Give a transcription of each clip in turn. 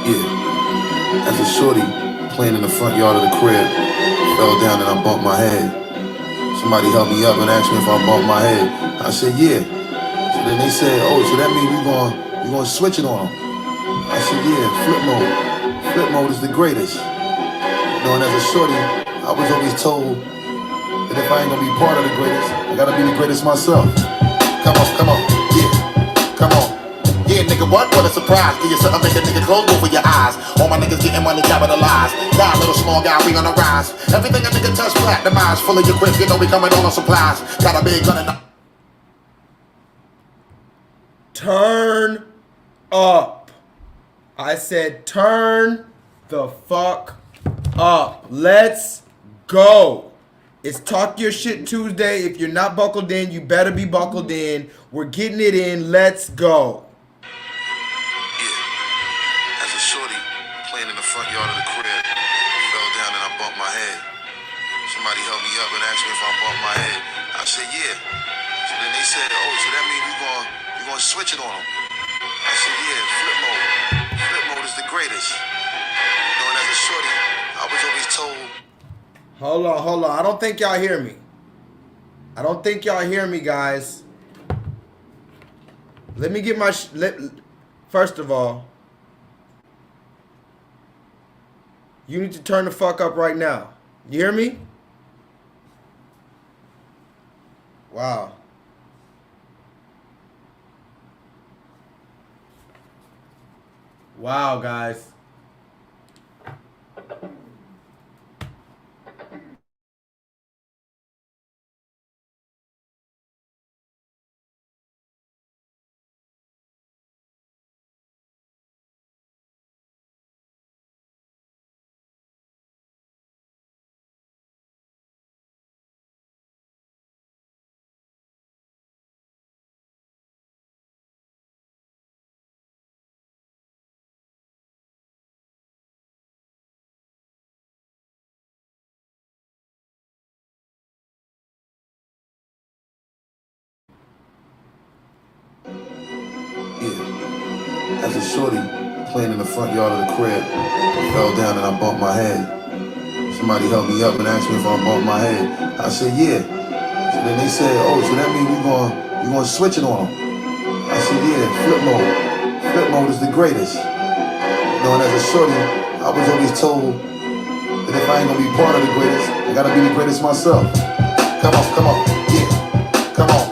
Yeah, as a shorty playing in the front yard of the crib, fell down and I bumped my head. Somebody helped me up and asked me if I bumped my head. I said, yeah. So then they said, oh, so that means you gonna switch it on them. I said, yeah, flip mode. Flip mode is the greatest. You know, and as a shorty, I was always told that if I ain't gonna be part of the greatest, I gotta be the greatest myself. Come on, yeah, come on. Yeah, nigga, what a surprise. Give you something, make a nigga close over your eyes. All my niggas getting money, capitalized. Die, little small guy, we on the rise. Everything a nigga touch, platinumized. Full of your quick, you know we coming on supplies. Got a big gun and Turn up. I said turn the fuck up. Let's go. It's Talk Your Shit Tuesday. If you're not buckled in, you better be buckled in. We're getting it in. Let's go. Yeah, as a shorty playing in the front yard of the crib, fell down and I bumped my head. Somebody helped me up and asked me if I bumped my head. I said, yeah. So then they said, oh, so that means you gonna switch it on them. I said, yeah, flip mode. Flip mode is the greatest. You know, and as a shorty, I was always told. Hold on. I don't think y'all hear me. I don't think y'all hear me, guys. Let me get my... First of all, you need to turn the fuck up right now. You hear me? Wow. Wow, guys. Yeah, as a shorty playing in the front yard of the crib, fell down and I bumped my head. Somebody helped me up and asked me if I bumped my head. I said, yeah. So then they said, oh, so that means you gonna switch it on them. I said, yeah, flip mode. Flip mode is the greatest. You know, and as a shorty, I was always told that if I ain't gonna be part of the greatest, I gotta be the greatest myself. Come on, yeah, come on.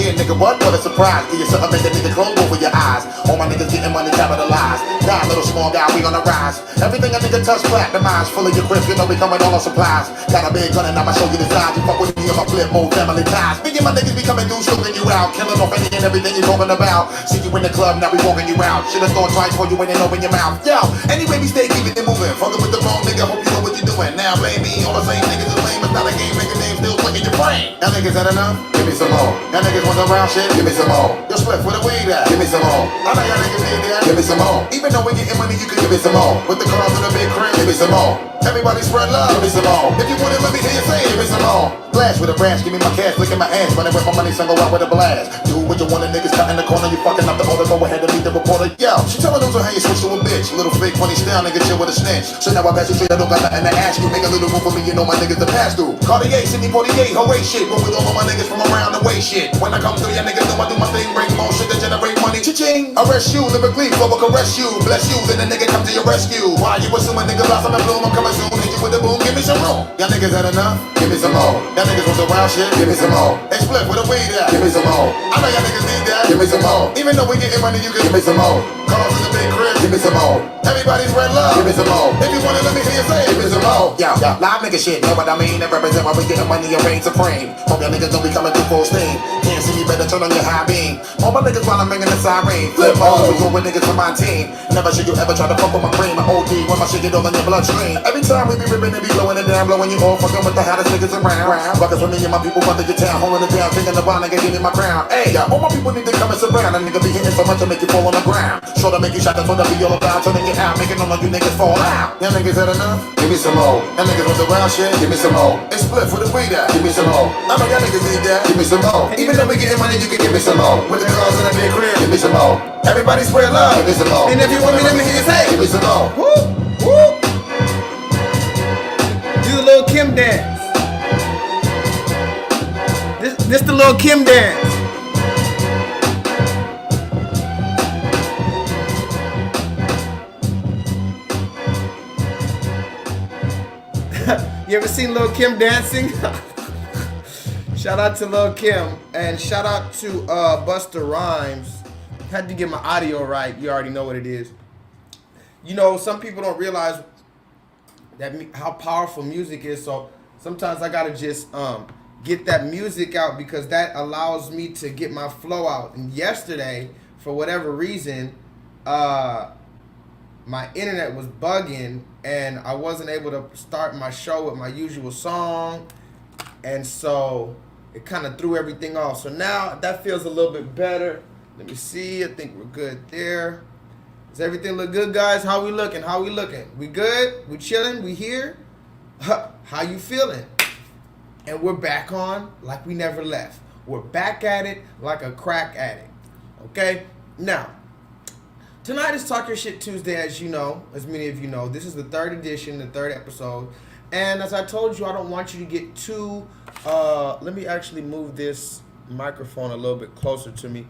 Yeah, nigga, what a surprise. Give you something, make a nigga close over your eyes. All my niggas getting money, capitalized. Die, little small guy, we on the rise. Everything a nigga touch, platinumized. Full of your quips, you know we coming on supplies. Got a big gun and I'ma show you the size. You fuck with me in my flip mode, family ties. Me and my niggas be coming through, shooting you out. Killing off any and everything you talking about. See you in the club, now we walking you out. Should've thought twice before you went and open your mouth. Yo, anyway, we stay keeping it moving. Fucking with the wrong nigga, hope you know what you're doing. Now blame me, all the same niggas is lame. It's not a game, make a name still swinging your brain. Y'all niggas had enough? Give me some more. Y'all niggas want some round shit? Give me some more. Yo, Swift, where the weed at? Give me some more. I know y'all niggas need that. Give me some more. Even though we getting money, you can give me some more. With the cars in the big crib, give me some more. Everybody spread love, give me some more. If you want it, let me hear you say, give me some more. Flash with a branch, give me my cash, look at my ass. Running with my money, son, go out with a blast. Do what you want, niggas cut in the corner, you fucking up the order, go ahead and meet the reporter. Yo, she telling those on how you switch to a bitch. Little fake funny style, nigga, chill with a snitch. So now I pass you straight, I don't got nothing to ask you. Make a little room for me, you know my niggas to pass through. Cartier, Sydney, 48, Hawaii shit. Roll with all of my niggas from around the way shit. When I come through, y'all niggas know I do my thing, bring more shit to generate money. Cha-ching, arrest you, lyrically, flow will caress you. Bless you, then the nigga come to your rescue. Why you assuming nigga lost, I'm in bloom, I'm coming soon. Hit you with the boom, give me some room. Y'all niggas had enough? Give me some more. Y'all niggas want some wild shit? Give me some more. Hey, Split, where the weed at? Give me some more. I know y'all niggas need that. Give me some more. Even though we getting money, you can give me some more. Cars in the big crib, give me some more. Everybody's red love, give me some more. If you want it, let me hear you say, give me some more. Yo, live nigga shit, know what I mean? That represent why we getting money and reign supreme. Hope y'all niggas don't be coming through full steam. Can't see me, better turn on your high beam. All my niggas while I'm ringing the siren. Flip mode, we go with niggas from my team. Never should you ever try to fuck with my brain. My OD, when my shit get all in your bloodstream. Every time we be ripping and be blowing it down, blowing you all, fucking with the hottest niggas around. Fuckers with me and my people run to your town, holding it down, thinking the bond, nigga, give me my crown. Hey, all my people need to come and surround. A nigga be hitting so much to make you fall on the ground. Sure to make make you shot, that's what I be all about. Trying to get out, making all of you niggas fall out. Y'all niggas had enough? Give me some more. Y'all niggas want the wild shit? Give me some more. It's split for the weed out. Give me some more. I know y'all niggas need that. Give me some more. Even though we getting money, you can give me some more. With the cars in the big crib, give me some more. Everybody spread love, give me some more. And if you want me, let me hear you say, give me some more. Woo, woo. Do the little Kim dance. This the little Kim dance. You ever seen Lil Kim dancing? Shout out to Lil Kim and shout out to Busta Rhymes. Had to get my audio right. You already know what it is. You know, some people don't realize that how powerful music is. So sometimes I gotta just get that music out because that allows me to get my flow out. And yesterday, for whatever reason, my internet was bugging and I wasn't able to start my show with my usual song, and so it kind of threw everything off. So now that feels a little bit better. Let me see. I think we're good there. Does everything look good, guys? How we looking? How we looking? We good? We chilling? We here? How you feeling? And we're back on like we never left. We're back at it like a crack addict. Okay? Now, tonight is Talk Your Shit Tuesday, as you know, as many of you know. This is the third edition, the third episode. And as I told you, I don't want you to get too... let me actually move this microphone a little bit closer to me.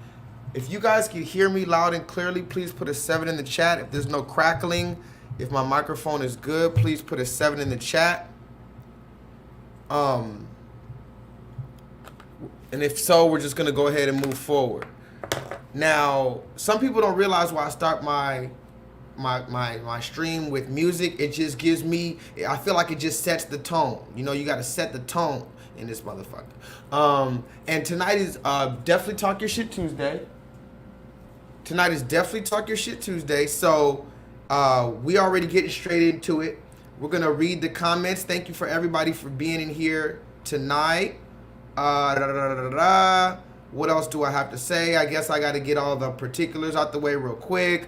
If you guys can hear me loud and clearly, please put a 7 in the chat. If there's no crackling, if my microphone is good, please put a 7 in the chat. And if so, we're just gonna go ahead and move forward. Now, some people don't realize why I start my stream with music. It just gives me, I feel like it just sets the tone. You know, you got to set the tone in this motherfucker. And tonight is definitely Talk Your Shit Tuesday. Tonight is definitely Talk Your Shit Tuesday. So we already getting straight into it. We're going to read the comments. Thank you for everybody for being in here tonight. What else do I have to say? I guess I got to get all the particulars out the way real quick.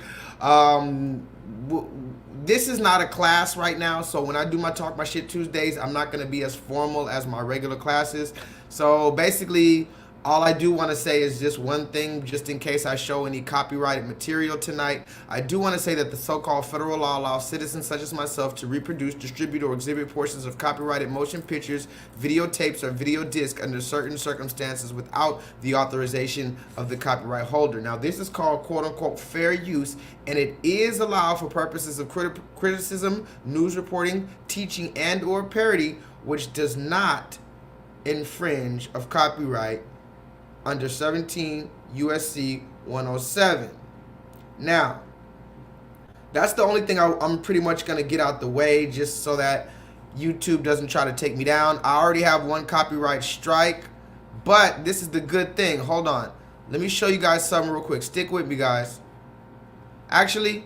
This is not a class right now, so when I do my Talk My Shit Tuesdays, I'm not going to be as formal as my regular classes. So basically, all I do want to say is just one thing, just in case I show any copyrighted material tonight. I do want to say that the so-called federal law allows citizens such as myself to reproduce, distribute, or exhibit portions of copyrighted motion pictures, videotapes, or video disc under certain circumstances without the authorization of the copyright holder. Now, this is called quote-unquote fair use, and it is allowed for purposes of criticism, news reporting, teaching, and or parody, which does not infringe of copyright under 17 USC 107. Now, that's the only thing I'm pretty much going to get out the way, just so that YouTube doesn't try to take me down. I already have one copyright strike, but this is the good thing. Hold on. Let me show you guys something real quick. Stick with me, guys. Actually,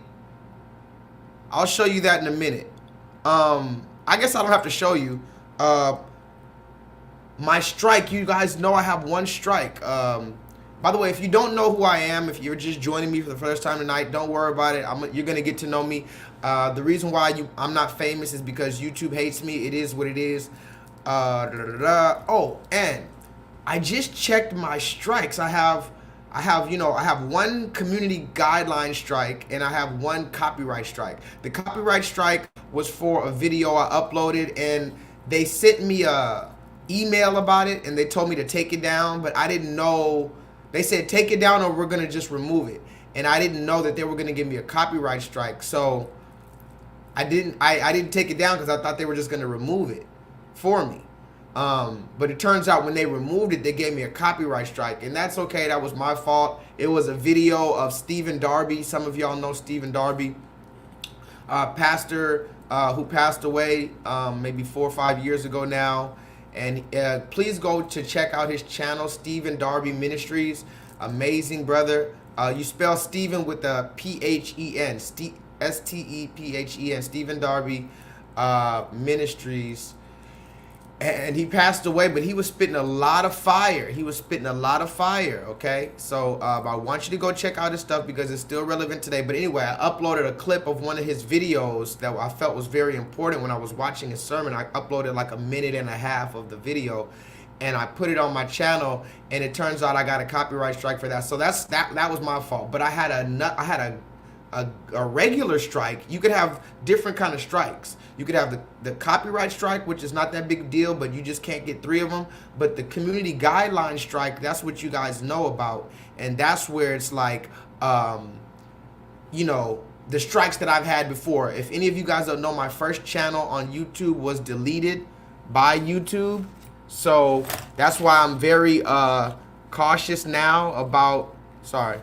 I'll show you that in a minute. I guess I don't have to show you. My strike, you guys know I have one strike. By the way, if you don't know who I am, if you're just joining me for the first time tonight, don't worry about it. You're going to get to know me. The reason why I'm not famous is because YouTube hates me. It is what it is. Oh, and I just checked my strikes. I have one community guideline strike and I have one copyright strike. The copyright strike was for a video I uploaded, and they sent me a email about it and they told me to take it down, but I didn't know. They said take it down or we're gonna just remove it, and I didn't know that they were gonna give me a copyright strike, so I didn't take it down because I thought they were just gonna remove it for me. But it turns out when they removed it, they gave me a copyright strike, and that's okay. That was my fault. It was a video of Stephen Darby. Some of y'all know Stephen Darby, pastor who passed away maybe 4 or 5 years ago now. And please go to check out his channel, Stephen Darby Ministries. Amazing brother. You spell Stephen with a P-H-E-N, S-T-E-P-H-E-N, Stephen Darby Ministries. and he passed away, but he was spitting a lot of fire. He was spitting a lot of fire, okay? So I want you to go check out his stuff because it's still relevant today. But anyway, I uploaded a clip of one of his videos that I felt was very important when I was watching his sermon. I uploaded like a minute and a half of the video, and I put it on my channel, and it turns out I got a copyright strike for that. So that was my fault. But I had a regular strike. You could have different kind of strikes. You could have the copyright strike, which is not that big a deal, but you just can't get 3 of them. But the community guideline strike, that's what you guys know about. And that's where it's like, you know, the strikes that I've had before. If any of you guys don't know, my first channel on YouTube was deleted by YouTube. So that's why I'm very cautious now about, sorry.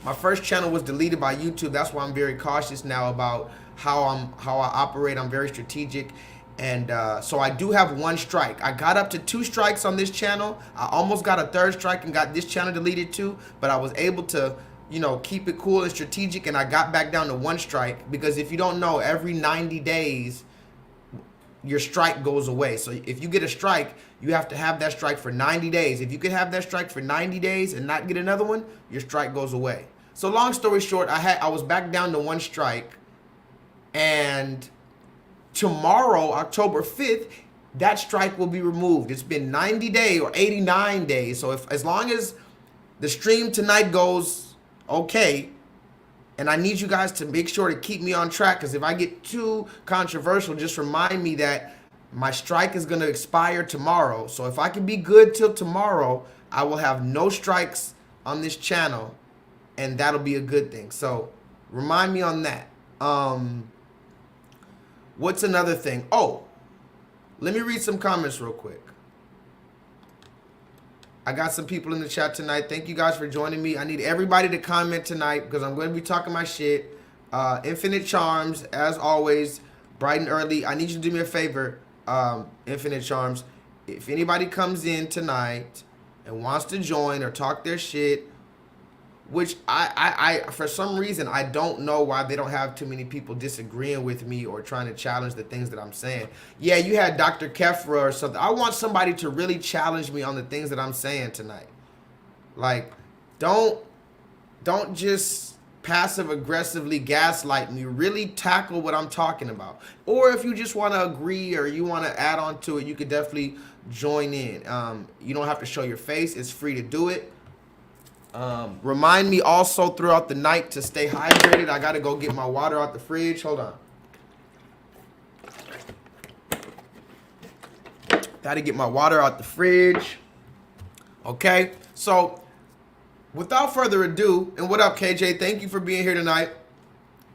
My first channel was deleted by YouTube. That's why I'm very cautious now about how I operate. I'm very strategic. And so I do have 1 strike. I got up to 2 strikes on this channel. I almost got a 3rd strike and got this channel deleted too. But I was able to, you know, keep it cool and strategic. And I got back down to 1 strike. Because if you don't know, every 90 days, your strike goes away. So if you get a strike, you have to have that strike for 90 days. If you can have that strike for 90 days and not get another one, your strike goes away. So long story short, I was back down to 1 strike, and tomorrow, October 5th, that strike will be removed. It's been 90 days or 89 days. So as long as the stream tonight goes okay, and I need you guys to make sure to keep me on track, because if I get too controversial, just remind me that my strike is going to expire tomorrow. So if I can be good till tomorrow, I will have no strikes on this channel. And that'll be a good thing. So remind me on that. What's another thing? Oh, let me read some comments real quick. I got some people in the chat tonight. Thank you guys for joining me. I need everybody to comment tonight because I'm going to be talking my shit. Infinite Charms, as always, bright and early. I need you to do me a favor, Infinite Charms. If anybody comes in tonight and wants to join or talk their shit, which I for some reason, I don't know why they don't have too many people disagreeing with me or trying to challenge the things that I'm saying. Yeah, you had Dr. Kefra or something. I want somebody to really challenge me on the things that I'm saying tonight. Like, don't just passive aggressively gaslight me. Really tackle what I'm talking about. Or if you just want to agree or you want to add on to it, you could definitely join in. You don't have to show your face. It's free to do it. Remind me also throughout the night to stay hydrated. I got to go get my water out the fridge. Hold on. Got to get my water out the fridge. Okay. So without further ado, and what up, KJ? Thank you for being here tonight.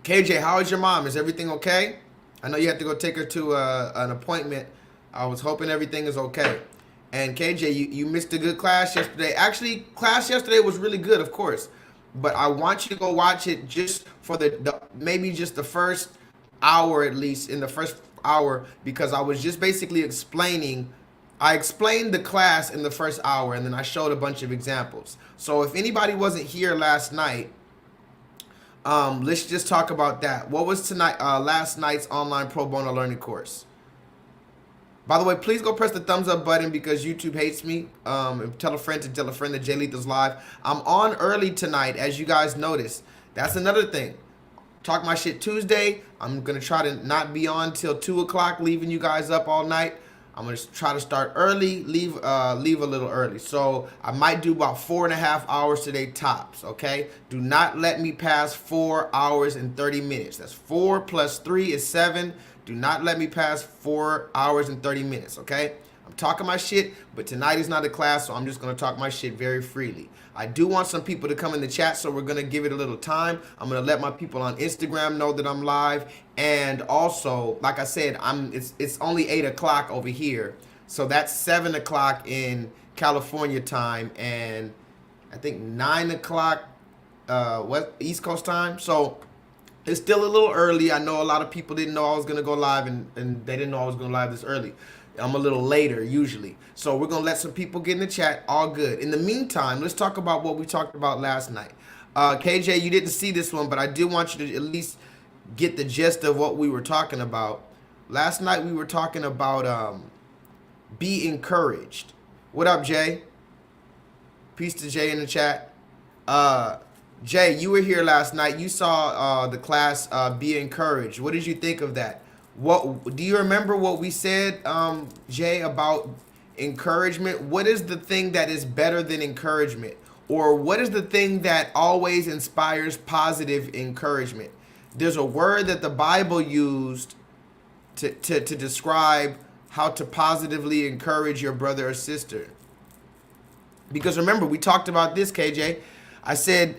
KJ, how is your mom? Is everything okay? I know you have to go take her to an appointment. I was hoping everything is okay. And KJ, you missed a good class yesterday. Actually, class yesterday was really good, of course. But I want you to go watch it just for maybe just the first hour, at least in the first hour, because I was just basically I explained the class in the first hour, and then I showed a bunch of examples. So if anybody wasn't here last night, let's just talk about that. What was last night's online pro bono learning course? By the way, please go press the thumbs up button because YouTube hates me. Tell a friend that J-LEETHAL's live. I'm on early tonight, as you guys noticed. That's another thing. Talk my shit Tuesday. I'm going to try to not be on till 2 o'clock, leaving you guys up all night. I'm going to try to start early, leave a little early. So I might do about 4.5 hours today tops, okay? Do not let me pass 4 hours and 30 minutes. That's 4 plus 3 is 7. Do not let me pass 4 hours and 30 minutes, okay? I'm talking my shit, but tonight is not a class, so I'm just going to talk my shit very freely. I do want some people to come in the chat, so we're going to give it a little time. I'm going to let my people on Instagram know that I'm live. And also, like I said, it's only 8 o'clock over here. So that's 7 o'clock in California time and I think 9 o'clock East Coast time. So it's still a little early. I know a lot of people didn't know I was going to go live and they didn't know I was going to live this early. I'm a little later usually. So we're going to let some people get in the chat. All good. In the meantime, let's talk about what we talked about last night. KJ, you didn't see this one, but I do want you to at least get the gist of what we were talking about. Last night we were talking about Be encouraged. What up, Jay? Peace to Jay in the chat. Jay, you were here last night. You saw the class Be Encouraged. What did you think of that? What do you remember what we said, Jay, about encouragement? What is the thing that is better than encouragement? Or what is the thing that always inspires positive encouragement? There's a word that the Bible used to describe how to positively encourage your brother or sister. Because remember, we talked about this, KJ. I said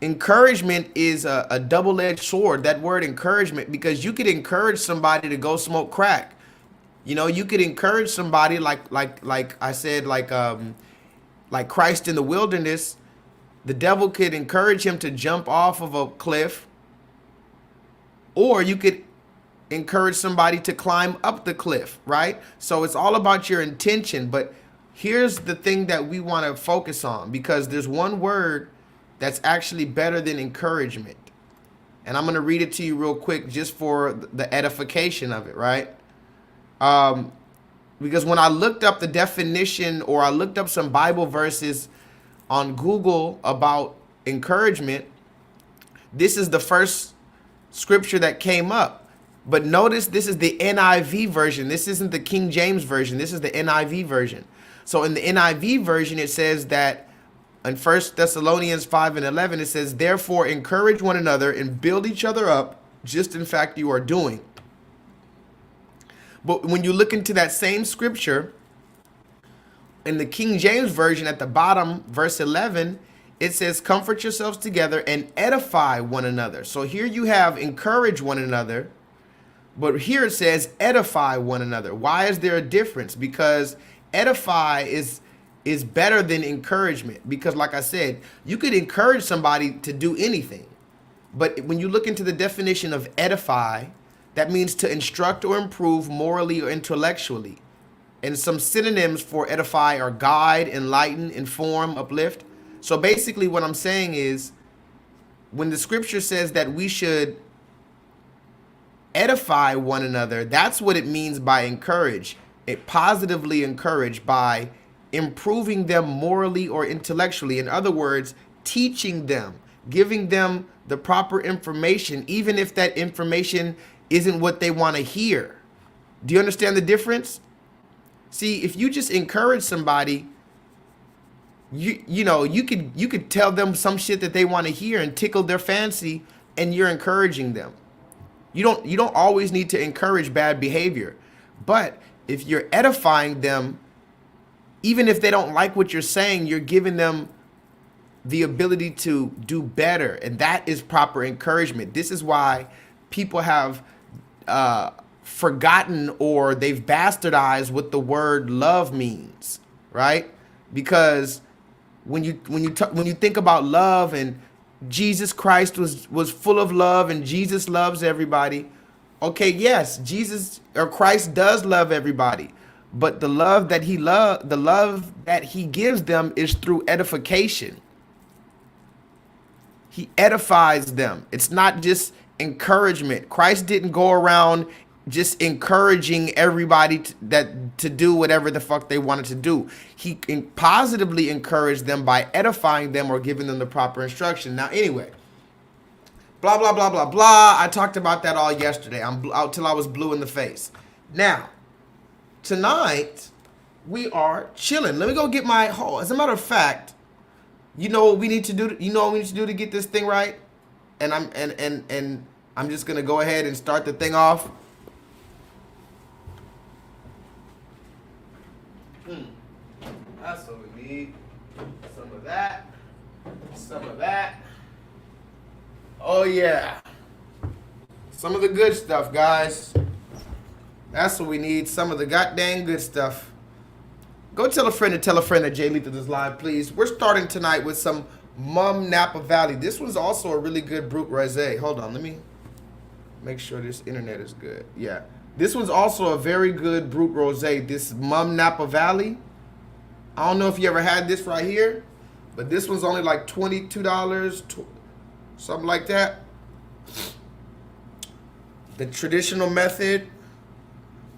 encouragement is a double-edged sword, that word encouragement, because you could encourage somebody to go smoke crack. You know, you could encourage somebody like I said, like Christ in the wilderness. The devil could encourage him to jump off of a cliff, or you could encourage somebody to climb up the cliff, right? So it's all about your intention. But here's the thing that we want to focus on, because there's one word that's actually better than encouragement. And I'm going to read it to you real quick just for the edification of it, right? Because when I looked up the definition, or I looked up some Bible verses on Google about encouragement, this is the first scripture that came up. But notice this is the NIV version. This isn't the King James version. This is the NIV version. So in the NIV version, it says that in 1 Thessalonians 5:11, it says, therefore encourage one another and build each other up, just in fact you are doing. But when you look into that same scripture, in the King James version at the bottom, verse 11, it says, comfort yourselves together and edify one another. So here you have encourage one another, but here it says edify one another. Why is there a difference? Because edify is better than encouragement, because like I said, you could encourage somebody to do anything. But when you look into the definition of edify, that means to instruct or improve morally or intellectually. And some synonyms for edify are guide, enlighten, inform, uplift. So basically what I'm saying is, when the scripture says that we should edify one another, that's what it means by encourage. It positively encourage by improving them morally or intellectually. In other words, teaching them, giving them the proper information, even if that information isn't what they want to hear. Do you understand the difference? See, if you just encourage somebody, you know, you could tell them some shit that they want to hear and tickle their fancy, and you're encouraging them. You don't always need to encourage bad behavior, but if you're edifying them, even if they don't like what you're saying, you're giving them the ability to do better. And that is proper encouragement. This is why people have forgotten, or they've bastardized what the word love means, right? Because when you think about love, and Jesus Christ was full of love, and Jesus loves everybody. Okay, yes, Jesus or Christ does love everybody. But the love that he gives them is through edification. He edifies them. It's not just encouragement. Christ didn't go around just encouraging everybody to do whatever the fuck they wanted to do. He positively encouraged them by edifying them or giving them the proper instruction. Now, anyway, blah, blah, blah, blah, blah. I talked about that all yesterday. I'm out till I was blue in the face. Now, tonight, we are chilling. Let me go get my hole. As a matter of fact, you know what we need to do? You know what we need to do to get this thing right? And I'm just gonna go ahead and start the thing off. That's what we need. Some of that. Some of that. Oh yeah. Some of the good stuff, guys. That's what we need. Some of the goddamn good stuff. Go tell a friend that J-LEETHAL is live, please. We're starting tonight with some Mum Napa Valley. This one's also a really good Brut Rosé. Hold on, let me make sure this internet is good. Yeah. This one's also a very good Brut Rosé. This Mum Napa Valley. I don't know if you ever had this right here, but this one's only like $22, something like that. The traditional method.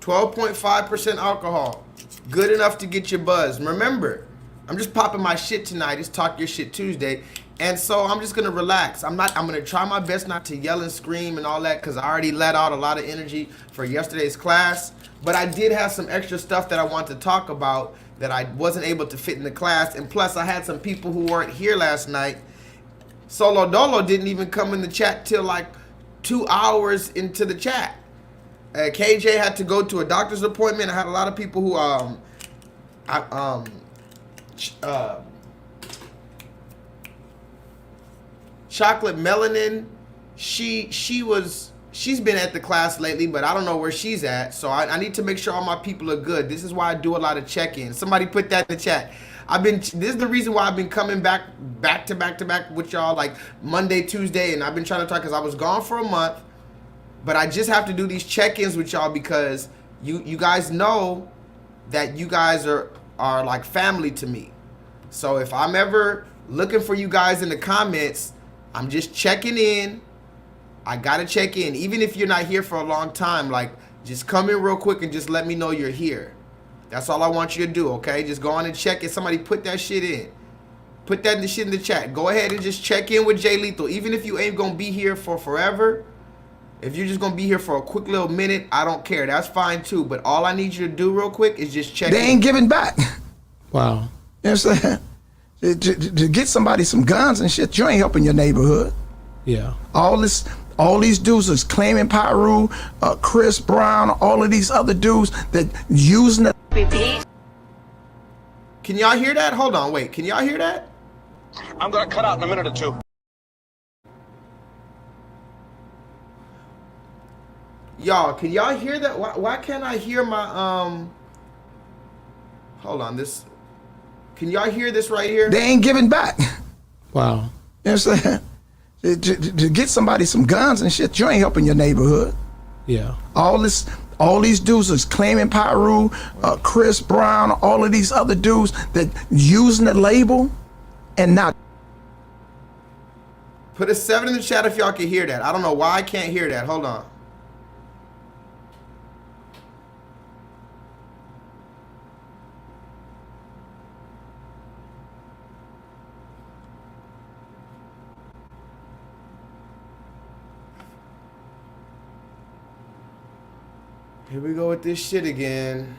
12.5% alcohol. Good enough to get your buzz. Remember, I'm just popping my shit tonight. It's Talk Your Shit Tuesday. And so I'm just gonna relax. I'm gonna try my best not to yell and scream and all that because I already let out a lot of energy for yesterday's class. But I did have some extra stuff that I want to talk about that I wasn't able to fit in the class. And plus I had some people who weren't here last night. Solo Dolo didn't even come in the chat till like 2 hours into the chat. KJ had to go to a doctor's appointment. I had a lot of people who Chocolate Melanin, she's been at the class lately, but I don't know where she's at. So I need to make sure all my people are good. This is why I do a lot of check-ins. Somebody put that in the chat. This is the reason why I've been coming back to back with y'all like Monday, Tuesday, and I've been trying to talk because I was gone for a month. But I just have to do these check-ins with y'all because you guys know that you guys are like family to me. So if I'm ever looking for you guys in the comments, I'm just checking in. I gotta check in. Even if you're not here for a long time, like just come in real quick and just let me know you're here. That's all I want you to do, okay? Just go on and check it. Somebody put that shit in. Put that shit in the chat. Go ahead and just check in with J-Lethal. Even if you ain't gonna be here for forever, if you're just gonna be here for a quick little minute, I don't care. That's fine too. But all I need you to do real quick is just check in. They ain't giving back. Wow. You know what I'm saying? To get somebody some guns and shit, you ain't helping your neighborhood. Yeah. All these dudes is claiming Pyru, Chris Brown, all of these other dudes that using the. Can y'all hear that? Hold on, wait. Can y'all hear that? I'm gonna cut out in a minute or two. Y'all, can y'all hear that? Why can't I hear my hold on, this. Can y'all hear this right here? They ain't giving back. Wow. You know what I'm saying? To get somebody some guns and shit, you ain't helping your neighborhood. Yeah. All these dudes is claiming Pyru, Chris Brown, all of these other dudes that using the label and not. Put a 7 in the chat if y'all can hear that. I don't know why I can't hear that. Hold on. Here we go with this shit again.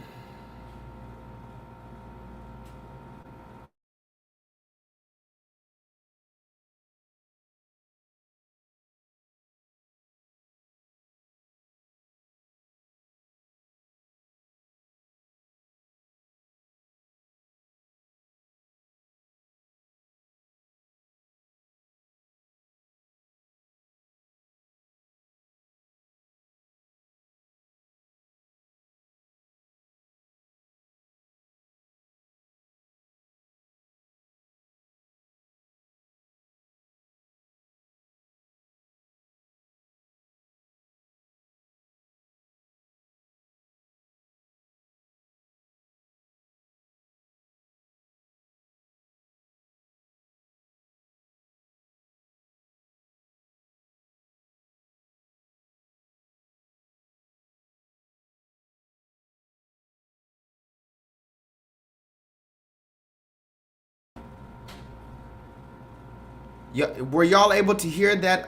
Yeah, were y'all able to hear that?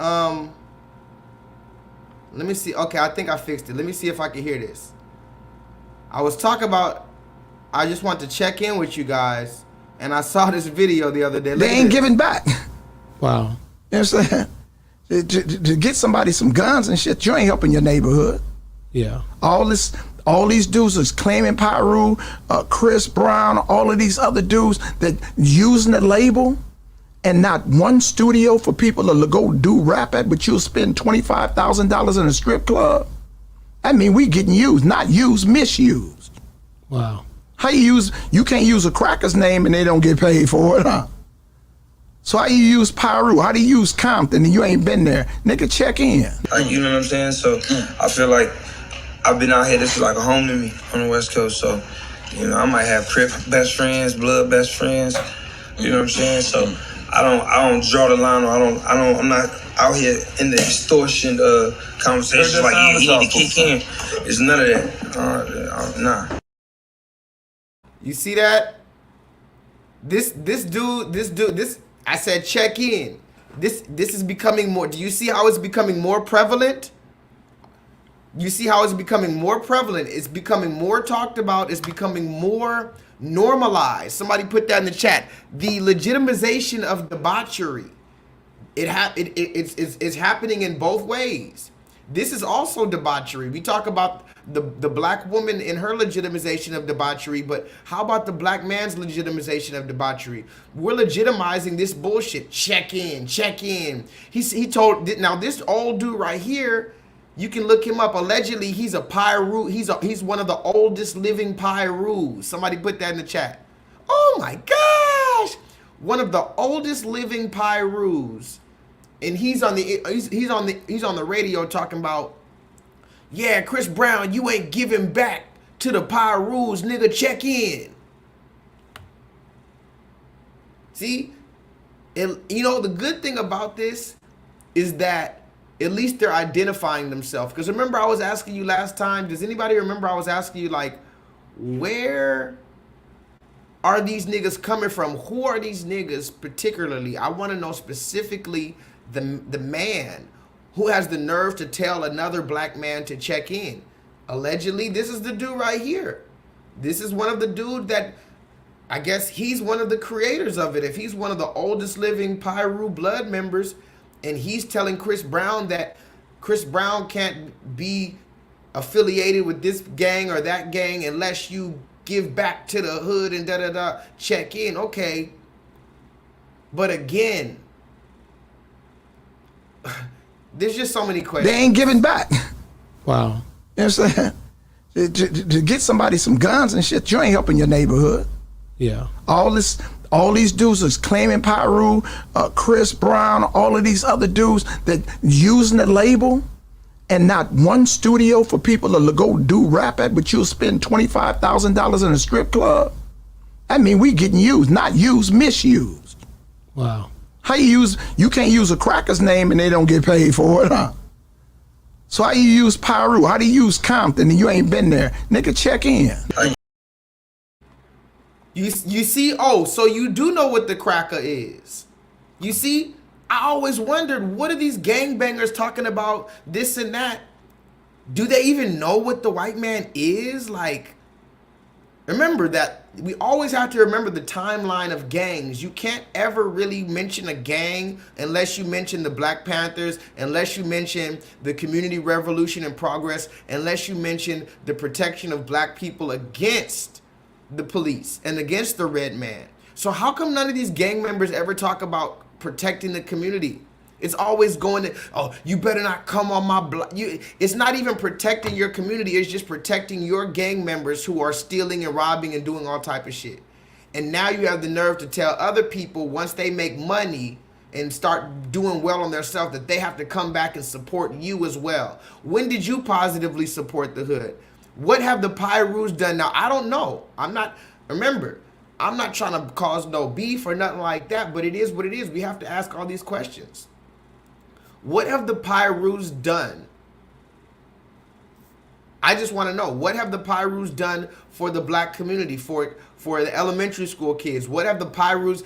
Let me see. Okay, I think I fixed it. Let me see if I can hear this. I was talking about, I just want to check in with you guys, and I saw this video the other day. They ain't giving back. Wow. You know what I'm saying? To get somebody some guns and shit, you ain't helping your neighborhood. Yeah. All these dudes is claiming Pyru, Chris Brown, all of these other dudes that using the label and not one studio for people to go do rap at, but you'll spend $25,000 in a strip club. I mean, we getting used, not used, misused. Wow. How you can't use a cracker's name and they don't get paid for it, huh? So how you use Pyru? How do you use Compton and you ain't been there? Nigga, check in. You know what I'm saying? So I feel like I've been out here, this is like a home to me on the West Coast. So, you know, I might have Crip best friends, blood best friends, you know what I'm saying? So I don't draw the line, or I'm not out here in the extortion conversations like you need to kick in. It's none of that. Nah. You see that? This dude, I said check in. This is becoming more. Do you see how it's becoming more prevalent? You see how it's becoming more prevalent. It's becoming more talked about. It's becoming more normalized. Somebody put that in the chat. The legitimization of debauchery. It's happening in both ways. This is also debauchery. We talk about the black woman in her legitimization of debauchery, but how about the black man's legitimization of debauchery? We're legitimizing this bullshit. Check in, check in. He told, now this old dude right here, you can look him up. Allegedly, he's a Pyru. He's one of the oldest living Pyrus. Somebody put that in the chat. Oh my gosh, one of the oldest living Pyrus, and he's on the radio talking about, yeah, Chris Brown, you ain't giving back to the Pyrus, nigga. Check in. See, you know the good thing about this is that at least they're identifying themselves. Because remember I was asking you last time, does anybody remember I was asking you, like, where are these niggas coming from? Who are these niggas particularly? I want to know specifically the man who has the nerve to tell another black man to check in. Allegedly, this is the dude right here. This is one of the dude that, I guess he's one of the creators of it. If he's one of the oldest living Pyru blood members, and he's telling Chris Brown that Chris Brown can't be affiliated with this gang or that gang unless you give back to the hood and da-da-da, check in. Okay. But again, there's just so many questions. They ain't giving back. Wow. You know what I'm saying? To get somebody some guns and shit, you ain't helping your neighborhood. Yeah. All these dudes is claiming Pyru, Chris Brown, all of these other dudes that using the label, and not one studio for people to go do rap at, but you'll spend $25,000 in a strip club. I mean, we getting used, not used, misused. Wow. How you can't use a cracker's name and they don't get paid for it, huh? So how you use Pyru? How do you use Compton and you ain't been there? Nigga, check in. You see, oh, so you do know what the cracker is. You see, I always wondered, what are these gangbangers talking about, this and that? Do they even know what the white man is? Like, remember that we always have to remember the timeline of gangs. You can't ever really mention a gang unless you mention the Black Panthers, unless you mention the community revolution in progress, unless you mention the protection of black people against the police and against the red man. So how come none of these gang members ever talk about protecting the community? It's always going to, oh, you better not come on my block. It's not even protecting your community. It's just protecting your gang members who are stealing and robbing and doing all type of shit. And now you have the nerve to tell other people once they make money and start doing well on themselves that they have to come back and support you as well. When did you positively support the hood? What have the Pyrus done? Now, I don't know. Remember, I'm not trying to cause no beef or nothing like that, but it is what it is. We have to ask all these questions. What have the Pyrus done? I just want to know, what have the Pyrus done for the black community, for the elementary school kids? What have the Pyrus,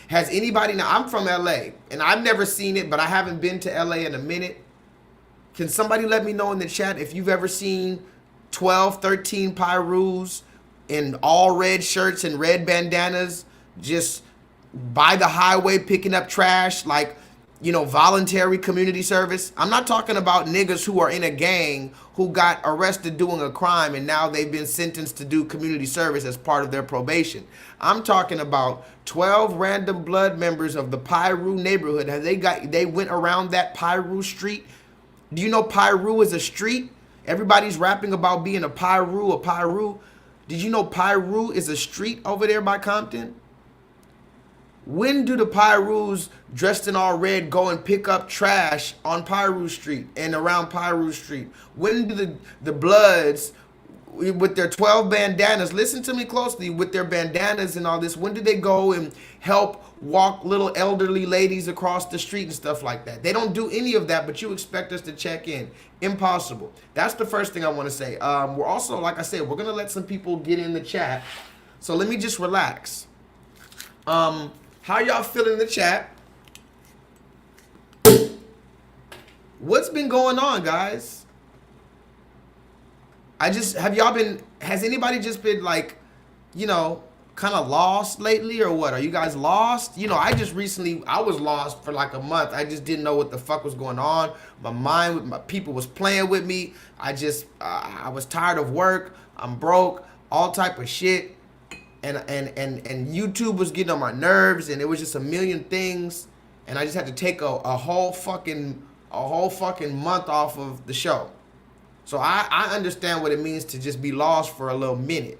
has anybody, now I'm from LA and I've never seen it, but I haven't been to LA in a minute. Can somebody let me know in the chat if you've ever seen 12, 13 Pyrus in all red shirts and red bandanas just by the highway picking up trash, like, you know, voluntary community service? I'm not talking about niggas who are in a gang who got arrested doing a crime and now they've been sentenced to do community service as part of their probation. I'm talking about 12 random blood members of the Pyru neighborhood. Have they went around that Pyru street? Do you know Pyru is a street? Everybody's rapping about being a Pyru. Did you know Pyru is a street over there by Compton? When do the Pyrus dressed in all red go and pick up trash on Pyru Street and around Pyru Street? When do the Bloods with their 12 bandanas. Listen to me closely. With their bandanas and all this, when did they go and help walk little elderly ladies across the street and stuff like that? They don't do any of that, but you expect us to check in. Impossible. That's the first thing I want to say. We're also, like I said, we're going to let some people get in the chat. So let me just relax. How y'all feeling in the chat? What's been going on, guys? has anybody just been like, you know, kind of lost lately or what? Are you guys lost? You know, I was lost for like a month. I just didn't know what the fuck was going on. My people was playing with me. I was tired of work. I'm broke, all type of shit. And YouTube was getting on my nerves, and it was just a million things. And I just had to take a whole fucking month off of the show. So I understand what it means to just be lost for a little minute.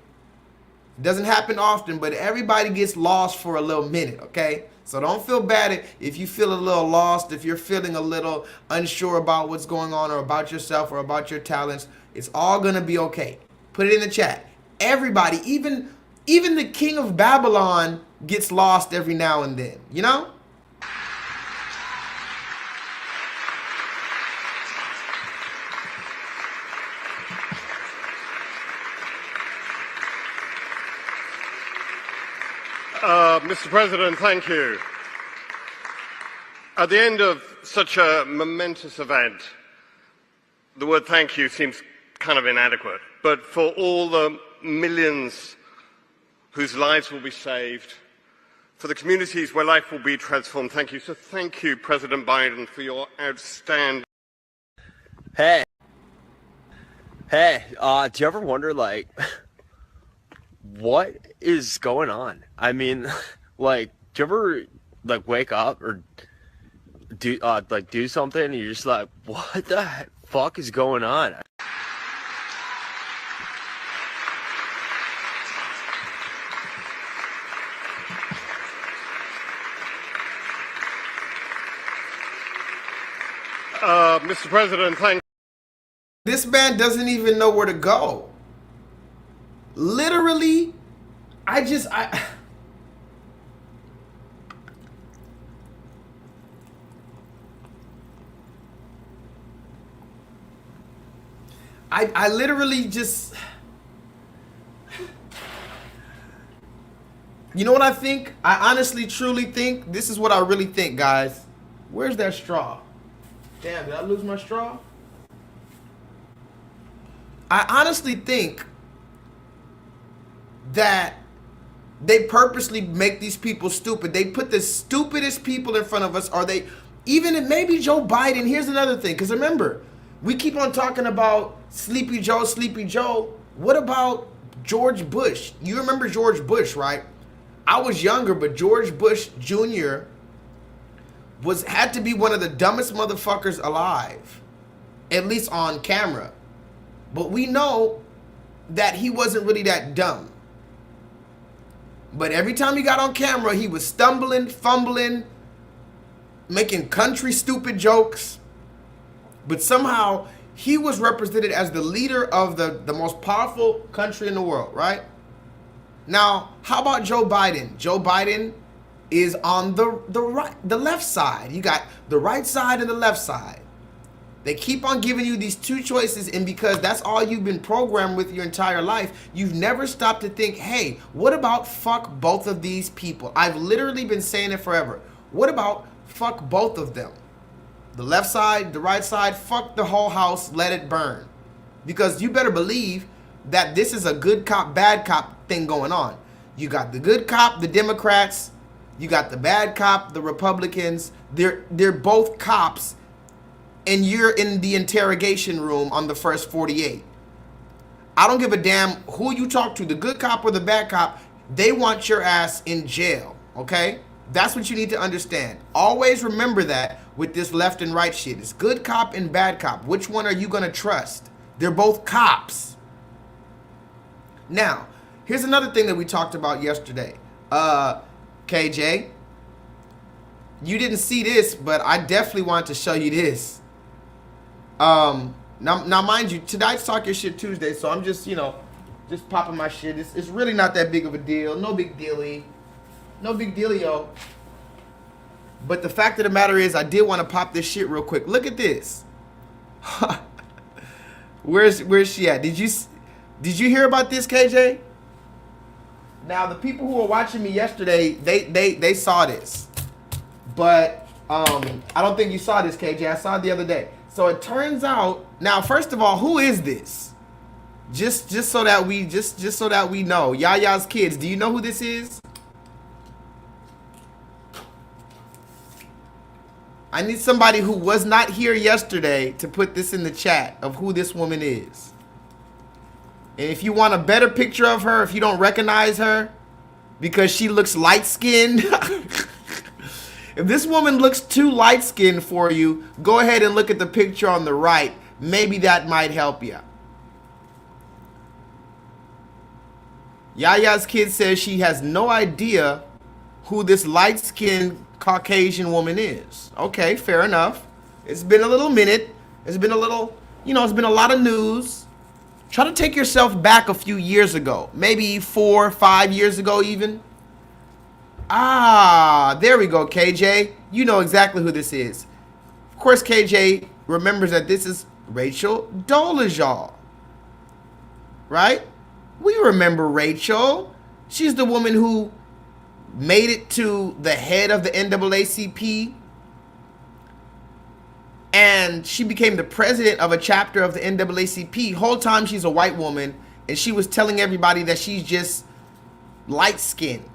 It doesn't happen often, but everybody gets lost for a little minute, okay? So don't feel bad if you feel a little lost, if you're feeling a little unsure about what's going on or about yourself or about your talents. It's all gonna be okay. Put it in the chat. Everybody, even the king of Babylon gets lost every now and then, you know? Mr. President, thank you. At the end of such a momentous event, the word thank you seems kind of inadequate. But for all the millions whose lives will be saved, for the communities where life will be transformed, thank you. So thank you, President Biden, for your outstanding... Hey, do you ever wonder, like, what is going on? I mean, like, do you ever, like, wake up or do something and you're just like, what the fuck is going on? Mr. President, thank you. This man doesn't even know where to go. Literally, I literally just, you know what I think? I honestly, truly think, this is what I really think, guys. Where's that straw? Damn, did I lose my straw? I honestly think that they purposely make these people stupid. They put the stupidest people in front of us, or maybe Joe Biden. Here's another thing, because remember, we keep on talking about Sleepy Joe, Sleepy Joe. What about George Bush? You remember George Bush, right? I was younger, but George Bush Jr. had to be one of the dumbest motherfuckers alive, at least on camera. But we know that he wasn't really that dumb. But every time he got on camera, he was stumbling, fumbling, making country stupid jokes. But somehow he was represented as the leader of the most powerful country in the world, right? Now, how about Joe Biden? Joe Biden is on the left side. You got the right side and the left side. They keep on giving you these two choices, and because that's all you've been programmed with your entire life, you've never stopped to think, hey, what about fuck both of these people? I've literally been saying it forever. What about fuck both of them? The left side, the right side, fuck the whole house, let it burn. Because you better believe that this is a good cop, bad cop thing going on. You got the good cop, the Democrats. You got the bad cop, the Republicans. They're both cops, and you're in the interrogation room on the first 48. I don't give a damn who you talk to, the good cop or the bad cop. They want your ass in jail, okay? That's what you need to understand. Always remember that with this left and right shit. It's good cop and bad cop. Which one are you gonna trust? They're both cops. Now, here's another thing that we talked about yesterday. KJ, you didn't see this, but I definitely wanted to show you this. Now, mind you, tonight's Talk Your Shit Tuesday, so I'm just, you know, just popping my shit. It's really not that big of a deal. No big dealy. No big dealio. But the fact of the matter is, I did want to pop this shit real quick. Look at this. Where's she at? Did you hear about this, KJ? Now, the people who were watching me yesterday, they saw this. But I don't think you saw this, KJ. I saw it the other day. So it turns out, now first of all, who is this? Just so that we know. Yaya's kids. Do you know who this is? I need somebody who was not here yesterday to put this in the chat of who this woman is. And if you want a better picture of her, if you don't recognize her because she looks light-skinned, if this woman looks too light-skinned for you, go ahead and look at the picture on the right. Maybe that might help you. Yaya's kid says she has no idea who this light-skinned Caucasian woman is. Okay, fair enough. It's been a little minute. It's been a little, you know, it's been a lot of news. Try to take yourself back a few years ago. Maybe 4 or 5 years ago even. Ah, there we go, KJ. You know exactly who this is. Of course, KJ remembers that this is Rachel Dolezal. Right? We remember Rachel. She's the woman who made it to the head of the NAACP. And she became the president of a chapter of the NAACP. Whole time she's a white woman, and she was telling everybody that she's just light-skinned.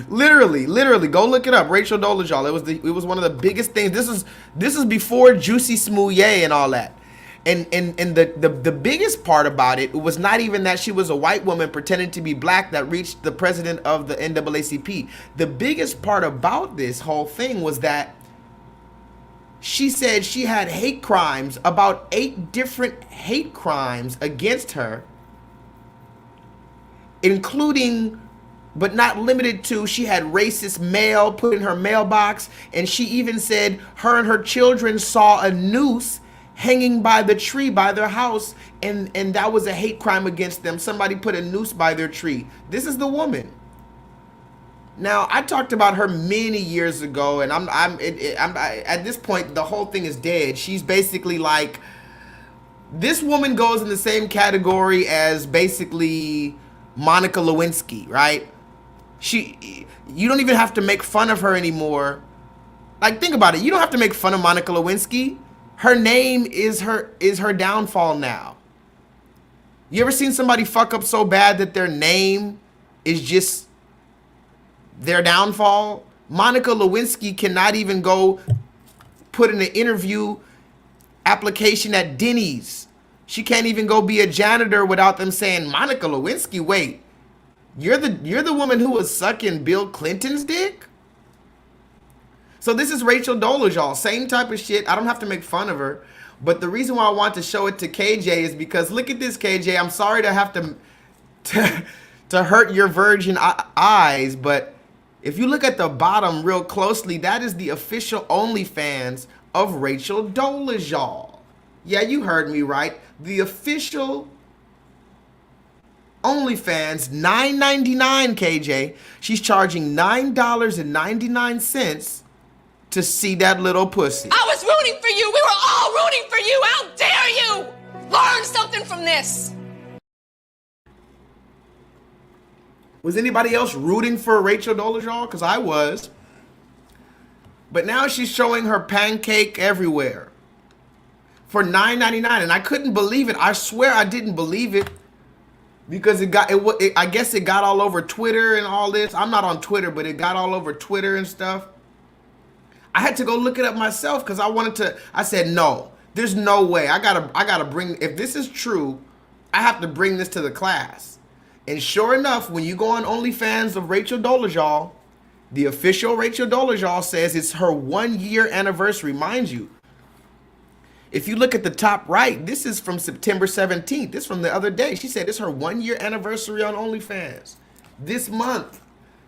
literally, go look it up. Rachel Dolezal. It was one of the biggest things. This is before Juicy Smouye and all that. And the biggest part about it was not even that she was a white woman pretending to be black that reached the president of the NAACP. The biggest part about this whole thing was that she said she had hate crimes, about 8 different hate crimes against her, including, but not limited to, she had racist mail put in her mailbox, and she even said her and her children saw a noose hanging by the tree by their house, and that was a hate crime against them. Somebody put a noose by their tree. This is the woman. Now, I talked about her many years ago, and I'm at this point, the whole thing is dead. She's basically like, this woman goes in the same category as basically Monica Lewinsky, right? You don't even have to make fun of her anymore. Like, think about it. You don't have to make fun of Monica Lewinsky. Her name is her downfall now. You ever seen somebody fuck up so bad that their name is just their downfall? Monica Lewinsky cannot even go put in an interview application at Denny's. She can't even go be a janitor without them saying, Monica Lewinsky, wait, you're the woman who was sucking Bill Clinton's dick? So this is Rachel Dolezal, same type of shit. I don't have to make fun of her. But the reason why I want to show it to KJ is because look at this, KJ. I'm sorry to have to hurt your virgin eyes, but if you look at the bottom real closely, that is the official OnlyFans of Rachel Dolezal. Yeah, you heard me right. The official OnlyFans, $9.99, KJ. She's charging $9.99 to see that little pussy. I was rooting for you. We were all rooting for you. How dare you? Learn something from this. Was anybody else rooting for Rachel Dolezal? Because I was. But now she's showing her pancake everywhere for $9.99, and I couldn't believe it. I swear I didn't believe it because I guess it got all over Twitter and all this. I'm not on Twitter, but it got all over Twitter and stuff. I had to go look it up myself because I said, no, there's no way. I gotta bring, if this is true, I have to bring this to the class. And sure enough, when you go on OnlyFans of Rachel Dolezal, the official Rachel Dolezal says it's her 1-year anniversary. Mind you, if you look at the top right, this is from September 17th. This is from the other day. She said it's her 1-year anniversary on OnlyFans. This month,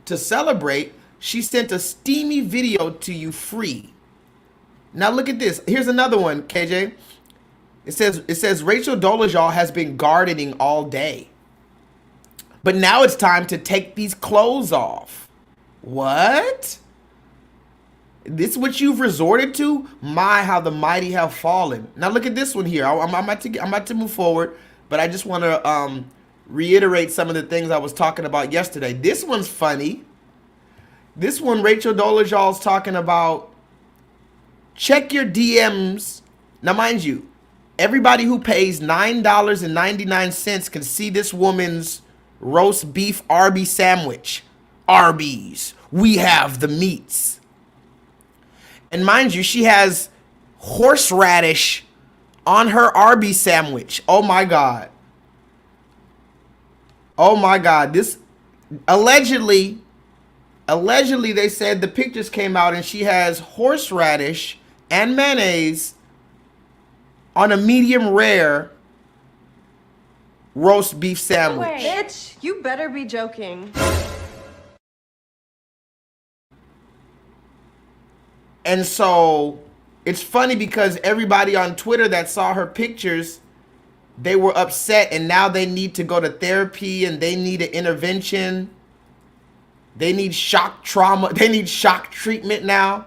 to celebrate, she sent a steamy video to you free. Now look at this. Here's another one, KJ. It says Rachel Dolezal has been gardening all day, but now it's time to take these clothes off. What? This is what you've resorted to? My, how the mighty have fallen. Now look at this one here. I'm about to move forward, but I just want to reiterate some of the things I was talking about yesterday. This one's funny. This one, Rachel Dolezal's talking about, check your DMs. Now mind you, everybody who pays $9.99 can see this woman's roast beef Arby's sandwich. Arby's, we have the meats. And mind you, she has horseradish on her Arby's sandwich. Oh my God. Oh my God. This allegedly they said the pictures came out and she has horseradish and mayonnaise on a medium rare roast beef sandwich. Wait. Bitch, you better be joking. And so it's funny because everybody on Twitter that saw her pictures, they were upset and now they need to go to therapy and they need an intervention. They need shock trauma. They need shock treatment now.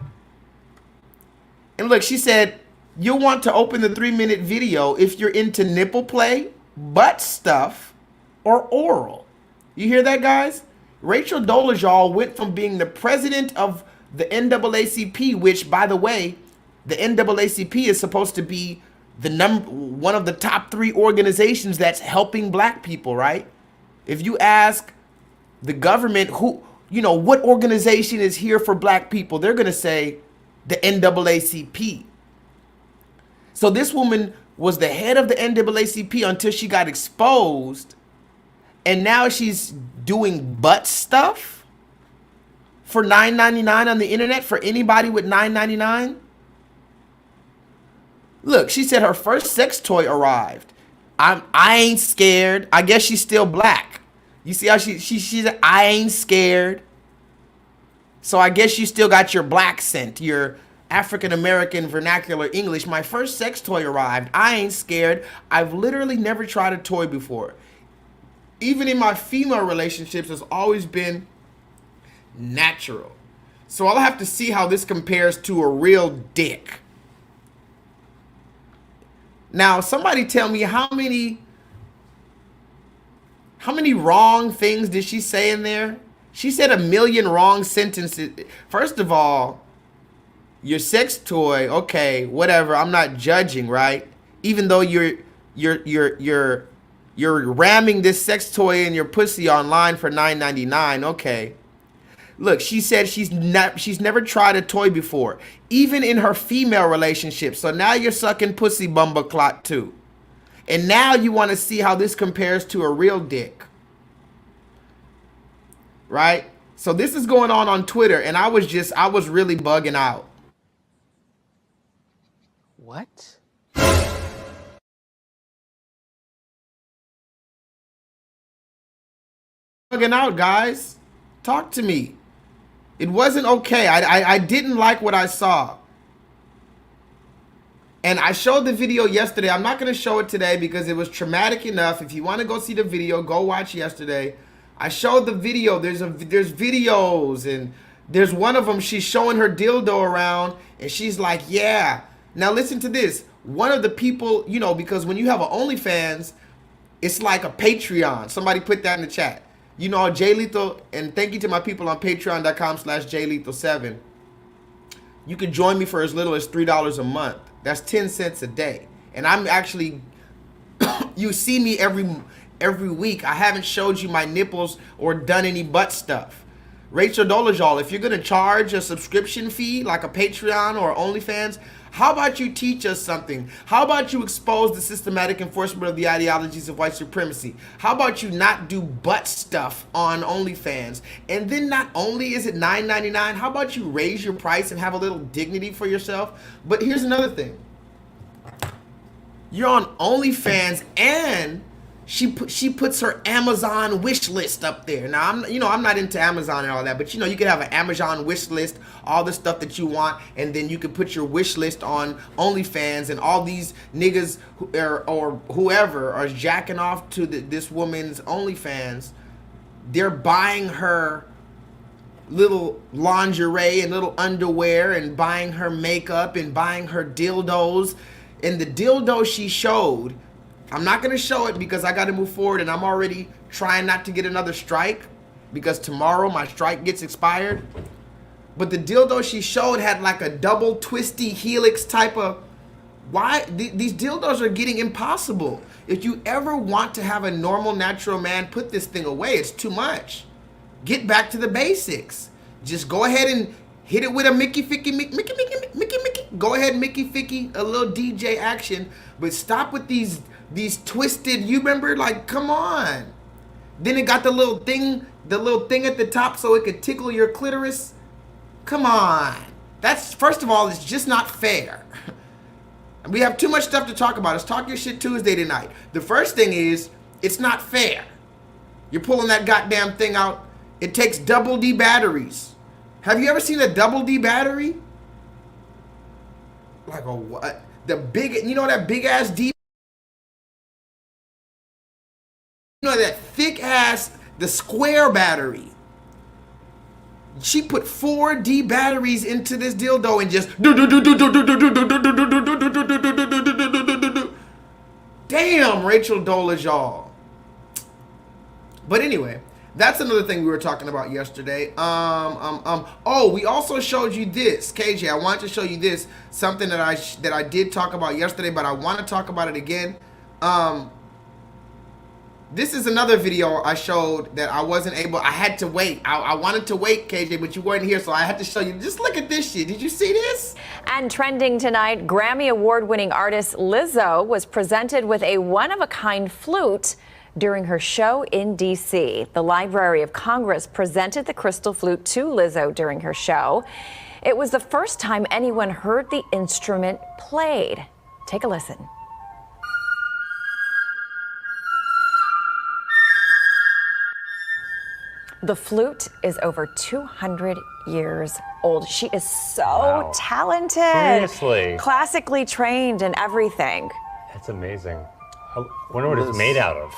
And look, she said, you'll want to open the 3-minute video if you're into nipple play, butt stuff, or oral. You hear that, guys? Rachel Dolezal went from being the president of the NAACP, which, by the way, the NAACP is supposed to be one of the top 3 organizations that's helping black people, right? If you ask the government what organization is here for black people, they're going to say the NAACP. So this woman was the head of the NAACP until she got exposed, and now she's doing butt stuff for $9.99 on the internet for anybody with $9.99. Look, she said her first sex toy arrived. I ain't scared. I guess she's still black. You see how she said, I ain't scared. So I guess you still got your black scent, your African-American vernacular English. My first sex toy arrived. I ain't scared. I've literally never tried a toy before. Even in my female relationships, it's always been natural. So I'll have to see how this compares to a real dick. Now, somebody tell me how many wrong things did she say in there? She said 1 million wrong sentences. First of all, your sex toy, okay, whatever. I'm not judging, right? Even though you're ramming this sex toy in your pussy online for $9.99, okay. Look, she said she's never tried a toy before, even in her female relationship. So now you're sucking pussy bumba clot too. And now you want to see how this compares to a real dick. Right? So this is going on Twitter, and I was really bugging out. What? Bugging out, guys. Talk to me. It wasn't okay. I didn't like what I saw. And I showed the video yesterday. I'm not going to show it today because it was traumatic enough. If you want to go see the video, go watch yesterday. I showed the video. There's videos, and there's one of them. She's showing her dildo around, and she's like, yeah. Now listen to this. One of the people, because when you have an OnlyFans, it's like a Patreon. Somebody put that in the chat. J-Lethal, and thank you to my people on patreon.com/JLethal7. You can join me for as little as $3 a month. That's 10 cents a day. And I'm actually, you see me every week. I haven't showed you my nipples or done any butt stuff. Rachel Dolezal, if you're going to charge a subscription fee like a Patreon or OnlyFans, how about you teach us something? How about you expose the systematic enforcement of the ideologies of white supremacy? How about you not do butt stuff on OnlyFans? And then not only is it $9.99, how about you raise your price and have a little dignity for yourself? But here's another thing. You're on OnlyFans and she puts her Amazon wish list up there. Now I'm not into Amazon and all that, but you can have an Amazon wish list, all the stuff that you want, and then you can put your wish list on OnlyFans, and all these niggas or whoever are jacking off to this woman's OnlyFans. They're buying her little lingerie and little underwear, and buying her makeup, and buying her dildos. And the dildo she showed, I'm not going to show it because I got to move forward, and I'm already trying not to get another strike because tomorrow my strike gets expired. But the dildo she showed had like a double twisty helix type of... Why? These dildos are getting impossible. If you ever want to have a normal, natural man, put this thing away. It's too much. Get back to the basics. Just go ahead and hit it with a Mickey. Go ahead, Mickey, a little DJ action. But stop with these twisted, you remember, like, come on. Then it got the little thing at the top so it could tickle your clitoris. Come on. That's, first of all, it's just not fair. We have too much stuff to talk about. It's Talk Your Shit Tuesday tonight. The first thing is, it's not fair. You're pulling that goddamn thing out. It takes double D batteries. Have you ever seen a double D battery? Like a what? The big, that big ass D. That thick ass, the square battery. She put 4 D batteries into this dildo and just damn, Rachel Dolezal. But anyway, that's another thing we were talking about yesterday. Oh, we also showed you this, KJ. I wanted to show you this, something that I did talk about yesterday, but I want to talk about it again. This is another video I showed that I wasn't able. I had to wait. I wanted to wait, KJ, but you weren't here, so I had to show you. Just look at this shit. Did you see this? And trending tonight, Grammy Award-winning artist Lizzo was presented with a one-of-a-kind flute during her show in D.C. The Library of Congress presented the crystal flute to Lizzo during her show. It was the first time anyone heard the instrument played. Take a listen. The flute is over 200 years old. She is so talented. Seriously. Classically trained and everything. That's amazing. I wonder what it's made out of.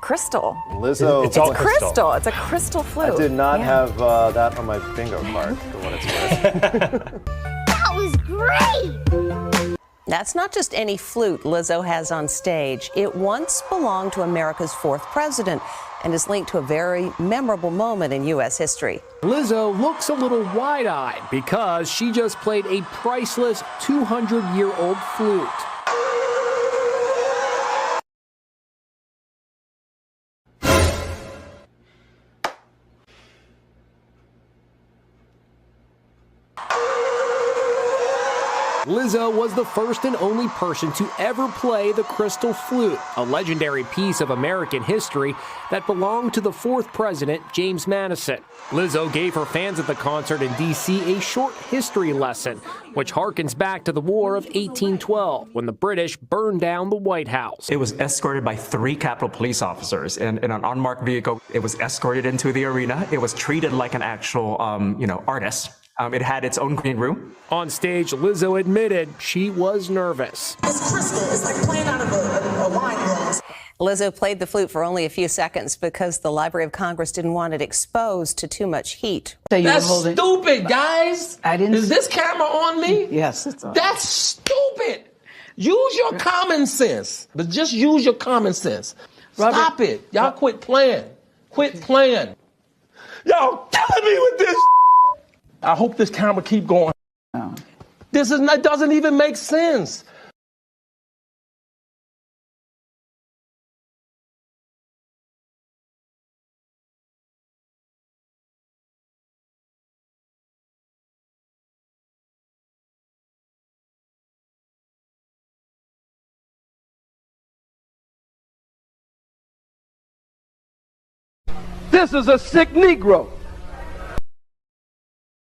Crystal. Lizzo. It's all crystal. It's a crystal flute. I did not have that on my bingo card, for what it's worth. That was great! That's not just any flute Lizzo has on stage. It once belonged to America's 4th president and is linked to a very memorable moment in U.S. history. Lizzo looks a little wide-eyed because she just played a priceless 200-year-old flute. Lizzo was the first and only person to ever play the crystal flute, a legendary piece of American history that belonged to the 4th president, James Madison. Lizzo gave her fans at the concert in D.C. a short history lesson, which harkens back to the War of 1812, when the British burned down the White House. It was escorted by 3 Capitol Police officers in an unmarked vehicle. It was escorted into the arena. It was treated like an actual, artist. It had its own green room. On stage, Lizzo admitted she was nervous. This crystal is like playing out of a wine glass. Lizzo played the flute for only a few seconds because the Library of Congress didn't want it exposed to too much heat. That's stupid, guys. I didn't. Is this camera on me? Yes, it's on. That's stupid. Use your common sense. But just use your common sense. Robert, stop it. Y'all quit playing. Quit playing. Y'all killing me with this. I hope this camera keep going. No. That doesn't even make sense. This is a sick Negro.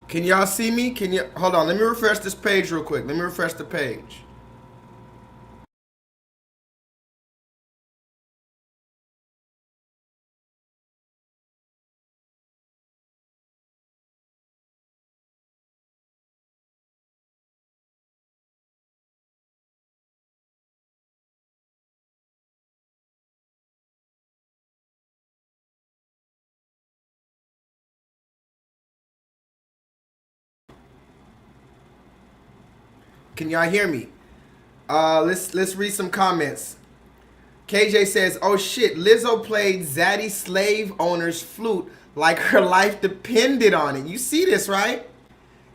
Can y'all see me? Hold on, let me refresh this page real quick. Let me refresh the page. Can y'all hear me? Let's read some comments. KJ says, "Oh shit, Lizzo played Zaddy slave owner's flute like her life depended on it." You see this, right?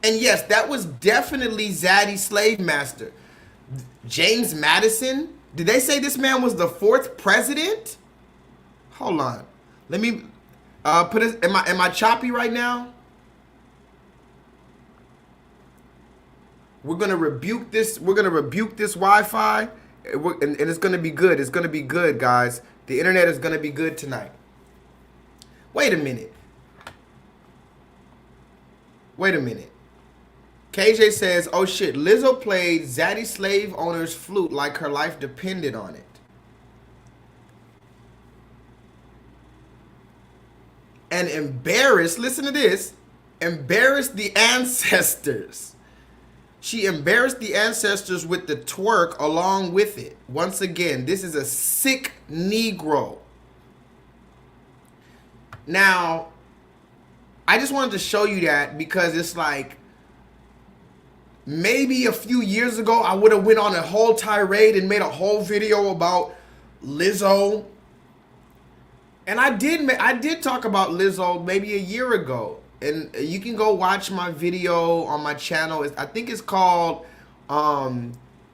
And yes, that was definitely Zaddy's slave master. James Madison. Did they say this man was the 4th president? Hold on. Let me put it. Am I choppy right now? We're gonna rebuke this. We're gonna rebuke this Wi-Fi, and it's gonna be good. It's gonna be good, guys. The internet is gonna be good tonight. Wait a minute. Wait a minute. KJ says, "Oh shit, Lizzo played Zaddy slave owner's flute like her life depended on it." And embarrassed, listen to this, embarrassed the ancestors. She embarrassed the ancestors with the twerk along with it. Once again, this is a sick Negro. Now, I just wanted to show you that because it's like, maybe a few years ago, I would have went on a whole tirade and made a whole video about Lizzo. And I did talk about Lizzo maybe a year ago. And you can go watch my video on my channel. I think it's called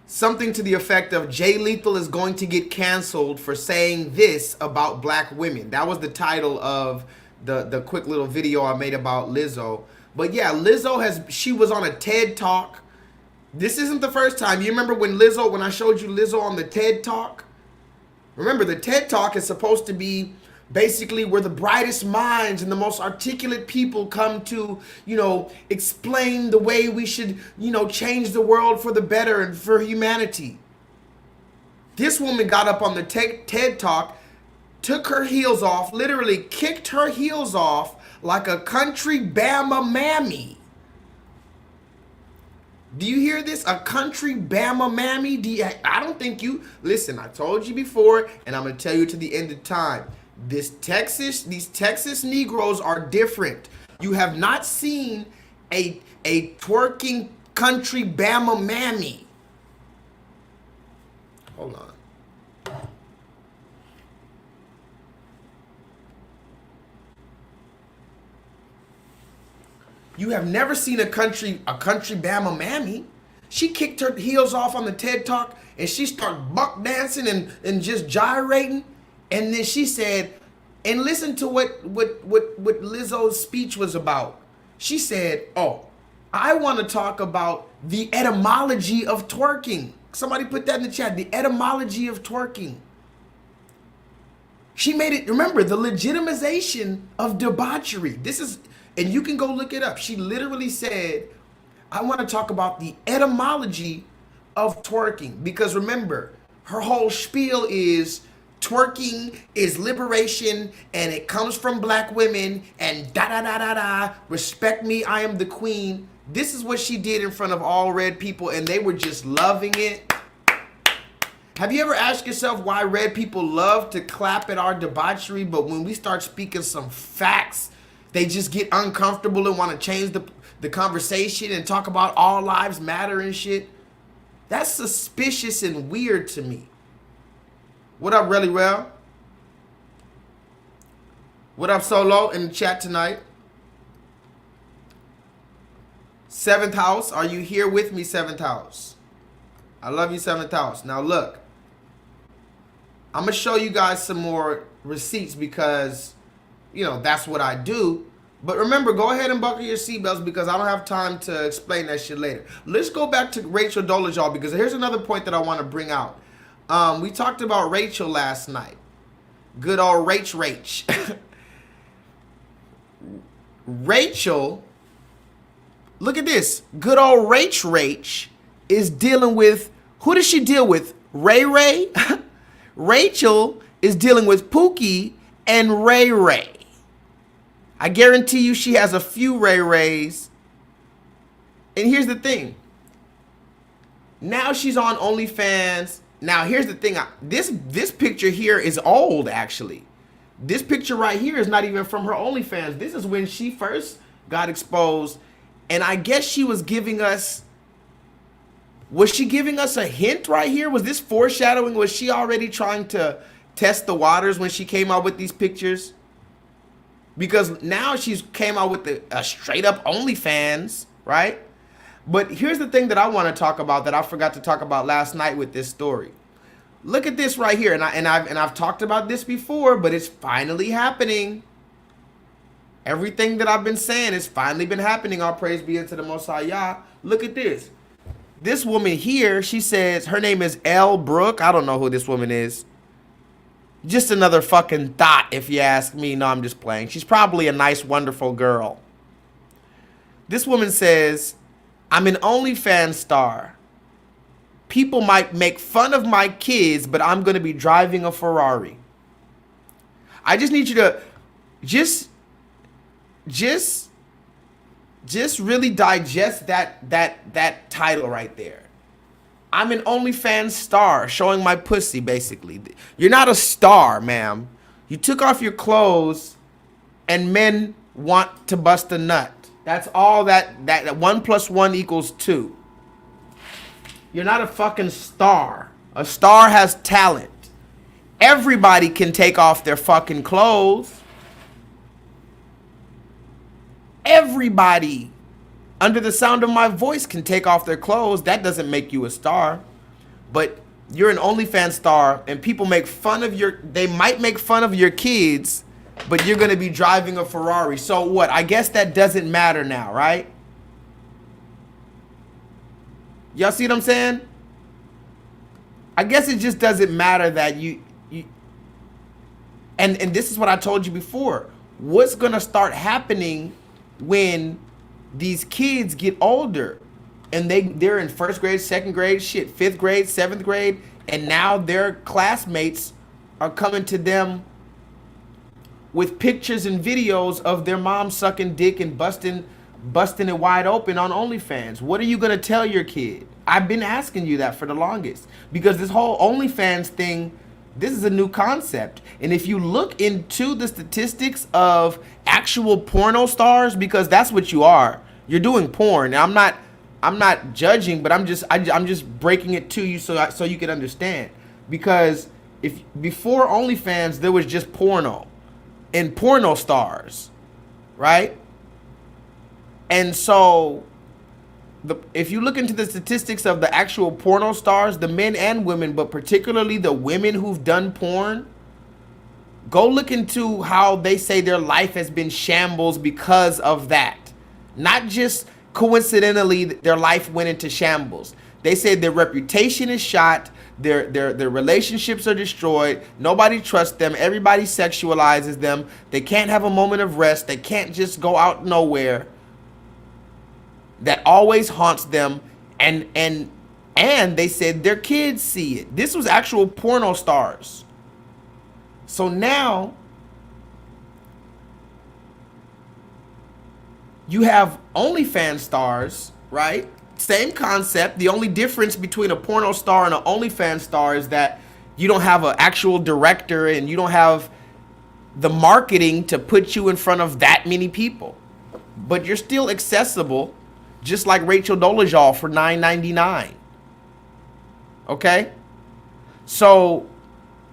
something to the effect of J-LEETHAL is going to get canceled for saying this about black women. That was the title of the quick little video I made about Lizzo. But yeah, Lizzo she was on a TED Talk. This isn't the first time. You remember when I showed you Lizzo on the TED Talk? Remember, the TED Talk is supposed to be basically where the brightest minds and the most articulate people come to, explain the way we should, change the world for the better and for humanity. This woman got up on the TED Talk, took her heels off, literally kicked her heels off like a country Bama mammy. Do you hear this? A country Bama mammy? I don't think you... Listen, I told you before, and I'm going to tell you to the end of time. These Texas Negroes are different. You have not seen a twerking country Bama mammy. Hold on. You have never seen a country Bama mammy. She kicked her heels off on the TED Talk and she started buck dancing and just gyrating. And then she said, and listen to what Lizzo's speech was about. She said, "Oh, I want to talk about the etymology of twerking." Somebody put that in the chat, the etymology of twerking. She made it, remember, the legitimization of debauchery. This is, and you can go look it up. She literally said, "I want to talk about the etymology of twerking." Because remember, her whole spiel is twerking is liberation and it comes from black women and da-da-da-da-da. Respect me, I am the queen. This is what she did in front of all red people and they were just loving it. Have you ever asked yourself why red people love to clap at our debauchery, but when we start speaking some facts, they just get uncomfortable and want to change the conversation and talk about all lives matter and shit? That's suspicious and weird to me. What up, Really Well? What up, Solo, in the chat tonight? Seventh House, are you here with me, Seventh House? I love you, Seventh House. Now look, I'm going to show you guys some more receipts because, that's what I do. But remember, go ahead and buckle your seatbelts because I don't have time to explain that shit later. Let's go back to Rachel Dolezal because here's another point that I want to bring out. We talked about Rachel last night. Good old Rach. Rachel, look at this. Good old Rach is dealing with, who does she deal with? Ray? Rachel is dealing with Pookie and Ray. I guarantee you she has a few Rays. And here's the thing. Now she's on OnlyFans. Now, here's the thing. This picture here is old, actually. This picture right here is not even from her OnlyFans. This is when she first got exposed. And I guess she was giving us Was she giving us a hint right here? Was this foreshadowing? Was she already trying to test the waters when she came out with these pictures? Because now she's came out with a straight up OnlyFans, right? But here's the thing that I want to talk about that I forgot to talk about last night with this story. Look at this right here, and I've talked about this before, but it's finally happening. Everything that I've been saying has finally been happening. All praise be unto the Most High Yah. Look at this. This woman here, she says her name is L. Brooke. I don't know who this woman is. Just another fucking thought, if you ask me. No, I'm just playing. She's probably a nice, wonderful girl. This woman says, I'm an OnlyFans star. People might make fun of my kids, but I'm going to be driving a Ferrari. I just need you to just really digest that title right there. I'm an OnlyFans star showing my pussy, basically. You're not a star, ma'am. You took off your clothes and men want to bust a nut. That's all that 1 + 1 = 2. You're not a fucking star. A star has talent. Everybody can take off their fucking clothes. Everybody under the sound of my voice can take off their clothes. That doesn't make you a star. But you're an OnlyFans star and people make fun of they might make fun of your kids, but you're going to be driving a Ferrari. So what? I guess that doesn't matter now, right? Y'all see what I'm saying? I guess it just doesn't matter that and this is what I told you before. What's going to start happening when these kids get older and they're in 1st grade, 2nd grade, shit, 5th grade, 7th grade, and now their classmates are coming to them with pictures and videos of their mom sucking dick and busting it wide open on OnlyFans. What are you going to tell your kid? I've been asking you that for the longest, because this whole OnlyFans thing, this is a new concept. And if you look into the statistics of actual porno stars, because that's what you are, you're doing porn. Now, I'm not judging, but I'm just breaking it to you so you can understand. Because if before OnlyFans there was just porno and porno stars, right? And so if you look into the statistics of the actual porno stars, the men and women, but particularly the women who've done porn, go look into how they say their life has been shambles because of that. Not just coincidentally their life went into shambles. They say their reputation is shot, their relationships are destroyed, nobody trusts them, everybody sexualizes them, they can't have a moment of rest, they can't just go out nowhere. That always haunts them, and they said their kids see it. This was actual porno stars. So now you have OnlyFans stars, right? Same concept. The only difference between a porno star and an OnlyFans star is that you don't have an actual director and you don't have the marketing to put you in front of that many people. But you're still accessible, just like Rachel Dolezal for $9.99. Okay? So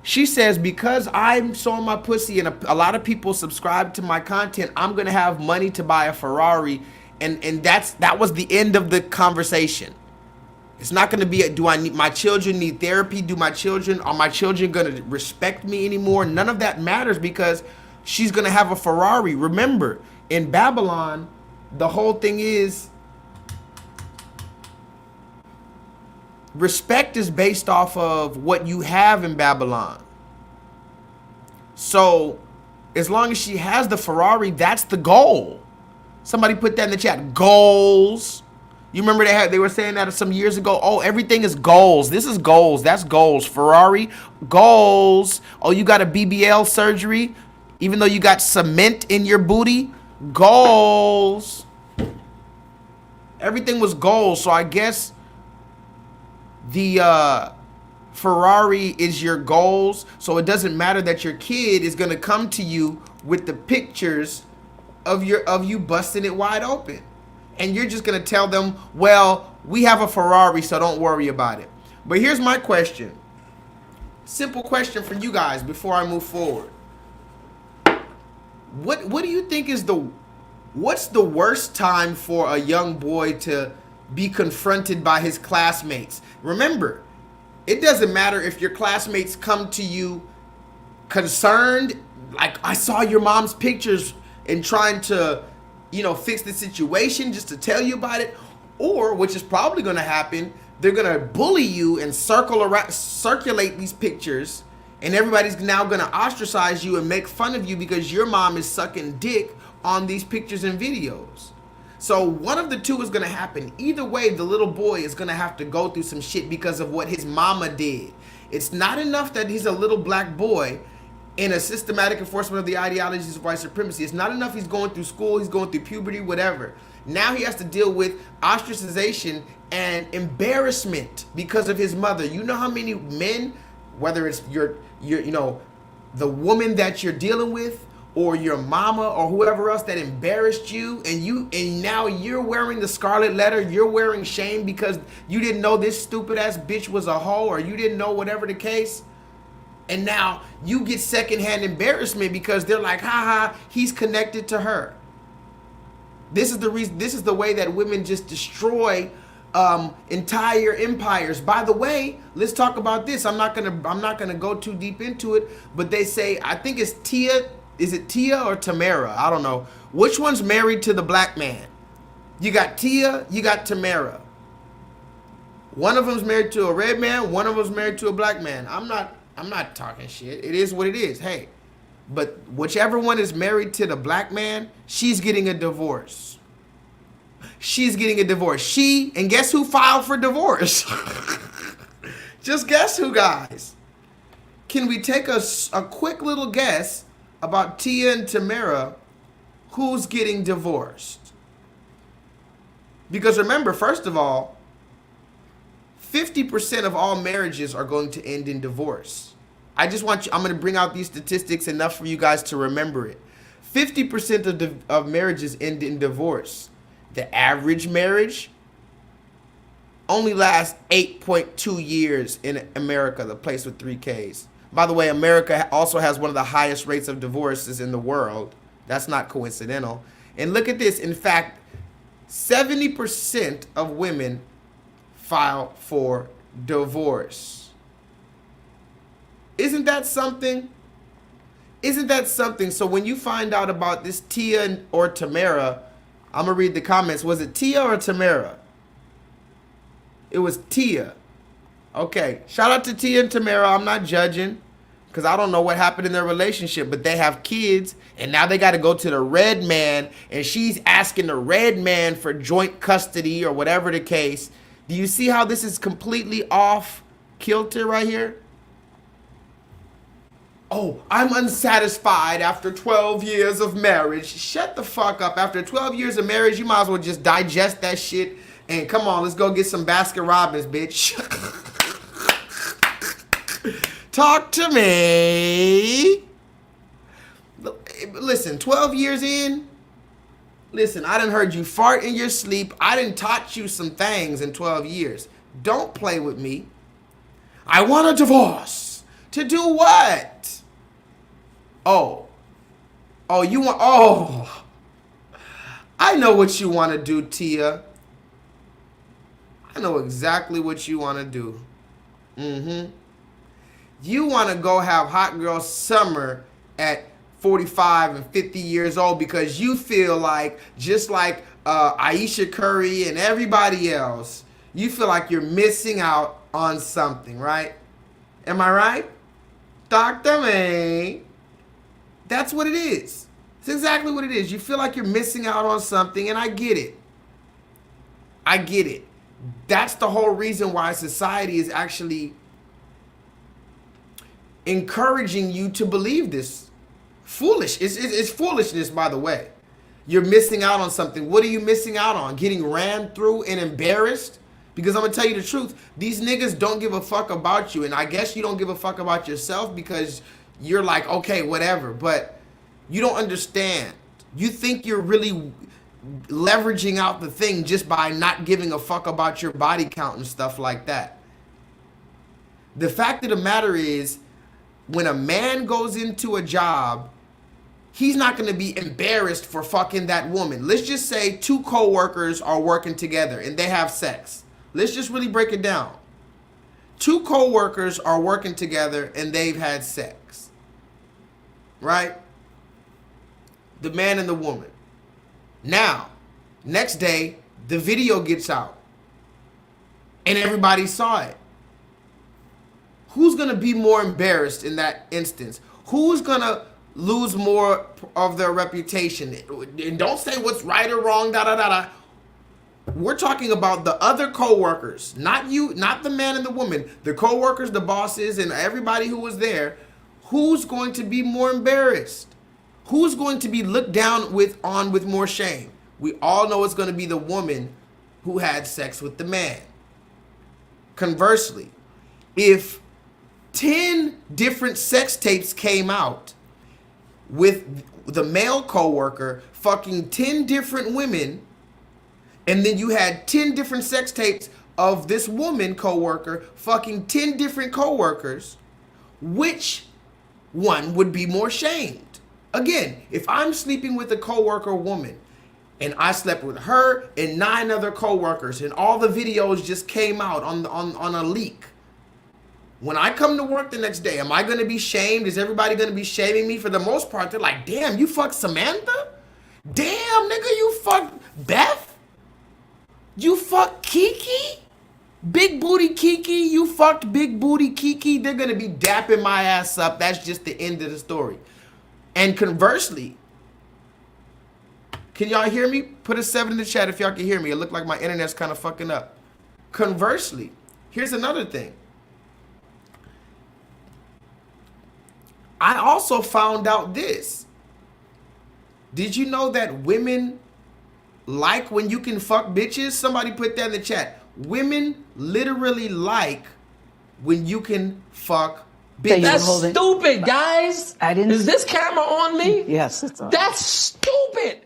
she says, because I'm showing my pussy and a lot of people subscribe to my content, I'm going to have money to buy a Ferrari. And that was the end of the conversation. It's not going to be, my children need therapy? Are my children going to respect me anymore? None of that matters, because she's going to have a Ferrari. Remember, in Babylon, the whole thing is, respect is based off of what you have in Babylon. So as long as she has the Ferrari, that's the goal. Somebody put that in the chat. Goals. You remember they were saying that some years ago. Oh, everything is goals. This is goals. That's goals. Ferrari, goals. Oh, you got a BBL surgery, even though you got cement in your booty. Goals. Everything was goals. So I guess the Ferrari is your goals. So it doesn't matter that your kid is going to come to you with the pictures of you busting it wide open. And you're just going to tell them, well, We have a Ferrari, so don't worry about it. But here's my question. Simple question for you guys before I move forward. What do you think is what's the worst time for a young boy to be confronted by his classmates? Remember, it doesn't matter if your classmates come to you concerned, like, I saw your mom's pictures, and trying to, fix the situation just to tell you about it, or, which is probably going to happen, they're going to bully you and circulate these pictures, and everybody's now going to ostracize you and make fun of you because your mom is sucking dick on these pictures and videos. So one of the two is going to happen. Either way, the little boy is going to have to go through some shit because of what his mama did. It's not enough that he's a little black boy in a systematic enforcement of the ideologies of white supremacy. It's not enough he's going through school, he's going through puberty, whatever. Now he has to deal with ostracization and embarrassment because of his mother. You know how many men, whether it's your the woman that you're dealing with, or your mama, or whoever else that embarrassed you, and now you're wearing the scarlet letter, you're wearing shame because you didn't know this stupid ass bitch was a hoe, or you didn't know whatever the case. And now you get secondhand embarrassment because they're like, haha, he's connected to her. This is the reason. This is the way that women just destroy entire empires. By the way, let's talk about this. I'm not gonna go too deep into it, but they say, I think it's Tia. Is it Tia or Tamara? I don't know. Which one's married to the black man? You got Tia, you got Tamara. One of them's married to a red man, one of them's married to a black man. I'm not talking shit. It is what it is. Hey, but whichever one is married to the black man, she's getting a divorce. She's getting a divorce. And guess who filed for divorce? Just guess who, guys. Can we take a quick little guess about Tia and Tamara, who's getting divorced? Because remember, first of all, 50% of all marriages are going to end in divorce. I'm going to bring out these statistics enough for you guys to remember it. 50% of marriages end in divorce. The average marriage only lasts 8.2 years in America, the place with 3 Ks. By the way, America also has one of the highest rates of divorces in the world. That's not coincidental. And look at this. In fact, 70% of women file for divorce. Isn't that something? Isn't that something? So when you find out about this Tia or Tamara, I'm going to read the comments. Was it Tia or Tamara? It was Tia. Okay, shout out to Tia and Tamara. I'm not judging because I don't know what happened in their relationship, but they have kids, and now they got to go to the red man, and she's asking the red man for joint custody or whatever the case. Do you see how this is completely off kilter right here? Oh, I'm unsatisfied after 12 years of marriage. Shut the fuck up. After 12 years of marriage, you might as well just digest that shit and come on, let's go get some Baskin Robbins, bitch. Talk to me. Listen, 12 years in, listen, I done heard you fart in your sleep. I done taught you some things in 12 years. Don't play with me. I want a divorce. To do what? Oh, you want, I know what you want to do, Tia. I know exactly what you want to do. You want to go have hot girl summer at 45 and 50 years old because you feel like, just like Aisha Curry and everybody else, you feel like you're missing out on something, right? Am I right? Talk to me. That's what it is. It's exactly what it is. You feel like you're missing out on something, and I get it. I get it. That's the whole reason why society is actually encouraging you to believe this. Foolish. It's foolishness, by the way. You're missing out on something. What are you missing out on? Getting ran through and embarrassed? Because I'm going to tell you the truth. These niggas don't give a fuck about you. And I guess you don't give a fuck about yourself because you're like, okay, whatever. But you don't understand. You think you're really leveraging out the thing just by not giving a fuck about your body count and stuff like that. The fact of the matter is, when a man goes into a job, he's not going to be embarrassed for fucking that woman. Let's just say two co-workers are working together and they have sex. Let's just really break it down. Two co-workers are working together and they've had sex. Right? The man and the woman. Now, next day, the video gets out. And everybody saw it. Who's going to be more embarrassed in that instance? Who's going to lose more of their reputation? And don't say what's right or wrong, da da da da. We're talking about the other co-workers, not you, not the man and the woman. The co-workers, the bosses, and everybody who was there. Who's going to be more embarrassed? Who's going to be looked down on with more shame? We all know it's going to be the woman who had sex with the man. Conversely, if 10 different sex tapes came out with the male coworker fucking 10 different women, and then you had 10 different sex tapes of this woman coworker fucking 10 different coworkers, which one would be more shamed? Again, if I'm sleeping with a coworker woman and I slept with her and 9 other coworkers and all the videos just came out on a leak, when I come to work the next day, am I going to be shamed? Is everybody going to be shaming me? For the most part, they're like, damn, you fucked Samantha? Damn, nigga, you fucked Beth? You fucked Kiki? Big booty Kiki? You fucked big booty Kiki? They're going to be dapping my ass up. That's just the end of the story. And conversely, can y'all hear me? Put a 7 in the chat if y'all can hear me. It looked like my internet's kind of fucking up. Conversely, here's another thing. I also found out this. Did you know that women like when you can fuck bitches? Somebody put that in the chat. Women literally like when you can fuck bitches. That's stupid, guys. I didn't. Is this camera on me? Yes, it's on. That's stupid.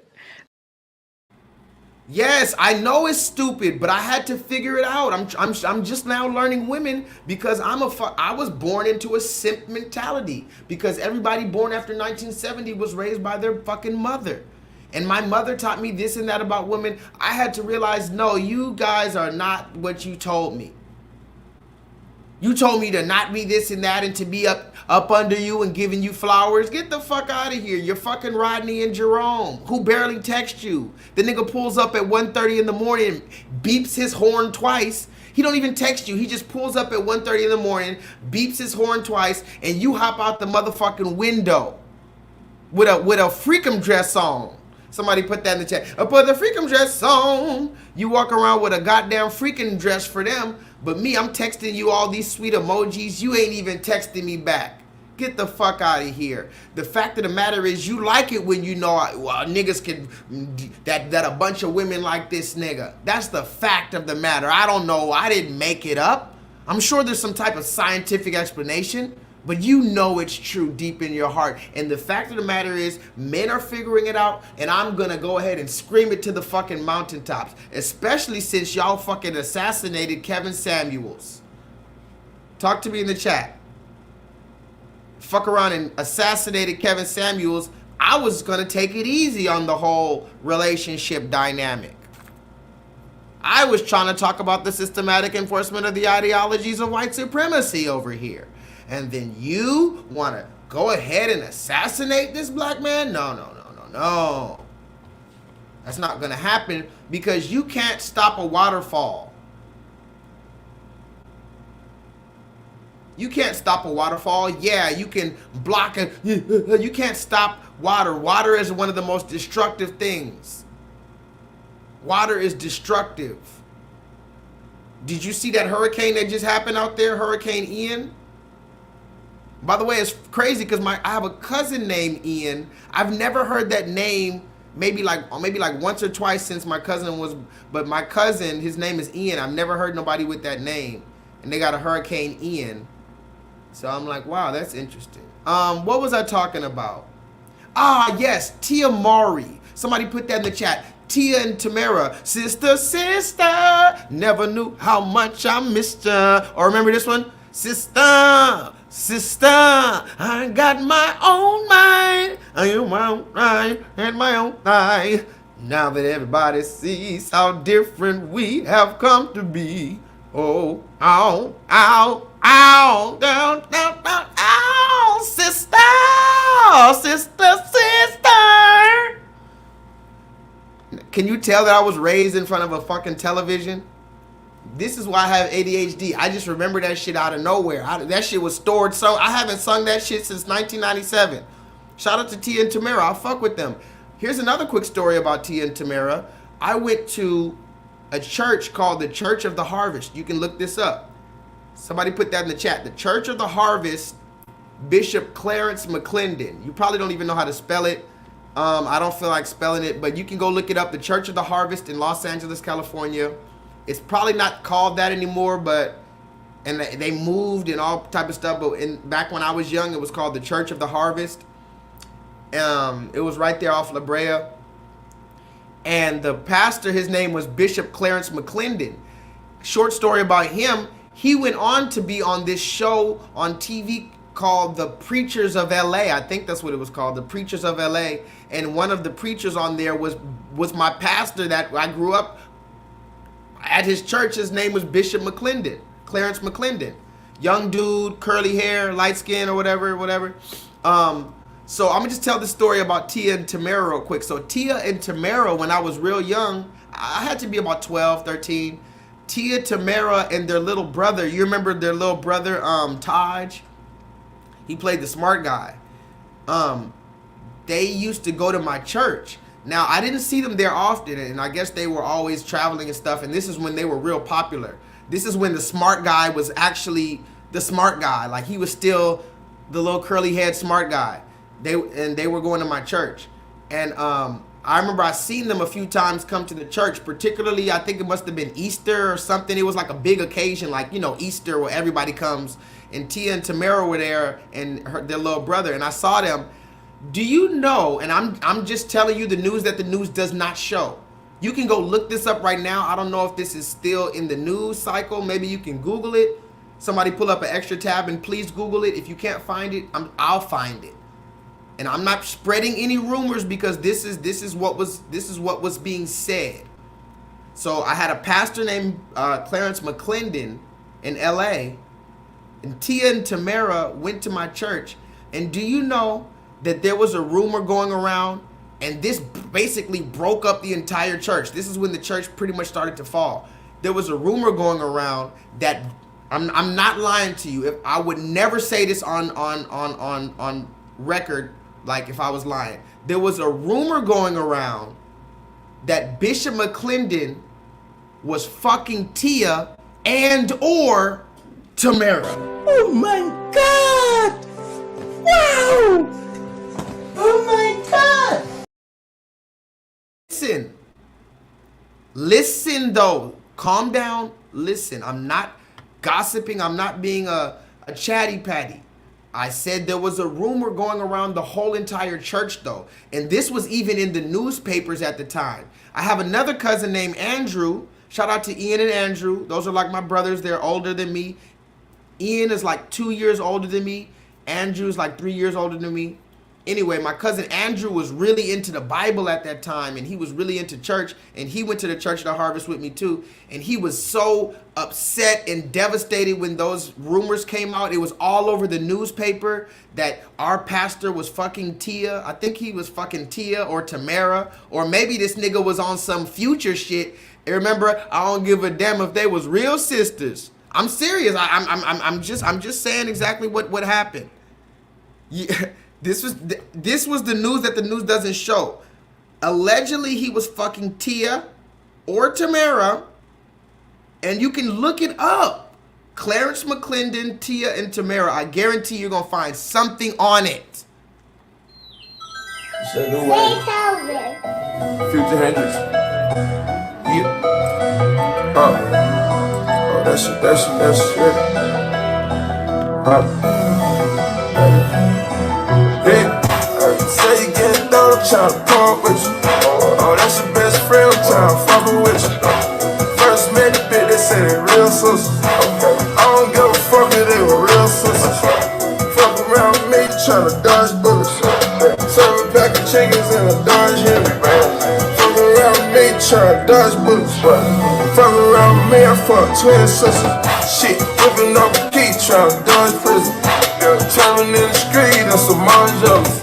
Yes, I know it's stupid, but I had to figure it out. I'm just now learning women because I was born into a simp mentality because everybody born after 1970 was raised by their fucking mother. And my mother taught me this and that about women. I had to realize, no, you guys are not what you told me. You told me to not be this and that and to be up under you and giving you flowers. Get the fuck out of here. You're fucking Rodney and Jerome, who barely text you. The nigga pulls up at 1:30 in the morning, beeps his horn twice. He don't even text you. He just pulls up at 1:30 in the morning, beeps his horn twice, and you hop out the motherfucking window with a freakum dress on. Somebody put that in the chat. I put the freakum dress on. You walk around with a goddamn freaking dress for them. But me, I'm texting you all these sweet emojis. You ain't even texting me back. Get the fuck out of here. The fact of the matter is you like it when you know niggas can, that a bunch of women like this nigga. That's the fact of the matter. I don't know. I didn't make it up. I'm sure there's some type of scientific explanation. But you know it's true deep in your heart. And the fact of the matter is, men are figuring it out, and I'm gonna go ahead and scream it to the fucking mountaintops. Especially since y'all fucking assassinated Kevin Samuels. Talk to me in the chat. Fuck around and assassinated Kevin Samuels. I was gonna take it easy on the whole relationship dynamic. I was trying to talk about the systematic enforcement of the ideologies of white supremacy over here. And then you want to go ahead and assassinate this black man? No, no, no, no, no. That's not going to happen because you can't stop a waterfall. You can't stop a waterfall. Yeah, you can block it. You can't stop water. Water is one of the most destructive things. Water is destructive. Did you see that hurricane that just happened out there? Hurricane Ian? By the way, it's crazy because I have a cousin named Ian. I've never heard that name maybe like once or twice since my cousin was, but my cousin, his name is Ian. I've never heard nobody with that name. And they got a Hurricane Ian. So I'm like, wow, that's interesting. What was I talking about? Ah, yes, Tia Mowry. Somebody put that in the chat. Tia and Tamara, sister, sister, never knew how much I missed ya. Or remember this one? Sister, sister, I got my own mind. I am my own mind and my own eye. Now that everybody sees how different we have come to be. Oh, ow, ow, ow, down, down, down, ow, sister, sister, sister. Can you tell that I was raised in front of a fucking television? This is why I have ADHD. I just remember that shit out of nowhere. That shit was stored. So I haven't sung that shit since 1997. Shout out to Tia and Tamara. I fuck with them. Here's another quick story about Tia and Tamara. I went to a church called the Church of the Harvest. You can look this up. Somebody put that in the chat. The Church of the Harvest, Bishop Clarence McClendon. You probably don't even know how to spell it. I don't feel like spelling it, but you can go look it up. The Church of the Harvest in Los Angeles, California. It's probably not called that anymore, but and they moved and all type of stuff. But back when I was young, it was called the Church of the Harvest. It was right there off La Brea. And the pastor, his name was Bishop Clarence McClendon. Short story about him, he went on to be on this show on TV called The Preachers of LA. I think that's what it was called, The Preachers of LA. And one of the preachers on there was my pastor that I grew up at his church. His name was Bishop McClendon, Clarence McClendon. Young dude, curly hair, light skin or whatever. So I'm gonna just tell the story about Tia and Tamara real quick. So Tia and Tamara, when I was real young, I had to be about 12, 13. Tia, Tamara, and their little brother, you remember their little brother, Taj? He played the smart guy. They used to go to my church. Now, I didn't see them there often, and I guess they were always traveling and stuff, and this is when they were real popular. This is when the smart guy was actually the smart guy. Like, he was still the little curly head smart guy. They were going to my church. And I remember I seen them a few times come to the church, particularly, I think it must have been Easter or something. It was like a big occasion, like, you know, Easter where everybody comes. And Tia and Tamara were there and their little brother, and I saw them. Do you know, and I'm just telling you the news that the news does not show. You can go look this up right now. I don't know if this is still in the news cycle. Maybe you can Google it. Somebody pull up an extra tab and please Google it. If you can't find it, I'll find it. And I'm not spreading any rumors because this is what was being said. So I had a pastor named Clarence McClendon in LA, and Tia and Tamara went to my church. And do you know that there was a rumor going around, and this basically broke up the entire church. This is when the church pretty much started to fall. There was a rumor going around that I'm not lying to you. If I would never say this on record, like if I was lying. There was a rumor going around that Bishop McClendon was fucking Tia and or Tamara. Oh my God! Wow! Oh my God! Listen though. Calm down. Listen. I'm not gossiping. I'm not being a chatty patty. I said there was a rumor going around the whole entire church though. And this was even in the newspapers at the time. I have another cousin named Andrew. Shout out to Ian and Andrew. Those are like my brothers. They're older than me. Ian is like 2 years older than me. Andrew's like 3 years older than me. Anyway, my cousin Andrew was really into the Bible at that time, and he was really into church, and he went to the Church of the Harvest with me too. And he was so upset and devastated when those rumors came out. It was all over the newspaper that our pastor was fucking Tia. I think he was fucking Tia or Tamara, or maybe this nigga was on some future shit. And remember, I don't give a damn if they was real sisters. I'm serious. I'm just saying exactly what happened. Yeah. This was the news that the news doesn't show. Allegedly, he was fucking Tia or Tamara, and you can look it up. Clarence McClendon, Tia, and Tamara. I guarantee you're gonna find something on it. Future Hendrix. Yeah. Oh, that's it. Hey, say you getting down, I'm tryna pump with you. Oh, that's your best friend. fucking with you. First met the bitch, they say they real sisters. I don't give a fuck if they were real sisters. Fuck around with me, tryna dodge bullets. Serve a pack of chickens in a Dodge Henry. Fuck around with me, tryna dodge bullets. Fuck around with me, I fuck twin sisters. Shit, whipping up a key, tryna dodge prison. Traveling in the street, that's some mom jealous.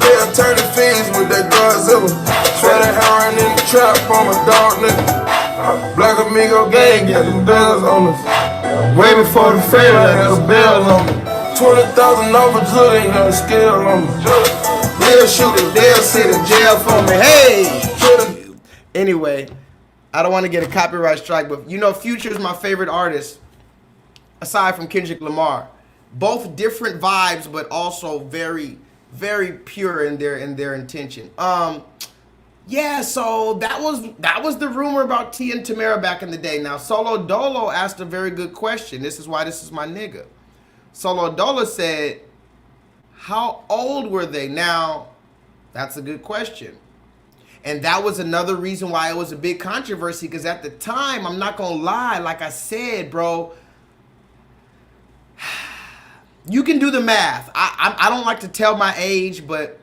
They attorney fees with that Godzilla. Try to hang in the trap on my dog nigga. Black Amigo gang got them bells on us. Way before the fair, had a bell on me. 20,000 over jewel, ain't got a scale on me. They'll shoot it, they'll sit in jail for me. Hey! Anyway, I don't want to get a copyright strike, but you know Future is my favorite artist, aside from Kendrick Lamar. Both different vibes, but also very, very pure in their intention. Yeah, so that was the rumor about Tia and Tamera back in the day. Now, Solo Dolo asked a very good question. This is why this is my nigga. Solo Dolo said, how old were they? Now, that's a good question. And that was another reason why it was a big controversy, because at the time, I'm not gonna lie, like I said, bro, you can do the math. I don't like to tell my age, but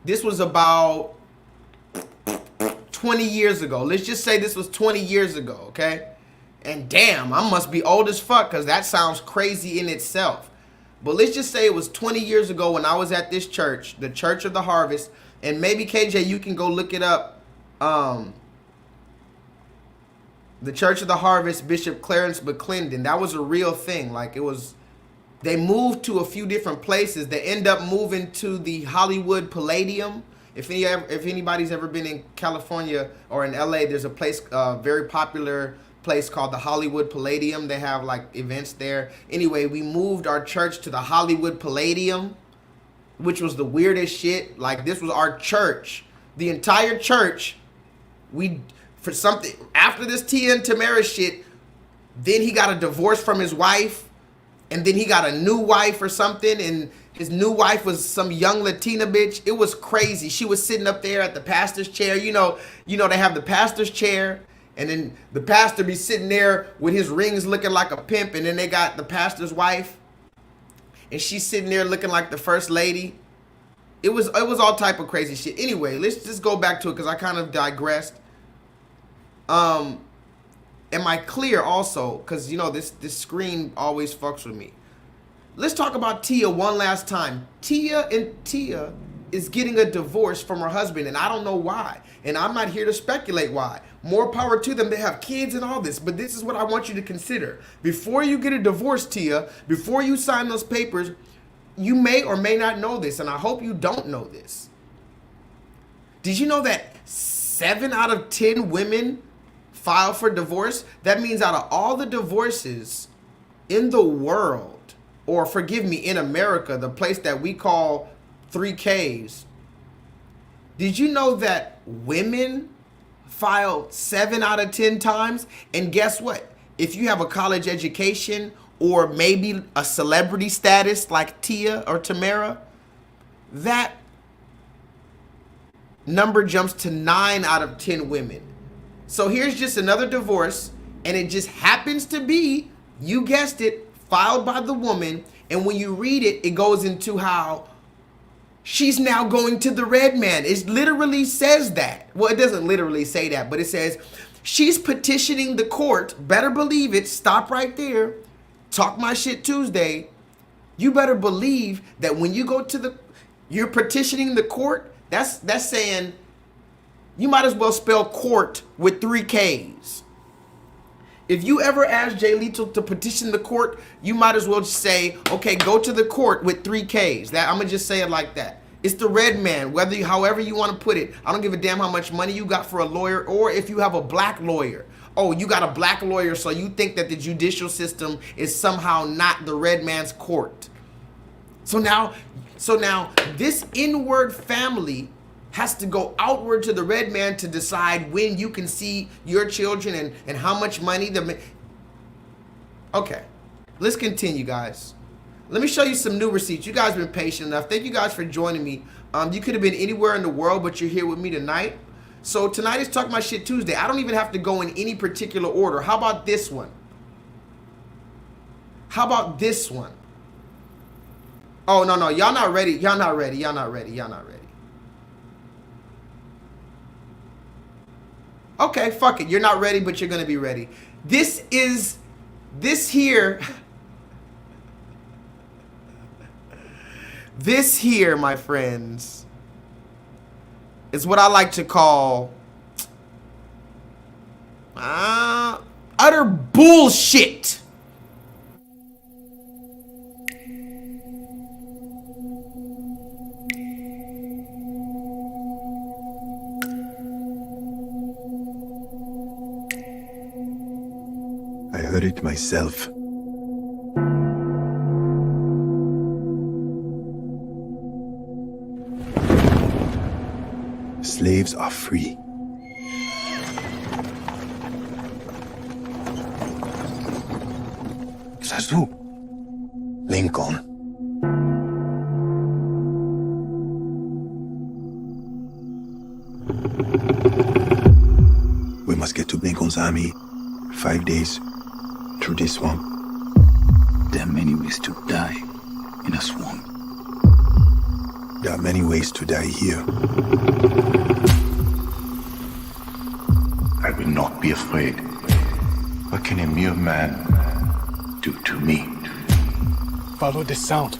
this was about 20 years ago. Let's just say this was 20 years ago, okay? And damn, I must be old as fuck, because that sounds crazy in itself. But let's just say it was 20 years ago when I was at this church, the Church of the Harvest, and maybe KJ, you can go look it up. The Church of the Harvest, Bishop Clarence McClendon. That was a real thing. Like, it was, they moved to a few different places. They end up moving to the Hollywood Palladium. If anybody's ever been in California or in LA, there's a place, very popular place called the Hollywood Palladium. They have like events there. Anyway, we moved our church to the Hollywood Palladium, which was the weirdest shit. Like, this was our church. The entire church, for something, after this Tia and Tamera shit, then he got a divorce from his wife, and then he got a new wife or something, and his new wife was some young Latina bitch. It was crazy. She was sitting up there at the pastor's chair. You know, they have the pastor's chair, and then the pastor be sitting there with his rings looking like a pimp, and then they got the pastor's wife, and she's sitting there looking like the first lady. It was all type of crazy shit. Anyway, let's just go back to it because I kind of digressed. Am I clear also? Because, you know, this screen always fucks with me. Let's talk about Tia one last time. Tia is getting a divorce from her husband, and I don't know why. And I'm not here to speculate why. More power to them. They have kids and all this. But this is what I want you to consider. Before you get a divorce, Tia, before you sign those papers, you may or may not know this, and I hope you don't know this. Did you know that 7 out of 10 women file for divorce? That means out of all the divorces in the world, or forgive me, in America, the place that we call 3Ks, did you know that women file 7 out of 10 times? And guess what? If you have a college education or maybe a celebrity status like Tia or Tamera, that number jumps to 9 out of 10 women. So here's just another divorce, and it just happens to be, you guessed it, filed by the woman. And when you read it, it goes into how she's now going to the red man. It literally says that. Well, it doesn't literally say that, but it says she's petitioning the court. Better believe it. Stop right there. Talk My Shit Tuesday. You better believe that when you go to you're petitioning the court, that's saying you might as well spell court with 3 Ks. If you ever ask J-Lethal to petition the court, you might as well just say, okay, go to the court with 3 Ks. I'm going to just say it like that. It's the red man, however you want to put it. I don't give a damn how much money you got for a lawyer, or if you have a black lawyer. Oh, you got a black lawyer, so you think that the judicial system is somehow not the red man's court. So now this inward family has to go outward to the red man to decide when you can see your children and how much money Okay, let's continue, guys. Let me show you some new receipts. You guys have been patient enough. Thank you guys for joining me. You could have been anywhere in the world, but you're here with me tonight. So tonight is Talk My Shit Tuesday. I don't even have to go in any particular order. How about this one? How about this one? Oh, no, no. Y'all not ready. Y'all not ready. Y'all not ready. Y'all not ready. Okay, fuck it. You're not ready, but you're going to be ready. This here, my friends, is what I like to call utter bullshit. I heard it myself. Slaves are free. Zazu. Lincoln. We must get to Lincoln's army. 5 days through this swamp. There are many ways to die in a swamp. There are many ways to die here. I will not be afraid. What can a mere man do to me? Follow the sound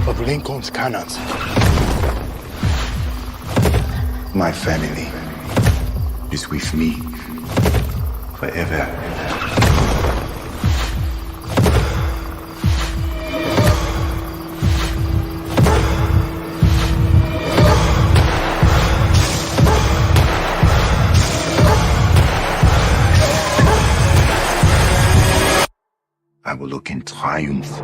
of Lincoln's cannons. My family is with me forever. I will look in triumph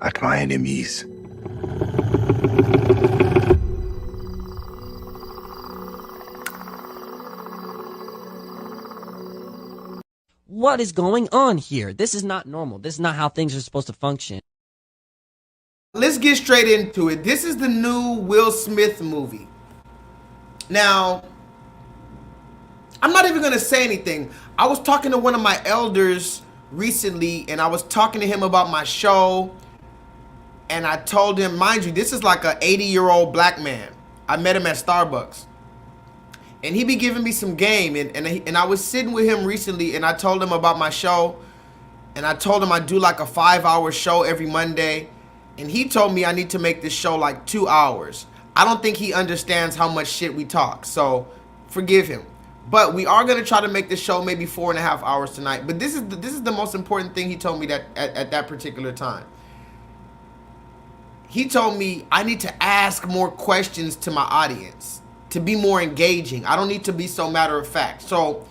at my enemies. What is going on here? This is not normal. This is not how things are supposed to function. Let's get straight into it. This is the new Will Smith movie. Now, I'm not even going to say anything. I was talking to one of my elders recently, and I was talking to him about my show. And I told him, mind you, this is like an 80-year-old black man. I met him at Starbucks. And he be giving me some game. And I was sitting with him recently, and I told him about my show. And I told him I do like a 5-hour show every Monday. And he told me I need to make this show like 2 hours. I don't think he understands how much shit we talk. So forgive him. But we are going to try to make the show maybe 4.5 hours tonight. But this is the most important thing he told me that at that particular time. He told me I need to ask more questions to my audience to be more engaging. I don't need to be so matter of fact. So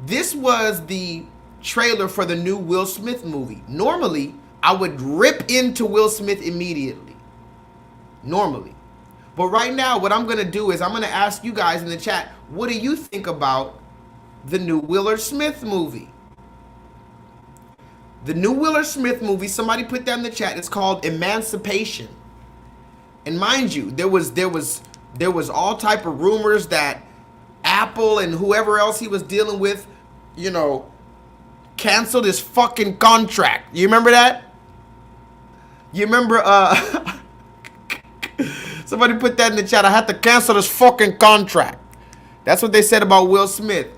this was the trailer for the new Will Smith movie. Normally, I would rip into Will Smith immediately. Normally. But right now, what I'm going to do is I'm going to ask you guys in the chat, what do you think about the new Will Smith movie? The new Will Smith movie, somebody put that in the chat. It's called Emancipation. And mind you, there was all type of rumors that Apple and whoever else he was dealing with, you know, canceled his fucking contract. You remember that? You remember somebody put that in the chat. I had to cancel this fucking contract. That's what they said about Will Smith.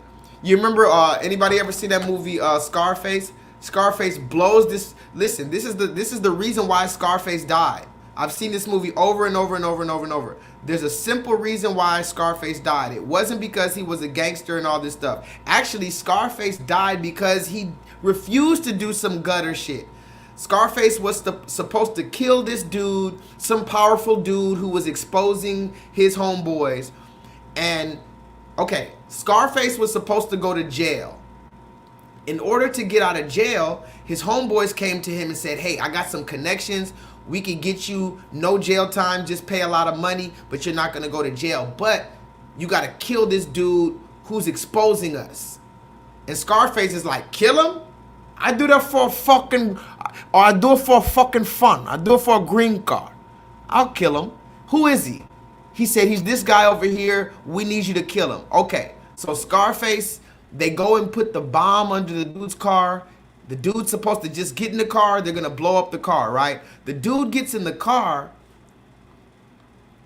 You remember anybody ever see that movie Scarface? Scarface blows this. Listen, this is the reason why Scarface died. I've seen this movie over and over and over and over and over. There's a simple reason why Scarface died. It wasn't because he was a gangster and all this stuff. Actually, Scarface died because he refused to do some gutter shit. Scarface was supposed to kill this dude, some powerful dude who was exposing his homeboys. And, okay, Scarface was supposed to go to jail. In order to get out of jail, his homeboys came to him and said, hey, I got some connections. We could get you no jail time, just pay a lot of money, but you're not going to go to jail. But you got to kill this dude who's exposing us. And Scarface is like, kill him? I do that for a fucking, or I do it for fucking fun. I do it for a green card. I'll kill him. Who is he? He said, he's this guy over here. We need you to kill him. Okay, so Scarface, they go and put the bomb under the dude's car. The dude's supposed to just get in the car. They're going to blow up the car, right? The dude gets in the car.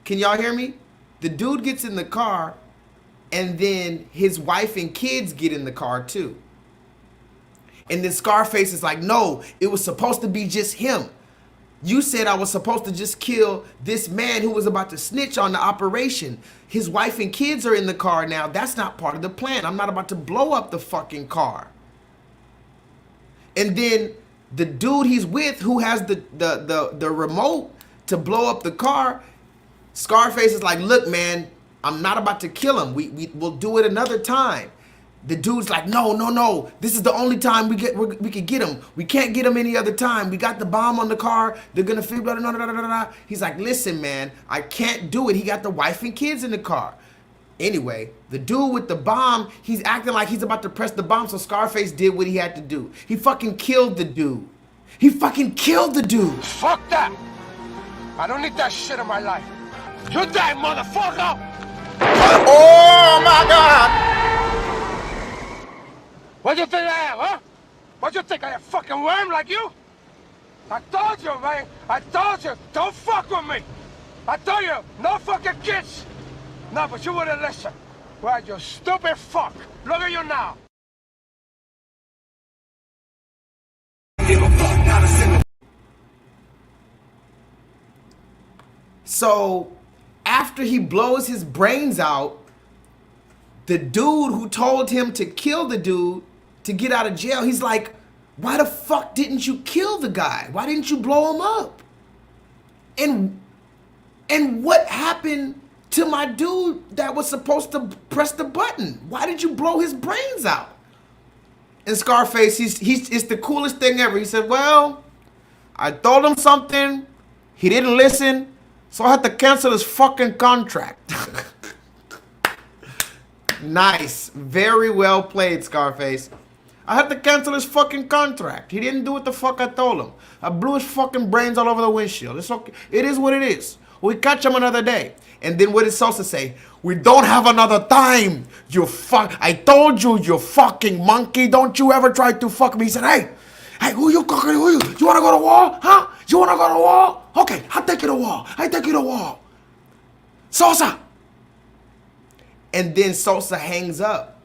Can y'all hear me? The dude gets in the car, and then his wife and kids get in the car too. And then Scarface is like, no, it was supposed to be just him. You said I was supposed to just kill this man who was about to snitch on the operation. His wife and kids are in the car now. That's not part of the plan. I'm not about to blow up the fucking car. And then the dude he's with who has the remote to blow up the car, Scarface is like, look, man, I'm not about to kill him. We'll do it another time. The dude's like, no. This is the only time we can get him. We can't get him any other time. We got the bomb on the car. They're gonna figure out. He's like, listen, man, I can't do it. He got the wife and kids in the car. Anyway, the dude with the bomb, he's acting like he's about to press the bomb, so Scarface did what he had to do. He fucking killed the dude. He fucking killed the dude. Fuck that! I don't need that shit in my life. You die, motherfucker! Oh my God! What do you think I am, huh? What do you think I am, a fucking worm like you? I told you, man. I told you, don't fuck with me. I told you, no fucking kids. No, but you wouldn't listen. Well, you stupid fuck. Look at you now. So, after he blows his brains out, the dude who told him to kill the dude to get out of jail, he's like, why the fuck didn't you kill the guy? Why didn't you blow him up? And what happened to my dude that was supposed to press the button? Why did you blow his brains out? And Scarface, it's the coolest thing ever. He said, well, I told him something, he didn't listen, so I had to cancel his fucking contract. Nice. Very well played, Scarface. I had to cancel his fucking contract. He didn't do what the fuck I told him. I blew his fucking brains all over the windshield. It's okay. It is what it is. We catch him another day. And then what did Sosa say? We don't have another time. You fuck. I told you, you fucking monkey. Don't you ever try to fuck me. He said, hey, who you fucking, who you? You want to go to war? Huh? You want to go to war? Okay, I'll take you to war. I take you to war. Sosa. And then Sosa hangs up.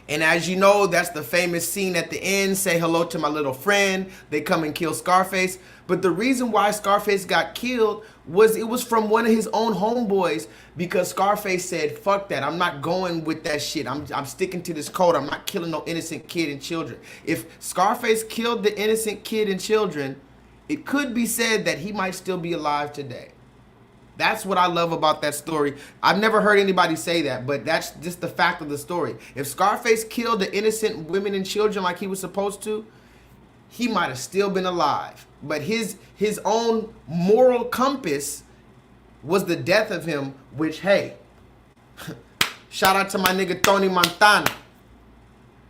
And as you know, that's the famous scene at the end, say hello to my little friend. They come and kill Scarface. But the reason why Scarface got killed was it was from one of his own homeboys, because Scarface said, fuck that. I'm not going with that shit. I'm sticking to this code. I'm not killing no innocent kid and children. If Scarface killed the innocent kid and children, it could be said that he might still be alive today. That's what I love about that story. I've never heard anybody say that, but that's just the fact of the story. If Scarface killed the innocent women and children like he was supposed to, he might have still been alive. But his own moral compass was the death of him, which, hey, shout out to my nigga Tony Montana.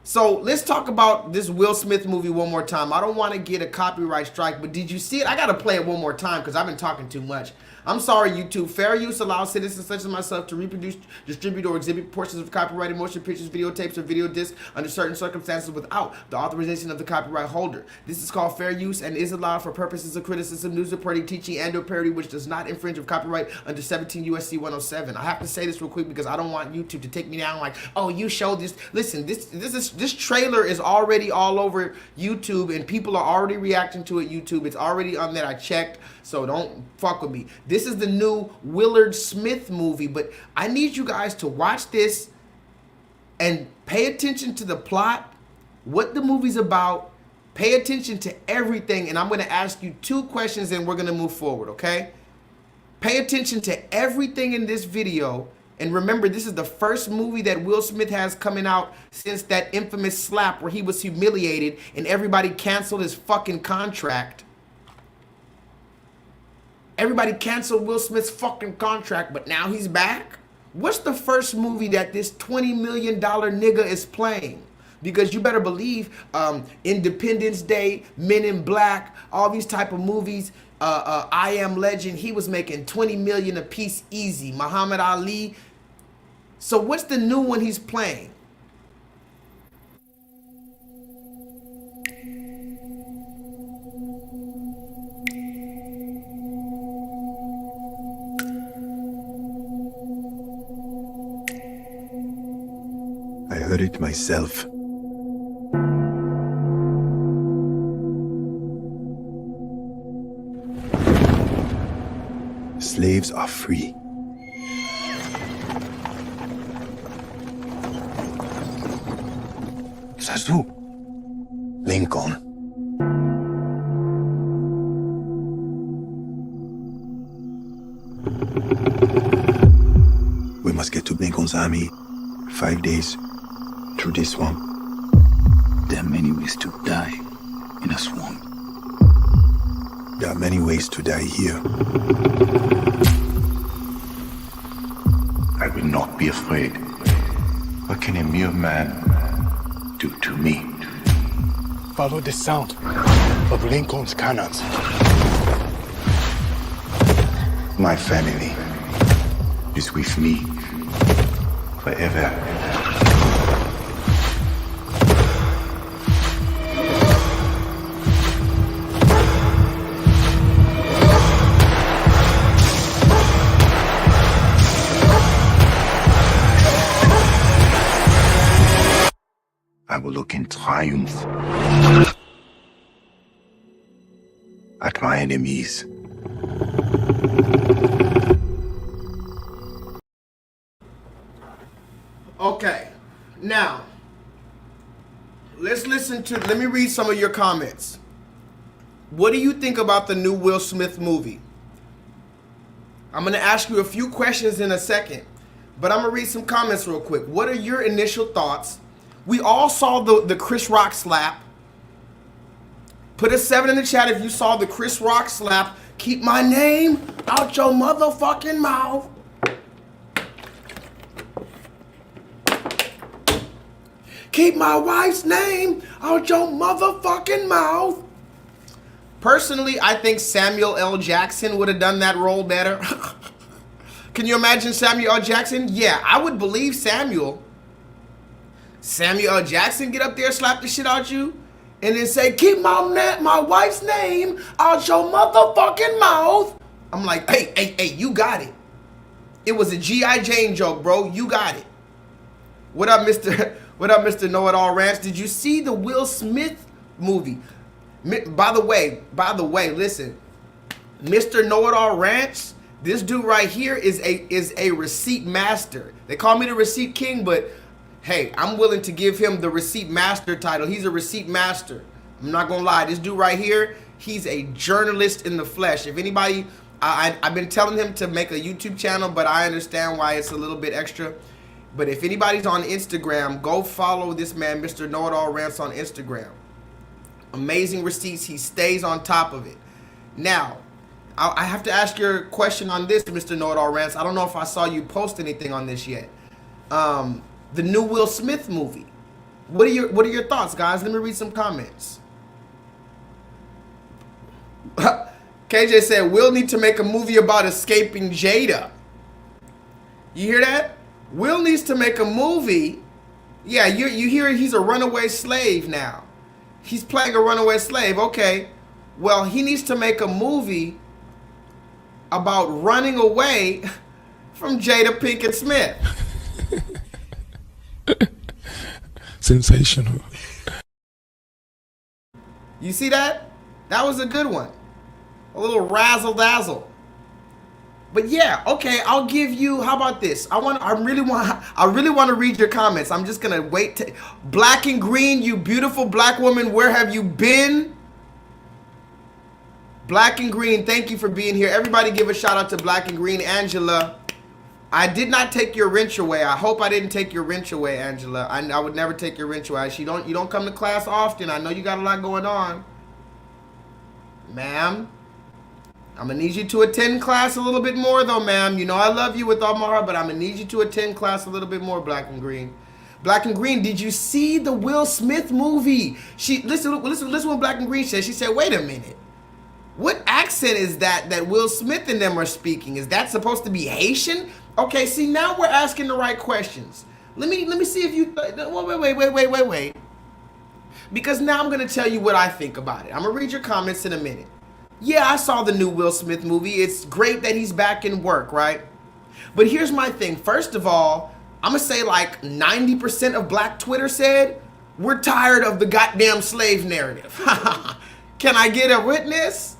So let's talk about this Will Smith movie one more time. I don't want to get a copyright strike, but did you see it? I got to play it one more time because I've been talking too much. I'm sorry, YouTube. Fair use allows citizens such as myself to reproduce, distribute, or exhibit portions of copyrighted motion pictures, videotapes, or video discs under certain circumstances without the authorization of the copyright holder. This is called fair use and is allowed for purposes of criticism, news reporting, teaching, and/or parody, which does not infringe of copyright under 17 U.S.C. 107. I have to say this real quick because I don't want YouTube to take me down like, oh, you showed this. Listen, this trailer is already all over YouTube, and people are already reacting to it. YouTube, it's already on there. I checked, so don't fuck with me. This is the new Willard Smith movie, but I need you guys to watch this and pay attention to the plot, what the movie's about, pay attention to everything, and I'm going to ask you 2 questions and we're going to move forward, okay? Pay attention to everything in this video, and remember, this is the first movie that Will Smith has coming out since that infamous slap where he was humiliated and everybody canceled his fucking contract. Everybody canceled Will Smith's fucking contract, but now he's back? What's the first movie that this $20 million nigga is playing? Because you better believe Independence Day, Men in Black, all these type of movies, I Am Legend, he was making 20 million a piece easy. Muhammad Ali. So what's the new one he's playing? I heard it myself. Slaves are free. Zazu. Lincoln. We must get to Lincoln's army. 5 days through this swamp. There are many ways to die in a swamp. There are many ways to die here. I will not be afraid. What can a mere man do to me? Follow the sound of Lincoln's cannons. My family is with me forever. I will look in triumph at my enemies. Okay, now let me read some of your comments. What do you think about the new Will Smith movie? I'm gonna ask you a few questions in a second, but I'm gonna read some comments real quick. What are your initial thoughts? We all saw the Chris Rock slap. Put a 7 in the chat if you saw the Chris Rock slap. Keep my name out your motherfucking mouth. Keep my wife's name out your motherfucking mouth. Personally, I think Samuel L. Jackson would have done that role better. Can you imagine Samuel L. Jackson? Yeah, I would believe Samuel L. Jackson get up there, slap the shit out you, and then say, keep my wife's name out your motherfucking mouth. I'm like, hey, you got it. It was a G.I. Jane joke, bro. You got it. What up, Mr. Know-It-All Ranch? Did you see the Will Smith movie? By the way, listen. Mr. Know-It-All Ranch, this dude right here is a receipt master. They call me the receipt king, but hey, I'm willing to give him the receipt master title. He's a receipt master. I'm not gonna lie. This dude right here, he's a journalist in the flesh. If anybody, I've been telling him to make a YouTube channel, but I understand why it's a little bit extra. But if anybody's on Instagram, go follow this man, Mr. Know-It-All Rants, on Instagram. Amazing receipts. He stays on top of it. Now, I have to ask your question on this, Mr. Know-It-All Rants. I don't know if I saw you post anything on this yet. The new Will Smith movie. What are your thoughts, guys? Let me read some comments. KJ said, Will need to make a movie about escaping Jada. You hear that? Will needs to make a movie. Yeah, you hear he's a runaway slave now. He's playing a runaway slave. Okay. Well, he needs to make a movie about running away from Jada Pinkett Smith. Sensational. You see that? That was a good one. A little razzle dazzle. But yeah, okay, I'll give you, how about this? I really want to read your comments. I'm just gonna wait. Black and Green, you beautiful black woman, where have you been? Black and Green, thank you for being here. Everybody give a shout out to Black and Green. Angela, I did not take your wrench away. I hope I didn't take your wrench away, Angela. I would never take your wrench away. You don't come to class often. I know you got a lot going on. Ma'am, I'm going to need you to attend class a little bit more, though, ma'am. You know I love you with all my heart, but I'm going to need you to attend class a little bit more, Black and Green. Black and Green, did you see the Will Smith movie? Listen what Black and Green said. She said, wait a minute. What accent is that Will Smith and them are speaking? Is that supposed to be Haitian? Okay, see, now we're asking the right questions. Let me see if you wait. Because now I'm gonna tell you what I think about it. I'm gonna read your comments in a minute. Yeah, I saw the new Will Smith movie. It's great that he's back in work, right? But here's my thing. First of all, I'm gonna say like 90% of Black Twitter said, we're tired of the goddamn slave narrative. Can I get a witness?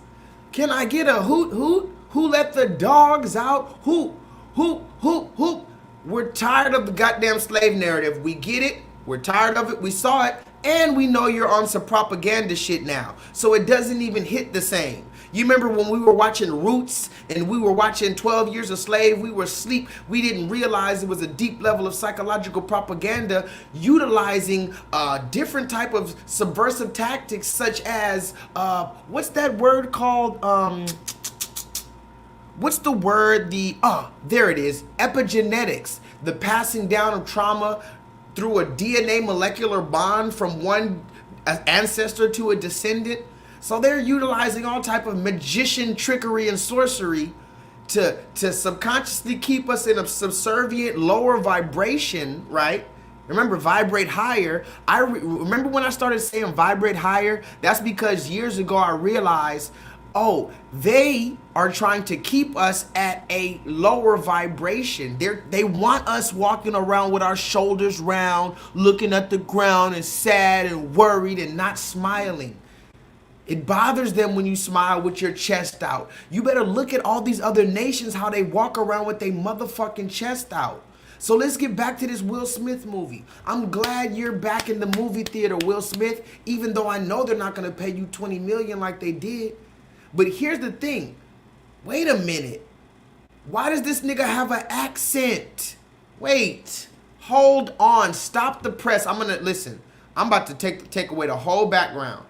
Can I get a hoot hoot? Who let the dogs out? Hoop, hoop, hoop, hoop. We're tired of the goddamn slave narrative. We get it. We're tired of it. We saw it. And we know you're on some propaganda shit now. So it doesn't even hit the same. You remember when we were watching Roots and we were watching 12 Years a Slave, we were asleep. We didn't realize it was a deep level of psychological propaganda utilizing different type of subversive tactics such as, what's that word called? What's the word? There it is. Epigenetics. The passing down of trauma through a DNA molecular bond from one ancestor to a descendant. So they're utilizing all type of magician trickery and sorcery to subconsciously keep us in a subservient lower vibration, right? Remember, vibrate higher. I remember when I started saying vibrate higher, that's because years ago I realized, oh, they are trying to keep us at a lower vibration. They want us walking around with our shoulders round, looking at the ground and sad and worried and not smiling. It bothers them when you smile with your chest out. You better look at all these other nations, how they walk around with their motherfucking chest out. So let's get back to this Will Smith movie. I'm glad you're back in the movie theater, Will Smith, even though I know they're not gonna pay you $20 million like they did. But here's the thing. Wait a minute. Why does this nigga have an accent? Wait. Hold on. Stop the press. I'm about to take away the whole background.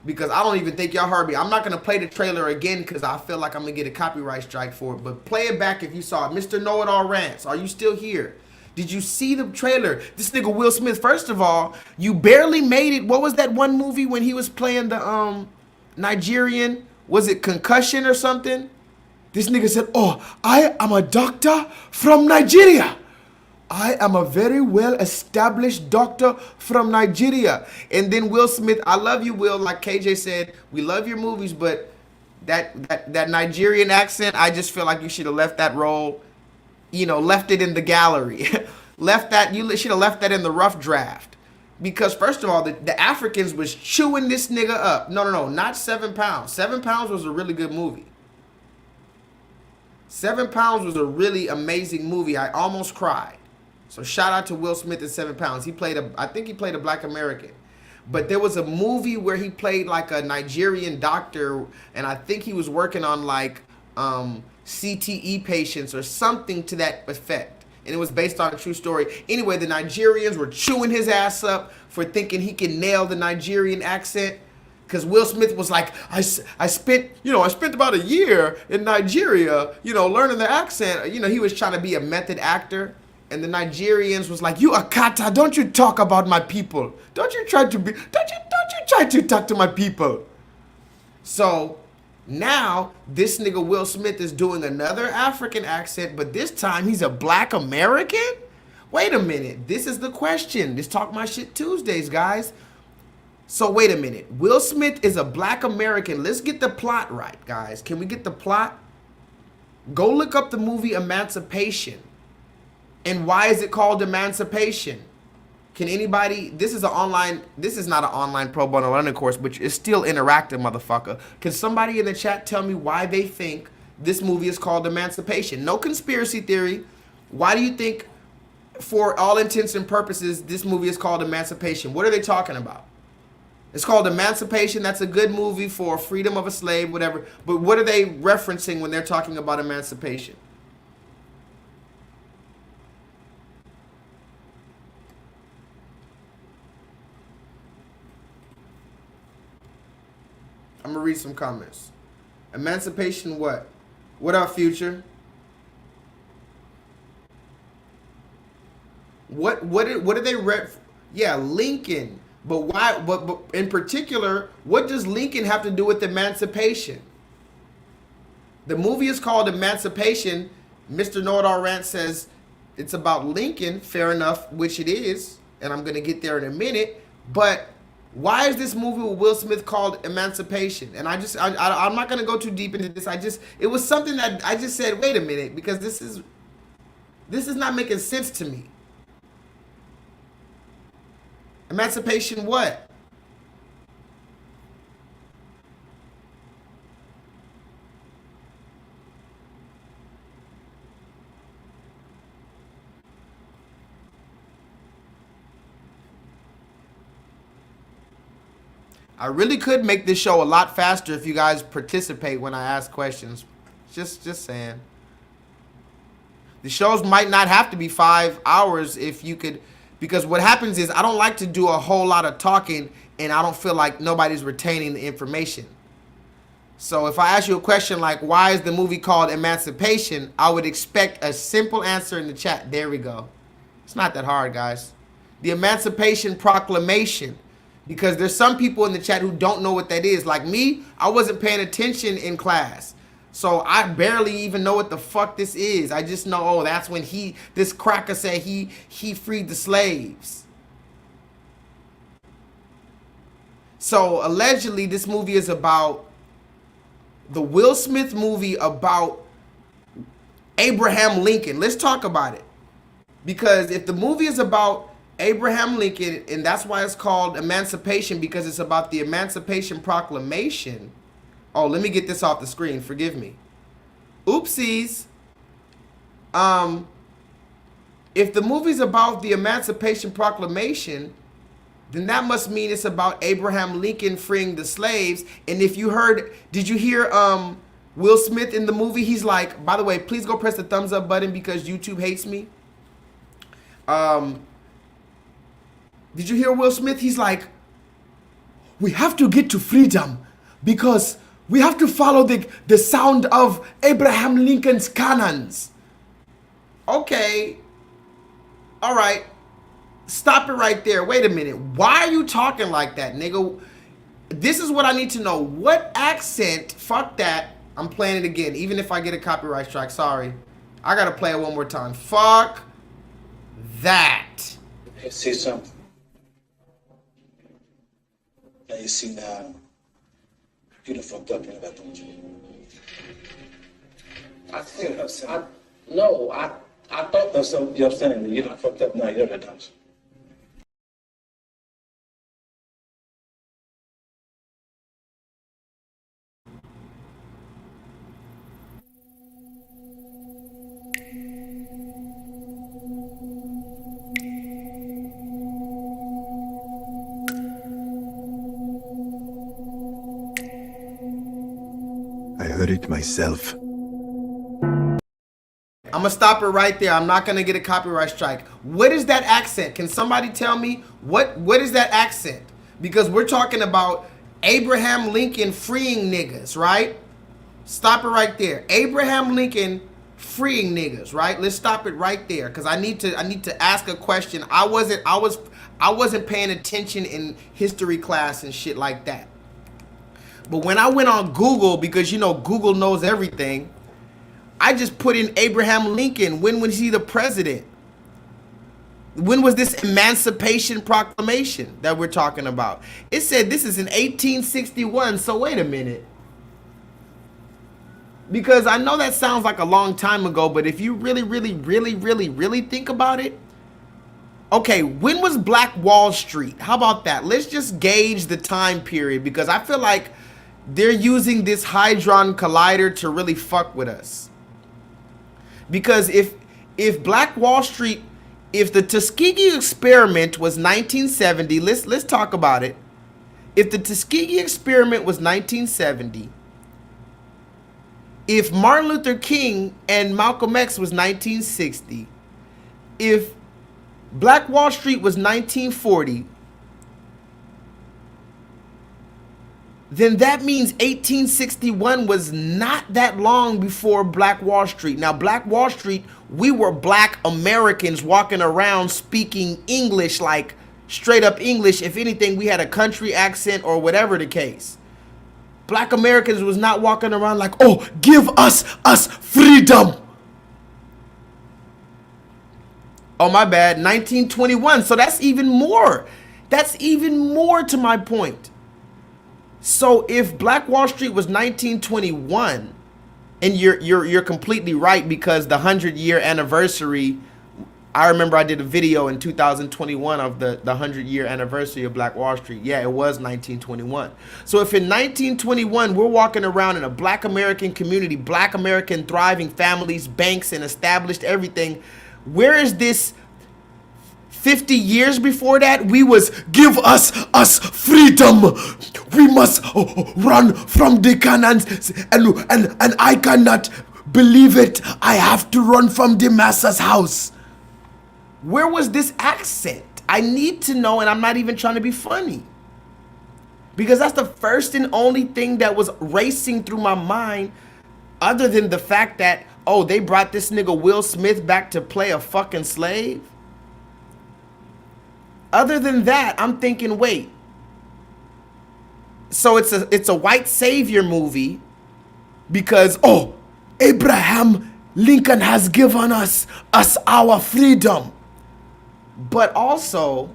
Because I don't even think y'all heard me. I'm not going to play the trailer again because I feel like I'm going to get a copyright strike for it. But play it back if you saw it. Mr. Know-It-All Rants, are you still here? Did you see the trailer? This nigga Will Smith, first of all, you barely made it. What was that one movie when he was playing the Nigerian? Was it Concussion or something? This nigga said, oh, I am a doctor from Nigeria. I am a very well-established doctor from Nigeria. And then Will Smith, I love you, Will. Like KJ said, we love your movies, but that Nigerian accent, I just feel like you should have left that role, left it in the gallery. You should have left that in the rough draft. Because first of all, the Africans was chewing this nigga up. No, not 7 Pounds. 7 Pounds was a really good movie. 7 Pounds was a really amazing movie. I almost cried. So shout out to Will Smith in 7 Pounds. I think he played a Black American. But there was a movie where he played like a Nigerian doctor, and I think he was working on like CTE patients or something to that effect. And it was based on a true story. Anyway, the Nigerians were chewing his ass up for thinking he could nail the Nigerian accent. Because Will Smith was like, I spent about a year in Nigeria, learning the accent. He was trying to be a method actor. And the Nigerians was like, you Akata, don't you talk about my people. Don't you try to talk to my people. So now this nigga Will Smith is doing another African accent, but this time he's a Black American? Wait a minute. This is the question. This Talk My Shit Tuesdays, guys. So wait a minute. Will Smith is a Black American. Let's get the plot right, guys. Can we get the plot? Go look up the movie Emancipation. And why is it called Emancipation? Can anybody, this is not an online pro bono learning course, but it's still interactive, motherfucker. Can somebody in the chat tell me why they think this movie is called Emancipation? No conspiracy theory. Why do you think, for all intents and purposes, this movie is called Emancipation? What are they talking about? It's called Emancipation. That's a good movie for freedom of a slave, whatever. But what are they referencing when they're talking about emancipation? I'm gonna read some comments. Emancipation what? What up, Future? What are they Yeah, Lincoln. But why? But in particular, what does Lincoln have to do with emancipation? The movie is called Emancipation. Mr. Know-It-All Rant says it's about Lincoln. Fair enough, which it is, and I'm gonna get there in a minute. But why is this movie with Will Smith called Emancipation? And I'm not gonna go too deep into this. It was something that I just said, wait a minute, because this is not making sense to me. Emancipation what? I really could make this show a lot faster if you guys participate when I ask questions. Just saying. The shows might not have to be 5 hours if you could, because what happens is I don't like to do a whole lot of talking and I don't feel like nobody's retaining the information. So if I ask you a question like, why is the movie called Emancipation? I would expect a simple answer in the chat. There we go. It's not that hard, guys. The Emancipation Proclamation. Because there's some people in the chat who don't know what that is. Like me, I wasn't paying attention in class. So I barely even know what the fuck this is. I just know, oh, that's when this cracker said he freed the slaves. So allegedly this movie is about the Will Smith movie about Abraham Lincoln. Let's talk about it. Because if the movie is about Abraham Lincoln, and that's why it's called Emancipation, because it's about the Emancipation Proclamation. Oh, let me get this off the screen. Forgive me. Oopsies. If the movie's about the Emancipation Proclamation, then that must mean it's about Abraham Lincoln freeing the slaves. And if you heard, did you hear Will Smith in the movie? He's like, by the way, please go press the thumbs up button because YouTube hates me. Did you hear Will Smith? He's like, we have to get to freedom because we have to follow the sound of Abraham Lincoln's cannons. Okay. All right. Stop it right there. Wait a minute. Why are you talking like that, nigga? This is what I need to know. What accent? Fuck that. I'm playing it again, even if I get a copyright strike. Sorry. I got to play it one more time. Fuck that. You see something? And you see now, you done fucked up in that, don't you? I think I thought that's what you're saying. You done fucked up now, you're the dumb. I heard it myself. I'm gonna stop it right there. I'm not gonna get a copyright strike. What is that accent? Can somebody tell me what is that accent? Because we're talking about Abraham Lincoln freeing niggas, right? Stop it right there. Abraham Lincoln freeing niggas, right? Let's stop it right there because I need to ask a question. I wasn't paying attention in history class and shit like that. But when I went on Google, because you know Google knows everything, I just put in Abraham Lincoln. When was he the president? When was this Emancipation Proclamation that we're talking about? It said this is in 1861. So wait a minute. Because I know that sounds like a long time ago, but if you really think about it, okay, when was Black Wall Street? How about that? Let's just gauge the time period because I feel like they're using this Hadron Collider to really fuck with us. Because if Black Wall Street, if the Tuskegee experiment was 1970, let's talk about it. If the Tuskegee experiment was 1970, if Martin Luther King and Malcolm X was 1960, if Black Wall Street was 1940, then that means 1861 was not that long before Black Wall Street. Now, Black Wall Street, we were black Americans walking around speaking English like straight up English. If anything, we had a country accent or whatever the case. Black Americans was not walking around like, oh, give us freedom. Oh, my bad, 1921. So that's even more. That's even more to my point. So if Black Wall Street was 1921, and you're completely right, because the 100-year anniversary, I remember I did a video in 2021 of the 100-year anniversary of Black Wall Street. Yeah, it was 1921. So if in 1921 we're walking around in a Black American community, Black American thriving families, banks, and established everything, where is this 50 years before that? We was, give us freedom. We must run from the cannons, and I cannot believe it. I have to run from the master's house. Where was this accent? I need to know, and I'm not even trying to be funny, because that's the first and only thing that was racing through my mind, other than the fact that, oh, they brought this nigga Will Smith back to play a fucking slave. Other than that, I'm thinking, wait. So it's a white savior movie because, oh, Abraham Lincoln has given us our freedom. But also,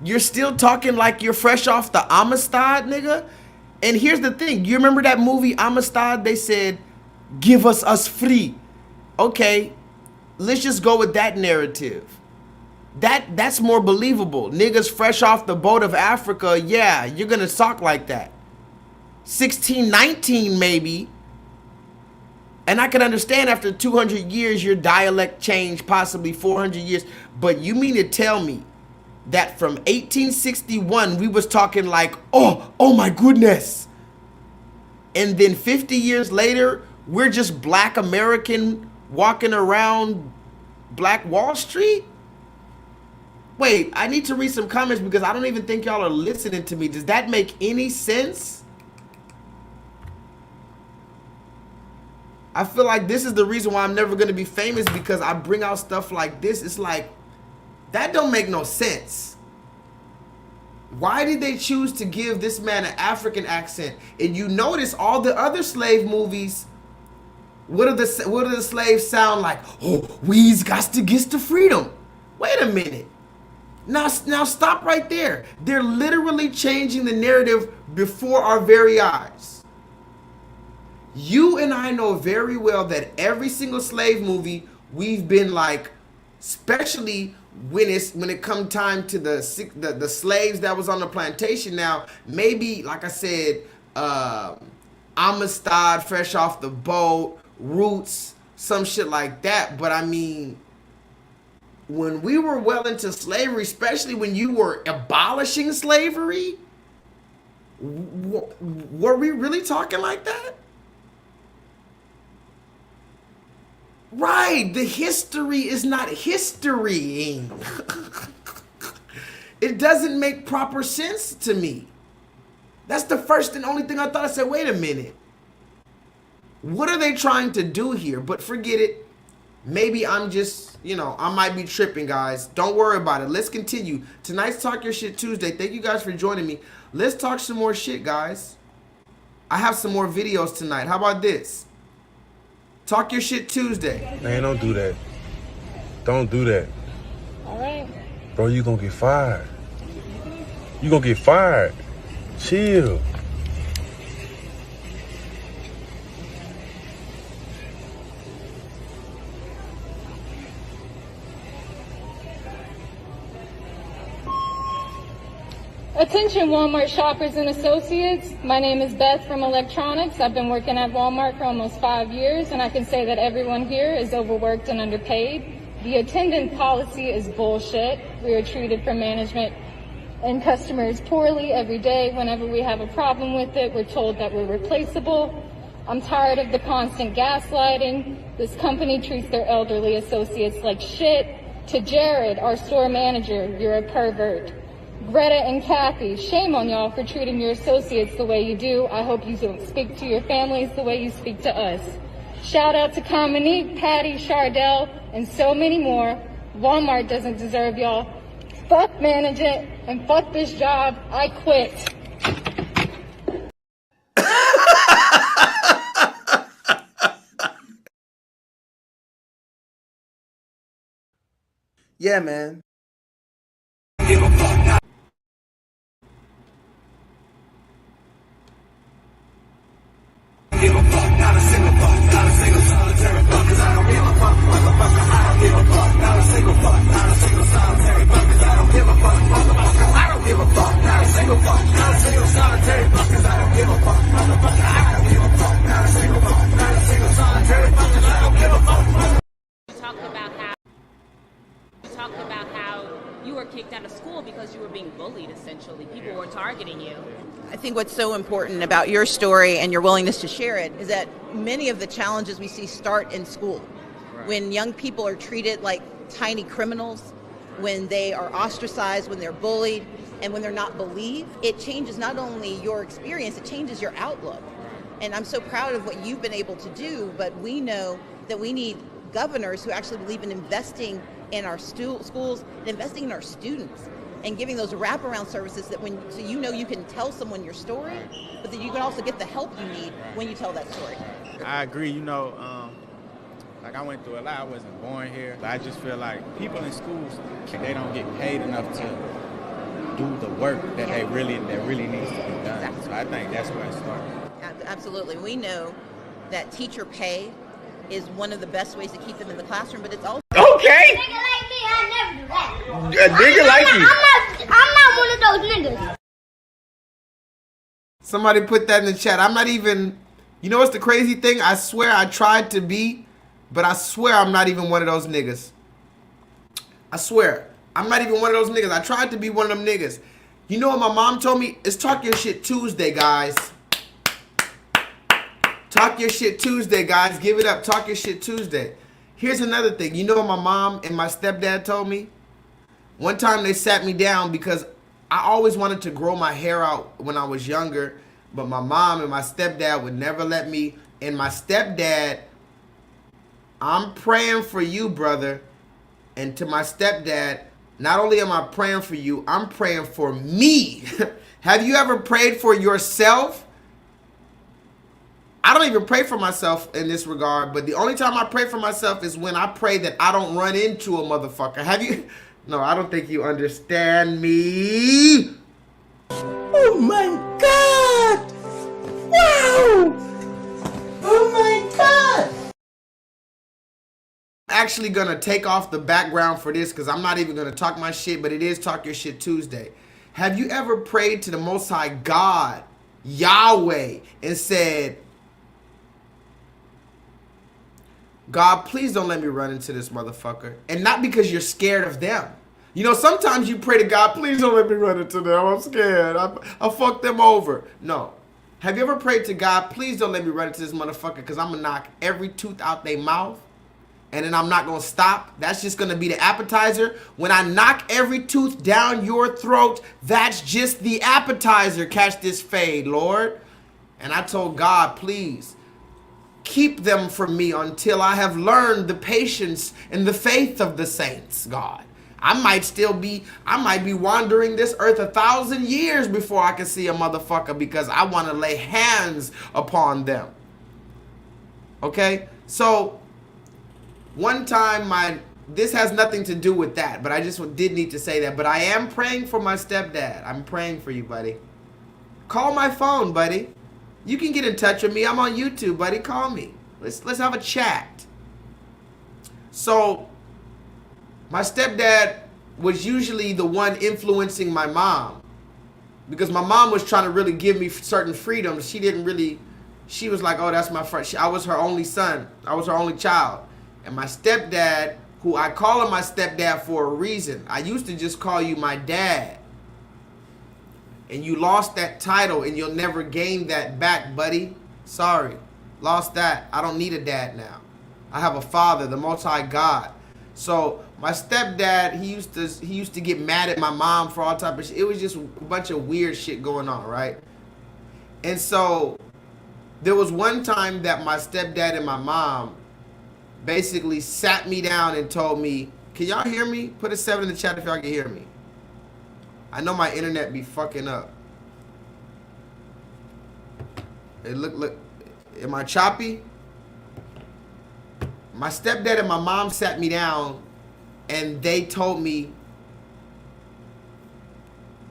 you're still talking like you're fresh off the Amistad, nigga. And here's the thing. You remember that movie Amistad? They said, give us free. Okay, let's just go with that narrative. That's more believable. Niggas fresh off the boat of Africa, yeah, you're gonna talk like that. 1619 maybe. And I can understand after 200 years your dialect changed, possibly 400 years. But you mean to tell me that from 1861 we was talking like, oh my goodness. And then 50 years later, we're just Black American walking around Black Wall Street? Wait, I need to read some comments because I don't even think y'all are listening to me. Does that make any sense? I feel like this is the reason why I'm never going to be famous, because I bring out stuff like this. It's like, that don't make no sense. Why did they choose to give this man an African accent? And you notice all the other slave movies, what do the slaves sound like? Oh, we's got to get to freedom. Wait a minute. Now stop right there. They're literally changing the narrative before our very eyes. You and I know very well that every single slave movie we've been like, especially when it come time to the slaves that was on the plantation. Now maybe, like I said, Amistad, fresh off the boat, Roots, some shit like that. But I mean, when we were well into slavery, especially when you were abolishing slavery, were we really talking like that? Right, the history is not historying. It doesn't make proper sense to me. That's the first and only thing I thought. I said, wait a minute. What are they trying to do here? But forget it. Maybe I'm just, I might be tripping, guys. Don't worry about it. Let's continue. Tonight's Talk Your Shit Tuesday. Thank you guys for joining me. Let's talk some more shit, guys. I have some more videos tonight. How about this? Talk Your Shit Tuesday. Man, don't do that. Don't do that. All right. Bro, you gonna get fired. You gonna get fired. Chill. Attention Walmart shoppers and associates, my name is Beth from Electronics. I've been working at Walmart for almost 5 years, and I can say that everyone here is overworked and underpaid. The attendant policy is bullshit. We are treated from management and customers poorly every day. Whenever we have a problem with it, we're told that we're replaceable. I'm tired of the constant gaslighting. This company treats their elderly associates like shit. To Jared, our store manager, you're a pervert. Greta and Kathy, shame on y'all for treating your associates the way you do. I hope you don't speak to your families the way you speak to us. Shout out to Cominique, Patty, Chardell, and so many more. Walmart doesn't deserve y'all. Fuck management and fuck this job. I quit. Yeah, man. Talked about how you were kicked out of school because you were being bullied, essentially. People were targeting you. I think what's so important about your story and your willingness to share it is that many of the challenges we see start in school. Right. When young people are treated like tiny criminals, when they are ostracized, when they're bullied, and when they're not believed, it changes not only your experience, it changes your outlook. And I'm so proud of what you've been able to do, but we know that we need governors who actually believe in investing in our schools and investing in our students and giving those wraparound services that so you know you can tell someone your story, but that you can also get the help you need when you tell that story. I agree. You know, like I went through a lot. I wasn't born here. But I just feel like people in schools, they don't get paid enough to do the work that really needs to be done. Exactly. So I think that's where it started. Absolutely. We know that teacher pay is one of the best ways to keep them in the classroom, but it's also okay. Nigga like me, I never do that. A nigga like you. I'm not one of those niggas. Somebody put that in the chat. I'm not even, you know what's the crazy thing? I swear I tried to be, but I swear I'm not even one of those niggas. I swear. I'm not even one of those niggas. I tried to be one of them niggas. You know what my mom told me? It's Talk Your Shit Tuesday, guys. Talk Your Shit Tuesday, guys. Give it up. Talk Your Shit Tuesday. Here's another thing. You know what my mom and my stepdad told me? One time they sat me down because I always wanted to grow my hair out when I was younger, but my mom and my stepdad would never let me. And my stepdad, I'm praying for you, brother. And to my stepdad, not only am I praying for you, I'm praying for me. Have you ever prayed for yourself? I don't even pray for myself in this regard, but the only time I pray for myself is when I pray that I don't run into a motherfucker. Have you? No, I don't think you understand me. Oh my God! Wow! Oh my God! I'm actually gonna take off the background for this because I'm not even gonna talk my shit, but it is Talk Your Shit Tuesday. Have you ever prayed to the Most High God, Yahweh, and said, God, please don't let me run into this motherfucker? And not because you're scared of them. You know, sometimes you pray to God, please don't let me run into them. I'm scared. I'll fuck them over. No. Have you ever prayed to God, please don't let me run into this motherfucker because I'm going to knock every tooth out their mouth and then I'm not going to stop? That's just going to be the appetizer. When I knock every tooth down your throat, that's just the appetizer. Catch this fade, Lord. And I told God, please, keep them from me until I have learned the patience and the faith of the saints, God. I might be wandering this earth 1,000 years before I can see a motherfucker because I want to lay hands upon them. Okay? So, one time this has nothing to do with that, but I just did need to say that. But I am praying for my stepdad. I'm praying for you, buddy. Call my phone, buddy. You can get in touch with me. I'm on YouTube, buddy. Call me. Let's have a chat. So, my stepdad was usually the one influencing my mom because my mom was trying to really give me certain freedoms. She was like, oh, that's my friend. I was her only son. I was her only child. And my stepdad, who I call him my stepdad for a reason. I used to just call you my dad. And you lost that title and you'll never gain that back, buddy. Sorry. Lost that. I don't need a dad now. I have a father, the Most High God. So my stepdad, he used to get mad at my mom for all type of shit. It was just a bunch of weird shit going on, right? And so there was one time that my stepdad and my mom basically sat me down and told me, Can y'all hear me? Put a 7 in the chat if y'all can hear me. I know my internet be fucking up. Hey, look. Am I choppy? My stepdad and my mom sat me down and they told me,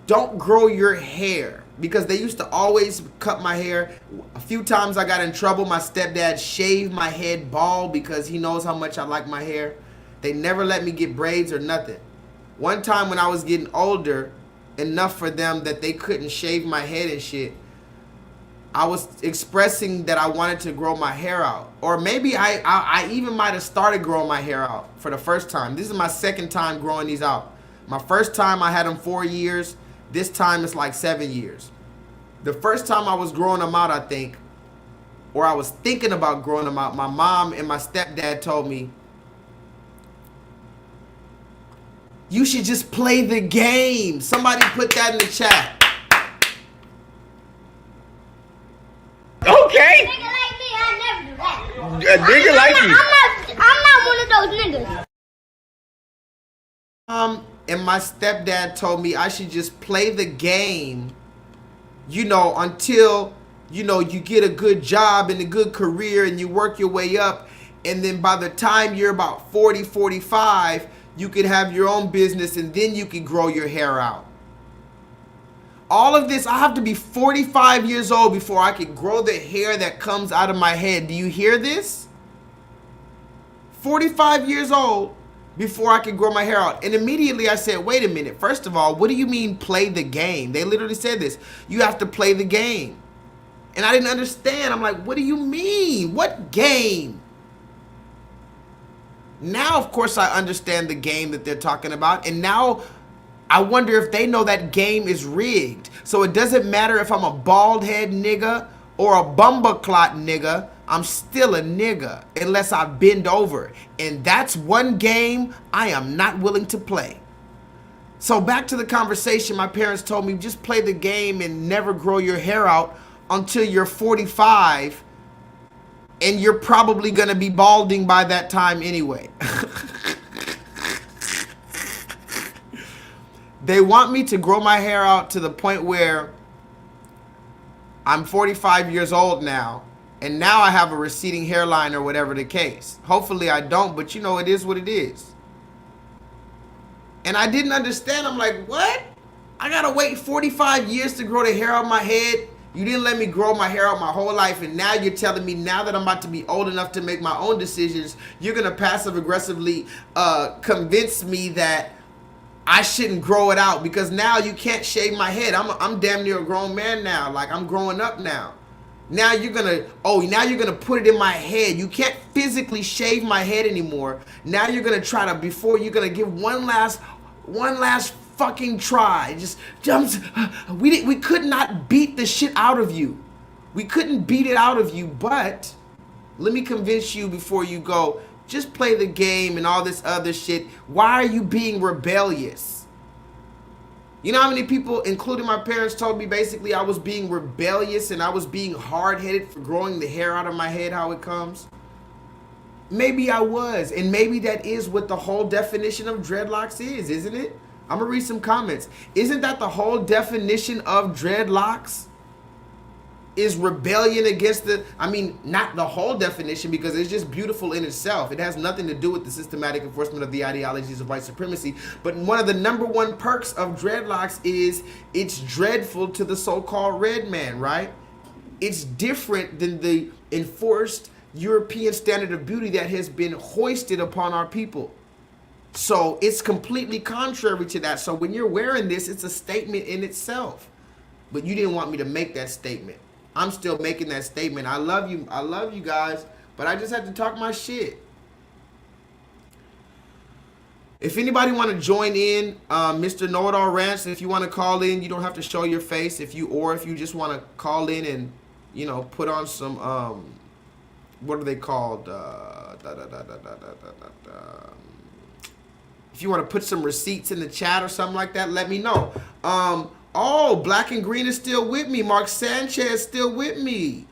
don't grow your hair, because they used to always cut my hair. A few times I got in trouble. My stepdad shaved my head bald because he knows how much I like my hair. They never let me get braids or nothing. One time when I was getting older, enough for them that they couldn't shave my head and shit, I was expressing that I wanted to grow my hair out. Or maybe I even might have started growing my hair out for the first time. This is my second time growing these out. My first time I had them 4 years. This time it's like 7 years. The first time I was growing them out, I think, or I was thinking about growing them out, my mom and my stepdad told me, you should just play the game. Somebody put that in the chat. Okay. A nigga like me, I never do that. A nigga like you. I'm not one of those niggas. And my stepdad told me I should just play the game, you know, until, you know, you get a good job and a good career and you work your way up. And then by the time you're about 40, 45, you could have your own business and then you could grow your hair out. All of this, I have to be 45 years old before I can grow the hair that comes out of my head. Do you hear this? 45 years old before I can grow my hair out. And immediately I said, wait a minute. First of all, what do you mean play the game? They literally said this. You have to play the game. And I didn't understand. I'm like, what do you mean? What game? Now, of course, I understand the game that they're talking about. And now I wonder if they know that game is rigged. So it doesn't matter if I'm a bald head nigga or a bumbleclot nigga. I'm still a nigga unless I bend over. And that's one game I am not willing to play. So back to the conversation, my parents told me just play the game and never grow your hair out until you're 45. And you're probably going to be balding by that time anyway. They want me to grow my hair out to the point where I'm 45 years old now. And now I have a receding hairline or whatever the case. Hopefully I don't, but you know, it is what it is. And I didn't understand. I'm like, what? I got to wait 45 years to grow the hair out of my head? You didn't let me grow my hair out my whole life, and now you're telling me now that I'm about to be old enough to make my own decisions, you're going to passive-aggressively convince me that I shouldn't grow it out because now you can't shave my head. I'm damn near a grown man now. Like, I'm growing up now. Now you're going to, now you're going to put it in my head. You can't physically shave my head anymore. Now you're going to try to, before you're going to give one last fucking try. Just jumps. We could not beat the shit out of you. We couldn't beat it out of you, but let me convince you before you go. Just play the game and all this other shit. Why are you being rebellious? You know how many people, including my parents, told me basically I was being rebellious and I was being hard-headed for growing the hair out of my head how it comes? Maybe I was, and maybe that is what the whole definition of dreadlocks is, isn't it? I'm gonna read some comments. Isn't that the whole definition of dreadlocks? Is rebellion against the, I mean, not the whole definition because it's just beautiful in itself. It has nothing to do with the systematic enforcement of the ideologies of white supremacy. But one of the #1 perks of dreadlocks is it's dreadful to the so-called red man, right? It's different than the enforced European standard of beauty that has been hoisted upon our people. So it's completely contrary to that. So when you're wearing this, it's a statement in itself. But you didn't want me to make that statement. I'm still making that statement. I love you guys, but I just had to talk my shit. If anybody want to join in, Mr. Know-It-All Ranch, if you want to call in, you don't have to show your face. If you just want to call in and, you know, put on some, what are they called? If you want to put some receipts in the chat or something like that, let me know. Oh, Black and Green is still with me. Mark Sanchez still with me.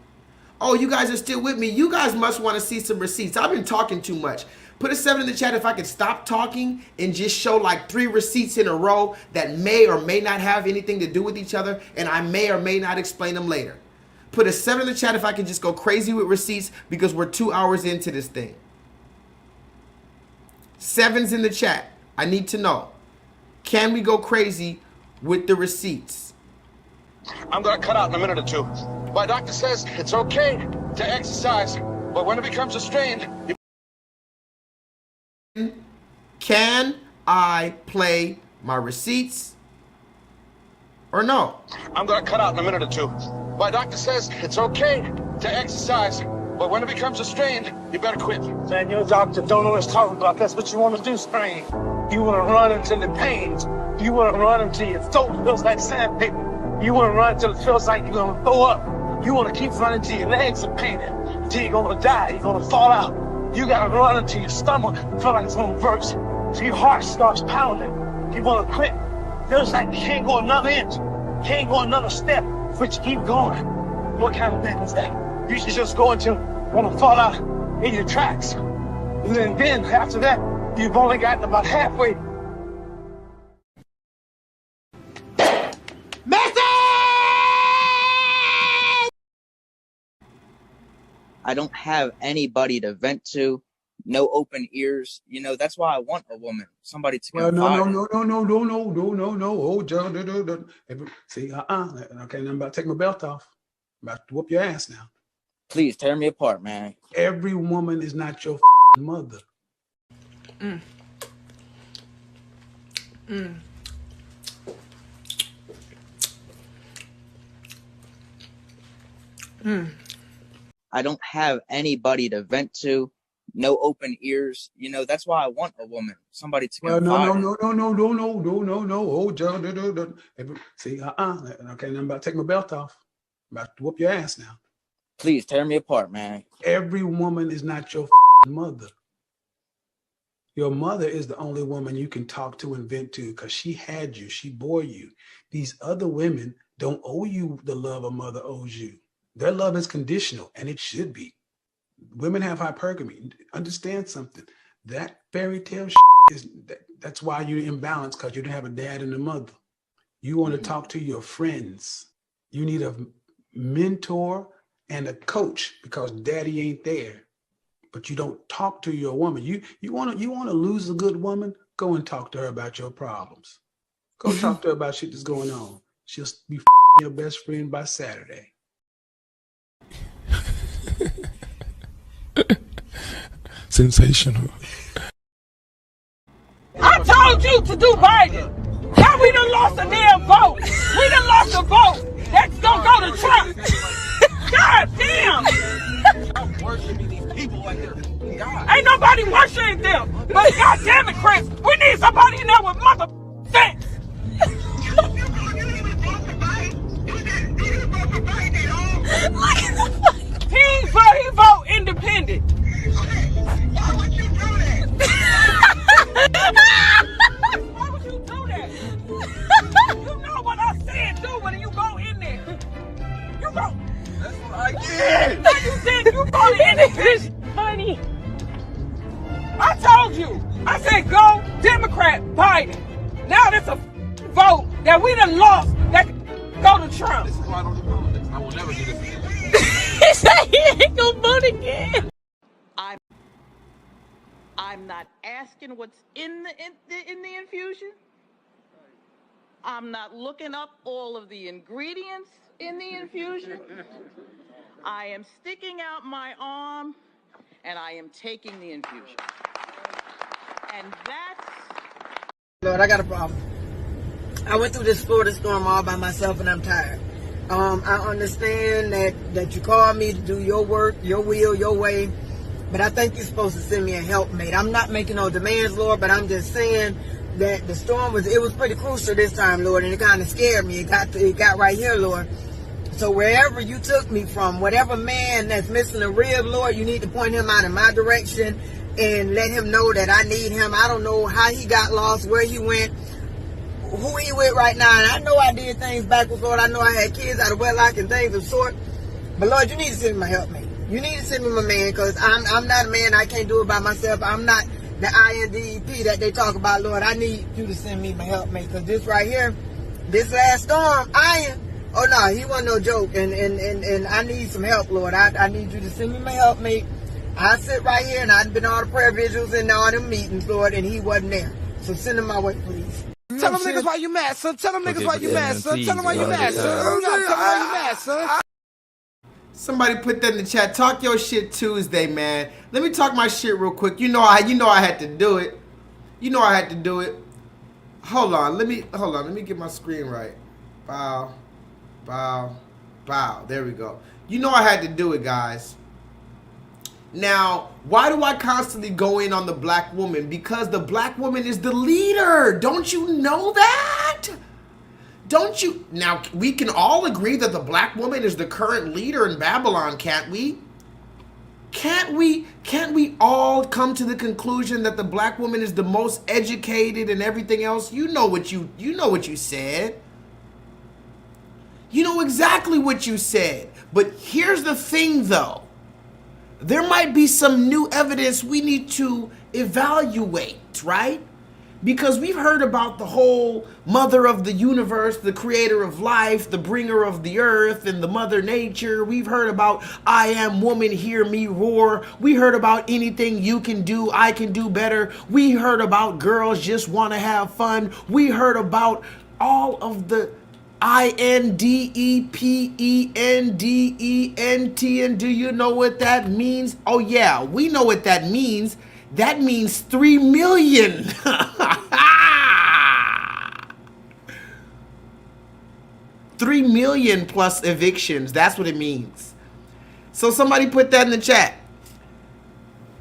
Oh, you guys are still with me. You guys must want to see some receipts. I've been talking too much. Put a 7 in the chat if I could stop talking and just show like 3 receipts in a row that may or may not have anything to do with each other, and I may or may not explain them later. Put a 7 in the chat if I could just go crazy with receipts, because we're 2 hours into this thing. 7's in the chat. I need to know. Can we go crazy with the receipts? I'm gonna cut out in a minute or 2. My doctor says it's okay to exercise, but when it becomes a strain, Can I play my receipts or no? I'm gonna cut out in a minute or 2. My doctor says it's okay to exercise, but when it becomes a strain, you better quit. Man, your doctor don't know what he's talking about. That's what you want to do, strain. You want to run until it pains. You want to run until your throat feels like sandpaper. You want to run until it feels like you're going to throw up. You want to keep running until your legs are painted, until you're going to die, you're going to fall out. You got to run until your stomach feels like it's going to burst, until your heart starts pounding. You want to quit. Feels like you can't go another inch, can't go another step, but you keep going. What kind of man is that? You should just go until you want to fall out in your tracks. And then after that, you've only gotten about halfway. I don't have anybody to vent to, no open ears. You know, that's why I want a woman, somebody to confide. Well, no. Oh, Joe, see, I can't nothing about to take my belt off. I'm about to whoop your ass now. Please tear me apart, man. Every woman is not your mother. I don't have anybody to vent to, no open ears. You know, that's why I want a woman, somebody to confide. Well, no. Oh, Joe, see, I can't nothing about to take my belt off. I'm about to whoop your ass now. Please tear me apart, man. Every woman is not your mother. Your mother is the only woman you can talk to and vent to, because she had you, she bore you. These other women don't owe you the love a mother owes you. Their love is conditional, and it should be. Women have hypergamy. Understand something. That fairy tale that's why you're imbalanced, because you don't have a dad and a mother. You want to talk to your friends. You need a mentor and a coach, because daddy ain't there. But you don't talk to your woman. You want to lose a good woman? Go and talk to her about your problems. Go talk to her about shit that's going on. She'll be your best friend by Saturday. Sensational. I told you to do Biden. Now we done lost a damn vote. We done lost a vote. That's gonna go to Trump. God damn. Ain't nobody worshiping them. But God damn it, Chris, we need somebody in there with mother sense. He vote independent. Why would you do that? Why would you do that? You know what I said, do when you go in there. You go. That's what I did. No, you did. You voted independent, honey. I told you. I said go Democrat Biden. Now there's a vote that we done lost that can go to Trump. This is why I don't do politics. I will never do this again. He said he ain't gonna vote again. I'm not asking what's in the infusion. I'm not looking up all of the ingredients in the infusion. I am sticking out my arm and I am taking the infusion. And that's... Lord, I got a problem. I went through this Florida storm all by myself and I'm tired. I understand that you called me to do your work, your will, your way, but I think you're supposed to send me a helpmate. I'm not making no demands, Lord, but I'm just saying that the storm was pretty crucial this time, Lord, and it kind of scared me. It got right here, Lord. So wherever you took me from, whatever man that's missing a rib, Lord, you need to point him out in my direction and let him know that I need him. I don't know how he got lost, where he went, who he with right now. And I know I did things backwards, Lord. I know I had kids out of wedlock and things of sort. But Lord, you need to send me my helpmate. You need to send me my man, because I'm not a man. I can't do it by myself. I'm not the INDEP that they talk about. Lord, I need you to send me my helpmate, because this right here, this last storm, oh no, he wasn't no joke. And I need some help, Lord. I need you to send me my helpmate. I sit right here, and I've been all the prayer vigils and all them meetings, Lord, and he wasn't there. So send him my way, please. Tell them niggas why you mad, son. Tell them niggas why you mad, son. Tell them why you mad, son. Tell them why you mad, son. Somebody put that in the chat. Talk your shit Tuesday, man. Let me talk my shit real quick. You know I had to do it. You know I had to do it. Hold on. Let me get my screen right. Bow. There we go. You know I had to do it, guys. Now, why do I constantly go in on the black woman? Because the black woman is the leader. Don't you know that? Don't you? Now, we can all agree that the black woman is the current leader in Babylon, can't we? Can't we all come to the conclusion that the black woman is the most educated and everything else? You know what you said. You know exactly what you said. But here's the thing, though. There might be some new evidence we need to evaluate, right? Because we've heard about the whole mother of the universe, the creator of life, the bringer of the earth, and the mother nature. We've heard about I am woman, hear me roar. We heard about anything you can do, I can do better. We heard about girls just want to have fun. We heard about all of the INDEPENDENT, and do you know what that means? Oh yeah, we know what that means. That means 3 million. 3 million plus evictions. That's what it means. So somebody put that in the chat.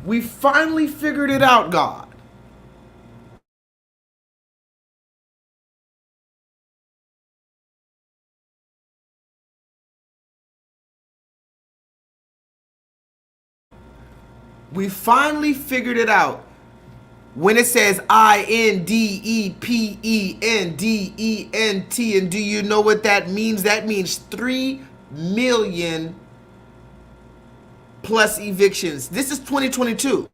We finally figured it out, God. We finally figured it out. When it says INDEPENDENT, and do you know what that means? That means 3 million plus evictions. This is 2022.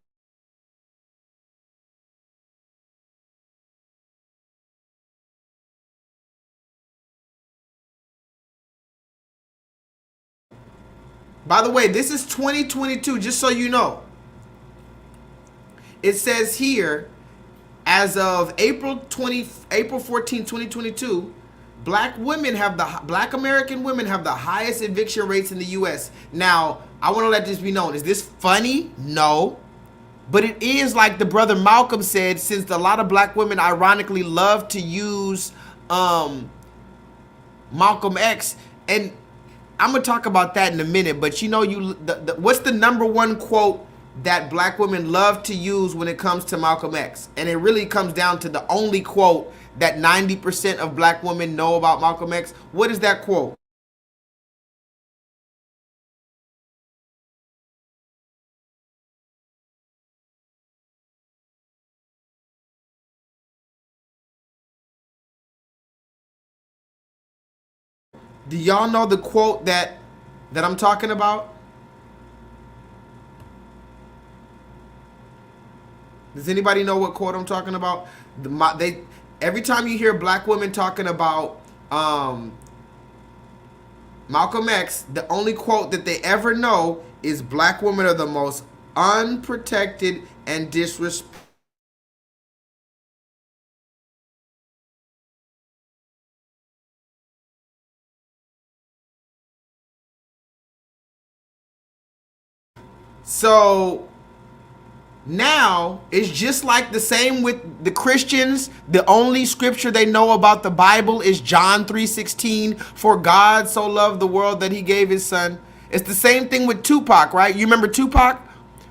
By the way, this is 2022, just so you know. It says here, as of April 14, 2022, black American women have the highest eviction rates in the US. Now, I want to let this be known. Is this funny? No. But it is like the brother Malcolm said, since a lot of black women ironically love to use Malcolm X, and I'm going to talk about that in a minute, but you know, what's the number one quote that black women love to use when it comes to Malcolm X? And it really comes down to the only quote that 90% of black women know about Malcolm X. What is that quote? Do y'all know the quote that I'm talking about? Does anybody know what quote I'm talking about? Every time you hear black women talking about Malcolm X, the only quote that they ever know is black women are the most unprotected and disrespected. So now it's just like the same with the Christians. The only scripture they know about the Bible is John 3:16. For God so loved the world that he gave his son. It's the same thing with Tupac, right? You remember Tupac?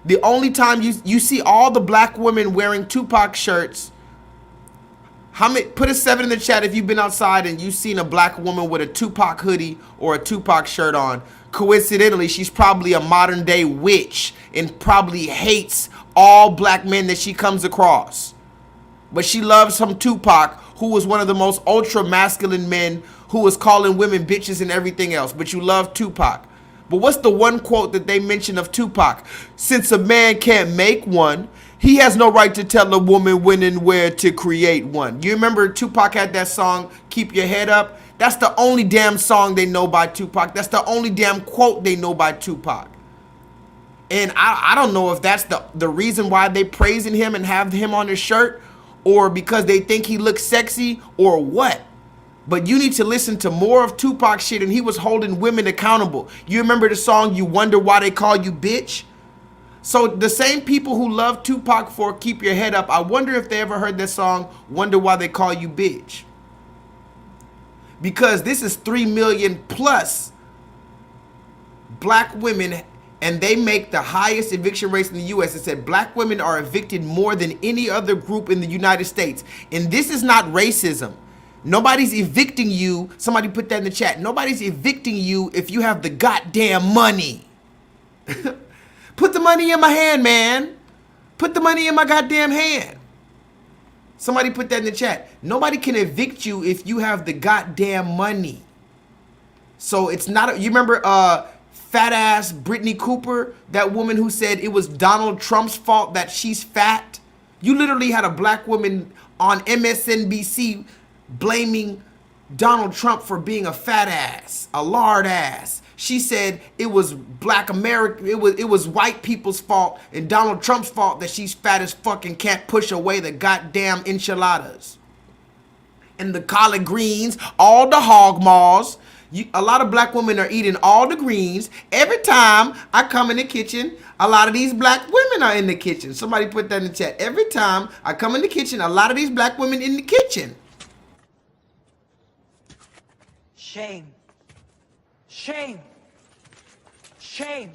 The only time you see all the black women wearing Tupac shirts. How many? Put a 7 in the chat if you've been outside and you've seen a black woman with a Tupac hoodie or a Tupac shirt on. Coincidentally, she's probably a modern day witch and probably hates all black men that she comes across. But she loves some Tupac, who was one of the most ultra masculine men, who was calling women bitches and everything else. But you love Tupac. But what's the one quote that they mention of Tupac? Since a man can't make one, he has no right to tell a woman when and where to create one. You remember Tupac had that song, Keep Your Head Up? That's the only damn song they know by Tupac. That's the only damn quote they know by Tupac. And I don't know if that's the reason why they praising him and have him on his shirt, or because they think he looks sexy, or what. But you need to listen to more of Tupac shit, and he was holding women accountable. You remember the song, You Wonder Why They Call You Bitch? So the same people who love Tupac for Keep Your Head Up, I wonder if they ever heard that song, Wonder Why They Call You Bitch. Because this is 3 million plus black women, and they make the highest eviction rates in the U.S. It said black women are evicted more than any other group in the United States. And this is not racism. Nobody's evicting you. Somebody put that in the chat. Nobody's evicting you if you have the goddamn money. Put the money in my hand, man. Put the money in my goddamn hand. Somebody put that in the chat. Nobody can evict you if you have the goddamn money. So it's not, you remember fat ass Brittany Cooper, that woman who said it was Donald Trump's fault that she's fat? You literally had a black woman on MSNBC blaming Donald Trump for being a fat ass, a lard ass. She said it was black America, it was white people's fault and Donald Trump's fault that she's fat as fuck and can't push away the goddamn enchiladas and the collard greens, all the hog maws. A lot of black women are eating all the greens. Every time I come in the kitchen, a lot of these black women are in the kitchen. Somebody put that in the chat. Every time I come in the kitchen, a lot of these black women in the kitchen. Shame. Shame. Shame.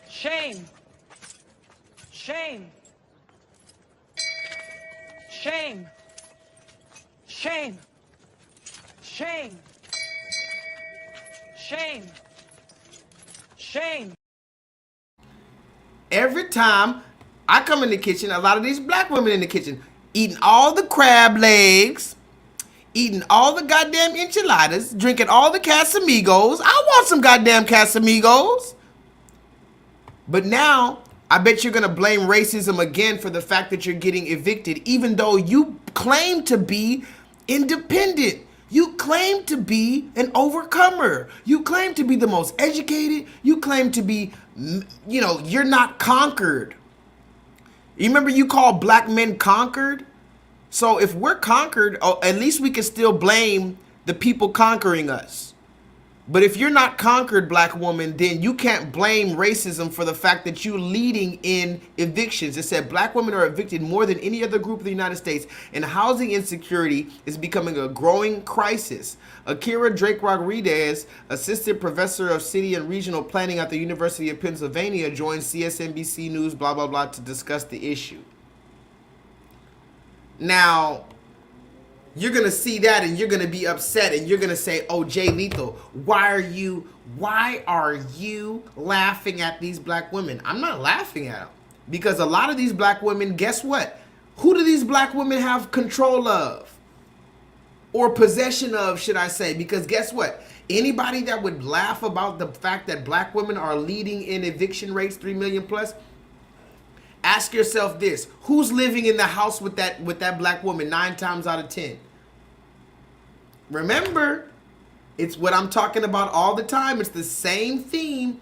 Shame. Shame. Shame. Shame. Shame. Shame. Shame. Every time I come in the kitchen, a lot of these black women in the kitchen eating all the crab legs, eating all the goddamn enchiladas, drinking all the Casamigos. I want some goddamn Casamigos. But now, I bet you're gonna blame racism again for the fact that you're getting evicted, even though you claim to be independent. You claim to be an overcomer. You claim to be the most educated. You claim to be, you know, you're not conquered. You remember you call black men conquered? So if we're conquered, at least we can still blame the people conquering us. But if you're not conquered, black woman, then you can't blame racism for the fact that you're leading in evictions. It said black women are evicted more than any other group in the United States, and housing insecurity is becoming a growing crisis. Akira Drake Rodriguez, assistant professor of city and regional planning at the University of Pennsylvania, joined CSNBC News, blah, blah, blah, to discuss the issue. Now, you're going to see that and you're going to be upset and you're going to say, oh, J-Lethal, why are you laughing at these black women? I'm not laughing at them, because a lot of these black women, guess what? Who do these black women have control of? Or possession of, should I say? Because guess what? Anybody that would laugh about the fact that black women are leading in eviction rates, 3 million plus, ask yourself this: who's living in the house with that black woman 9 times out of 10? Remember, it's what I'm talking about all the time. It's the same theme.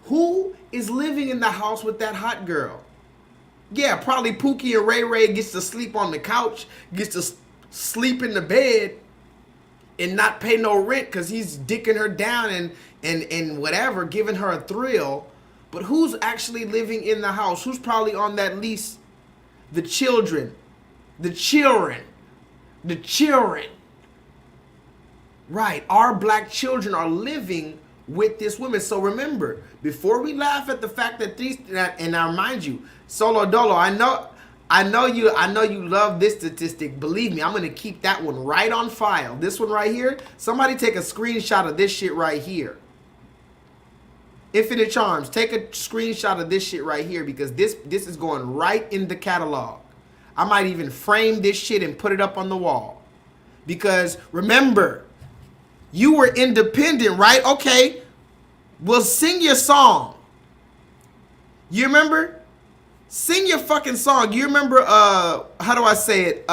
Who is living in the house with that hot girl? Yeah, probably Pookie and Ray Ray gets to sleep on the couch, gets to sleep in the bed and not pay no rent because he's dicking her down and whatever, giving her a thrill. But who's actually living in the house? Who's probably on that lease? The children. The children. The children. Right. Our black children are living with this woman. So remember, before we laugh at the fact that these, and I remind you, Solo Dolo, I know you love this statistic. Believe me, I'm going to keep that one right on file. This one right here, somebody take a screenshot of this shit right here. Infinite Charms, take a screenshot of this shit right here, because this is going right in the catalog. I might even frame this shit and put it up on the wall. Because remember, You were independent, right? Okay. Well, sing your song. You remember? Sing your fucking song. You remember, how do I say it?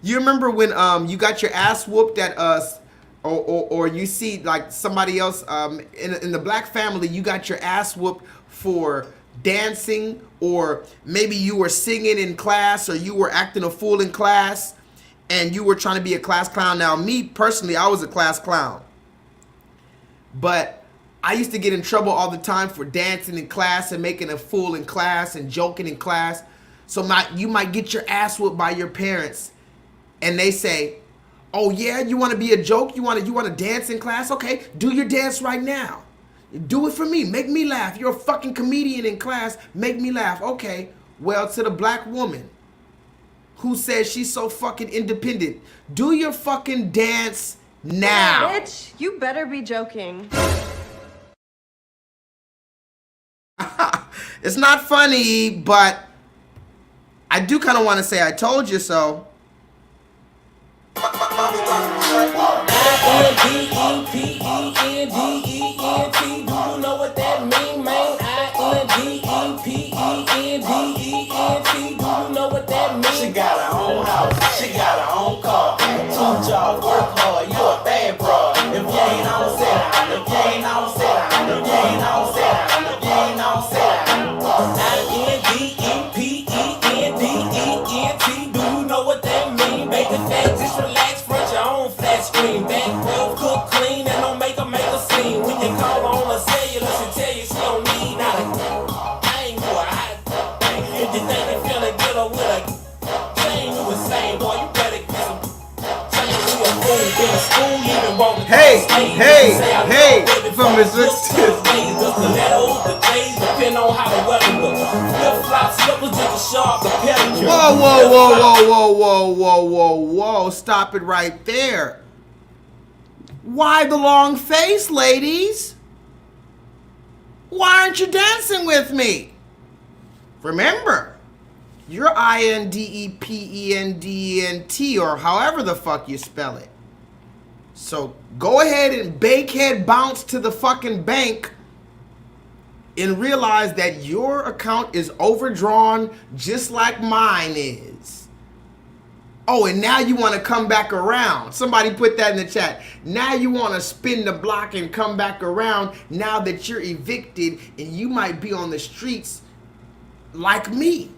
You remember when you got your ass whooped at us, or you see like somebody else in the black family, you got your ass whooped for dancing, or maybe you were singing in class, or you were acting a fool in class, and you were trying to be a class clown. Now, me personally, I was a class clown, but I used to get in trouble all the time for dancing in class and making a fool in class and joking in class. So you might get your ass whooped by your parents, and they say, "Oh yeah, you want to be a joke? You want to dance in class? Okay, do your dance right now. Do it for me. Make me laugh. You're a fucking comedian in class. Make me laugh." Okay. Well, to the black woman who says she's so fucking independent, do your fucking dance now. Hey, bitch, you better be joking. It's not funny, but I do kind of want to say I told you so. I-N-D-E-P-E-N-D-E-N-T. Do you know what that mean, man? I-N-D-E-P-E-N-D-E-N-T. Do you know what that mean? She got her own house, she got her own car. 2 jobs, work hard, you a bad bro. If you ain't on sit down, if you ain't on sit down, if you ain't on sit down, if you ain't on sit down. I-N-D-E-P-E-N-D-E-N-T. Do you know what that mean? Make the fat, just relax, front your own flat screen. Back row, cook clean, and don't make a scene. When you call her on a cellular, she tell you she don't need nothing. I ain't for a hot thing. If you think you finna get her with a chain, you insane, boy, you better get some. Hey, from the 60s. Whoa. Stop it right there. Why the long face, ladies? Why aren't you dancing with me? Remember, you're I-N-D-E-P-E-N-D-E-N-T, or however the fuck you spell it. So go ahead and bankhead bounce to the fucking bank and realize that your account is overdrawn just like mine is. Oh, and now you want to come back around. Somebody put that in the chat. Now you want to spin the block and come back around now that you're evicted and you might be on the streets like me.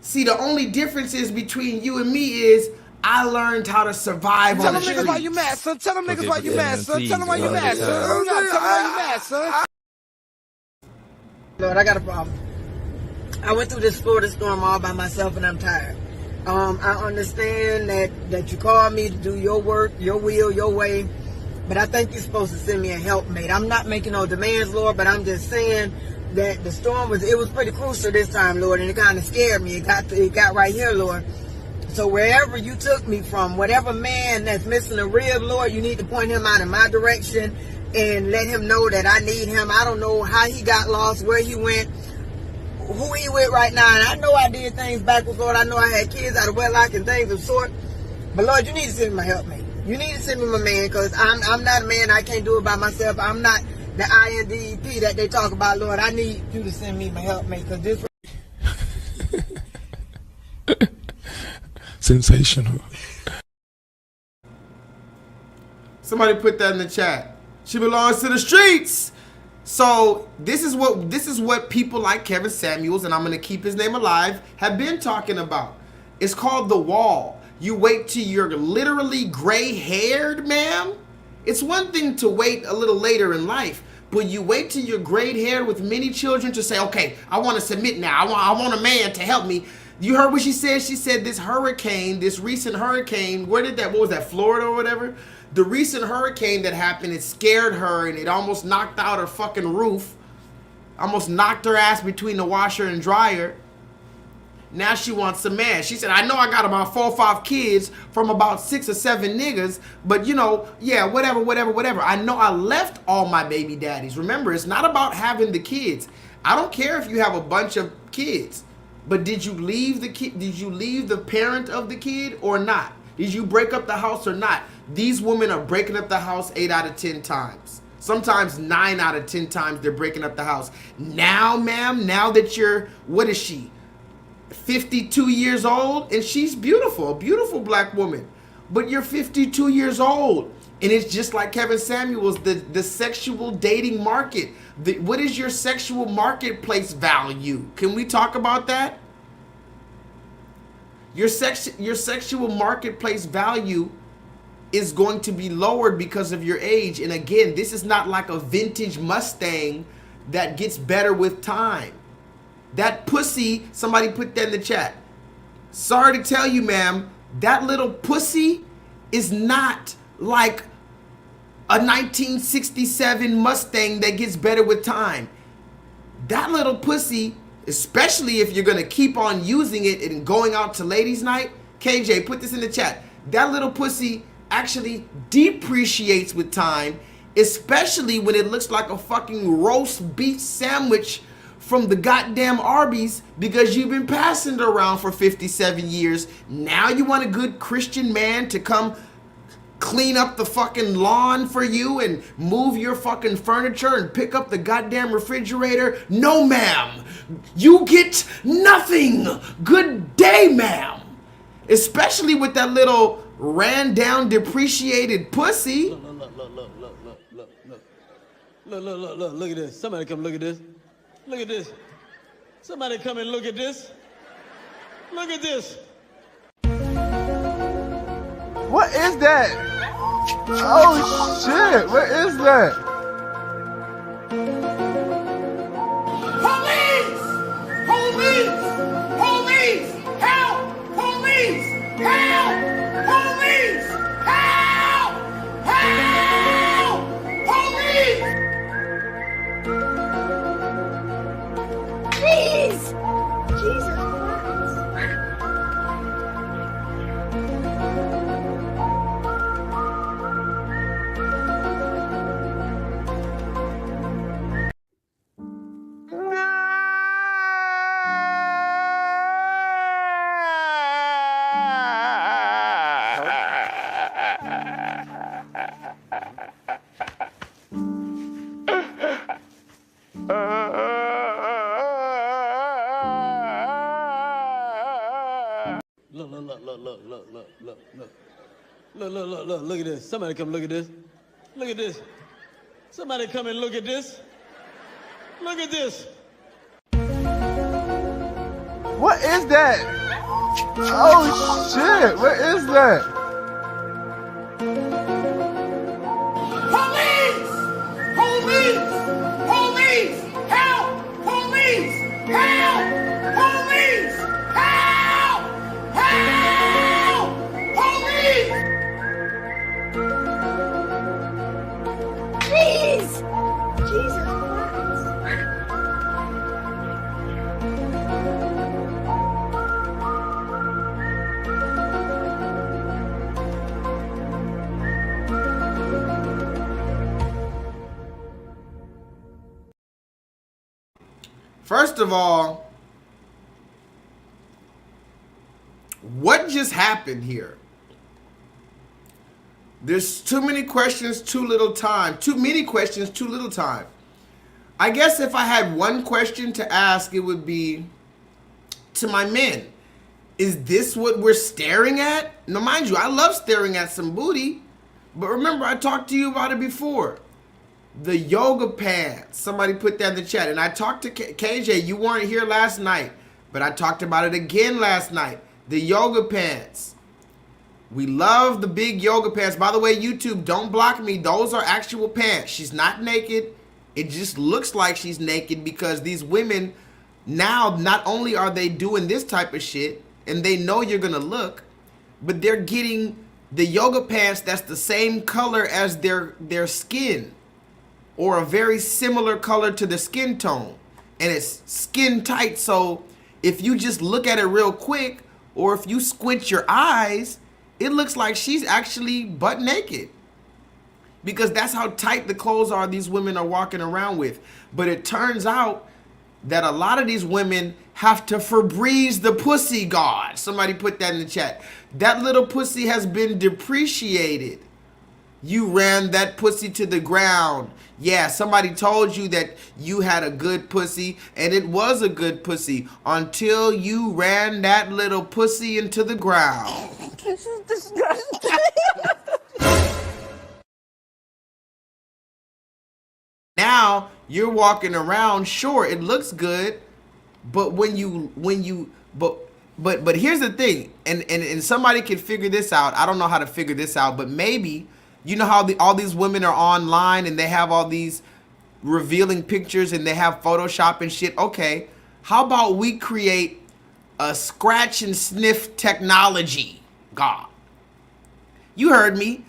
See, the only difference is between you and me is I learned how to survive on the streets. Tell them niggas why you mad, son. Tell them niggas why you mad, son. Tell them why you mad, son. Tell them why you mad, son. Lord, I got a problem. I went through this Florida storm all by myself, and I'm tired. I understand that you called me to do your work, your will, your way, but I think you're supposed to send me a helpmate. I'm not making no demands, Lord, but I'm just saying that the storm was pretty crucial this time, Lord, and it kind of scared me. It got right here, Lord. So wherever you took me from, whatever man that's missing a rib, Lord, you need to point him out in my direction and let him know that I need him. I don't know how he got lost, where he went, who he with right now. And I know I did things backwards, Lord. I know I had kids out of wedlock and things of sort. But Lord, you need to send me my helpmate. You need to send me my man, because I'm not a man. I can't do it by myself. I'm not the INDEP that they talk about, Lord. I need you to send me my helpmate, because this... Sensational. Somebody put that in the chat. She belongs to the streets. So this is what people like Kevin Samuels, and I'm gonna keep his name alive, have been talking about. It's called the wall. You wait till you're literally gray-haired, ma'am. It's one thing to wait a little later in life, but you wait till you're gray-haired with many children to say, okay, I want to submit now. I want a man to help me. You heard what she said? She said this recent hurricane, what was that, Florida or whatever? The recent hurricane that happened, it scared her and it almost knocked out her fucking roof. Almost knocked her ass between the washer and dryer. Now she wants a man. She said, I know I got about 4 or 5 kids from about 6 or 7 niggas, but you know, yeah, whatever. I know I left all my baby daddies. Remember, it's not about having the kids. I don't care if you have a bunch of kids. But did you leave the kid? Did you leave the parent of the kid or not? Did you break up the house or not? these women are breaking up the house 8 out of 10 times. Sometimes 9 out of 10 times they're breaking up the house. Now, ma'am, now that you're, what is she? 52 years old, and she's beautiful, a beautiful black woman. But you're 52 years old. And it's just like Kevin Samuels, the sexual dating market. What is your sexual marketplace value? Can we talk about that? Your sexual marketplace value is going to be lowered because of your age. And again, this is not like a vintage Mustang that gets better with time. That pussy, somebody put that in the chat. Sorry to tell you, ma'am, that little pussy is not like a 1967 Mustang that gets better with time. That little pussy, especially if you're gonna keep on using it and going out to ladies' night, KJ, put this in the chat. That little pussy actually depreciates with time, especially when it looks like a fucking roast beef sandwich from the goddamn Arby's because you've been passing it around for 57 years. Now you want a good Christian man to come clean up the fucking lawn for you and move your fucking furniture and pick up the goddamn refrigerator? No, ma'am. You get nothing. Good day, ma'am. Especially with that little ran down depreciated pussy. Look at this. Somebody come look at this. Look at this. Somebody come and look at this. Look at this. What is that? Oh shit, what is that? Police! Police! Police! Help! Police! Help! Police! Help! Help! Police! Please! Jesus Christ. Look at this. Somebody come look at this. Look at this. Somebody come and look at this. Look at this. What is that? Oh shit, what is that? Police! Police! Police! Help! Police! Help! Police! Help! Help! Police! Please! Jesus Christ. First of all, what just happened here? There's too many questions, too little time. Too many questions, too little time. I guess if I had one question to ask, it would be to my men. Is this what we're staring at? Now, mind you, I love staring at some booty, but remember, I talked to you about it before. The yoga pants. Somebody put that in the chat. And I talked to KJ. You weren't here last night, but I talked about it again last night. The yoga pants. We love the big yoga pants. By the way, YouTube, don't block me. Those are actual pants. She's not naked. It just looks like she's naked because these women now, not only are they doing this type of shit, and they know you're going to look, but they're getting the yoga pants that's the same color as their skin, or a very similar color to the skin tone. And it's skin tight, so if you just look at it real quick, or if you squint your eyes, it looks like she's actually butt naked. Because that's how tight the clothes are these women are walking around with. But it turns out that a lot of these women have to Febreze the pussy guard. Somebody put that in the chat. That little pussy has been depreciated. You ran that pussy to the ground. Yeah, somebody told you that you had a good pussy, and it was a good pussy until you ran that little pussy into the ground. This is disgusting. Now you're walking around, sure, it looks good, but but here's the thing, and somebody can figure this out. I don't know how to figure this out, but maybe, you know how all these women are online and they have all these revealing pictures and they have Photoshop and shit. Okay, how about we create a scratch and sniff technology? God, you heard me.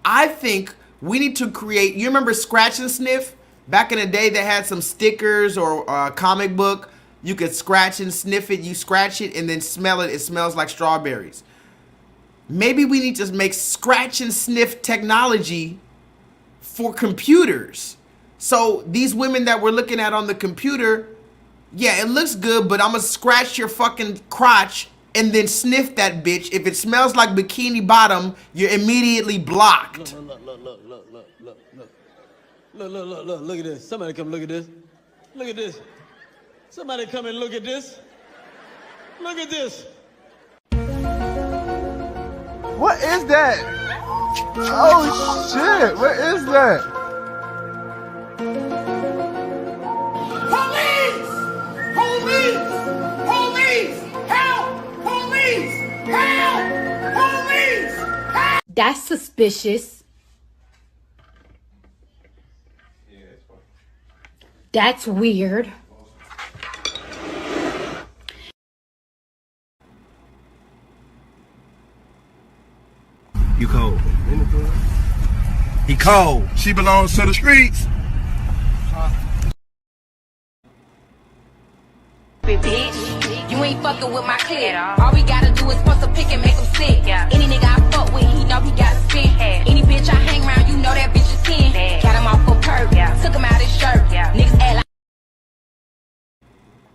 I think we need to create, you remember scratch and sniff? Back in the day, they had some stickers or a comic book. You could scratch and sniff it. You scratch it and then smell it. It smells like strawberries. Maybe we need to make scratch and sniff technology for computers. So these women that we're looking at on the computer, yeah, it looks good, but I'm gonna scratch your fucking crotch and then sniff that bitch. If it smells like Bikini Bottom, you're immediately blocked. Look at this. Somebody come look at this. Look at this. Somebody come and look at this. Look at this. What is that? Oh shit, what is that? Police! Police! Police! Help! Police! Help! Police! Help! That's suspicious. That's weird. You cold. He cold. She belongs to the streets. Bitch, you ain't fucking with my clique. All we gotta do is bust a pick and make him sick. Any nigga I fuck with, he know he gotta spit. Any bitch I hang around, you know that bitch is 10. Got him off for perk, took him out his shirt. Niggas act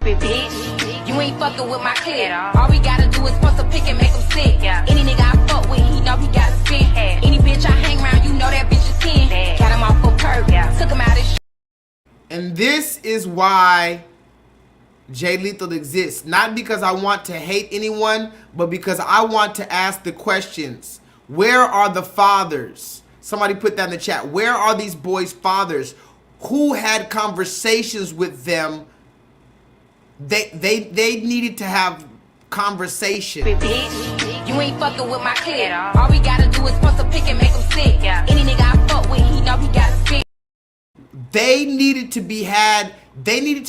like bitch, you ain't fucking with my clique. All we gotta do is bust a pick and make him sick. Any nigga I fuck with, he know he gotta spit. Any bitch I hang around, you know that bitch is 10. Got him off for perk, took him out his shirt. And this is why J-Lethal exists. Not because I want to hate anyone, but because I want to ask the questions. Where are the fathers? Somebody put that in the chat. Where are these boys' fathers? Who had conversations with them? They needed to have conversation. Bitch, you ain't fucking with my clique. All we gotta do is bust a pick and make him sick. Any nigga I fuck with, he know he gotta spit. They needed to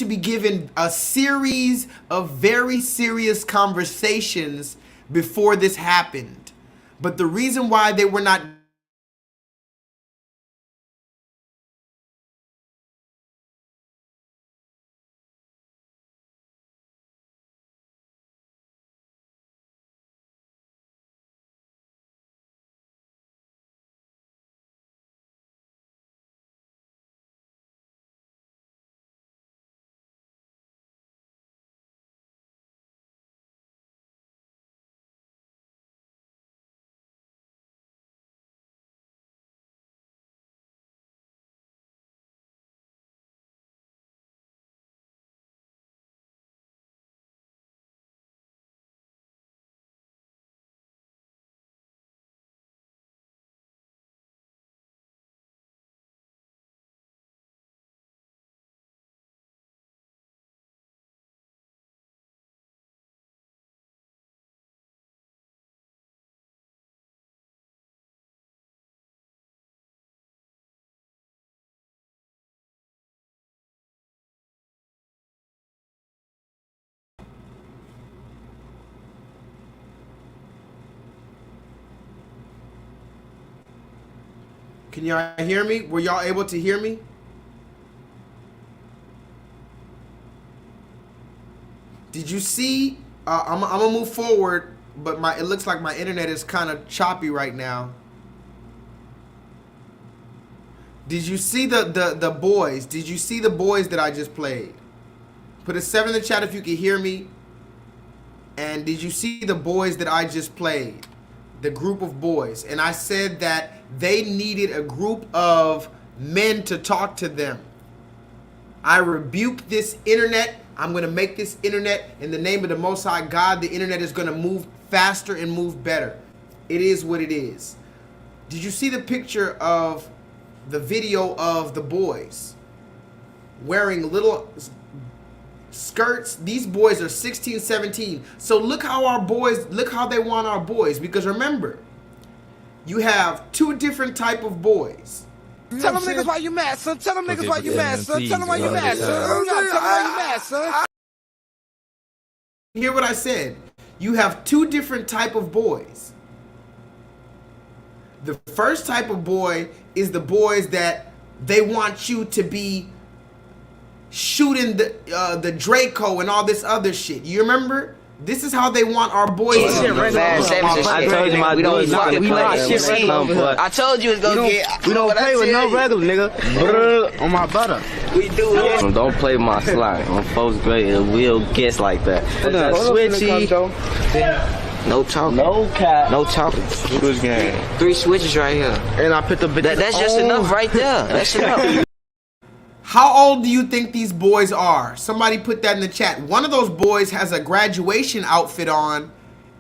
be given a series of very serious conversations before this happened. But the reason why they were not Can y'all hear me? Were y'all able to hear me? Did you see? I'm gonna move forward, but it looks like my internet is kind of choppy right now. Did you see the boys? Did you see the boys that I just played? Put a 7 in the chat if you can hear me. And did you see the boys that I just played? the group of boys, and I said that they needed a group of men to talk to them. I rebuke this internet. I'm going to make this internet in the name of the Most High God. The internet is going to move faster and move better. It is what it is. Did you see the picture of the video of the boys wearing little skirts? These boys are 16, 17. So look how our boys, look how they want our boys. Because remember, you have two different type of boys. Tell them niggas why you mad, son. Tell them niggas why you mad, son. Tell them why you mad, son. Tell them why you mad, son. Hear what I said. You have two different type of boys. The first type of boy is the boys that they want you to be shooting the Draco and all this other shit. You remember? This is how they want our boys to be. I told you my boys I told you it's gonna get. We don't play with no regular nigga. On my butter. We do. Don't play my slime. On folks grade, it will guess like that. Switchy. No talking. No cap. No talking. Switch game. 3 switches right here. And I put the. That's just enough right there. That's enough. How old do you think these boys are? Somebody put that in the chat. One of those boys has a graduation outfit on,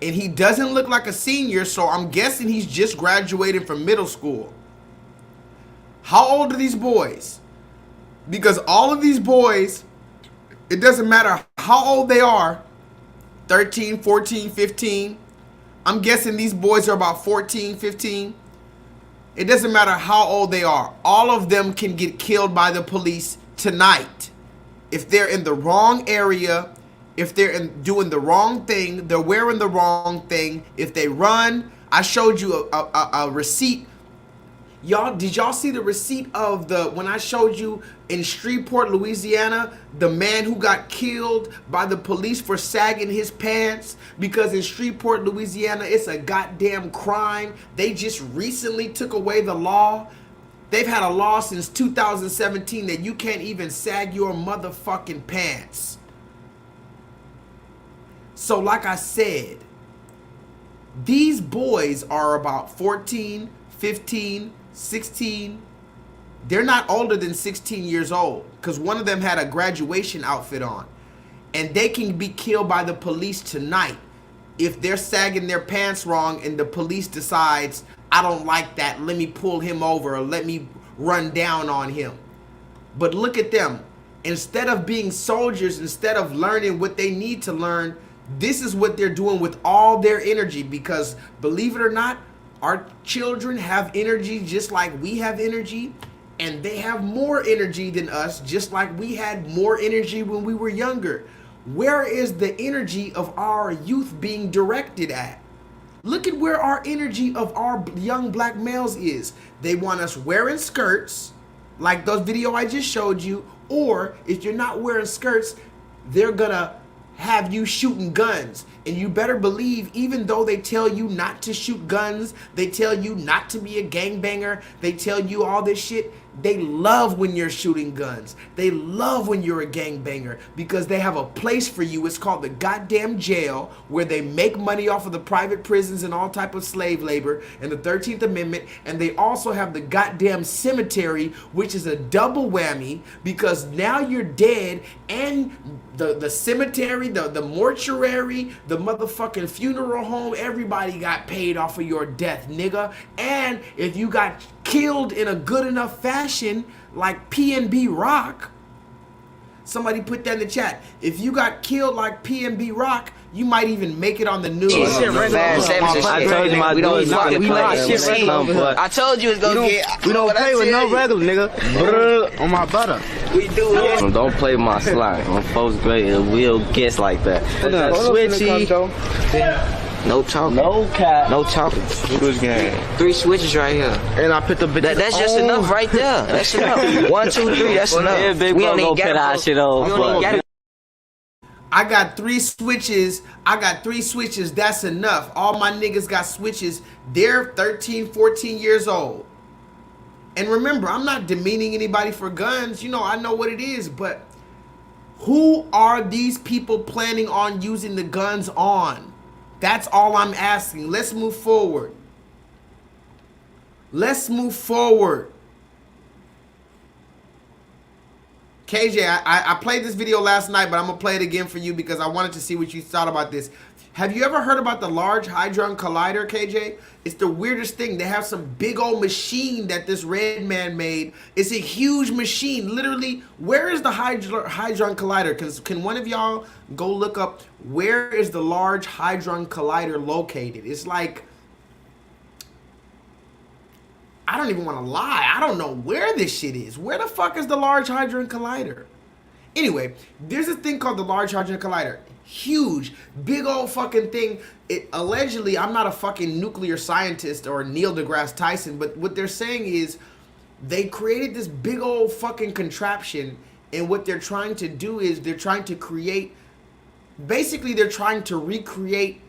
and he doesn't look like a senior, so I'm guessing he's just graduated from middle school. How old are these boys? Because all of these boys, it doesn't matter how old they are, 13, 14, 15. I'm guessing these boys are about 14, 15. It doesn't matter how old they are. All of them can get killed by the police tonight. If they're in the wrong area, if they're doing the wrong thing, they're wearing the wrong thing. If they run, I showed you a receipt. Y'all, did y'all see the receipt of when I showed you in Shreveport, Louisiana, the man who got killed by the police for sagging his pants? Because in Shreveport, Louisiana, it's a goddamn crime. They just recently took away the law. They've had a law since 2017 that you can't even sag your motherfucking pants. So like I said, these boys are about 14, 15, 16. They're not older than 16 years old, because one of them had a graduation outfit on, and they can be killed by the police tonight if they're sagging their pants wrong and the police decides, I don't like that, let me pull him over or let me run down on him. But look at them. Instead of being soldiers, instead of learning what they need to learn, this is what they're doing with all their energy. Because believe it or not, our children have energy just like we have energy, and they have more energy than us, just like we had more energy when we were younger. Where is the energy of our youth being directed at? Look at where our energy of our young black males is. They want us wearing skirts, like those video I just showed you, or if you're not wearing skirts, they're gonna have you shooting guns. And you better believe, even though they tell you not to shoot guns, they tell you not to be a gangbanger, they tell you all this shit, they love when you're shooting guns. They love when you're a gangbanger, because they have a place for you. It's called the goddamn jail, where they make money off of the private prisons and all type of slave labor and the 13th Amendment. And they also have the goddamn cemetery, which is a double whammy, because now you're dead, and the cemetery, the mortuary, the motherfucking funeral home, everybody got paid off of your death, nigga. And if you got killed in a good enough fashion, like PNB Rock, somebody put that in the chat. If you got killed like PNB Rock, you might even make it on the news. I told you my boys I told you it's gonna get. We don't play with no regular nigga. On my butter. We do. Don't play my slime. On folks grade, it will guess like that. Switchy. No talking. No cap. No talking. Switch game. 3 switches right here. And I put the. That's just enough right there. That's enough. 1, 2, 3. That's enough. We don't even get our shit off. I got 3 switches. I got 3 switches. That's enough. All my niggas got switches. They're 13, 14 years old. And remember, I'm not demeaning anybody for guns. You know, I know what it is. But who are these people planning on using the guns on? That's all I'm asking. Let's move forward. Let's move forward. KJ, I played this video last night, but I'm going to play it again for you because I wanted to see what you thought about this. Have you ever heard about the Large Hadron Collider, KJ? It's the weirdest thing. They have some big old machine that this red man made. It's a huge machine. Literally, where is the Hadron Collider? Can one of y'all go look up where is the Large Hadron Collider located? It's like, I don't even want to lie. I don't know where this shit is. Where the fuck is the Large Hadron Collider? Anyway, there's this thing called the Large Hadron Collider. Huge, big old fucking thing. It allegedly, I'm not a fucking nuclear scientist or Neil deGrasse Tyson, but what they're saying is they created this big old fucking contraption, and what they're trying to do is they're trying to create, basically they're trying to recreate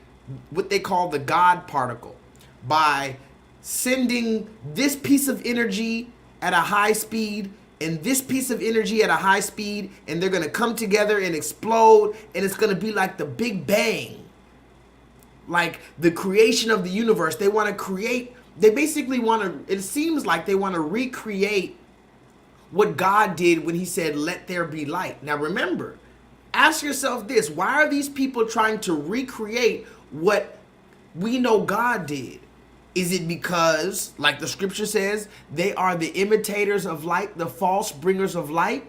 what they call the God particle by sending this piece of energy at a high speed and this piece of energy at a high speed, and they're gonna come together and explode, and it's gonna be like the Big Bang, like the creation of the universe. They want to create, they basically want to, it seems like they want to recreate what God did when he said, let there be light. Now remember, ask yourself this, why are these people trying to recreate what we know God did? Is it because, like the scripture says, they are the imitators of light, the false bringers of light?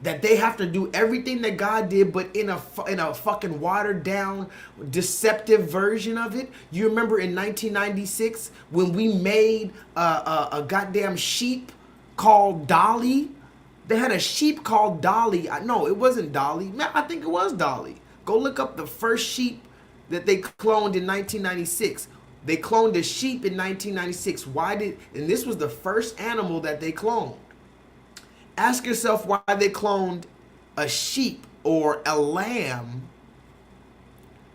That they have to do everything that God did, but in a fucking watered down, deceptive version of it? You remember in 1996 when we made a goddamn sheep called Dolly? They had a sheep called Dolly. No, it wasn't Dolly. I think it was Dolly. Go look up the first sheep that they cloned in 1996. They cloned a sheep in 1996. And this was the first animal that they cloned. Ask yourself why they cloned a sheep or a lamb.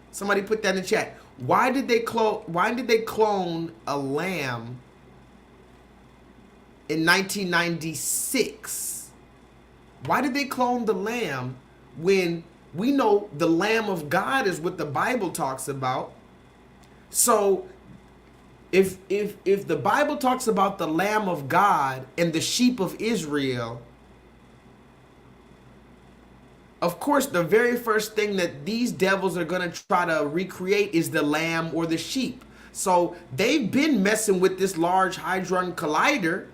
Somebody put that in the chat. Why did they clone a lamb in 1996? Why did they clone the lamb when we know the Lamb of God is what the Bible talks about? So if the Bible talks about the Lamb of God and the sheep of Israel, of course, the very first thing that these devils are going to try to recreate is the lamb or the sheep. So they've been messing with this Large Hadron Collider.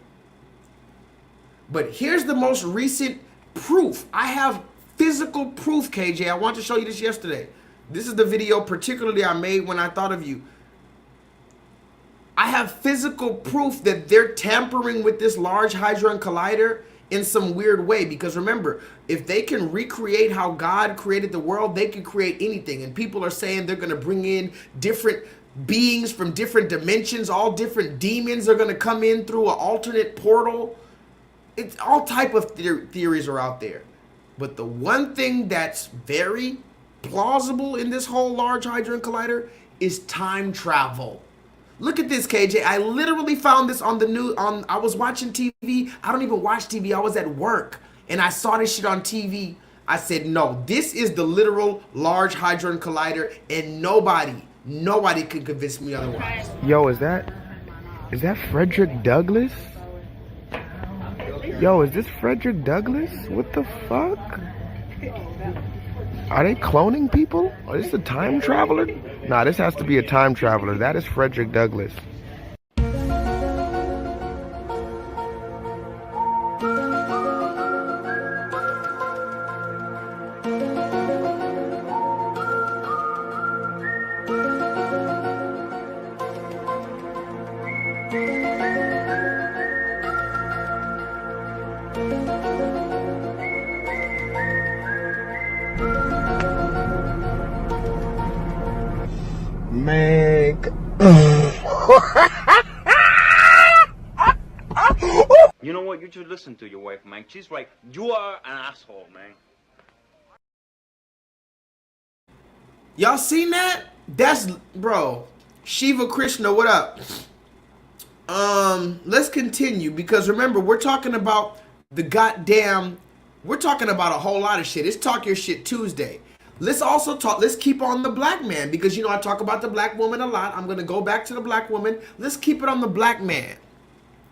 But here's the most recent proof. I have physical proof, KJ. I want to show you this yesterday. This is the video particularly I made when I thought of you. I have physical proof that they're tampering with this Large Hadron Collider in some weird way, because remember, if they can recreate how God created the world, they can create anything. And people are saying they're going to bring in different beings from different dimensions. All different demons are going to come in through an alternate portal. It's all type of theories are out there. But the one thing that's very plausible in this whole Large Hadron Collider is time travel. Look at this, KJ. I literally found this on the news. I was watching TV. I don't even watch TV. I was at work and I saw this shit on TV. I said, no, this is the literal Large Hadron Collider, and nobody can convince me otherwise. Yo, is that Frederick Douglass? Yo, is this Frederick Douglass? What the fuck? Are they cloning people? Or is this a time traveler? Nah, this has to be a time traveler. That is Frederick Douglass. You know what? You should listen to your wife, man. She's right. You are an asshole, man. Y'all seen that? That's, bro. Shiva Krishna, what up? Let's continue, because remember, we're talking about the goddamn, we're talking about a whole lot of shit. It's Talk Your Shit Tuesday. let's also talk, let's keep on the black man, because you know I talk about the black woman a lot. I'm gonna go back to the black woman. Let's keep it on the black man,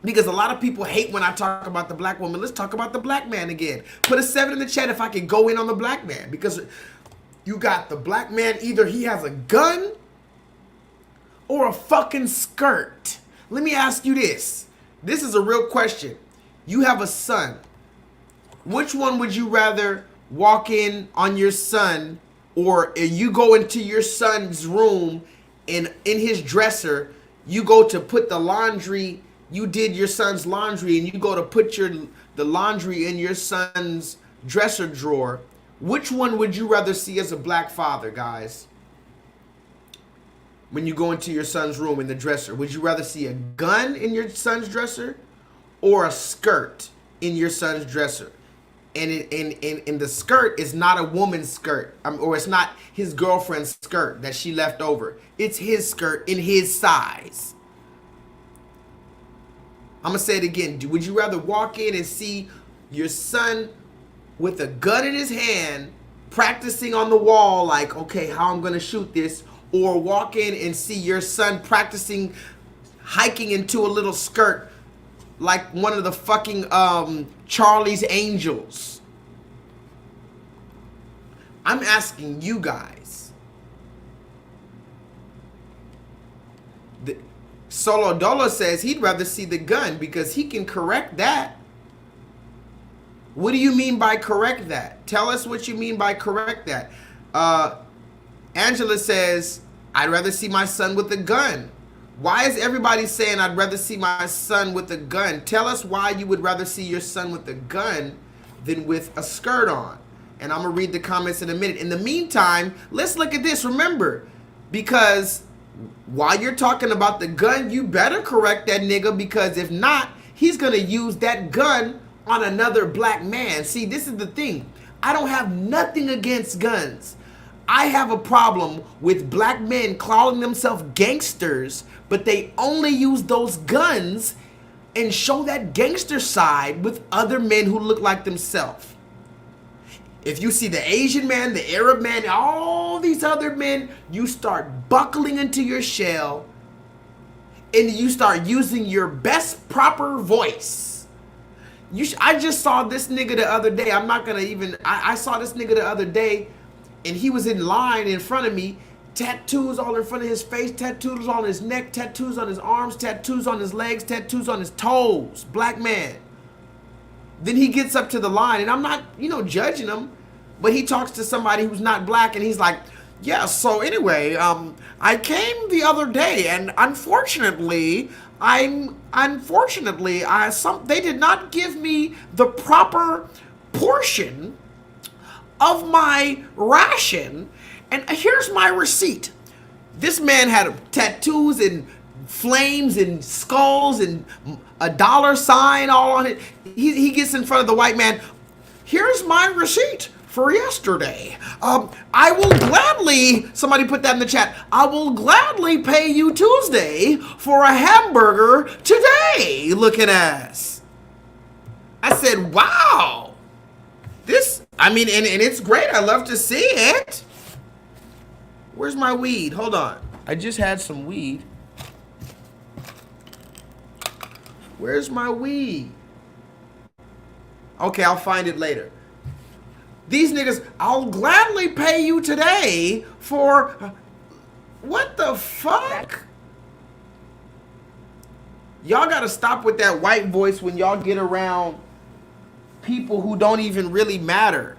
because a lot of people hate when I talk about the black woman. Let's talk about the black man again. Put a 7 in the chat if I can go in on the black man, because you got the black man, either he has a gun or a fucking skirt. Let me ask you this. This is a real question. You have a son. Which one would you rather walk in on your son, or you go into your son's room and in his dresser, you go to put the laundry, you did your son's laundry and you go to put the laundry in your son's dresser drawer. Which one would you rather see as a black father, guys? When you go into your son's room in the dresser, would you rather see a gun in your son's dresser or a skirt in your son's dresser? And the skirt is not a woman's skirt, or it's not his girlfriend's skirt that she left over. It's his skirt in his size. I'm gonna say it again. Would you rather walk in and see your son with a gun in his hand, practicing on the wall, like, okay, how I'm gonna shoot this, or walk in and see your son practicing hiking into a little skirt like one of the fucking Charlie's Angels? I'm asking you guys. Solo Dolo says he'd rather see the gun because he can correct that. What do you mean by correct that? Tell us what you mean by correct that. Angela says, I'd rather see my son with a gun. Why is everybody saying I'd rather see my son with a gun? Tell us why you would rather see your son with a gun than with a skirt on. And I'm going to read the comments in a minute. In the meantime, let's look at this. Remember, because while you're talking about the gun, you better correct that nigga, because if not, he's going to use that gun on another black man. See, this is the thing. I don't have nothing against guns. I have a problem with black men calling themselves gangsters, but they only use those guns and show that gangster side with other men who look like themselves. If you see the Asian man, the Arab man, all these other men, you start buckling into your shell and you start using your best proper voice. I just saw this nigga the other day. I'm not gonna even, I saw this nigga the other day, and he was in line in front of me, tattoos all in front of his face, tattoos on his neck, tattoos on his arms, tattoos on his legs, tattoos on his toes, black man. Then he gets up to the line, and I'm not, judging him, but he talks to somebody who's not black, and he's like, yeah, so anyway, I came the other day, and unfortunately, they did not give me the proper portion of my ration, and here's my receipt. This man had tattoos and flames and skulls and a dollar sign all on it. He gets in front of the white man. Here's my receipt for yesterday. I will gladly, somebody put that in the chat, I will gladly pay you Tuesday for a hamburger today, looking ass. I said, wow. And it's great. I love to see it. Where's my weed? Hold on. I just had some weed. Where's my weed? Okay, I'll find it later. These niggas, I'll gladly pay you today for... What the fuck? Y'all gotta stop with that white voice when y'all get around people who don't even really matter.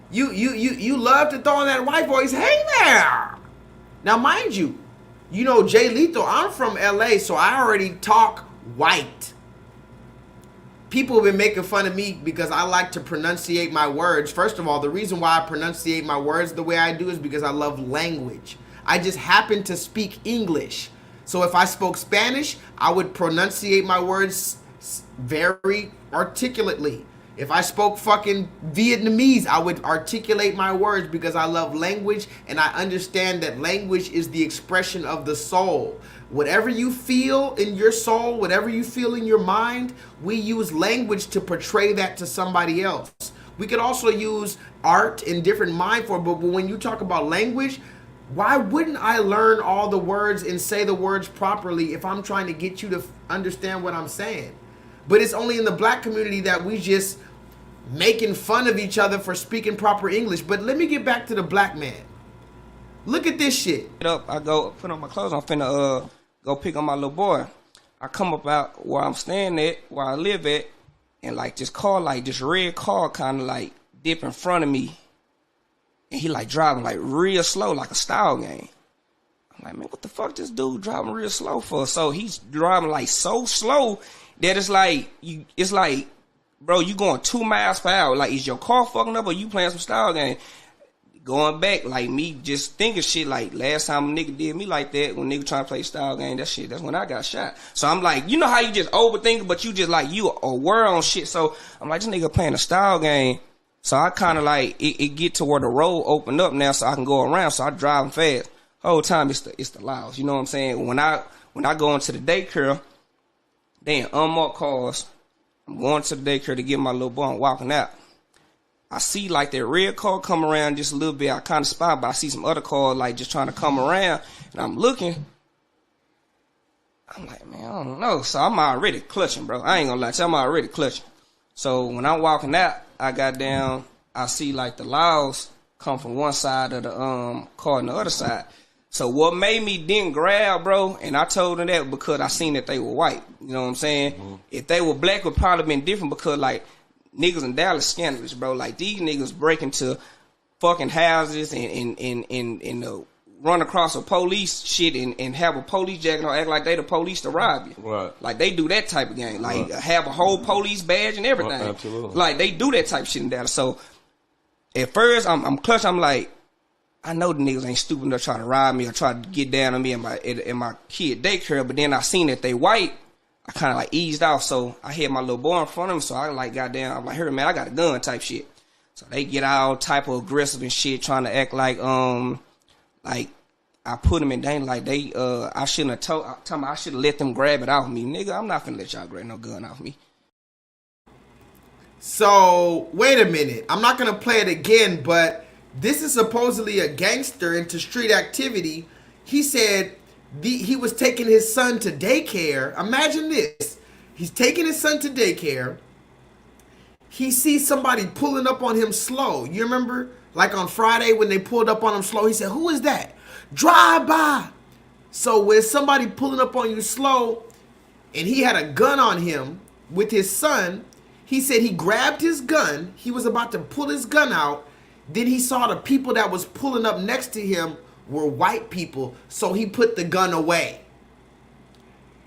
You love to throw in that white voice. Hey there. Now, mind you, J-LEETHAL, I'm from LA, so I already talk white. People have been making fun of me because I like to pronunciate my words. First of all, the reason why I pronunciate my words the way I do is because I love language. I just happen to speak English. So if I spoke Spanish, I would pronunciate my words very articulately. If I spoke fucking Vietnamese, I would articulate my words because I love language, and I understand that language is the expression of the soul. Whatever you feel in your soul, whatever you feel in your mind, we use language to portray that to somebody else. We could also use art and different mind form, but when you talk about language, why wouldn't I learn all the words and say the words properly if I'm trying to get you to understand what I'm saying? But it's only in the black community that we just making fun of each other for speaking proper English. But let me get back to the black man. Look at this shit. I go put on my clothes. I'm finna go pick up my little boy. I come up out where I'm staying at, where I live at, and like this car, like this red car kind of like dip in front of me. And he like driving like real slow, like a style game. I'm like, man, what the fuck this dude driving real slow for? So he's driving like so slow that it's like, bro, you going 2 miles per hour. Like, is your car fucking up or you playing some style game? Going back, like me just thinking shit like last time a nigga did me like that, when nigga trying to play style game, that's when I got shot. So I'm like, you know how you just overthink, but you just like, you aware on shit. So I'm like, this nigga playing a style game. So I kind of like, it get to where the road opened up now so I can go around. So I driving fast. Whole time it's the Laos. You know what I'm saying? When I go into the daycare, they in unmarked cars. I'm going to the daycare to get my little boy and walking out. I see like that red car come around just a little bit. I kind of spot, but I see some other cars like just trying to come around. And I'm looking. I'm like, man, I don't know. So I'm already clutching, bro. I ain't gonna lie to you, I'm already clutching. So when I'm walking out, I see like the Laos come from one side of the car and the other side. So what made me didn't grab, bro, and I told them that because I seen that they were white. You know what I'm saying? Mm-hmm. If they were black, it would probably been different because like niggas in Dallas scandalous, bro. Like these niggas break into fucking houses and run across a police shit and have a police jacket or act like they the police to rob you. Right. Like they do that type of game. Like have a whole police badge and everything. Right, absolutely. Like they do that type of shit in Dallas. So at first I'm clutching. I'm like, I know the niggas ain't stupid enough to try to rob me or try to get down on me and my kid daycare. But then I seen that they white. I kind of like eased off. So I had my little boy in front of him. So I like got down. I'm like, here, man, I got a gun type shit. So they get all type of aggressive and shit, trying to act like I put them in danger. Like I shouldn't have I should have let them grab it off me. Nigga, I'm not finna let y'all grab no gun off me. So wait a minute. I'm not gonna play it again, but this is supposedly a gangster into street activity. He said he was taking his son to daycare. Imagine this. He's taking his son to daycare. He sees somebody pulling up on him slow. You remember? Like on Friday when they pulled up on him slow, he said, who is that? Drive by. So when somebody pulling up on you slow and he had a gun on him with his son, he said he grabbed his gun. He was about to pull his gun out. Then he saw the people that was pulling up next to him were white people. So he put the gun away.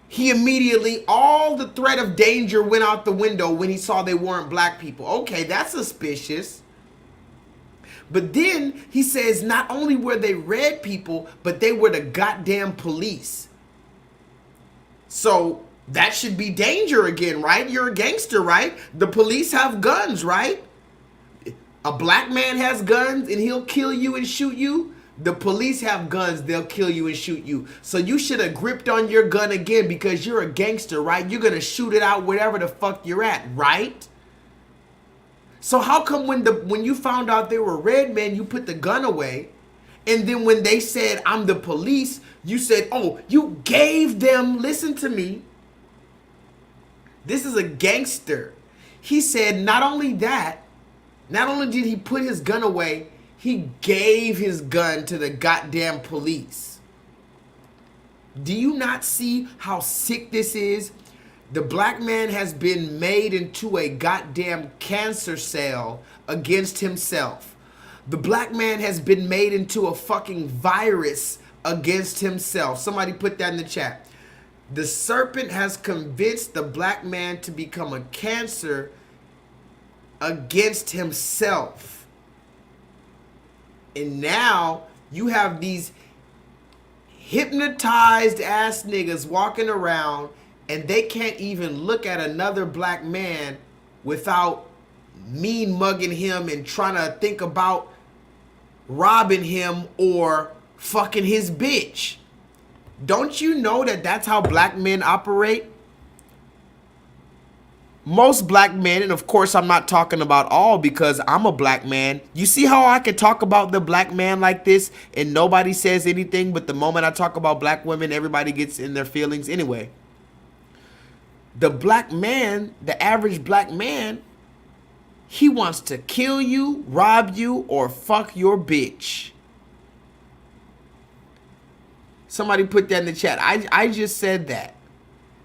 He immediately, all the threat of danger went out the window when he saw they weren't black people. Okay, that's suspicious. But then he says not only were they red people, but they were the goddamn police. So that should be danger again, right? You're a gangster, right? The police have guns, right? A black man has guns and he'll kill you and shoot you. The police have guns, they'll kill you and shoot you. So you should have gripped on your gun again because you're a gangster, right? You're gonna shoot it out wherever the fuck you're at, right? So how come when you found out they were red men, you put the gun away, and then when they said, I'm the police, you said, oh, you gave them, listen to me, this is a gangster. He said not only that, not only did he put his gun away, he gave his gun to the goddamn police. Do you not see how sick this is? The black man has been made into a goddamn cancer cell against himself. The black man has been made into a fucking virus against himself. Somebody put that in the chat. The serpent has convinced the black man to become a cancer against himself. And now you have these hypnotized ass niggas walking around and they can't even look at another black man without mean mugging him and trying to think about robbing him or fucking his bitch. Don't you know that that's how black men operate? most black men, and of course I'm not talking about all because I'm a black man. You see how I can talk about the black man like this and nobody says anything, but the moment I talk about black women, everybody gets in their feelings anyway. The black man, the average black man, he wants to kill you, rob you, or fuck your bitch. Somebody put that in the chat. I just said that.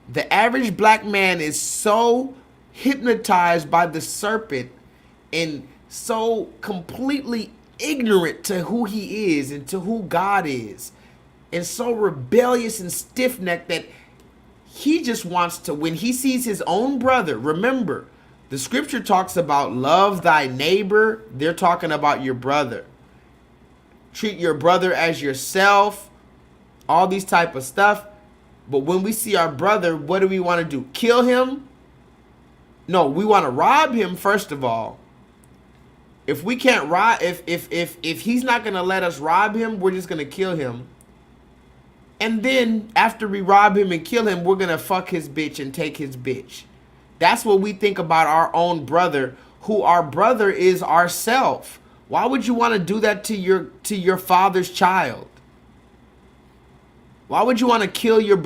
The average black man is so hypnotized by the serpent and so completely ignorant to who he is and to who God is, and so rebellious and stiff-necked that he just wants to, when he sees his own brother, remember, the scripture talks about love thy neighbor. They're talking about your brother. Treat your brother as yourself, all these type of stuff. But when we see our brother, what do we want to do? Kill him? No, we want to rob him first of all. If we can't rob, if he's not going to let us rob him, we're just going to kill him. And then after we rob him and kill him, we're going to fuck his bitch and take his bitch. That's what we think about our own brother, who our brother is ourself. Why would you want to do that to your father's child? Why would you want to kill your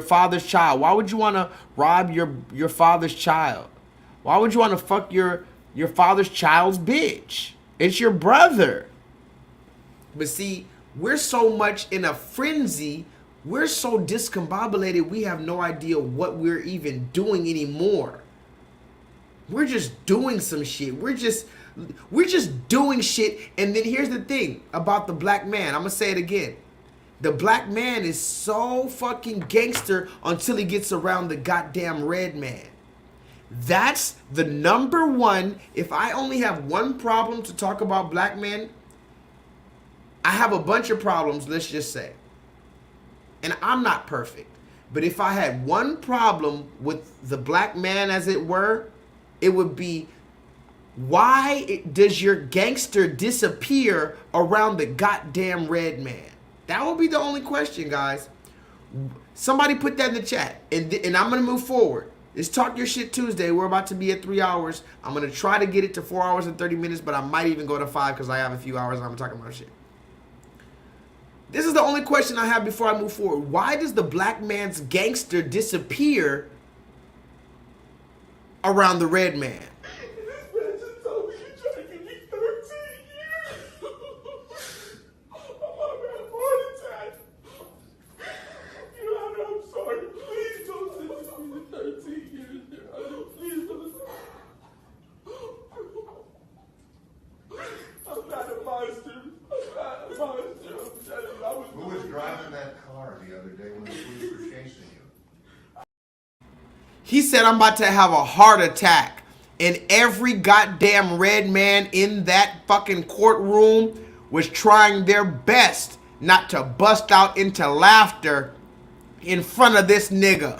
father's child? Why would you want to rob your father's child? Why would you want to fuck your father's child's bitch? It's your brother. But see, we're so much in a frenzy. We're so discombobulated, we have no idea what we're even doing anymore. We're just doing some shit. We're just doing shit. And then here's the thing about the black man. I'm going to say it again. The black man is so fucking gangster until he gets around the goddamn red man. That's the number one. If I only have one problem to talk about black men, I have a bunch of problems, let's just say. And I'm not perfect. But if I had one problem with the black man, as it were, it would be, why does your gangster disappear around the goddamn red man? That would be the only question, guys. Somebody put that in the chat. And I'm going to move forward. It's Talk Your Shit Tuesday. We're about to be at 3 hours. I'm going to try to get it to 4 hours and 30 minutes, but I might even go to 5 because I have a few hours and I'm talking about shit. This is the only question I have before I move forward. Why does the black man's gangster disappear around the red man? Who was driving that car the other day when the police were chasing you? He said, I'm about to have a heart attack. And every goddamn red man in that fucking courtroom was trying their best not to bust out into laughter in front of this nigga.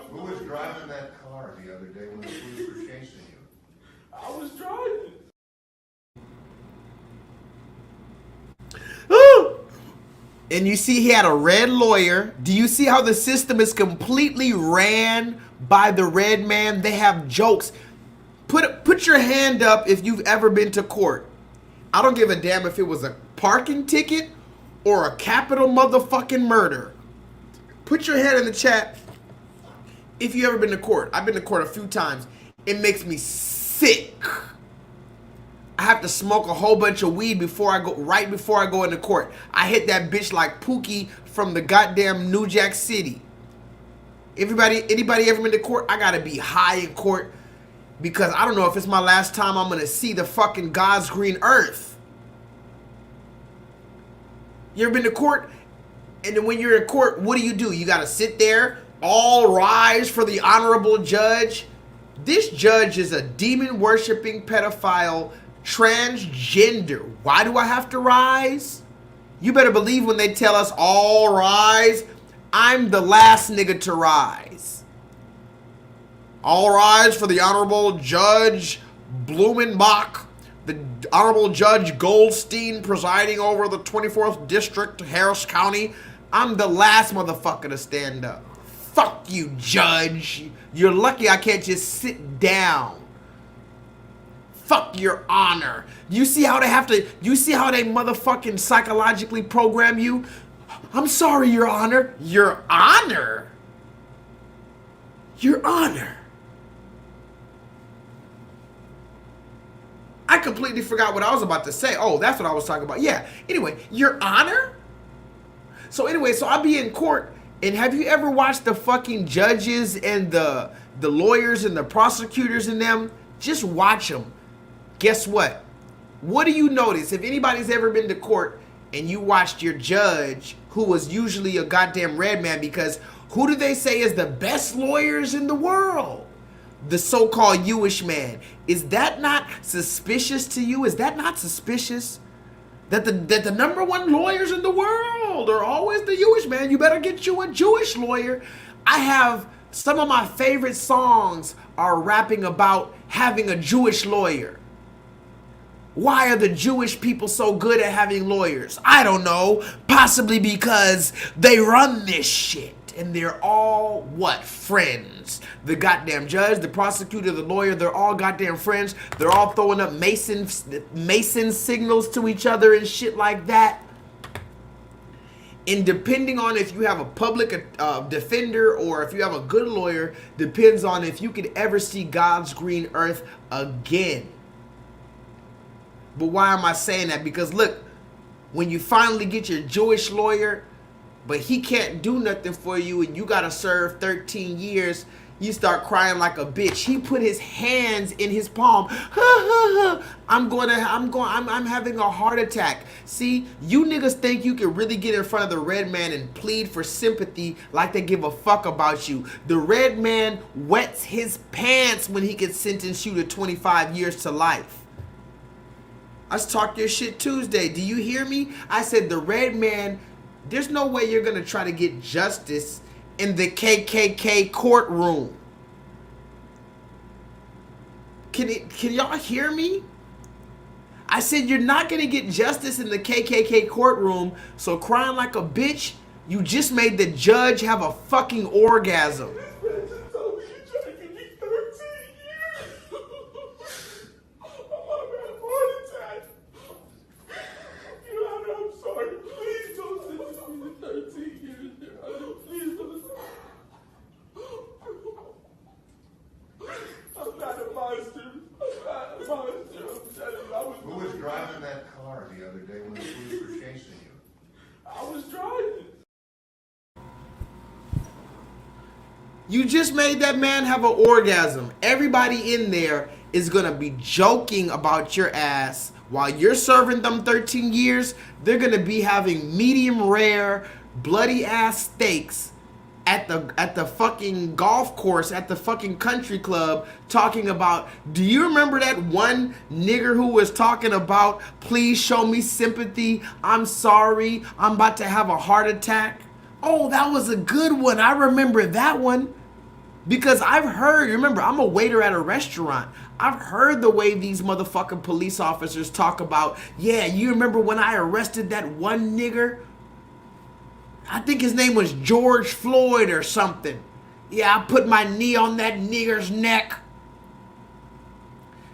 Who was driving that car the other day when the police were chasing you? I was driving. And you see he had a red lawyer. Do you see how the system is completely ran by the red man? They have jokes. Put your hand up if you've ever been to court. I don't give a damn if it was a parking ticket or a capital motherfucking murder. Put your hand in the chat if you ever been to court. I've been to court a few times. It makes me sick. I have to smoke a whole bunch of weed right before I go into court. I hit that bitch like Pookie from the goddamn New Jack City. Anybody ever been to court? I gotta be high in court because I don't know if it's my last time I'm gonna see the fucking God's green earth. You ever been to court? And then when you're in court, what do? You gotta sit there, all rise for the honorable judge. This judge is a demon-worshipping pedophile transgender. Why do I have to rise? You better believe when they tell us all rise, I'm the last nigga to rise. All rise for the Honorable Judge Blumenbach, the Honorable Judge Goldstein presiding over the 24th District, Harris County. I'm the last motherfucker to stand up. Fuck you, Judge. You're lucky I can't just sit down. Fuck your honor. You see how they motherfucking psychologically program you? I'm sorry, Your Honor. Your honor? Your honor. I completely forgot what I was about to say. Oh, that's what I was talking about. Yeah. Anyway, Your Honor? So anyway, so I'll be in court, and have you ever watched the fucking judges and the lawyers and the prosecutors and them? Just watch them. Guess what? What do you notice? If anybody's ever been to court and you watched your judge, who was usually a goddamn red man, because who do they say is the best lawyers in the world? The so-called Jewish man. Is that not suspicious to you? Is that not suspicious? That the number one lawyers in the world are always the Jewish man. You better get you a Jewish lawyer. I have some of my favorite songs are rapping about having a Jewish lawyer. Why are the Jewish people so good at having lawyers? I don't know. Possibly because they run this shit. And they're all, what? Friends. The goddamn judge, the prosecutor, the lawyer, they're all goddamn friends. They're all throwing up Mason signals to each other and shit like that. And depending on if you have a public defender or if you have a good lawyer, depends on if you could ever see God's green earth again. But why am I saying that? Because look, when you finally get your Jewish lawyer, but he can't do nothing for you and you gotta serve 13 years, you start crying like a bitch. He put his hands in his palm. I'm having a heart attack. See, you niggas think you can really get in front of the red man and plead for sympathy like they give a fuck about you. The red man wets his pants when he can sentence you to 25 years to life. Let's talk your shit Tuesday. Do you hear me? I said the red man, there's no way you're gonna try to get justice in the KKK courtroom. Can y'all hear me? I said you're not gonna get justice in the KKK courtroom, so crying like a bitch, you just made the judge have a fucking orgasm. Who was driving that car the other day when the police were chasing you? I was driving. You just made that man have an orgasm. Everybody in there is gonna be joking about your ass while you're serving them 13 years. They're gonna be having medium rare, bloody ass steaks at the fucking golf course, at the fucking country club, talking about, do you remember that one nigger who was talking about, please show me sympathy, I'm sorry, I'm about to have a heart attack? Oh, that was a good one. I remember that one. Because I've heard, remember, I'm a waiter at a restaurant. I've heard the way these motherfucking police officers talk about, yeah, you remember when I arrested that one nigger? I think his name was George Floyd or something. Yeah, I put my knee on that nigger's neck.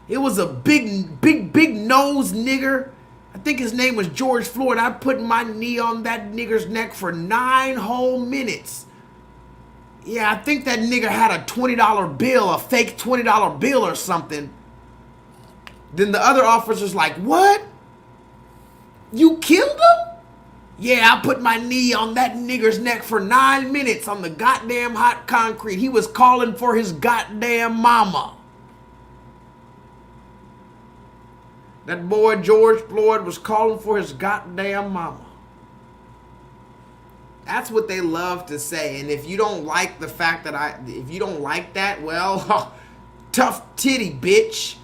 It was a big nose nigger. I think his name was George Floyd. I put my knee on that nigger's neck for 9 whole minutes. Yeah, I think that nigger had a $20 bill, a fake $20 bill or something. Then the other officer's like, what? You killed him? Yeah, I put my knee on that nigger's neck for 9 minutes on the goddamn hot concrete. He was calling for his goddamn mama. That boy George Floyd was calling for his goddamn mama. That's what they love to say. And if you don't like the fact that if you don't like that, well, tough titty, bitch.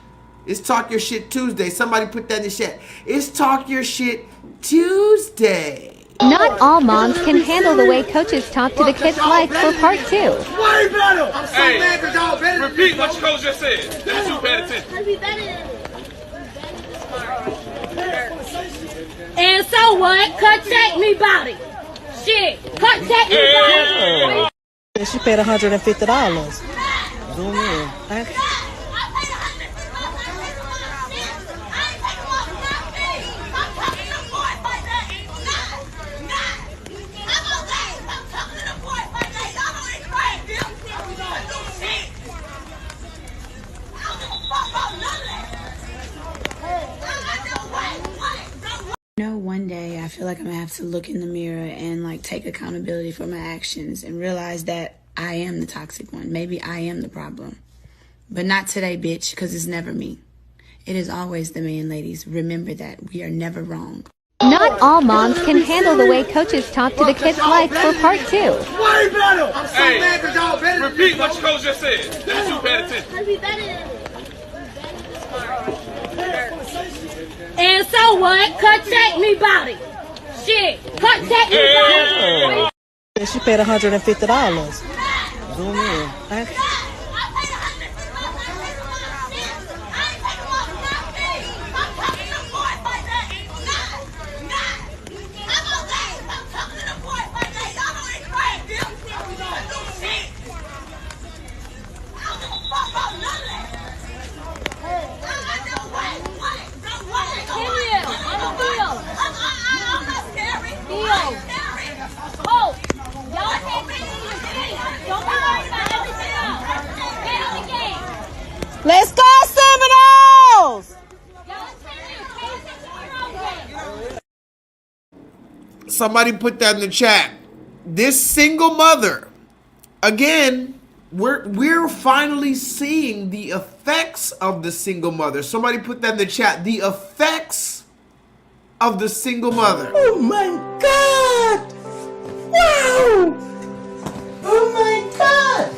It's Talk Your Shit Tuesday. Somebody put that in the chat. It's Talk Your Shit Tuesday. Not all moms can handle the way coaches talk to the kids' life for part 2. Way better! I'm so mad because y'all better. Repeat what your coach just said. Let me pay attention. And so what? Contact me about it. Shit. Contact me about it. She paid $150. Zoom in. One day I feel like I'm gonna have to look in the mirror and like take accountability for my actions and realize that I am the toxic one. Maybe I am the problem. But not today, bitch, because it's never me. It is always the man, ladies. Remember that. We are never wrong. Not all moms can handle the way coaches talk to the kids' life for part 2. Way better! I'm so mad because y'all better. Repeat what your coach just said. Let me pay attention. And so what? Contact me about it. Shit. Contact me about it. She paid $150. Zoom in. Let's go, Seminoles! Somebody put that in the chat. This single mother, again, we're finally seeing the effects of the single mother. Somebody put that in the chat. The effects of the single mother. Oh my God! Wow! Oh my God!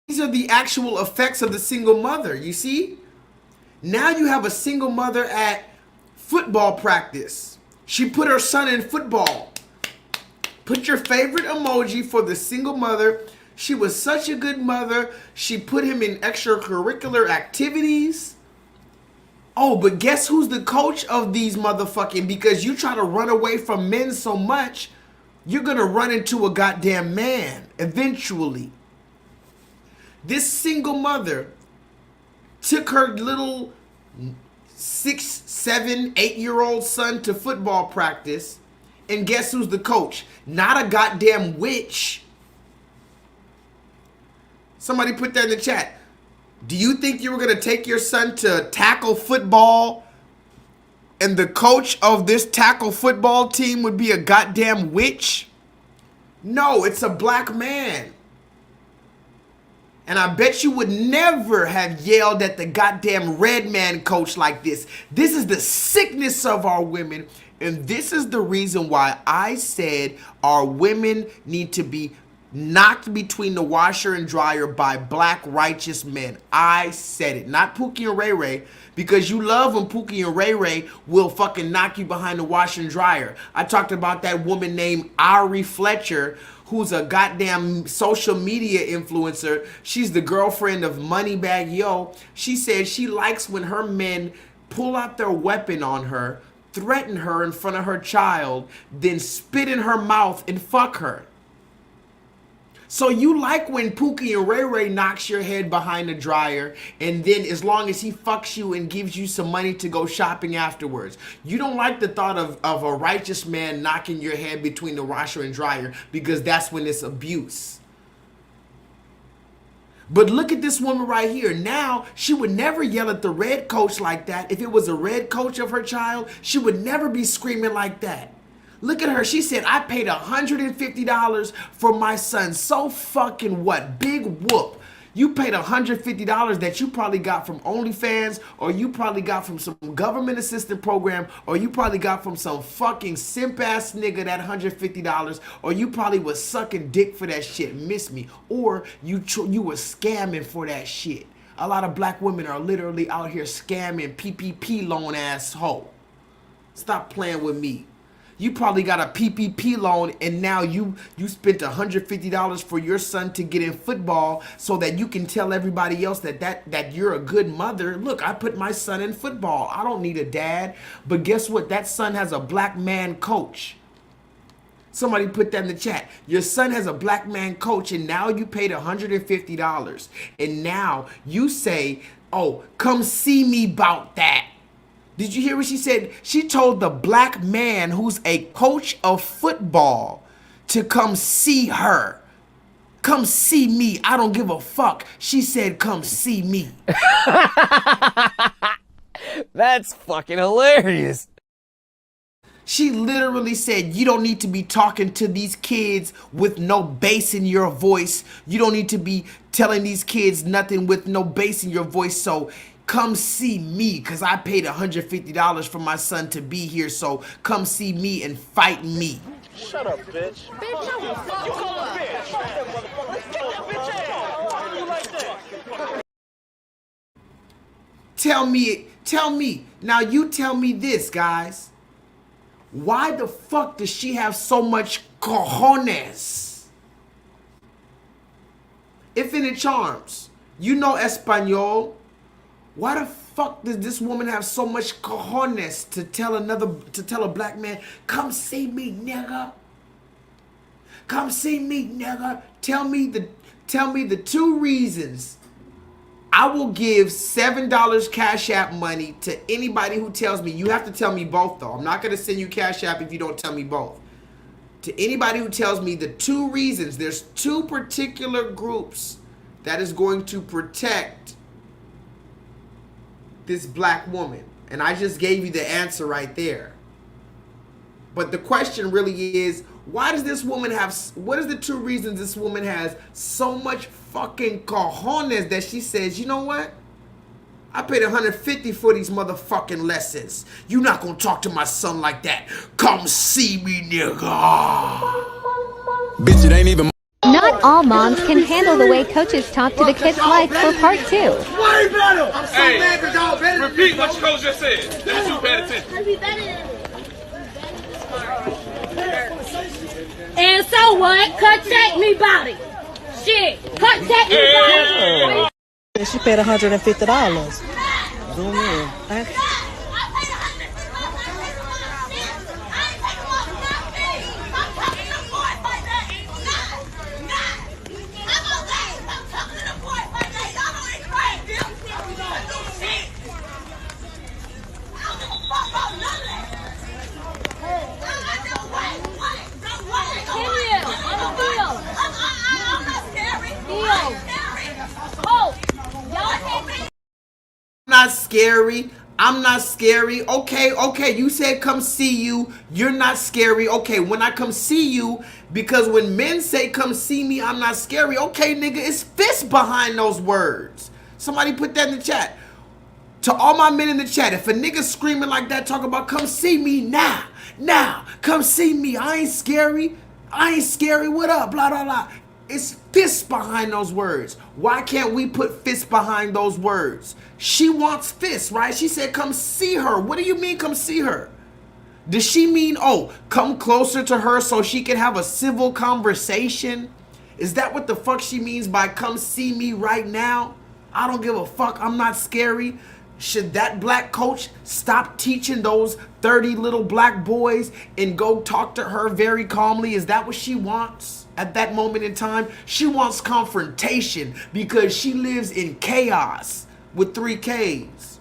These are the actual effects of the single mother, you see? Now you have a single mother at football practice. She put her son in football. Put your favorite emoji for the single mother. She was such a good mother. She put him in extracurricular activities. Oh, but guess who's the coach of these motherfucking, because you try to run away from men so much, you're gonna run into a goddamn man eventually. This single mother took her little 6, 7, 8-year-old son to football practice, and guess who's the coach? Not a goddamn witch. Somebody put that in the chat. Do you think you were going to take your son to tackle football and the coach of this tackle football team would be a goddamn witch? No, it's a black man. And I bet you would never have yelled at the goddamn red man coach like this. This is the sickness of our women. And this is the reason why I said our women need to be knocked between the washer and dryer by black righteous men. I said it. Not Pookie and Ray Ray. Because you love when Pookie and Ray Ray will fucking knock you behind the washer and dryer. I talked about that woman named Ari Fletcher, who's a goddamn social media influencer. She's the girlfriend of Moneybag Yo. She said she likes when her men pull out their weapon on her, threaten her in front of her child, then spit in her mouth and fuck her. So you like when Pookie and Ray Ray knocks your head behind the dryer, and then as long as he fucks you and gives you some money to go shopping afterwards. You don't like the thought of a righteous man knocking your head between the washer and dryer, because that's when it's abuse. But look at this woman right here. Now, she would never yell at the red coach like that. If it was a red coach of her child, she would never be screaming like that. Look at her. She said, I paid $150 for my son. So fucking what? Big whoop. You paid $150 that you probably got from OnlyFans, or you probably got from some government assistance program, or you probably got from some fucking simp ass nigga that $150, or you probably was sucking dick for that shit. Miss me. Or you were scamming for that shit. A lot of black women are literally out here scamming PPP loan asshole. Stop playing with me. You probably got a PPP loan and now you spent $150 for your son to get in football so that you can tell everybody else that you're a good mother. Look, I put my son in football. I don't need a dad. But guess what? That son has a black man coach. Somebody put that in the chat. Your son has a black man coach and now you paid $150. And now you say, oh, come see me about that. Did you hear what she said? She told the black man who's a coach of football to come see her. Come see me. I don't give a fuck. She said, come see me. That's fucking hilarious. She literally said, you don't need to be talking to these kids with no bass in your voice. You don't need to be telling these kids nothing with no bass in your voice. So come see me, because I paid $150 for my son to be here. So come see me and fight me. Shut up, bitch. Bitch, you call a bitch. Fuck that motherfucker. Let's kick that bitch ass. Why do you like that? Tell me. Now you tell me this, guys. Why the fuck does she have so much cojones? Infinite Charms. You know Espanol. Why the fuck does this woman have so much cojones to tell a black man, come see me, nigga? Come see me, nigga. Tell me the 2 reasons. I will give $7 Cash App money to anybody who tells me. You have to tell me both, though. I'm not going to send you Cash App if you don't tell me both. To anybody who tells me the 2 reasons, there's 2 particular groups that is going to protect this black woman. And I just gave you the answer right there. But the question really is, why does this woman have, what is the 2 reasons this woman has so much fucking cojones that she says, you know what? I paid $150 for these motherfucking lessons. You not gonna talk to my son like that. Come see me, nigga. Bitch, it ain't even. Not all moms can handle the way coaches talk to the kids' life for part 2. Way better! I'm so mad for y'all better. Repeat what your coach just said. Let me pay attention. And so what? Contact me about it. Shit. Contact me about it. She paid $150. Zoom in. I'm not scary. Okay, you said come see you. You're not scary. Okay, when I come see you, because when men say come see me, I'm not scary. Okay, nigga, it's fist behind those words. Somebody put that in the chat. To all my men in the chat, if a nigga screaming like that, talk about come see me now, come see me. I ain't scary. What up? Blah, blah, blah. It's fists behind those words. Why can't we put fists behind those words? She wants fists, right? She said, come see her. What do you mean, come see her? Does she mean, oh, come closer to her so she can have a civil conversation? Is that what the fuck she means by come see me right now? I don't give a fuck. I'm not scary. Should that black coach stop teaching those 30 little black boys and go talk to her very calmly? Is that what she wants at that moment in time? She wants confrontation because she lives in chaos with 3 Ks.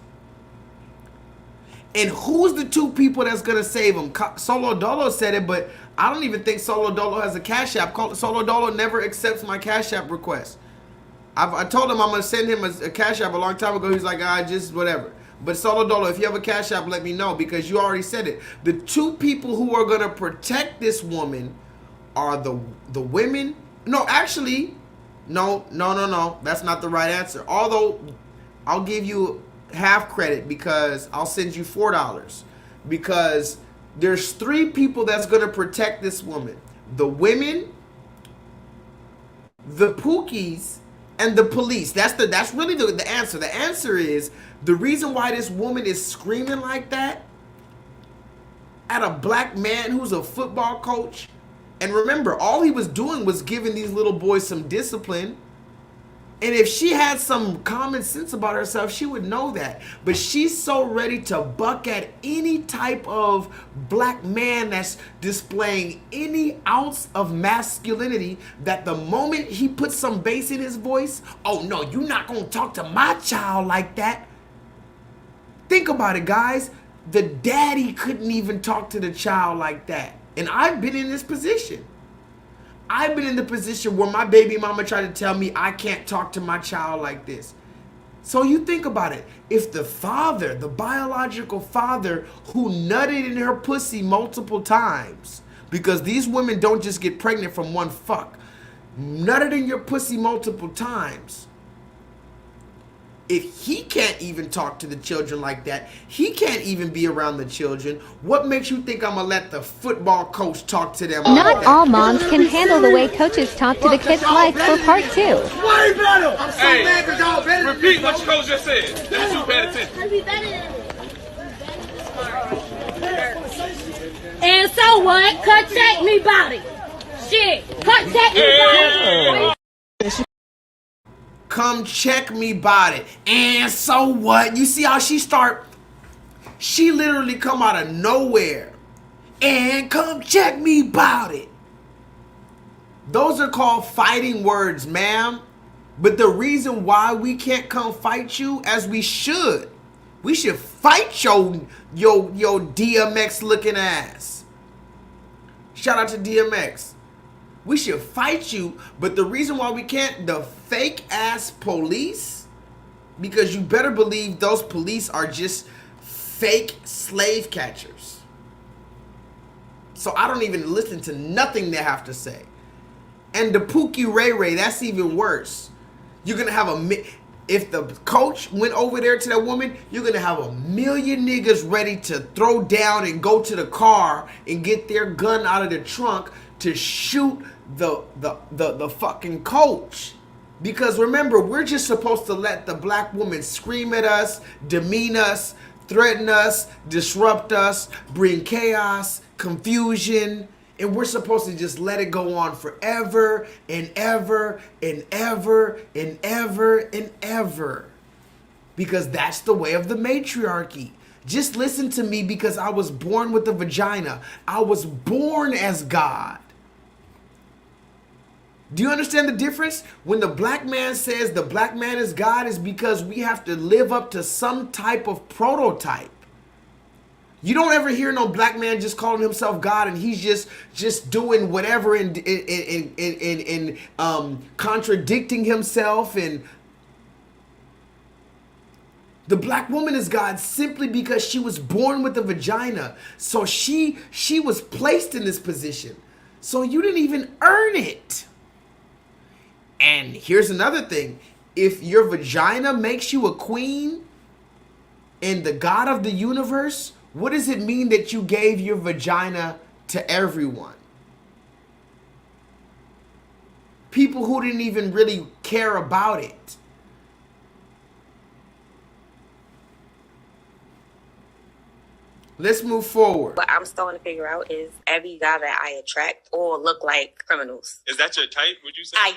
And who's the 2 people that's going to save him? Solo Dolo said it, but I don't even think Solo Dolo has a Cash App. Solo Dolo never accepts my Cash App request. I told him I'm going to send him a Cash App a long time ago. He's like, just whatever. But Solo Dolo, if you have a Cash App, let me know because you already said it. The 2 people who are going to protect this woman are the women. No, actually, no. That's not the right answer. Although I'll give you half credit because I'll send you $4 because there's 3 people that's going to protect this woman. The women, the Pookies, and the police. That's really the answer. The answer is the reason why this woman is screaming like that at a black man who's a football coach. And remember, all he was doing was giving these little boys some discipline. And if she had some common sense about herself, she would know that. But she's so ready to buck at any type of black man that's displaying any ounce of masculinity that the moment he puts some bass in his voice, oh no, you're not gonna talk to my child like that. Think about it, guys. The daddy couldn't even talk to the child like that. And I've been in this position. I've been in the position where my baby mama tried to tell me I can't talk to my child like this. So you think about it. If the father, the biological father who nutted in her pussy multiple times, because these women don't just get pregnant from one fuck, nutted in your pussy multiple times. If he can't even talk to the children like that, he can't even be around the children, what makes you think I'm going to let the football coach talk to them? Not all moms can handle the way coaches talk to the kids' life for part 2. Way better! I'm so mad because y'all better. Repeat what your coach just said. That's you paying attention. And so what? Cut check me body. Shit. Cut check me body. Come check me about it. And so what? You see how she start? She literally come out of nowhere. And come check me about it. Those are called fighting words, ma'am. But the reason why we can't come fight you as we should fight your DMX looking ass. Shout out to DMX. We should fight you, but the reason why we can't, the fake ass police, because you better believe those police are just fake slave catchers. So I don't even listen to nothing they have to say. And the Pookie Ray Ray, that's even worse. You're gonna have if the coach went over there to that woman, you're gonna have 1,000,000 niggas ready to throw down and go to the car and get their gun out of the trunk to shoot the fucking coach. Because remember, we're just supposed to let the black woman scream at us, demean us, threaten us, disrupt us, bring chaos, confusion, and we're supposed to just let it go on forever and ever and ever and ever and ever. Because that's the way of the matriarchy. Just listen to me, because I was born with a vagina. I was born as God. Do you understand the difference? When the black man says the black man is God, is because we have to live up to some type of prototype. You don't ever hear no black man just calling himself God and he's just doing whatever and contradicting himself. And the black woman is God simply because she was born with a vagina. So she was placed in this position. So you didn't even earn it. And here's another thing. If your vagina makes you a queen and the God of the universe, what does it mean that you gave your vagina to everyone? People who didn't even really care about it. Let's move forward. What I'm starting to figure out is every guy that I attract all look like criminals. Is that your type, would you say? I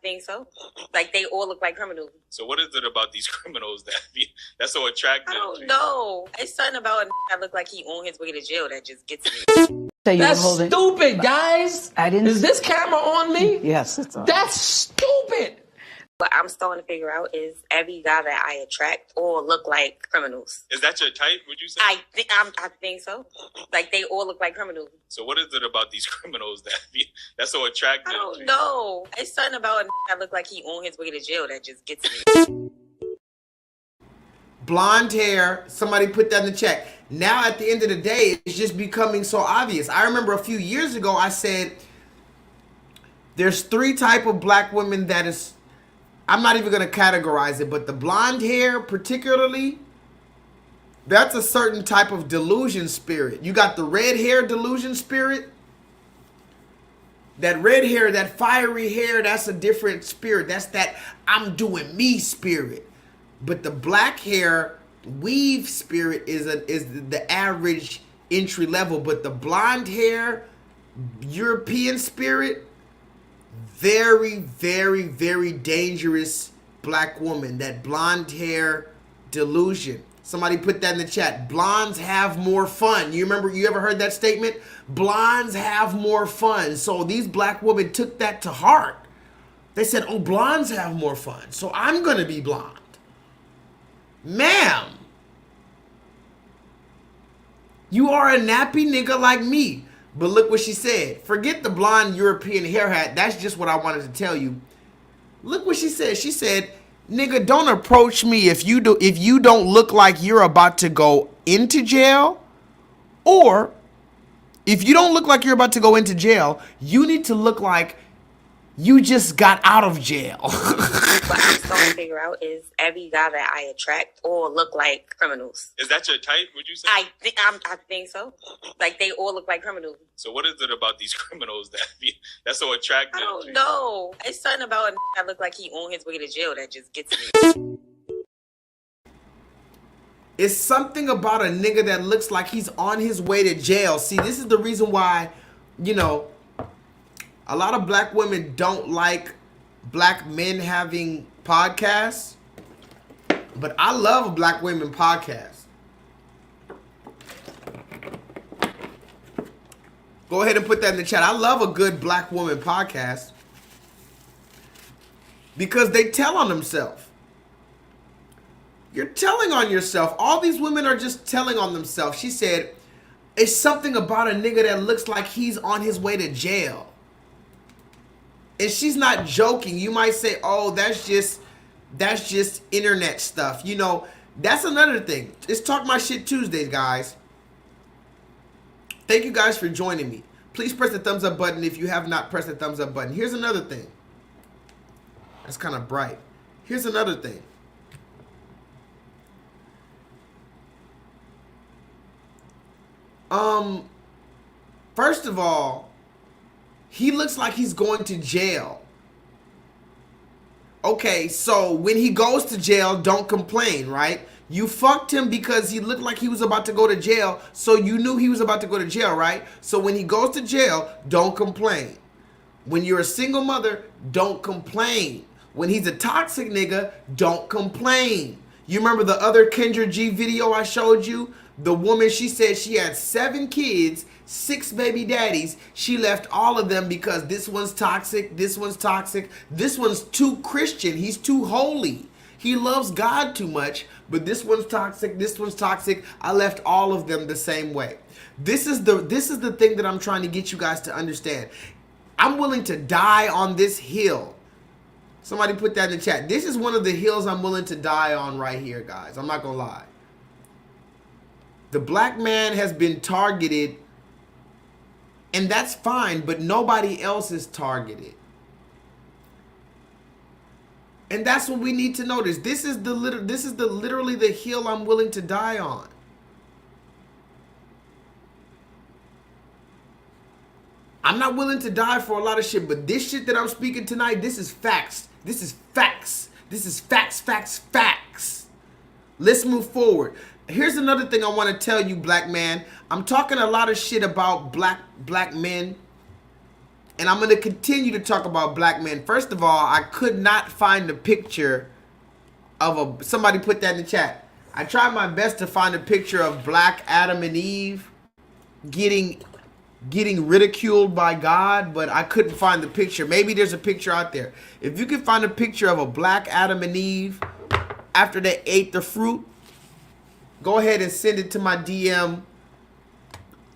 think so. Like, they all look like criminals. So what is it about these criminals that's so attractive? I don't know. It's something about a that look like he on his way to jail that just gets me. That's stupid, guys. Is this camera on me? Yes, it's on. That's stupid. What I'm starting to figure out is every guy that I attract all look like criminals. Is that your type, would you say? I think so. Like, they all look like criminals. So what is it about these criminals that's so attractive? I don't know. It's something about a that look like he on his way to jail that just gets me. Blonde hair, somebody put that in the chat. Now at the end of the day, it's just becoming so obvious. I remember a few years ago I said there's 3 types of black women that is, I'm not even going to categorize it, but the blonde hair particularly, that's a certain type of delusion spirit. You got the red hair delusion spirit. That red hair, that fiery hair, that's a different spirit. That's that I'm doing me spirit. But the black hair weave spirit is the average entry level. But the blonde hair European spirit, very, very, very dangerous black woman. That blonde hair delusion. Somebody put that in the chat. Blondes have more fun. You ever heard that statement? Blondes have more fun. So these black women took that to heart. They said, oh, blondes have more fun, so I'm going to be blonde. Ma'am, you are a nappy nigga like me. But look what she said. Forget the blonde European hair hat. That's just what I wanted to tell you. Look what she said. She said, nigga, don't approach me if you don't look like you're about to go into jail, or if you don't look like you're about to go into jail, you need to look like you just got out of jail. What I'm starting to figure out is every guy that I attract all look like criminals. Is that your type, would you say? I think so. Like, they all look like criminals. So what is it about these criminals that's so attractive? I don't know. It's something about a that look like he on his way to jail that just gets me. It's something about a nigga that looks like he's on his way to jail. See, this is the reason why, you know, a lot of black women don't like black men having podcasts, but I love a black women podcast. Go ahead and put that in the chat. I love a good black woman podcast because they tell on themselves. You're telling on yourself. All these women are just telling on themselves. She said, it's something about a nigga that looks like he's on his way to jail. And she's not joking. You might say, oh, that's just internet stuff. You know, that's another thing. It's Talk My Shit Tuesdays, guys. Thank you guys for joining me. Please press the thumbs up button if you have not pressed the thumbs up button. Here's another thing. That's kind of bright. Here's another thing. First of all, he looks like he's going to jail. Okay, so when he goes to jail, don't complain, right? You fucked him because he looked like he was about to go to jail, so you knew he was about to go to jail, right? So when he goes to jail, don't complain. When you're a single mother, don't complain. When he's a toxic nigga, don't complain. You remember the other Kendra G video I showed you? The woman, she said she had 7 kids, 6 baby daddies. She left all of them because this one's toxic, this one's toxic, this one's too Christian, he's too holy. He loves God too much, but this one's toxic, this one's toxic. I left all of them the same way. This is the thing that I'm trying to get you guys to understand. I'm willing to die on this hill. Somebody put that in the chat. This is one of the hills I'm willing to die on right here, guys. I'm not gonna lie. The black man has been targeted, and that's fine, but nobody else is targeted. And that's what we need to notice. This is literally the hill I'm willing to die on. I'm not willing to die for a lot of shit, but this shit that I'm speaking tonight, this is facts. This is facts. This is facts, facts, facts. Let's move forward. Here's another thing I want to tell you, black man. I'm talking a lot of shit about black men, and I'm going to continue to talk about black men. First of all, I could not find a picture of somebody put that in the chat. I tried my best to find a picture of black Adam and Eve getting ridiculed by God, but I couldn't find the picture. Maybe there's a picture out there. If you can find a picture of a black Adam and Eve after they ate the fruit, go ahead and send it to my DM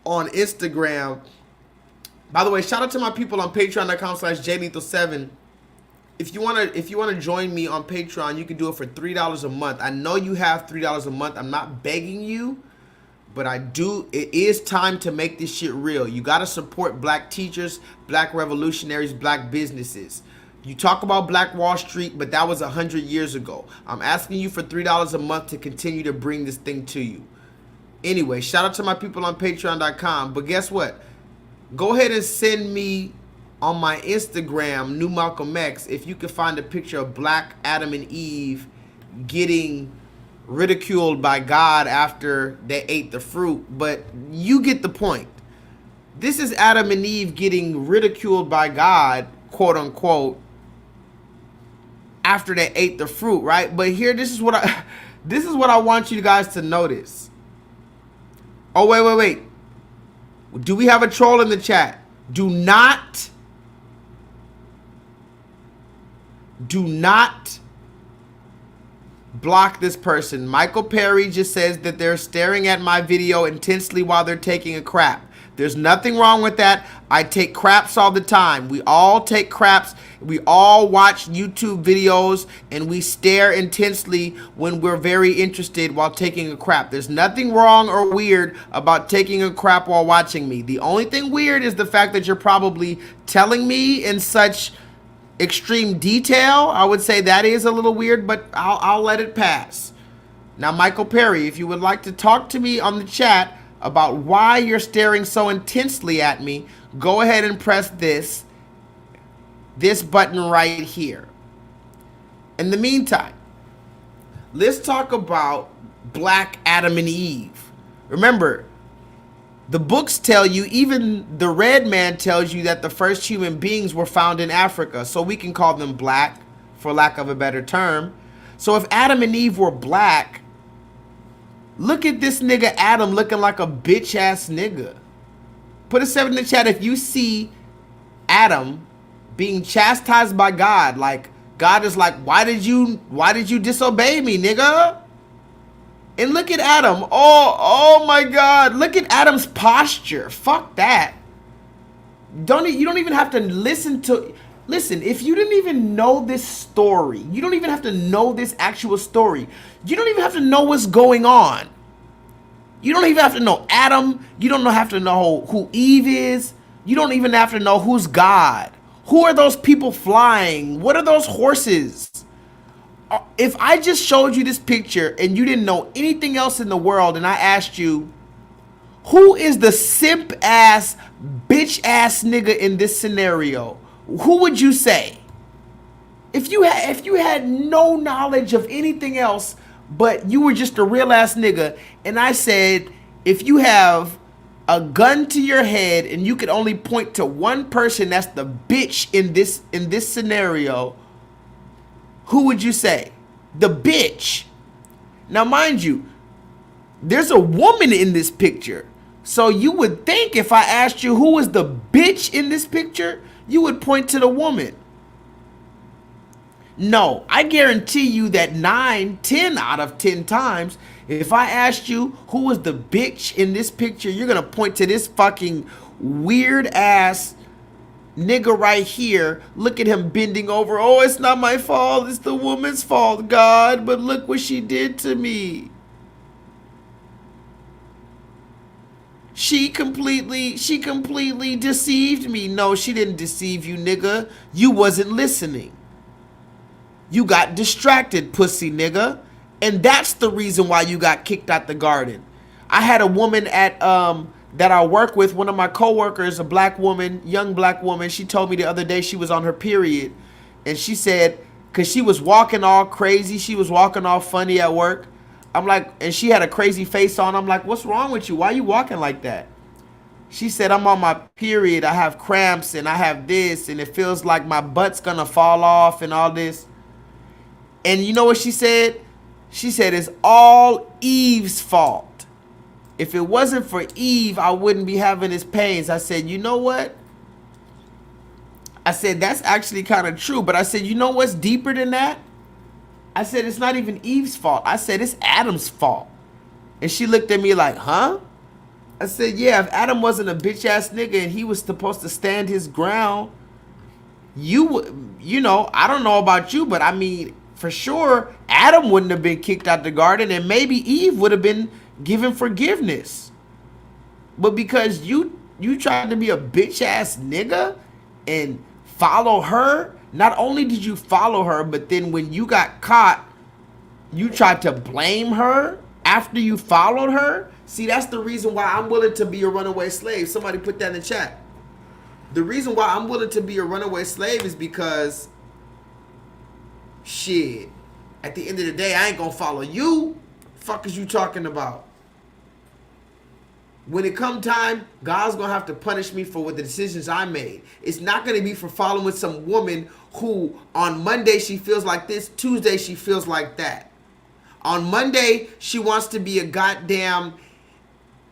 on Instagram. By the way, shout out to my people on patreon.com/J-LEETHAL7. If you wanna join me on Patreon, you can do it for $3 a month. I know you have $3 a month. I'm not begging you, but it is time to make this shit real. You gotta support black teachers, black revolutionaries, black businesses. You talk about Black Wall Street, but that was 100 years ago. I'm asking you for $3 a month to continue to bring this thing to you. Anyway, shout out to my people on patreon.com. But guess what? Go ahead and send me on my Instagram, New Malcolm X, if you could find a picture of black Adam and Eve getting ridiculed by God after they ate the fruit, but you get the point. This is Adam and Eve getting ridiculed by God, quote unquote, after they ate the fruit, right? But here, this is what I want you guys to notice. Oh, wait. Do we have a troll in the chat? Do not block this person. Michael Perry just says that they're staring at my video intensely while they're taking a crap. There's nothing wrong with that. I take craps all the time. We all take craps. We all watch YouTube videos and we stare intensely when we're very interested while taking a crap. There's nothing wrong or weird about taking a crap while watching me. The only thing weird is the fact that you're probably telling me in such extreme detail. I would say that is a little weird, but I'll let it pass. Now, Michael Perry, if you would like to talk to me on the chat about why you're staring so intensely at me, go ahead and press this button right here. In the meantime, let's talk about black Adam and Eve. Remember, the books tell you, even the red man tells you that the first human beings were found in Africa, so we can call them black, for lack of a better term. So if Adam and Eve were black, look at this nigga Adam looking like a bitch ass nigga. Put a 7 in the chat if you see Adam being chastised by God. Like, God is like, why did you disobey me, nigga? And look at Adam. Oh my God. Look at Adam's posture. Fuck that. You don't even have to listen, if you didn't even know this story, you don't even have to know this actual story. You don't even have to know what's going on. You don't even have to know Adam. You don't have to know who Eve is. You don't even have to know who's God. Who are those people flying? What are those horses? If I just showed you this picture and you didn't know anything else in the world and I asked you, who is the simp ass, bitch ass nigga in this scenario? Who would you say? If you had no knowledge of anything else, but you were just a real ass nigga, and I said, if you have a gun to your head and you could only point to one person that's the bitch in this scenario, who would you say? The bitch. Now, mind you, there's a woman in this picture. So you would think if I asked you who is the bitch in this picture, you would point to the woman. No, I guarantee you that 10 out of 10 times, if I asked you who was the bitch in this picture, you're going to point to this fucking weird ass nigga right here. Look at him bending over. Oh, it's not my fault. It's the woman's fault, God. But look what she did to me. She completely deceived me. No, she didn't deceive you, nigga. You wasn't listening. You got distracted, pussy nigga. And that's the reason why you got kicked out the garden. I had a woman at that I work with, one of my coworkers, a black woman, young black woman. She told me the other day she was on her period. And she said, because she was walking all crazy, she was walking all funny at work. I'm like, and she had a crazy face on. I'm like, what's wrong with you? Why are you walking like that? She said, I'm on my period. I have cramps and I have this and it feels like my butt's gonna fall off and all this. And you know what she said? She said, it's all Eve's fault. If it wasn't for Eve, I wouldn't be having this pains. I said, you know what? I said, that's actually kind of true. But I said, you know what's deeper than that? I said, it's not even Eve's fault. I said, it's Adam's fault. And she looked at me like, huh? I said, yeah, if Adam wasn't a bitch ass nigga and he was supposed to stand his ground, you know, I don't know about you, but I mean, for sure, Adam wouldn't have been kicked out the garden and maybe Eve would have been given forgiveness. But because you tried to be a bitch ass nigga and follow her, not only did you follow her, but then when you got caught, you tried to blame her after you followed her. See, that's the reason why I'm willing to be a runaway slave. Somebody put that in the chat. The reason why I'm willing to be a runaway slave is because, shit, at the end of the day, I ain't gonna follow you. Fuck is you talking about? When it come time, God's gonna have to punish me for what the decisions I made. It's not gonna be for following some woman who on Monday she feels like this, Tuesday she feels like that. On Monday, she wants to be a goddamn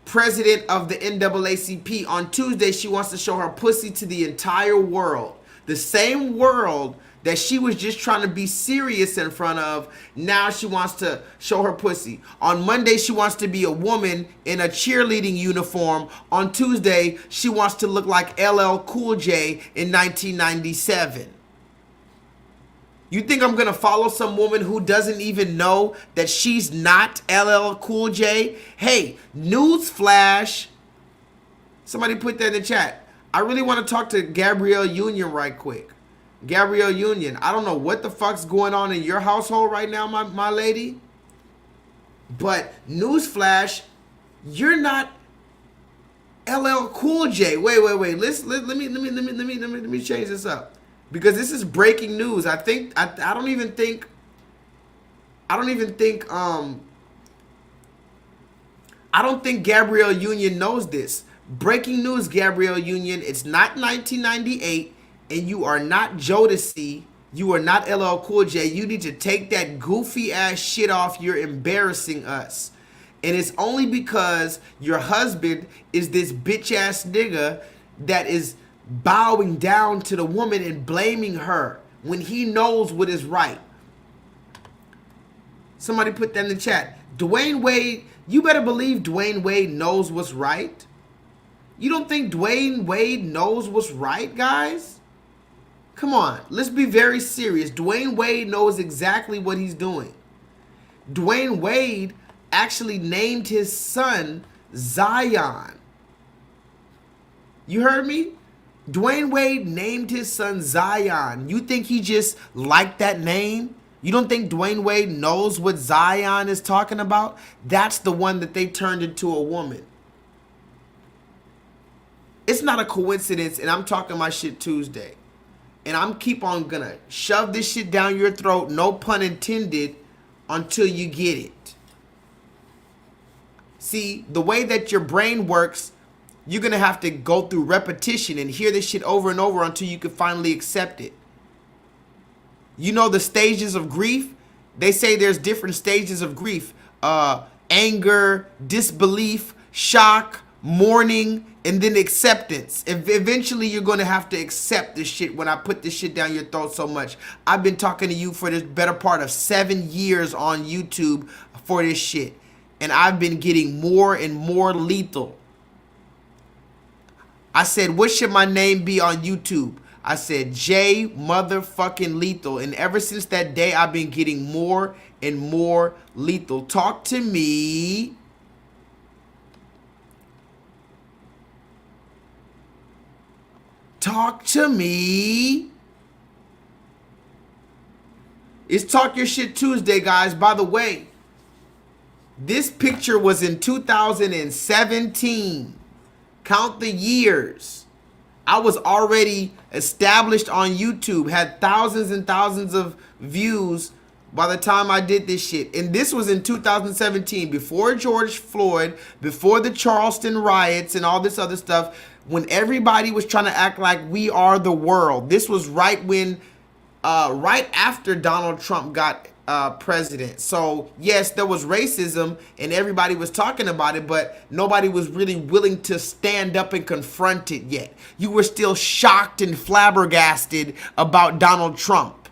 president of the NAACP. On Tuesday, she wants to show her pussy to the entire world. The same world that she was just trying to be serious in front of, now she wants to show her pussy. On Monday, she wants to be a woman in a cheerleading uniform. On Tuesday, she wants to look like LL Cool J in 1997. You think I'm gonna follow some woman who doesn't even know that she's not LL Cool J? Hey, newsflash. Somebody put that in the chat. I really want to talk to Gabrielle Union right quick. Gabrielle Union, I don't know what the fuck's going on in your household right now, my lady. But newsflash, you're not LL Cool J. Wait. Let me change this up. Because this is breaking news. I don't even think Gabrielle Union knows this. Breaking news, Gabrielle Union. It's not 1998, and you are not Jodeci. You are not LL Cool J. You need to take that goofy ass shit off. You're embarrassing us. And it's only because your husband is this bitch ass nigga that is bowing down to the woman and blaming her when he knows what is right. Somebody put that in the chat. Dwayne Wade, you better believe Dwayne Wade knows what's right. You don't think Dwayne Wade knows what's right, guys? Come on, let's be very serious. Dwayne Wade knows exactly what he's doing. Dwayne Wade actually named his son Zion. You heard me? Dwayne Wade named his son Zion. You think he just liked that name? You don't think Dwayne Wade knows what Zion is talking about? That's the one that they turned into a woman. It's not a coincidence, and I'm talking my shit Tuesday. And I'm keep on gonna shove this shit down your throat, no pun intended, until you get it. See, the way that your brain works, you're going to have to go through repetition and hear this shit over and over until you can finally accept it. You know the stages of grief? They say there's different stages of grief. Anger, disbelief, shock, mourning, and then acceptance. Eventually, you're going to have to accept this shit when I put this shit down your throat so much. I've been talking to you for this better part of 7 years on YouTube for this shit. And I've been getting more and more lethal. I said, what should my name be on YouTube? I said, J motherfucking Lethal. And ever since that day, I've been getting more and more lethal. Talk to me. Talk to me. It's Talk Your Shit Tuesday, guys. By the way, this picture was in 2017. Count the years. I was already established on YouTube, had thousands and thousands of views by the time I did this shit. And this was in 2017, before George Floyd, before the Charleston riots and all this other stuff, when everybody was trying to act like we are the world. This was right when, right after Donald Trump got president. So yes, there was racism and everybody was talking about it, but nobody was really willing to stand up and confront it yet. You were still shocked and flabbergasted about Donald Trump.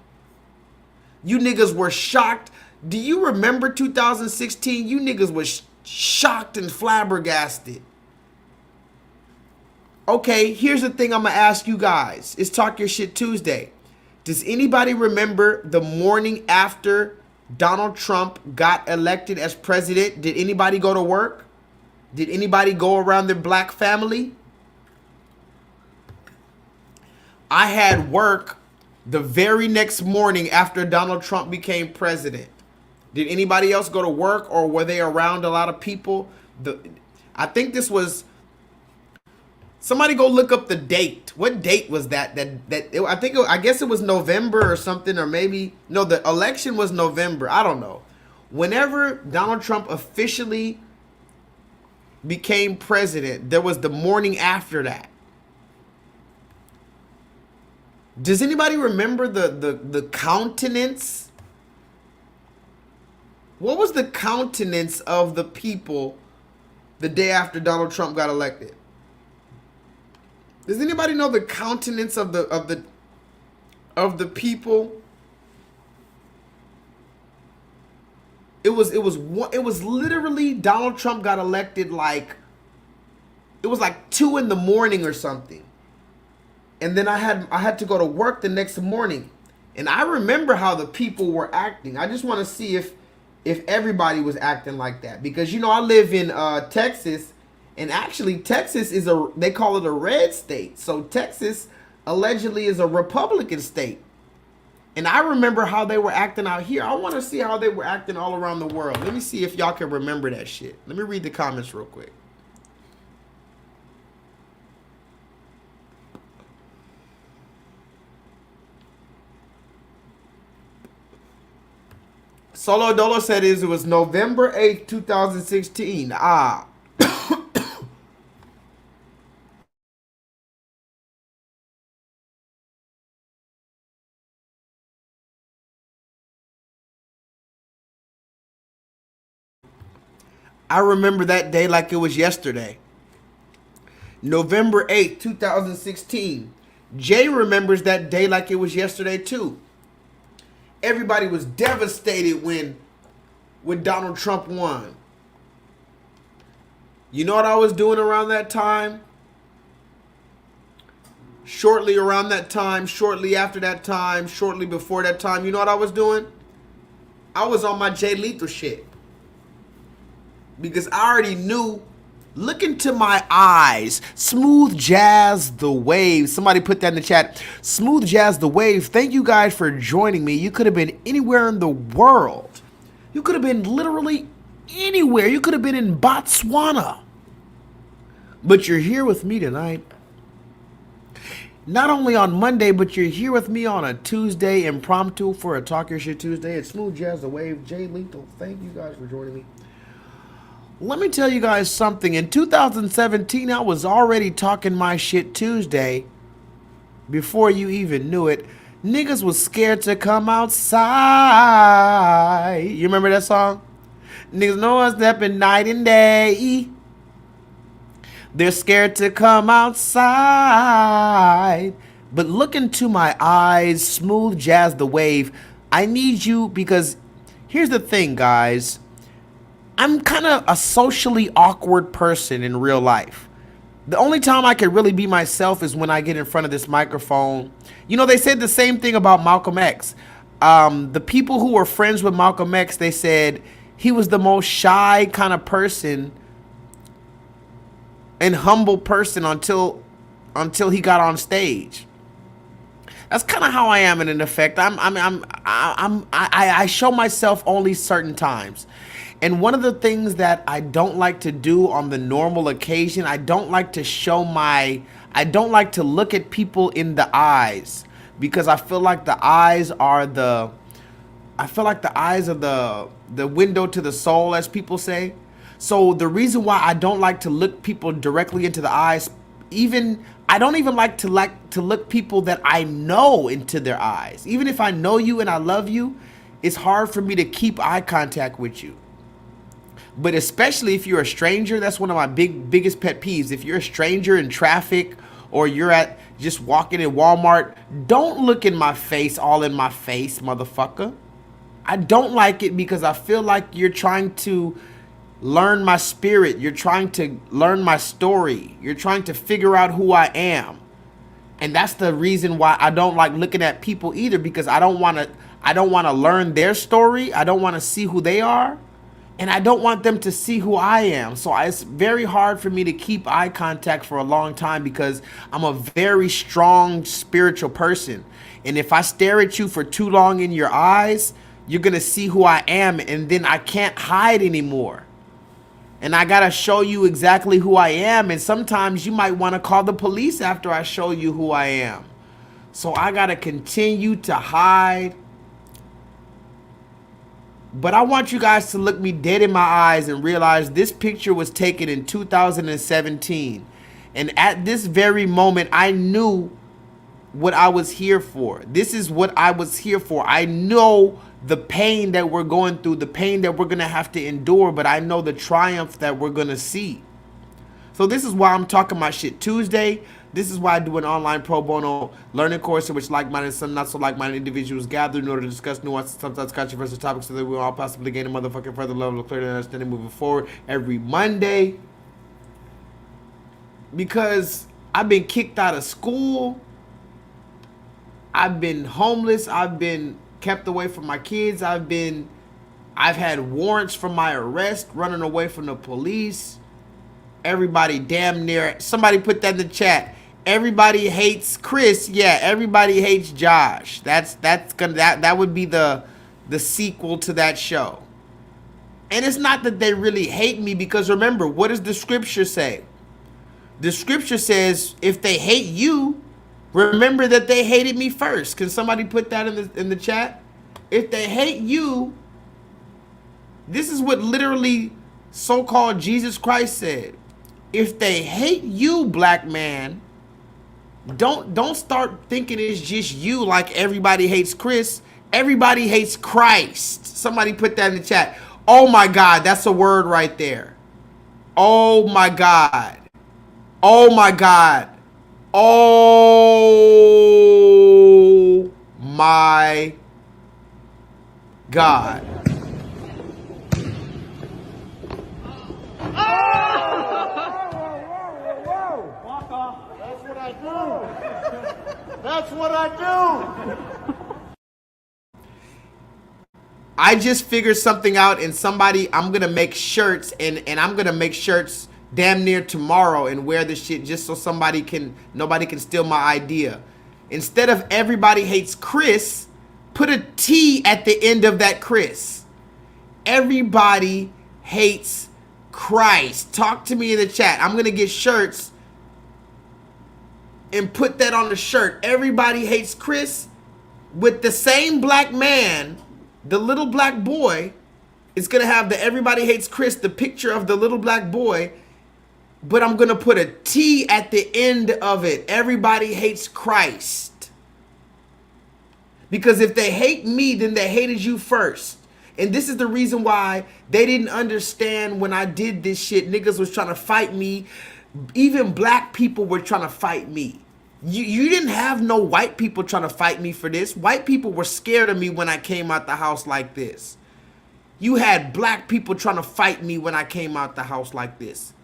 You niggas were shocked. Do you remember 2016? You niggas was shocked and flabbergasted. Okay, here's the thing I'm gonna ask you guys. It's Talk Your Shit Tuesday. Does anybody remember the morning after Donald Trump got elected as president? Did anybody go to work? Did anybody go around their black family? I had work the very next morning after Donald Trump became president. Did anybody else go to work, or were they around a lot of people? I think this was Somebody go look up the date. What date was that? I guess it was November or something, or maybe no. The election was November. I don't know. Whenever Donald Trump officially became president, there was the morning after that. Does anybody remember the countenance? What was the countenance of the people the day after Donald Trump got elected? Does anybody know the countenance of the people? It was literally Donald Trump got elected like it was like 2 in the morning or something. And then I had to go to work the next morning. And I remember how the people were acting. I just want to see if everybody was acting like that, because you know I live in Texas, and actually Texas is they call it a red state. So Texas allegedly is a Republican state. And I remember how they were acting out here. I want to see how they were acting all around the world. Let me see if y'all can remember that shit. Let me read the comments real quick. Solo Dolo said it was November 8th, 2016. Ah. I remember that day like it was yesterday. November 8th, 2016. Jay remembers that day like it was yesterday too. Everybody was devastated when Donald Trump won. You know what I was doing around that time? Shortly around that time, shortly after that time, shortly before that time, you know what I was doing? I was on my J-Lethal shit. Because I already knew, look into my eyes, smooth jazz the wave. Somebody put that in the chat. Smooth jazz the wave. Thank you guys for joining me. You could have been anywhere in the world. You could have been literally anywhere. You could have been in Botswana. But you're here with me tonight. Not only on Monday, but you're here with me on a Tuesday impromptu for a Talk Your Shit Tuesday. It's Smooth Jazz the Wave, J-Lethal. Thank you guys for joining me. Let me tell you guys something. In 2017, I was already talking my shit Tuesday before you even knew it. Niggas was scared to come outside. You remember that song? Niggas know I'm stepping night and day. They're scared to come outside. But look into my eyes, smooth jazz the wave. I need you because here's the thing, guys. I'm kind of a socially awkward person in real life. The only time I can really be myself is when I get in front of this microphone. You know, they said the same thing about Malcolm X. The people who were friends with Malcolm X, they said he was the most shy kind of person and humble person until he got on stage. That's kind of how I am in effect. I show myself only certain times. And one of the things that I don't like to do on the normal occasion, I don't like to look at people in the eyes, because I feel like the eyes are the window to the soul, as people say. So the reason why I don't like to look people directly into the eyes, I don't even like to look people that I know into their eyes. Even if I know you and I love you, it's hard for me to keep eye contact with you. But especially if you're a stranger, that's one of my biggest pet peeves. If you're a stranger in traffic or you're just walking in Walmart, don't look in my face, all in my face, motherfucker. I don't like it because I feel like you're trying to learn my spirit. You're trying to learn my story. You're trying to figure out who I am. And that's the reason why I don't like looking at people either, because I don't want to learn their story. I don't want to see who they are. And I don't want them to see who I am. So it's very hard for me to keep eye contact for a long time because I'm a very strong spiritual person. And if I stare at you for too long in your eyes, you're going to see who I am, and then I can't hide anymore. And I gotta show you exactly who I am. And sometimes you might want to call the police after I show you who I am. So I gotta continue to hide. But I want you guys to look me dead in my eyes and realize this picture was taken in 2017. And at this very moment, I knew what I was here for. This is what I was here for. I know the pain that we're going through, the pain that we're going to have to endure, but I know the triumph that we're going to see. So this is why I'm talking my shit Tuesday. This is why I do an online pro bono learning course in which like-minded and some not so like-minded individuals gather in order to discuss nuanced, sometimes controversial topics so that we will all possibly gain a motherfucking further level of clarity and understanding moving forward every Monday. Because I've been kicked out of school. I've been homeless. I've been kept away from my kids. I've had warrants for my arrest, running away from the police. Everybody damn near, somebody put that in the chat. Everybody hates Chris. Yeah, everybody hates Josh. That would be the sequel to that show. And it's not that they really hate me, because remember, what does the scripture say? The scripture says if they hate you, remember that they hated me first. Can somebody put that in the chat? If they hate you, this is what literally so-called Jesus Christ said. If they hate you, black man, don't start thinking it's just you like everybody hates Chris. Everybody hates Christ. Somebody put that in the chat. Oh my God, that's a word right there. Oh my God. Oh my God. Oh my God. That's what I do. I just figured something out, and I'm gonna make shirts, and I'm gonna make shirts damn near tomorrow and wear this shit just so nobody can steal my idea. Instead of everybody hates Chris, put a T at the end of that Chris. Everybody hates Christ. Talk to me in the chat. I'm gonna get shirts and put that on the shirt. Everybody hates Chris, with the same black man, the little black boy. It's gonna have the everybody hates Chris, the picture of the little black boy, but I'm gonna put a T at the end of it. Everybody hates Christ. Because if they hate me, then they hated you first. And this is the reason why they didn't understand when I did this shit. Niggas was trying to fight me. Even black people were trying to fight me. You didn't have no white people trying to fight me for this. White people were scared of me when I came out the house like this. You had black people trying to fight me when I came out the house like this.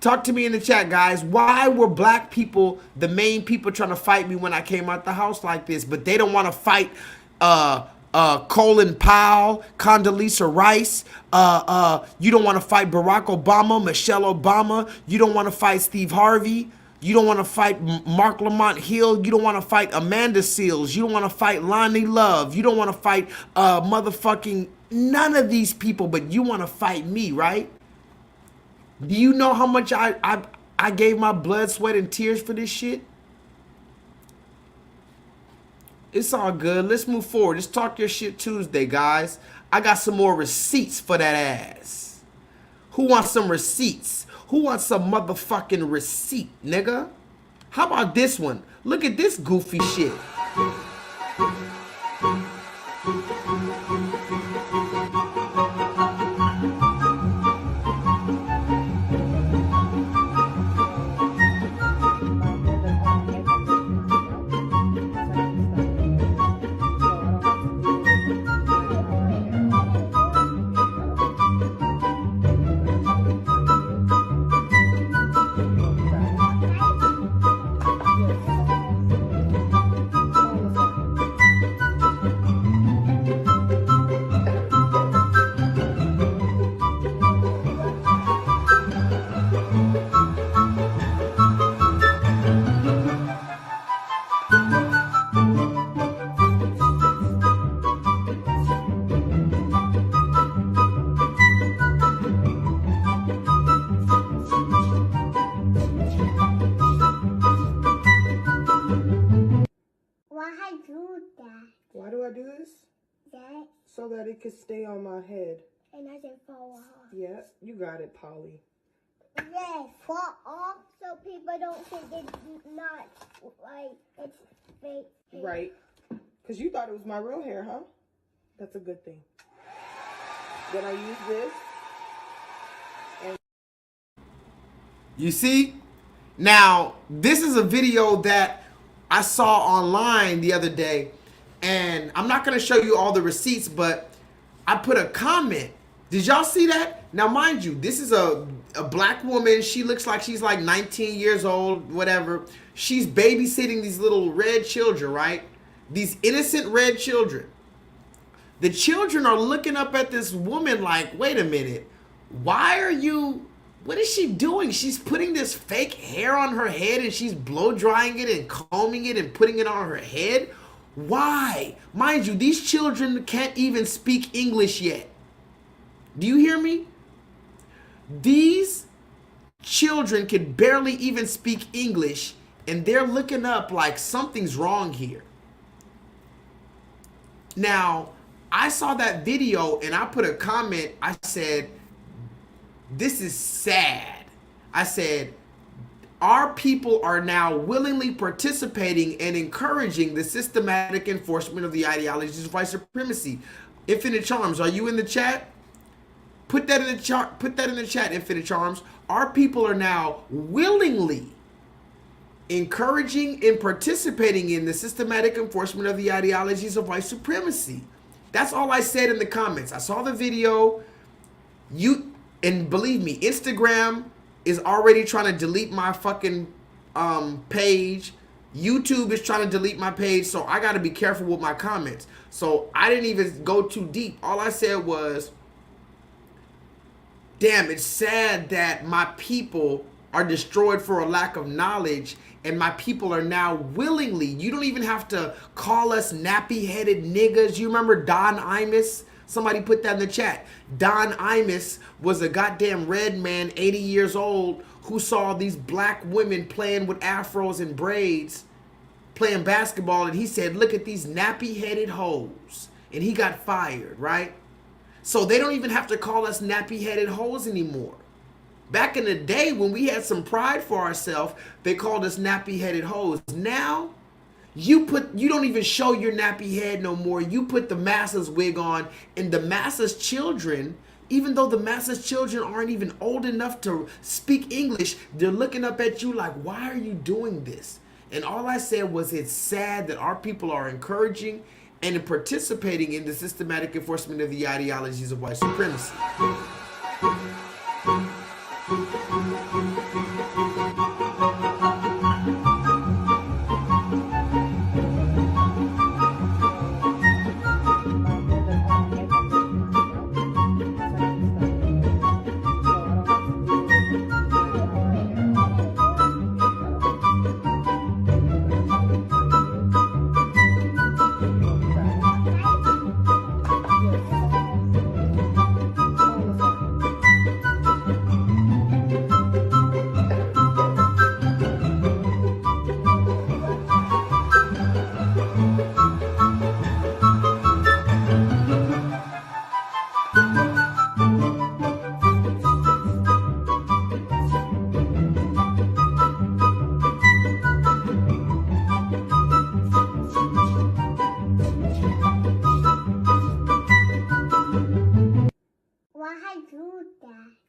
Talk to me in the chat, guys. Why were black people the main people trying to fight me when I came out the house like this? But they don't want to fight Colin Powell, Condoleezza Rice. You don't want to fight Barack Obama, Michelle Obama. You don't want to fight Steve Harvey. You don't want to fight Mark Lamont Hill. You don't want to fight Amanda Seals. You don't want to fight Lonnie Love. You don't want to fight motherfucking none of these people, but you want to fight me, right? Do you know how much I gave my blood, sweat, and tears for this shit? It's all good. Let's move forward. Let's talk your shit Tuesday, guys. I got some more receipts for that ass. Who wants some receipts? Who wants some motherfucking receipt, nigga? How about this one? Look at this goofy shit. do I do this? That. So that it can stay on my head. And I can fall off. Yeah, you got it, Polly. Yeah, fall off so people don't think it's not like it's fake hair. Right. Because you thought it was my real hair, huh? That's a good thing. Then I use this. And You see? Now, this is a video that I saw online the other day, and I'm not going to show you all the receipts, but I put a comment. Did y'all see that? Now, mind you, this is a black woman. She looks like she's like 19 years old, whatever. She's babysitting these little red children, right? These innocent red children. The children are looking up at this woman like, wait a minute. Why are you... What is she doing? She's putting this fake hair on her head and she's blow drying it and combing it and putting it on her head. Why? Mind you, these children can't even speak English yet. Do you hear me? These children can barely even speak English and they're looking up like something's wrong here. Now, I saw that video and I put a comment. I said, this is sad. I said, our people are now willingly participating and encouraging the systematic enforcement of the ideologies of white supremacy. Infinite Charms, are you in the chat? Put that in the chart. Put that in the chat, Infinite Charms. Our people are now willingly encouraging and participating in the systematic enforcement of the ideologies of white supremacy. That's all I said in the comments. I saw the video. And believe me, Instagram is already trying to delete my fucking page. YouTube is trying to delete my page, so I got to be careful with my comments. So I didn't even go too deep. All I said was, damn, it's sad that my people are destroyed for a lack of knowledge, and my people are now willingly, you don't even have to call us nappy-headed niggas. You remember Don Imus? Somebody put that in the chat. Don Imus was a goddamn red man, 80 years old, who saw these black women playing with afros and braids, playing basketball, and he said, look at these nappy-headed hoes. And he got fired, right? So they don't even have to call us nappy-headed hoes anymore. Back in the day when we had some pride for ourselves, they called us nappy-headed hoes. Now, you don't even show your nappy head no more. You put the masses wig on, and the masses children, even though the masses children aren't even old enough to speak English, they're looking up at you like, why are you doing this? And all I said was, it's sad that our people are encouraging and participating in the systematic enforcement of the ideologies of white supremacy.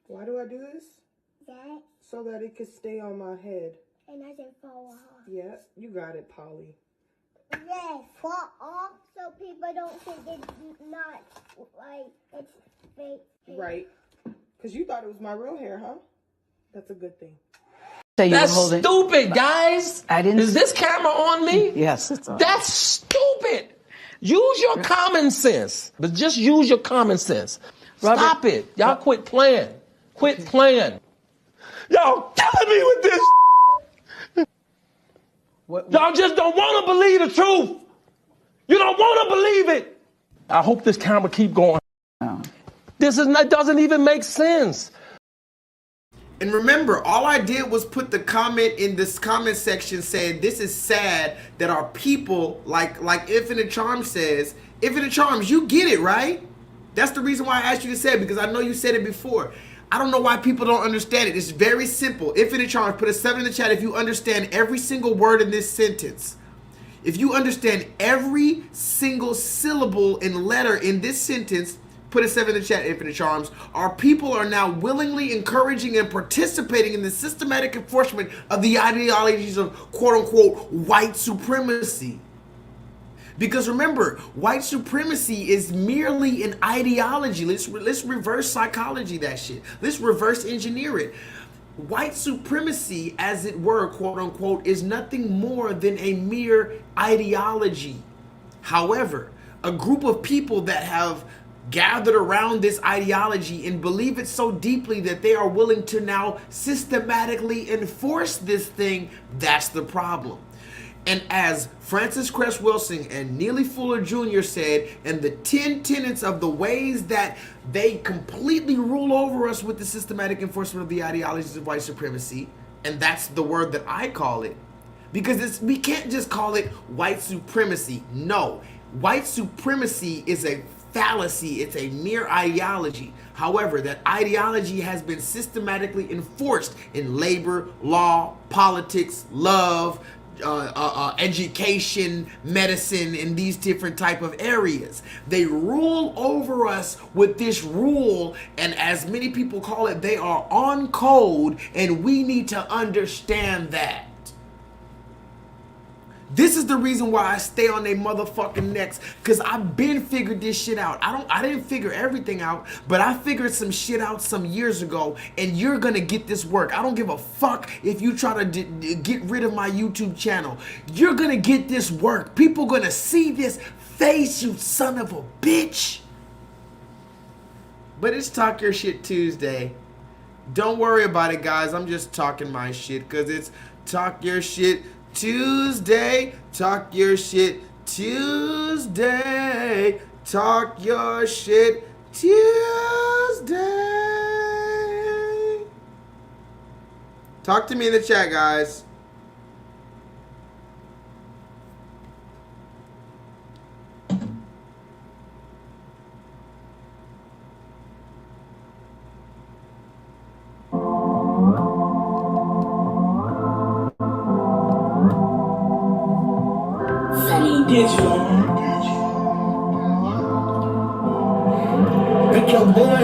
Why do I do this? That. So that it can stay on my head. And I can fall off. Yeah, you got it, Polly. Yeah, fall off so people don't think it's not like it's fake hair. Right. Because you thought it was my real hair, huh? That's a good thing. That's stupid, guys. I didn't. Is this camera on me? Yes, it's on. That's stupid. Use your common sense, but just use your common sense. Stop it. Y'all quit playing. Quit playing. Y'all killing me with this. Y'all just don't want to believe the truth. You don't want to believe it. I hope this camera keep going. That doesn't even make sense. And remember, all I did was put the comment in this comment section saying this is sad that our people, like Infinite Charms says, Infinite Charms, you get it, right? That's the reason why I asked you to say it, because I know you said it before. I don't know why people don't understand it. It's very simple. Infinite Charms, put a 7 in the chat if you understand every single word in this sentence. If you understand every single syllable and letter in this sentence, put a 7 in the chat, Infinite Charms. Our people are now willingly encouraging and participating in the systematic enforcement of the ideologies of quote-unquote white supremacy. Because remember, white supremacy is merely an ideology. Let's reverse psychology that shit. Let's reverse engineer it. White supremacy, as it were, quote-unquote, is nothing more than a mere ideology. However, a group of people that have gathered around this ideology and believe it so deeply that they are willing to now systematically enforce this thing, that's the problem. And as Francis Cress Wilson and Neely Fuller Jr. said, and the 10 tenets of the ways that they completely rule over us with the systematic enforcement of the ideologies of white supremacy, and that's the word that I call it, because we can't just call it white supremacy. No, white supremacy is a fallacy. It's a mere ideology. However, that ideology has been systematically enforced in labor, law, politics, love, education, medicine, and these different type of areas. They rule over us with this rule, and as many people call it, they are on code, and we need to understand that. This is the reason why I stay on their motherfucking necks, because I've been figured this shit out. I didn't figure everything out, but I figured some shit out some years ago, and you're gonna get this work. I don't give a fuck if you try to get rid of my YouTube channel. You're gonna get this work. People gonna see this face, you son of a bitch. But it's Talk Your Shit Tuesday. Don't worry about it, guys. I'm just talking my shit, because it's Talk Your Shit Tuesday. Talk your shit Tuesday. Talk your shit Tuesday. Talk to me in the chat, guys.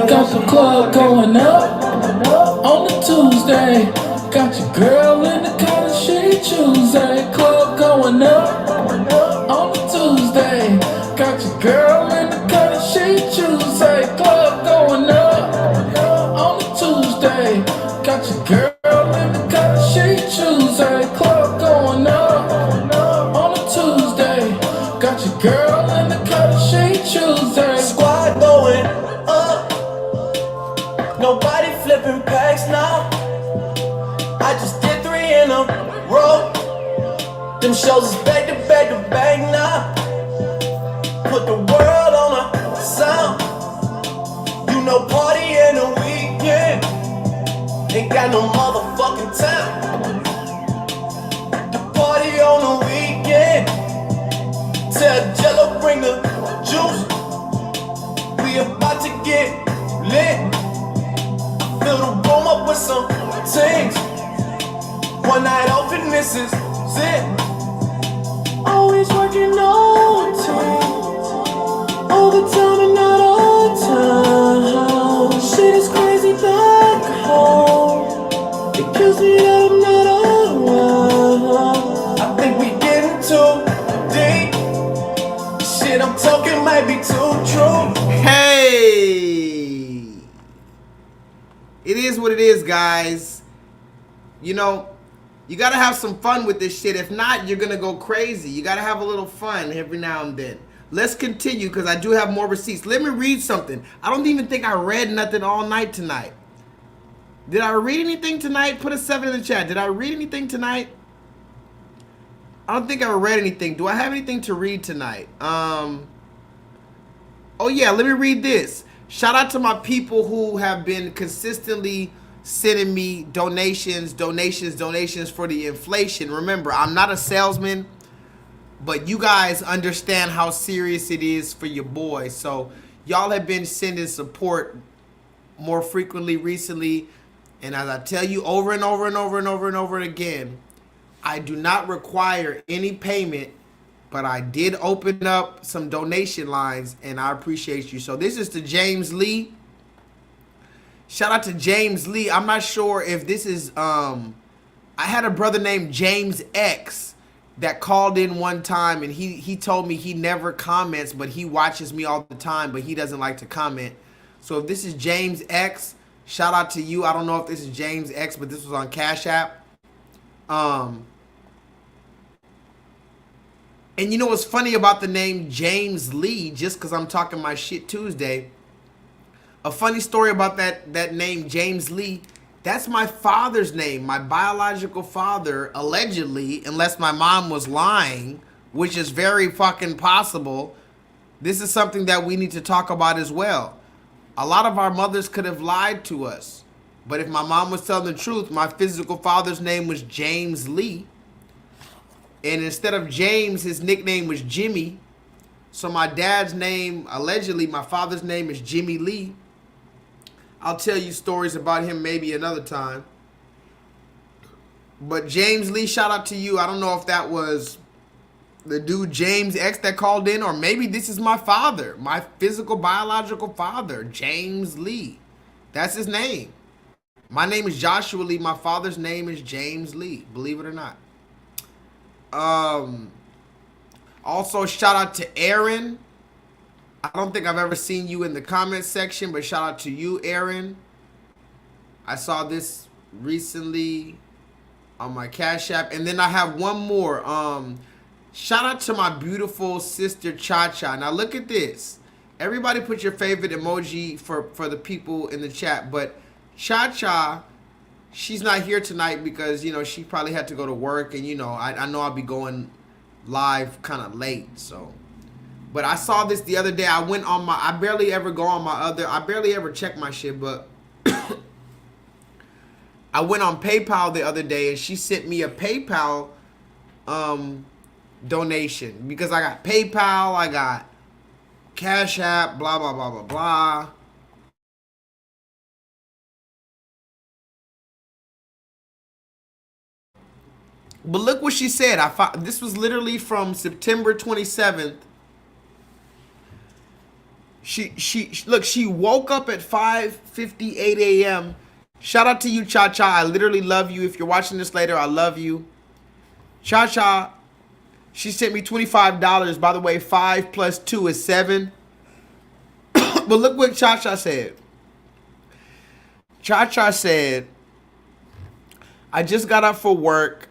Got the club going up on a Tuesday. Got your girl in the collar she Tuesday. Club going up on a Tuesday. Got your girl in the collar she Tuesday. Club going up on a Tuesday. Got your girl in the collar she Tuesday. Club going up on a Tuesday. Got your girl in the collar she Tuesday. Squad going up. Nobody flipping packs now. I just did 3 in a row. Them shows is back to back to back now. Put the world on a sound. You know, party in the weekend. Ain't got no motherfucking time. The party on the weekend. Tell Jello bring the juice. We about to get lit. Fill the room up with some things. One night off and this is it. Always working OT. All the time and not all time. Shit is crazy back home. It kills me that I'm not around. I think we getting too deep. Shit I'm talking might be too true. Hey! It is what it is, guys. You know, you gotta have some fun with this shit. If not, you're gonna go crazy. You gotta have a little fun every now and then. Let's continue, because I do have more receipts. Let me read something. I don't even think I read nothing all night tonight. Did I read anything tonight? Put a 7 in the chat. Did I read anything tonight? I don't think I read anything. Do I have anything to read tonight? Oh yeah, let me read this. Shout out to my people who have been consistently sending me donations for the inflation. Remember, I'm not a salesman, but you guys understand how serious it is for your boy. So y'all have been sending support more frequently recently. And as I tell you over and over again, I do not require any payment, but I did open up some donation lines, and I appreciate you. So this is to James Lee. Shout out to James Lee. I'm not sure if this is, I had a brother named James X that called in one time, and he told me he never comments, but he watches me all the time, but he doesn't like to comment. So if this is James X, shout out to you. I don't know if this is James X, but this was on Cash App. And you know what's funny about the name James Lee, just because I'm talking my shit Tuesday, a funny story about that name James Lee, that's my father's name, my biological father, allegedly, unless my mom was lying, which is very fucking possible. This is something that we need to talk about as well. A lot of our mothers could have lied to us, but if my mom was telling the truth, my physical father's name was James Lee. And instead of James, his nickname was Jimmy. So my dad's name, allegedly, my father's name is Jimmy Lee. I'll tell you stories about him maybe another time. But James Lee, shout out to you. I don't know if that was the dude James X that called in, or maybe this is my father, my physical biological father, James Lee. That's his name. My name is Joshua Lee. My father's name is James Lee, believe it or not. Also, shout out to Aaron. I don't think I've ever seen you in the comments section, but shout out to you, Aaron. I saw this recently on my Cash App. And then I have one more. Shout out to my beautiful sister, Cha-Cha. Now, look at this. Everybody put your favorite emoji for the people in the chat. But Cha-Cha, she's not here tonight because, you know, she probably had to go to work. And, you know, I know I'll be going live kind of late, so. But I saw this the other day. I went on my, I barely ever check my shit, but I went on PayPal the other day and she sent me a PayPal donation because I got PayPal, I got Cash App, blah, blah, blah, blah, blah. But look what she said. This was literally from September 27th. She woke up at 5:58 a.m. Shout out to you, Cha-Cha. I literally love you. If you're watching this later, I love you. Cha-Cha, she sent me $25. By the way, 5 plus 2 is 7. But look what Cha-Cha said. Cha-Cha said, I just got up for work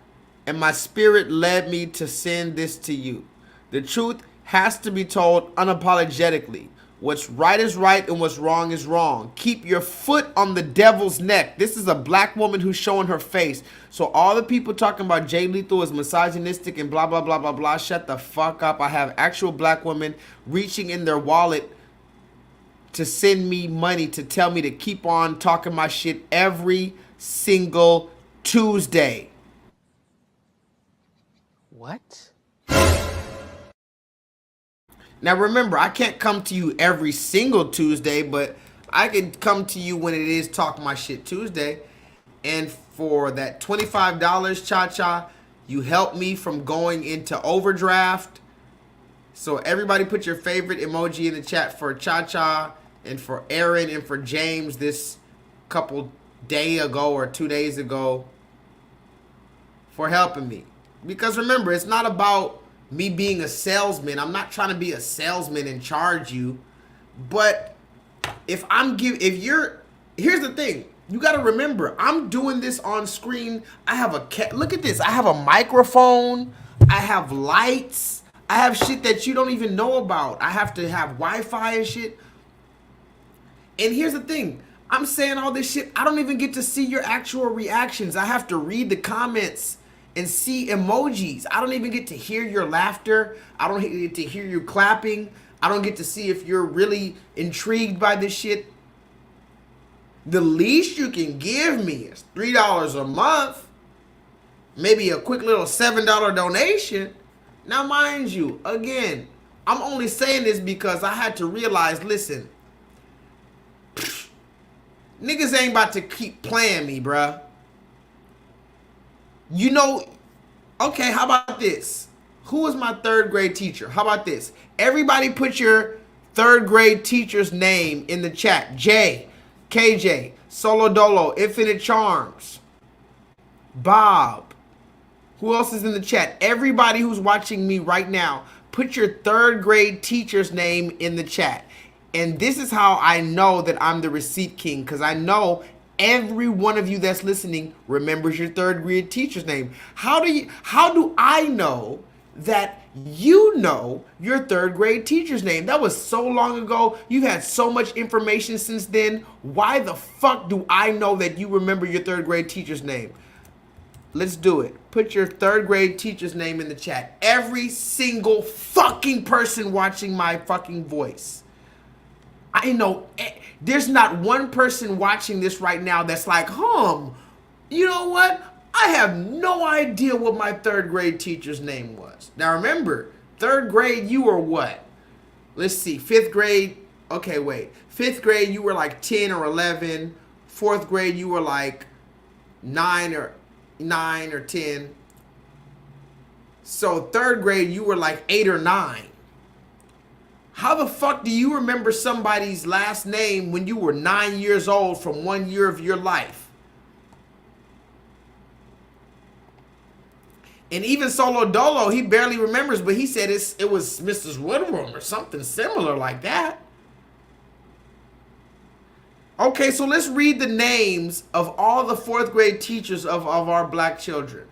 and my spirit led me to send this to you. The truth has to be told unapologetically. What's right is right and what's wrong is wrong. Keep your foot on the devil's neck. This is a black woman who's showing her face. So all the people talking about J-Lethal is misogynistic and blah, blah, blah, blah, blah. Shut the fuck up. I have actual black women reaching in their wallet to send me money to tell me to keep on talking my shit every single Tuesday. What? Now remember, I can't come to you every single Tuesday, but I can come to you when it is Talk My Shit Tuesday. And for that $25, Cha-Cha, you helped me from going into overdraft. So everybody put your favorite emoji in the chat for Cha-Cha and for Aaron and for James this couple days ago or 2 days ago for helping me. Because remember, it's not about me being a salesman. I'm not trying to be a salesman and charge you. But if here's the thing. You got to remember, I'm doing this on screen. I have look at this. I have a microphone. I have lights. I have shit that you don't even know about. I have to have Wi-Fi and shit. And here's the thing. I'm saying all this shit. I don't even get to see your actual reactions. I have to read the comments and see emojis. I don't even get to hear your laughter. I don't get to hear you clapping. I don't get to see if you're really intrigued by this shit. The least you can give me is $3 a month. Maybe a quick little $7 donation. Now, mind you, again, I'm only saying this because I had to realize, listen, niggas ain't about to keep playing me, bruh. You know, okay, how about this? Who was my 3rd grade teacher? How about this? Everybody put your 3rd grade teacher's name in the chat. J, KJ, Solo Dolo, Infinite Charms, Bob. Who else is in the chat? Everybody who's watching me right now, put your 3rd grade teacher's name in the chat. And this is how I know that I'm the receipt king, because I know every one of you that's listening remembers your 3rd grade teacher's name. How do I know that you know your 3rd grade teacher's name? That was so long ago. You've had so much information since then. Why the fuck do I know that you remember your 3rd grade teacher's name? Let's do it. Put your 3rd grade teacher's name in the chat. Every single fucking person watching my fucking voice. I know there's not one person watching this right now that's like, you know what? I have no idea what my 3rd grade teacher's name was. Now remember, 3rd grade, you were what? Let's see, 5th grade. Okay, wait. 5th grade, you were like 10 or 11. 4th grade, you were like 9 or 10. So 3rd grade, you were like 8 or 9. How the fuck do you remember somebody's last name when you were 9 years old from 1 year of your life? And even Solo Dolo, he barely remembers, but he said it was Mrs. Woodrum or something similar like that. Okay, so let's read the names of all the 4th grade teachers of our black children.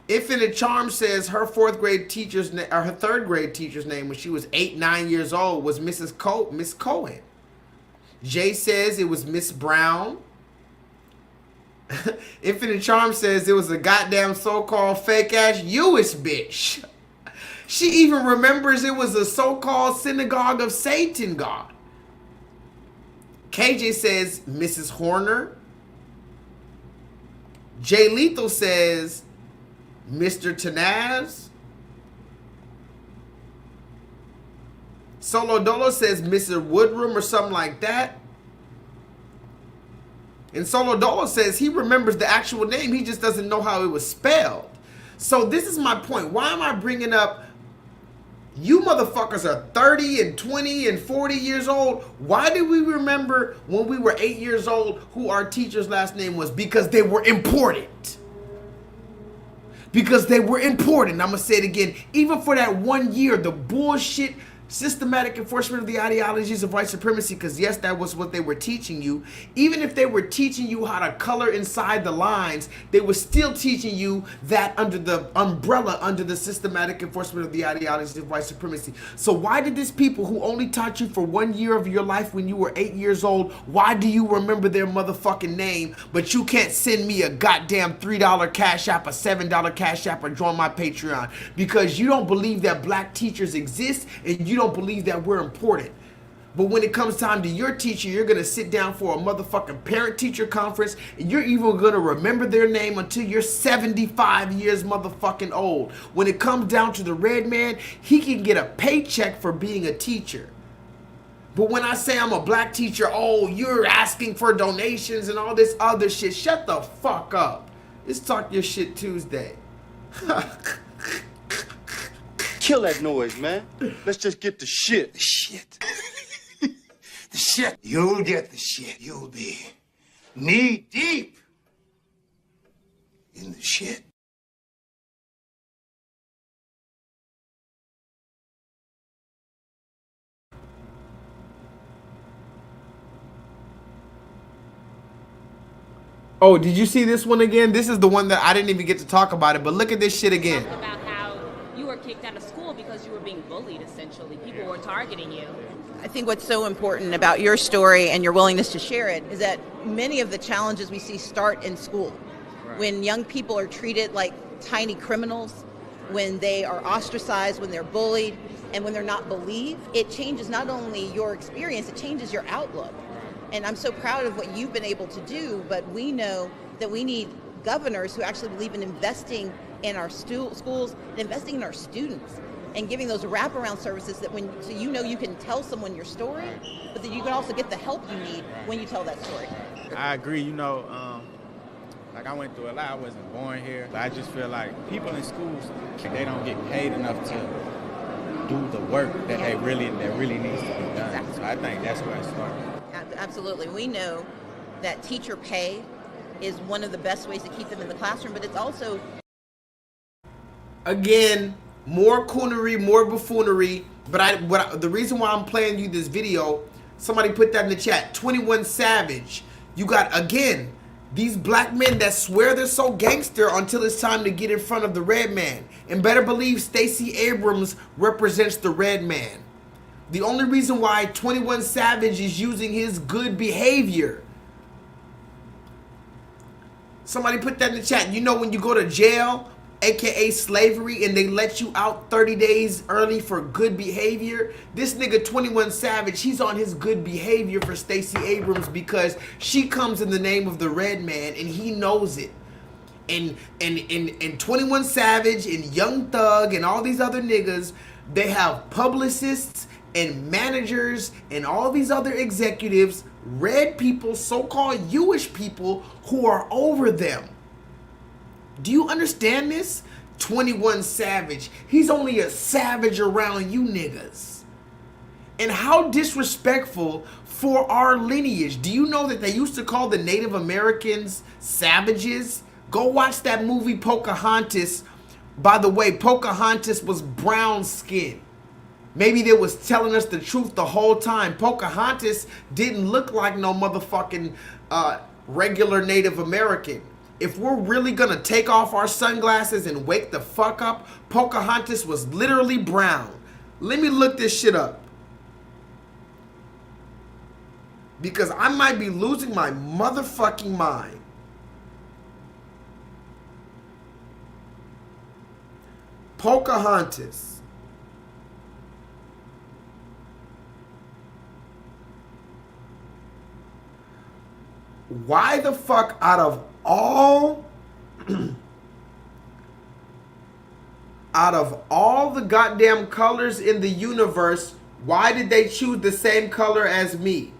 Infinite Charm says her 4th grade teacher's name, or her 3rd grade teacher's name when she was 8, 9 years old was Miss Cohen. Jay says it was Miss Brown. Infinite Charm says it was a goddamn so-called fake-ass Jewish bitch. She even remembers it was a so-called synagogue of Satan god. KJ says Mrs. Horner. J-Lethal says Mr. Tanaz. Solo Dolo says Mr. Woodrum or something like that. And Solo Dolo says he remembers the actual name, he just doesn't know how it was spelled. So this is my point. Why am I bringing up you motherfuckers are 30 and 20 and 40 years old? Why do we remember when we were 8 years old who our teacher's last name was? Because they were important. Because they were important. I'm going to say it again. Even for that 1 year, the bullshit systematic enforcement of the ideologies of white supremacy, because yes, that was what they were teaching you. Even if they were teaching you how to color inside the lines, they were still teaching you that under the umbrella, under the systematic enforcement of the ideologies of white supremacy. So why did these people who only taught you for 1 year of your life when you were 8 years old, why do you remember their motherfucking name, but you can't send me a goddamn $3 Cash App, a $7 Cash App, or join my Patreon? Because you don't believe that black teachers exist, and you don't believe that we're important. But when it comes time to your teacher, you're going to sit down for a motherfucking parent-teacher conference, and you're even going to remember their name until you're 75 years motherfucking old. When it comes down to the red man, he can get a paycheck for being a teacher. But when I say I'm a black teacher, oh, you're asking for donations and all this other shit. Shut the fuck up. It's Talk Your Shit Tuesday. Kill that noise, man. Let's just get the shit. The shit. The shit. You'll get the shit. You'll be knee deep in the shit. Oh, did you see this one again? This is the one that I didn't even get to talk about it, but look at this shit again. About how you were kicked out of school because you were being bullied, essentially. People were targeting you. I think what's so important about your story and your willingness to share it is that many of the challenges we see start in school. Right. When young people are treated like tiny criminals, when they are ostracized, when they're bullied, and when they're not believed, it changes not only your experience, it changes your outlook. And I'm so proud of what you've been able to do, but we know that we need governors who actually believe in investing in our schools and investing in our students and giving those wraparound services that so you know you can tell someone your story, but that you can also get the help you need when you tell that story. I agree, you know, like I went through a lot. I wasn't born here, but I just feel like people in schools, they don't get paid enough to do the work that really needs to be done. Exactly. So I think that's where it started. Absolutely. We know that teacher pay is one of the best ways to keep them in the classroom, but it's also... Again, more coonery, more buffoonery, but the reason why I'm playing you this video, somebody put that in the chat, 21 Savage. You got, again, these black men that swear they're so gangster until it's time to get in front of the red man. And better believe Stacey Abrams represents the red man. The only reason why 21 Savage is using his good behavior. Somebody put that in the chat. You know when you go to jail, aka slavery, and they let you out 30 days early for good behavior? This nigga 21 Savage, he's on his good behavior for Stacey Abrams because she comes in the name of the red man and he knows it. And 21 Savage and Young Thug and all these other niggas, they have publicists and managers and all these other executives, red people, so-called Jewish people, who are over them. Do you understand this? 21 Savage. He's only a savage around you niggas. And how disrespectful for our lineage. Do you know that they used to call the Native Americans savages? Go watch that movie Pocahontas. By the way, Pocahontas was brown skinned. Maybe they was telling us the truth the whole time. Pocahontas didn't look like no motherfucking regular Native American. If we're really gonna take off our sunglasses and wake the fuck up, Pocahontas was literally brown. Let me look this shit up. Because I might be losing my motherfucking mind. Pocahontas. Why the fuck out of all the goddamn colors in the universe, why did they choose the same color as me?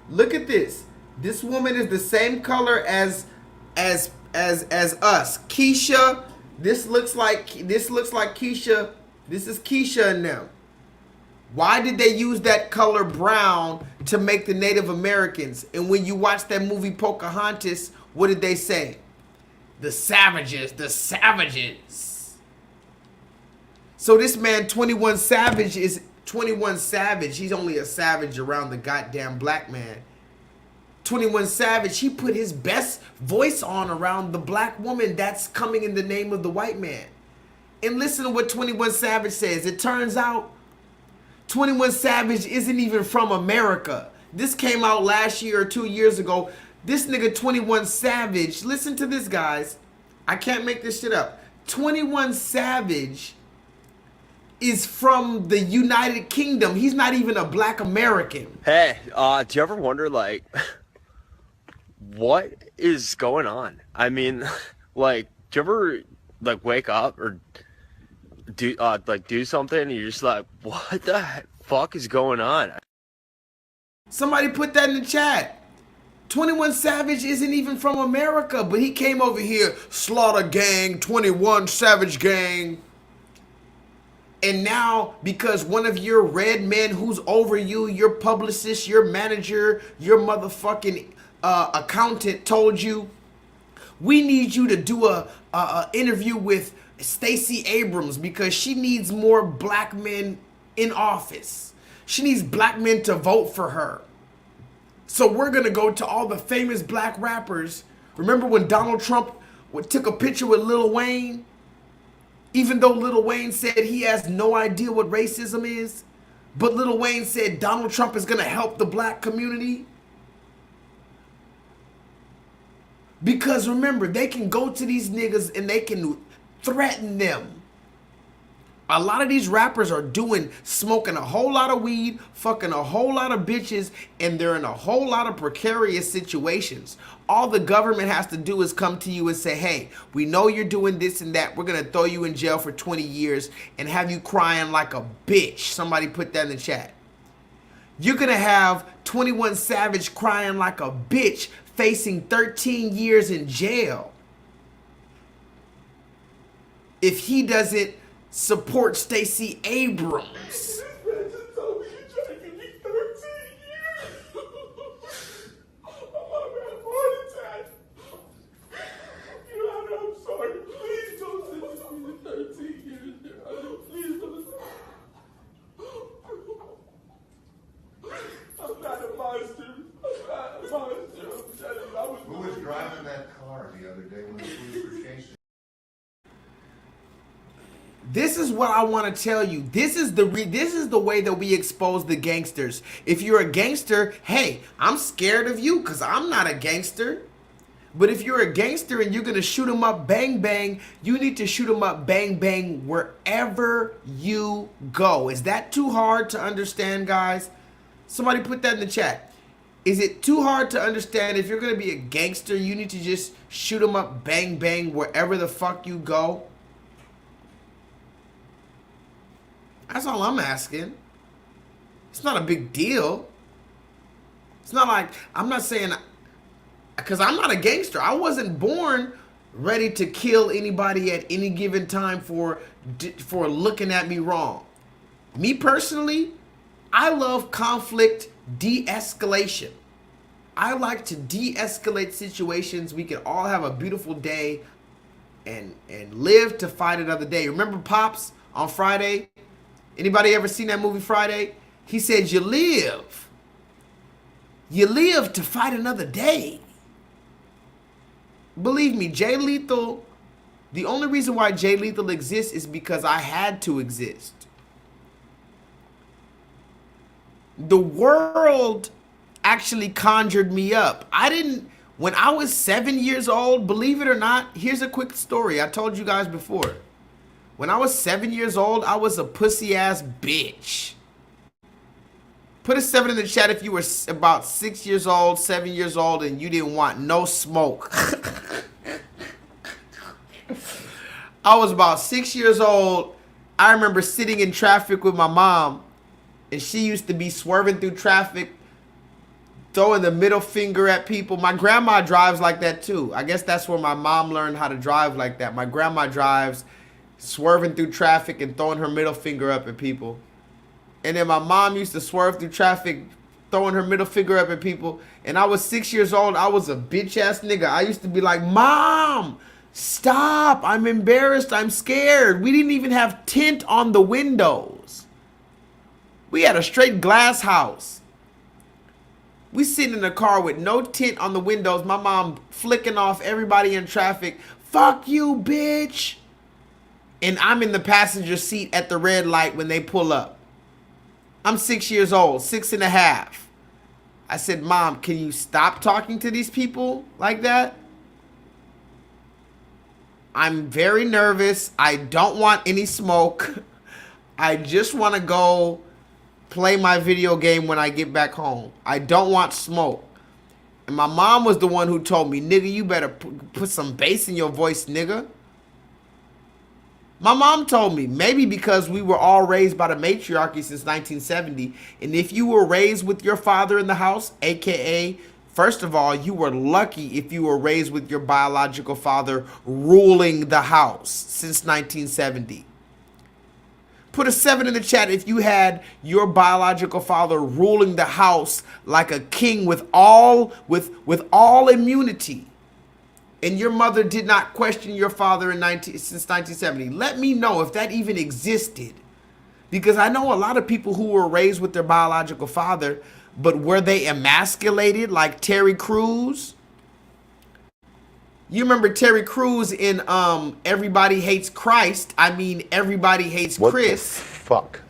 Look at this. This woman is the same color as us. Keisha, this looks like Keisha. This is Keisha and them. Why did they use that color brown to make the Native Americans? And when you watch that movie Pocahontas, what did they say? The savages, the savages. So this man 21 Savage is 21 Savage. He's only a savage around the goddamn black man. 21 Savage, he put his best voice on around the black woman that's coming in the name of the white man. And listen to what 21 Savage says. It turns out 21 Savage isn't even from America. This came out last year or 2 years ago. This nigga 21 Savage, listen to this, guys. I can't make this shit up. 21 Savage is from the United Kingdom. He's not even a black American. Hey, do you ever wonder, like, what is going on? I mean, like, do you ever, like, wake up or do something and you're just like, what the fuck is going on? Somebody put that in the chat. 21 Savage isn't even from America, but he came over here, Slaughter Gang, 21 Savage Gang. And now, because one of your red men who's over you, your publicist, your manager, your motherfucking accountant told you, we need you to do a interview with Stacey Abrams because she needs more black men in office. She needs black men to vote for her. So we're going to go to all the famous black rappers. Remember when Donald Trump took a picture with Lil Wayne? Even though Lil Wayne said he has no idea what racism is, but Lil Wayne said Donald Trump is going to help the black community. Because remember, they can go to these niggas and they can threaten them A lot of these rappers are smoking a whole lot of weed, fucking a whole lot of bitches, and they're in a whole lot of precarious situations. All the government has to do is come to you and say, hey, we know you're doing this and that. We're going to throw you in jail for 20 years and have you crying like a bitch. Somebody put that in the chat. You're going to have 21 Savage crying like a bitch, facing 13 years in jail if he doesn't support Stacey Abrams. Who was driving that car the other day when the police were chasing? This is what I want to tell you. This is the way that we expose the gangsters. If you're a gangster, hey, I'm scared of you because I'm not a gangster. But if you're a gangster and you're going to shoot them up bang bang, you need to shoot them up bang bang wherever you go. Is that too hard to understand, guys? Somebody put that in the chat. Is it too hard to understand if you're going to be a gangster, you need to just shoot them up bang bang wherever the fuck you go? That's all I'm asking. It's not a big deal. It's not like, I'm not saying, because I'm not a gangster. I wasn't born ready to kill anybody at any given time for looking at me wrong. Me personally, I love conflict de-escalation. I like to de-escalate situations. We can all have a beautiful day and live to fight another day. Remember Pops on Friday? Anybody ever seen that movie Friday? He said, you live to fight another day. Believe me, J-Lethal, the only reason why J-Lethal exists is because I had to exist. The world actually conjured me up. When I was 7 years old, believe it or not, here's a quick story. I told you guys before. When I was 7 years old, I was a pussy ass bitch. Put a 7 in the chat if you were about 6 years old, 7 years old, and you didn't want no smoke. I was about 6 years old. I remember sitting in traffic with my mom, and she used to be swerving through traffic, throwing the middle finger at people. My grandma drives like that too. I guess that's where my mom learned how to drive like that. My grandma drives swerving through traffic and throwing her middle finger up at people. And then my mom used to swerve through traffic, throwing her middle finger up at people. And I was 6 years old. I was a bitch ass nigga. I used to be like, Mom, stop. I'm embarrassed. I'm scared. We didn't even have tint on the windows. We had a straight glass house. We sitting in a car with no tint on the windows. My mom flicking off everybody in traffic. Fuck you, bitch. And I'm in the passenger seat at the red light when they pull up. I'm 6 years old, 6.5. I said, Mom, can you stop talking to these people like that? I'm very nervous. I don't want any smoke. I just want to go play my video game when I get back home. I don't want smoke. And my mom was the one who told me, nigga, you better put some bass in your voice, nigga. My mom told me, maybe because we were all raised by the matriarchy since 1970. And if you were raised with your father in the house, aka, first of all, you were lucky if you were raised with your biological father ruling the house since 1970. Put a 7 in the chat if you had your biological father ruling the house like a king with all immunity. And your mother did not question your father since 1970. Let me know if that even existed. Because I know a lot of people who were raised with their biological father, but were they emasculated like Terry Crews? You remember Terry Crews in Everybody Hates Christ. I mean, Everybody Hates Chris. What the fuck?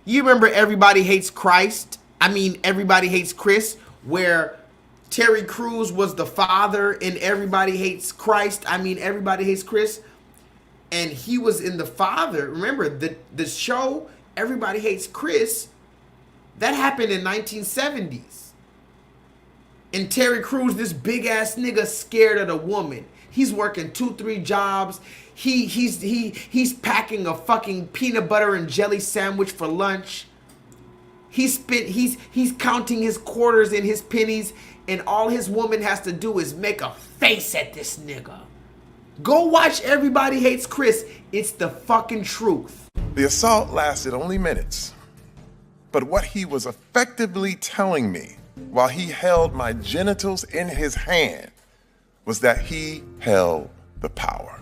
You remember Everybody Hates Christ? I mean, Everybody Hates Chris, where Terry Crews was the father in Everybody Hates Christ. I mean, Everybody Hates Chris. and he was in The Father. Remember, the show Everybody Hates Chris, that happened in 1970s. And Terry Crews, this big ass nigga, scared of the woman. He's working 2-3 jobs. He's packing a fucking peanut butter and jelly sandwich for lunch. He's counting his quarters and his pennies, and all his woman has to do is make a face at this nigga. Go watch Everybody Hates Chris. It's the fucking truth. The assault lasted only minutes, but what he was effectively telling me while he held my genitals in his hand was that he held the power.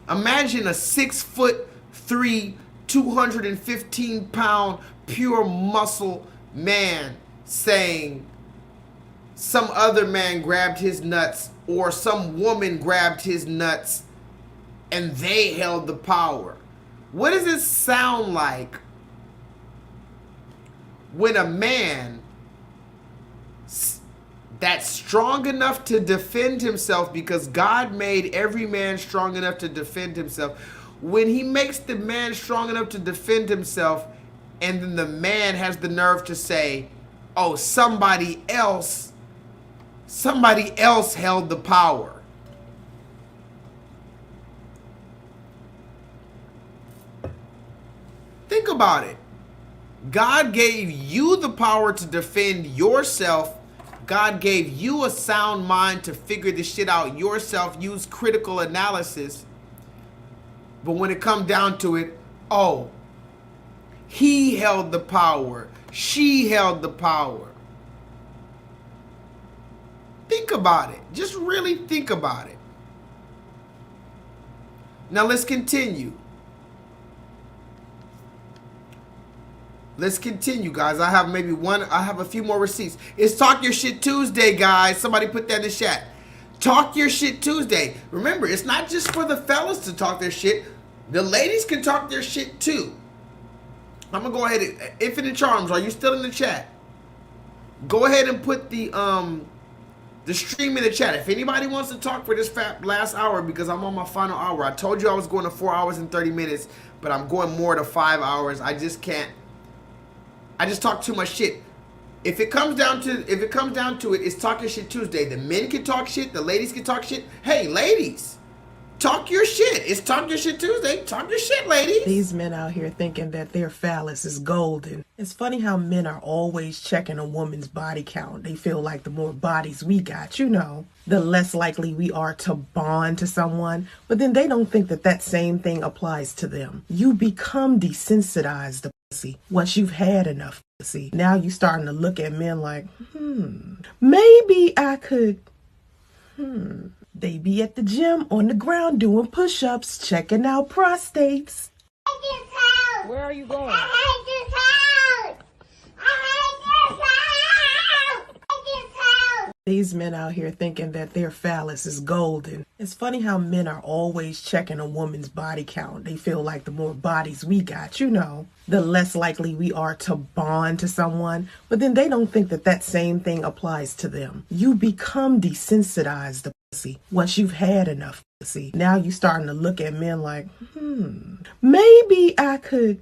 Imagine a 6'3", 215-pound, pure muscle man saying some other man grabbed his nuts or some woman grabbed his nuts and they held the power. What does it sound like when a man that's strong enough to defend himself, because God made every man strong enough to defend himself, when he makes the man strong enough to defend himself, and then the man has the nerve to say, oh, somebody else held the power. Think about it. God gave you the power to defend yourself. God gave you a sound mind to figure this shit out yourself, use critical analysis. But when it comes down to it, oh, he held the power. She held the power. Think about it. Just really think about it. Now let's continue. Let's continue, guys. I have a few more receipts. It's Talk Your Shit Tuesday, guys. Somebody put that in the chat. Talk Your Shit Tuesday. Remember, it's not just for the fellas to talk their shit. The ladies can talk their shit too. I'm gonna go ahead and Infinite Charms, are you still in the chat? Go ahead and put the stream in the chat. If anybody wants to talk for this last hour, because I'm on my final hour. I told you I was going to 4 hours and 30 minutes, but I'm going more to 5 hours. I just can't. I just talk too much shit. If it comes down to it, it's Talk Your Shit Tuesday. The men can talk shit, the ladies can talk shit. Hey, ladies, talk your shit. It's Talk Your Shit Tuesday. Talk your shit, ladies. These men out here thinking that their phallus is golden. It's funny how men are always checking a woman's body count. They feel like the more bodies we got, the less likely we are to bond to someone. But then they don't think that that same thing applies to them. You become desensitized to pussy once you've had enough pussy. Now you starting to look at men like, maybe I could, They be at the gym on the ground doing push-ups, checking out prostates. Where are you going? These men out here thinking that their phallus is golden. It's funny how men are always checking a woman's body count. They feel like the more bodies we got, the less likely we are to bond to someone. But then they don't think that that same thing applies to them. You become desensitized to pussy once you've had enough pussy. Now you starting to look at men like, maybe I could,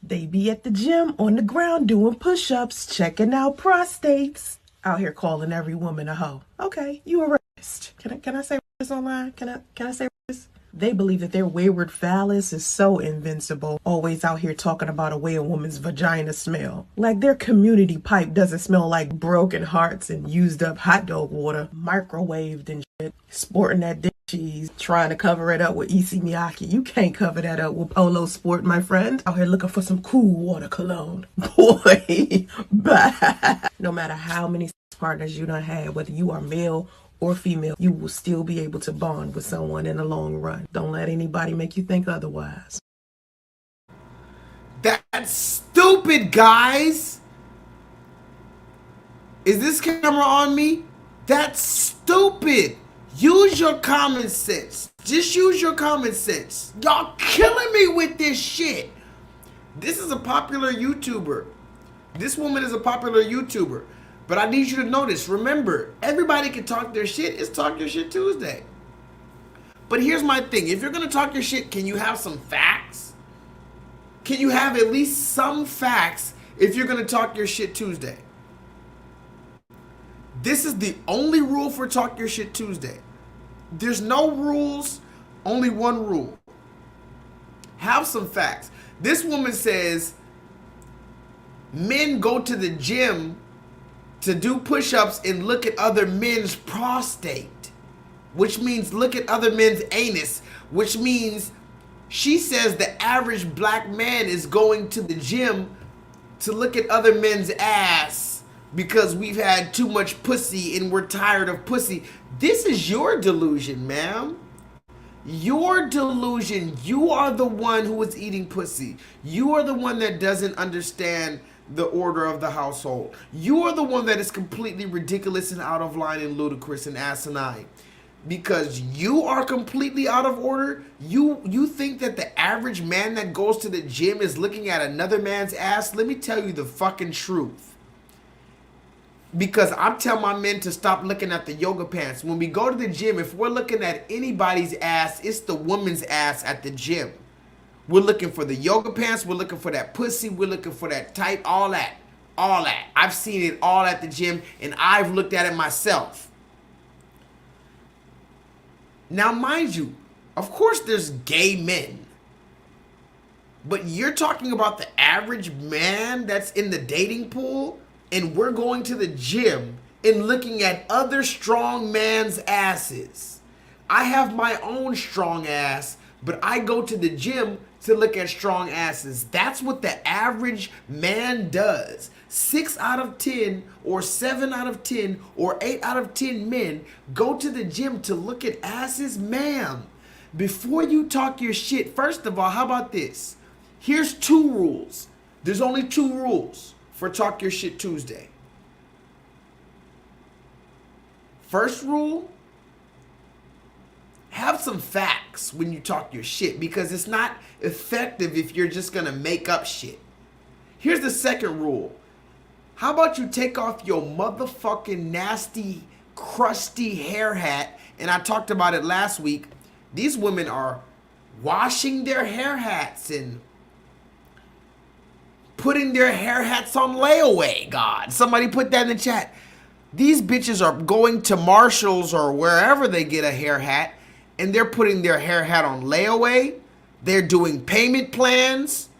They be at the gym on the ground doing push-ups, checking out prostates. Out here calling every woman a hoe. Okay, you a racist. Can I say this online? Can I say this? They believe that their wayward phallus is so invincible, always out here talking about a way a woman's vagina smell. Like their community pipe doesn't smell like broken hearts and used up hot dog water, microwaved and shit, sporting that dick cheese, trying to cover it up with Issey Miyake. You can't cover that up with Polo Sport, my friend. Out here looking for some cool water cologne. Boy, bye. No matter how many partners you done had, whether you are male or female, you will still be able to bond with someone in the long run. Don't let anybody make you think otherwise. That's stupid, guys. Is this camera on me? That's stupid. Use your common sense. Just use your common sense. Y'all killing me with this shit. This is a popular YouTuber. This woman is a popular YouTuber. But I need you to notice, remember, everybody can talk their shit. It's Talk Your Shit Tuesday. But here's my thing. If you're going to talk your shit, can you have some facts? Can you have at least some facts if you're going to talk your shit Tuesday? This is the only rule for Talk Your Shit Tuesday. There's no rules, only one rule. Have some facts. This woman says men go to the gym to do push-ups and look at other men's prostate, which means look at other men's anus, which means she says the average black man is going to the gym to look at other men's ass because we've had too much pussy and we're tired of pussy. This is your delusion, ma'am. Your delusion. You are the one who is eating pussy. You are the one that doesn't understand the order of the household. You are the one that is completely ridiculous and out of line and ludicrous and asinine. Because you are completely out of order. You think that the average man that goes to the gym is looking at another man's ass. Let me tell you the fucking truth. Because I'm telling my men to stop looking at the yoga pants. When we go to the gym, if we're looking at anybody's ass, it's the woman's ass at the gym. We're looking for the yoga pants. We're looking for that pussy. We're looking for that tight, all that. All that. I've seen it all at the gym, and I've looked at it myself. Now, mind you, of course there's gay men. But you're talking about the average man that's in the dating pool, and we're going to the gym and looking at other strong man's asses. I have my own strong ass, but I go to the gym to look at strong asses. That's what the average man does. 6 out of 10 or 7 out of 10 or 8 out of 10 men go to the gym to look at asses. Ma'am, before you talk your shit, first of all, how about this? Here's 2 rules. There's only 2 rules for Talk Your Shit Tuesday. First rule, have some facts when you talk your shit, because it's not effective if you're just gonna make up shit. Here's the second rule. How about you take off your motherfucking nasty, crusty hair hat? And I talked about it last week. These women are washing their hair hats and putting their hair hats on layaway. God, somebody put that in the chat. These bitches are going to Marshall's or wherever they get a hair hat, and they're putting their hair hat on layaway. They're doing payment plans.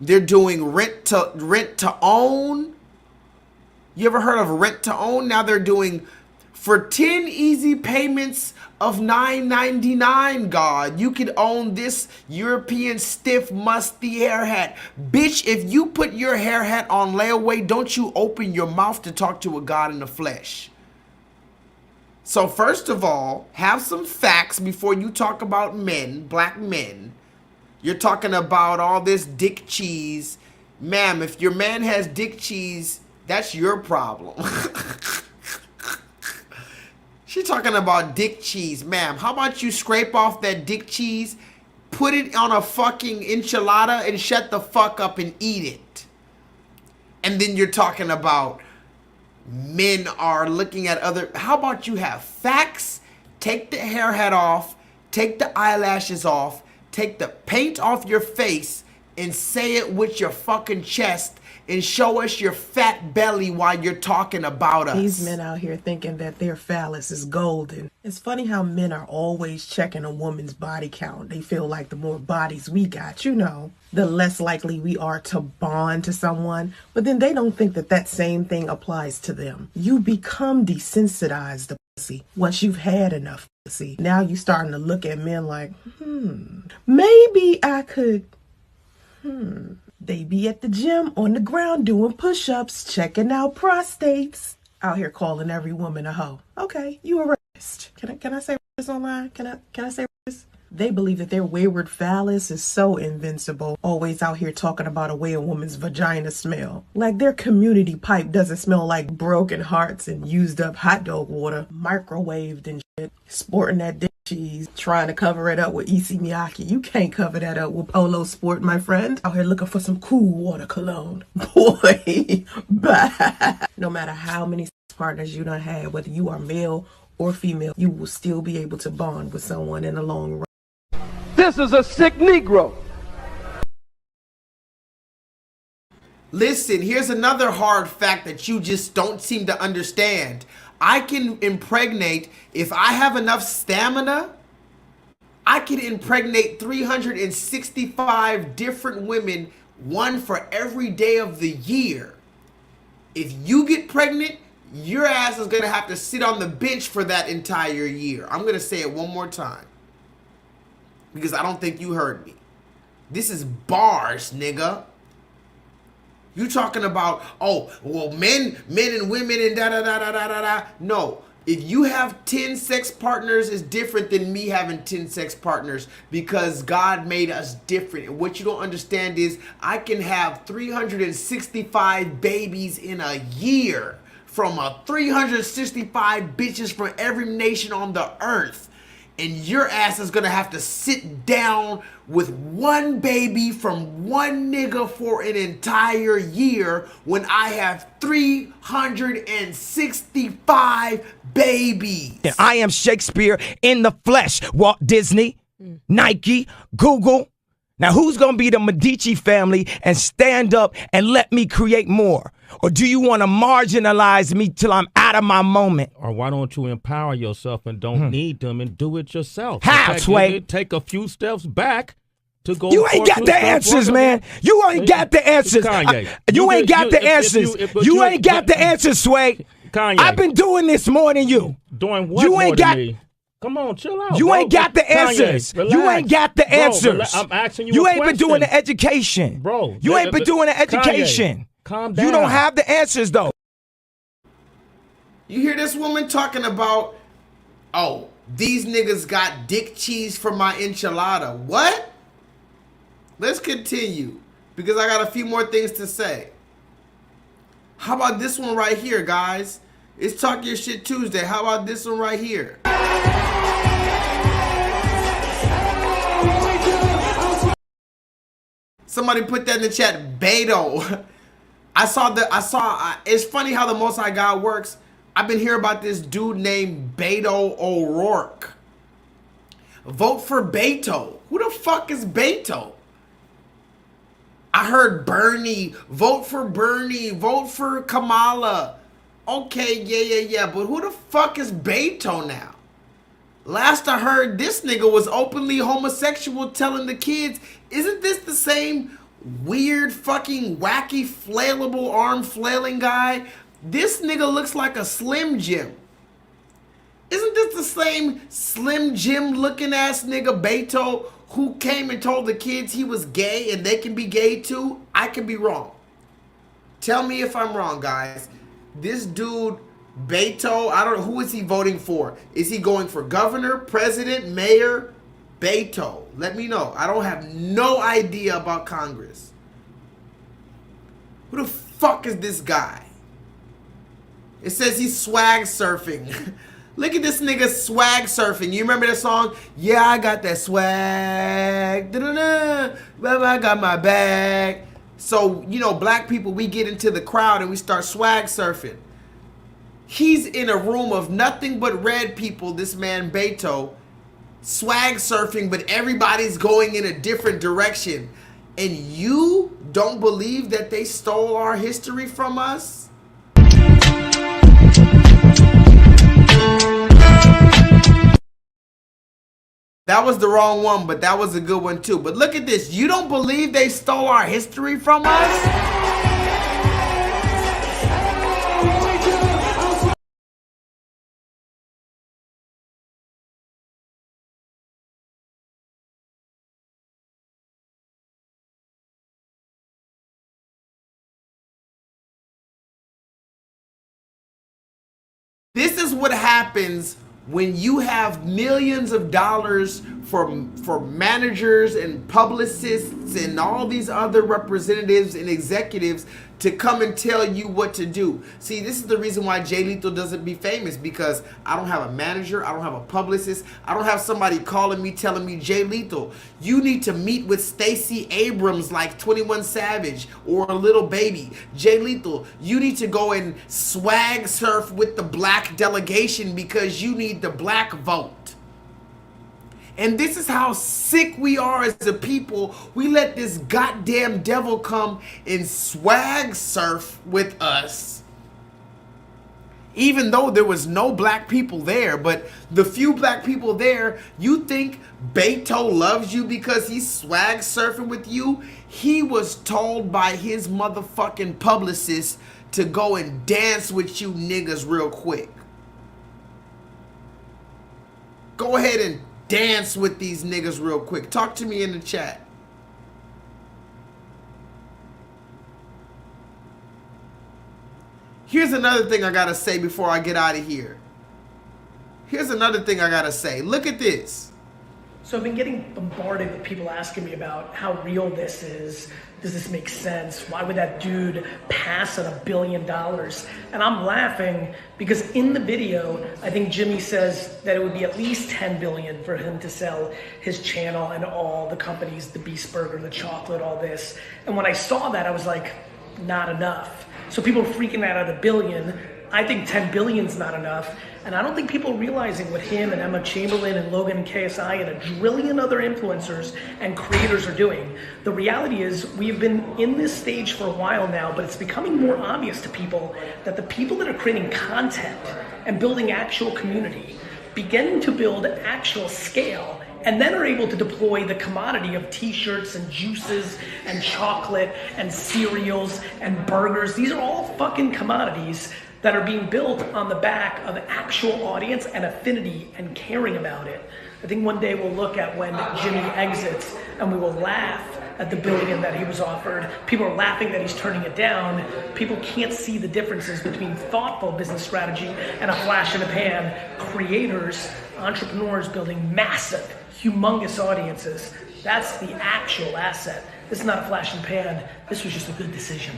They're doing rent to own. You ever heard of rent to own? Now they're doing for 10 easy payments of $9.99. God, you could own this European stiff musty hair hat. Bitch, if you put your hair hat on layaway, don't you open your mouth to talk to a God in the flesh. So first of all, have some facts before you talk about men, black men. You're talking about all this dick cheese. Ma'am, if your man has dick cheese, that's your problem. She's talking about dick cheese. Ma'am, how about you scrape off that dick cheese, put it on a fucking enchilada, and shut the fuck up and eat it? And then you're talking about men are looking at other. How about you have facts? Take the hair hat off, take the eyelashes off, take the paint off your face, and say it with your fucking chest, and show us your fat belly while you're talking about us. These men out here thinking that their phallus is golden. It's funny how men are always checking a woman's body count. They feel like the more bodies we got, the less likely we are to bond to someone. But then they don't think that that same thing applies to them. You become desensitized to pussy once you've had enough pussy. Now you starting to look at men like, maybe I could, They be at the gym on the ground doing push-ups, checking out prostates. Out here calling every woman a hoe. Okay, you a rapist. Can I say rapist online? Can I say rapist? They believe that their wayward phallus is so invincible. Always out here talking about a way a woman's vagina smell. Like their community pipe doesn't smell like broken hearts and used up hot dog water, microwaved and shit. Sporting that dick She's trying to cover it up with Issey Miyake. You can't cover that up with Polo Sport, my friend. Out here looking for some cool water cologne. Boy, bye. No matter how many partners you done had, whether you are male or female, you will still be able to bond with someone in the long run. This is a sick Negro. Listen, here's another hard fact that you just don't seem to understand. I can impregnate, if I have enough stamina, I can impregnate 365 different women, one for every day of the year. If you get pregnant, your ass is going to have to sit on the bench for that entire year. I'm going to say it one more time, because I don't think you heard me. This is bars, nigga. You talking about, oh, well, men and women and da-da-da-da-da-da-da. No, if you have 10 sex partners, is different than me having 10 sex partners, because God made us different. And what you don't understand is I can have 365 babies in a year from 365 bitches from every nation on the earth. And your ass is gonna have to sit down with one baby from one nigga for an entire year when I have 365 babies. And I am Shakespeare in the flesh. Walt Disney, Nike, Google. Now who's gonna be the Medici family and stand up and let me create more? Or do you want to marginalize me till I'm out of my moment? Or why don't you empower yourself and don't need them and do it yourself? How, Sway? Take a few steps back to go. You ain't got the answers, man. You ain't got the answers. You ain't got the answers. You ain't got the answers, Sway. Kanye. I've been doing this more than you. Doing what? You ain't got. Come on, chill out. You bro. ain't got the answers. Kanye, you ain't got the answers. I'm asking you. You a ain't question. been doing the education, bro. You ain't been doing the education. Kanye, calm down. You don't have the answers, though. You hear this woman talking about, oh, these niggas got dick cheese for my enchilada. What? Let's continue, because I got a few more things to say. How about this one right here, guys? It's Talk Your Shit Tuesday. How about this one right here? Somebody put that in the chat. Beto. It's funny how the Most High God works. I've been hearing about this dude named Beto O'Rourke. Vote for Beto. Who the fuck is Beto? I heard Bernie. Vote for Bernie. Vote for Kamala. Okay, yeah. But who the fuck is Beto now? Last I heard, this nigga was openly homosexual, telling the kids, isn't this the same weird fucking wacky flailable arm flailing guy? This nigga looks like a Slim Jim. Isn't this the same Slim Jim looking ass nigga Beto who came and told the kids he was gay and they can be gay too? I could be wrong. Tell me if I'm wrong, guys. This dude, Beto, I don't know, who is he voting for? Is he going for governor, president, mayor? Beto. Let me know. I don't have no idea about Congress. Who the fuck is this guy? It says he's swag surfing. Look at this nigga swag surfing. You remember that song? Yeah, I got that swag. Da-da-da. I got my bag. So, you know, black people, we get into the crowd and we start swag surfing. He's in a room of nothing but red people, this man Beto, swag surfing, but everybody's going in a different direction. And you don't believe that they stole our history from us? That was the wrong one, but that was a good one too. But look at this. You don't believe they stole our history from us? This is what happens when you have millions of dollars for managers and publicists and all these other representatives and executives to come and tell you what to do. See, this is the reason why J-Lethal doesn't be famous, because I don't have a manager, I don't have a publicist, I don't have somebody calling me telling me, J-Lethal, you need to meet with Stacey Abrams like 21 Savage or a Little Baby. J-Lethal, you need to go and swag surf with the black delegation because you need the black vote. And this is how sick we are as a people. We let this goddamn devil come and swag surf with us. Even though there was no black people there, but the few black people there, you think Beto loves you because he's swag surfing with you? He was told by his motherfucking publicist to go and dance with you niggas real quick. Go ahead and dance with these niggas real quick. Talk to me in the chat. Here's another thing I gotta say before I get out of here. Here's another thing I gotta say. Look at this. So I've been getting bombarded with people asking me about how real this is. Does this make sense? Why would that dude pass at $1 billion? And I'm laughing because in the video, I think Jimmy says that it would be at least 10 billion for him to sell his channel and all the companies, the Beast Burger, the chocolate, all this. And when I saw that, I was like, not enough. So people are freaking out at $1 billion. I think 10 billion's not enough. And I don't think people are realizing what him and Emma Chamberlain and Logan and KSI and a trillion other influencers and creators are doing. The reality is we've been in this stage for a while now, but it's becoming more obvious to people that the people that are creating content and building actual community, beginning to build actual scale, and then are able to deploy the commodity of t-shirts and juices and chocolate and cereals and burgers. These are all fucking commodities that are being built on the back of actual audience and affinity and caring about it. I think one day we'll look at when Jimmy exits and we will laugh at the $1 billion that he was offered. People are laughing that he's turning it down. People can't see the differences between thoughtful business strategy and a flash in the pan. Creators, entrepreneurs building massive, humongous audiences. That's the actual asset. This is not a flash in the pan. This was just a good decision.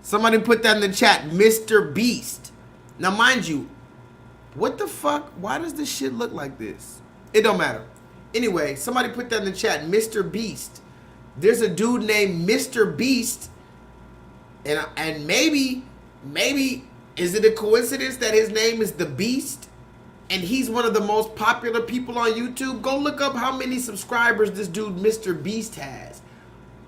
Somebody put that in the chat, Mr. Beast. Now, mind you, what the fuck? Why does this shit look like this? It don't matter. Anyway, somebody put that in the chat, Mr. Beast. There's a dude named Mr. Beast, and maybe, is it a coincidence that his name is The Beast? And he's one of the most popular people on YouTube? Go look up how many subscribers this dude, Mr. Beast, has.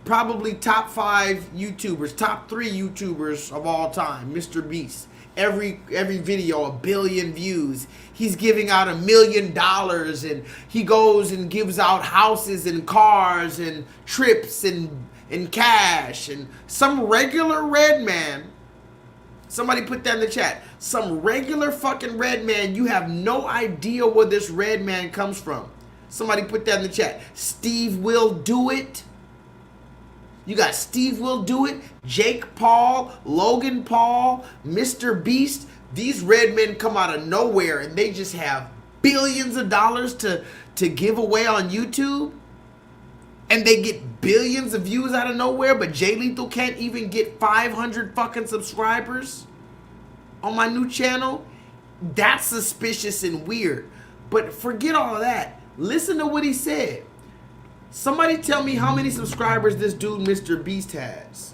Probably top 5 YouTubers, top 3 YouTubers of all time, Mr. Beast. Every video, 1 billion views. He's giving out $1 million, and he goes and gives out houses and cars and trips and cash. And some regular red man, somebody put that in the chat, some regular fucking red man, you have no idea where this red man comes from. Somebody put that in the chat. Steve Will Do It. You got Steve Will Do It, Jake Paul, Logan Paul, Mr. Beast. These red men come out of nowhere and they just have billions of dollars to give away on YouTube. And they get billions of views out of nowhere, but J-Lethal can't even get 500 fucking subscribers on my new channel. That's suspicious and weird. But forget all of that. Listen to what he said. Somebody tell me how many subscribers this dude, Mr. Beast, has.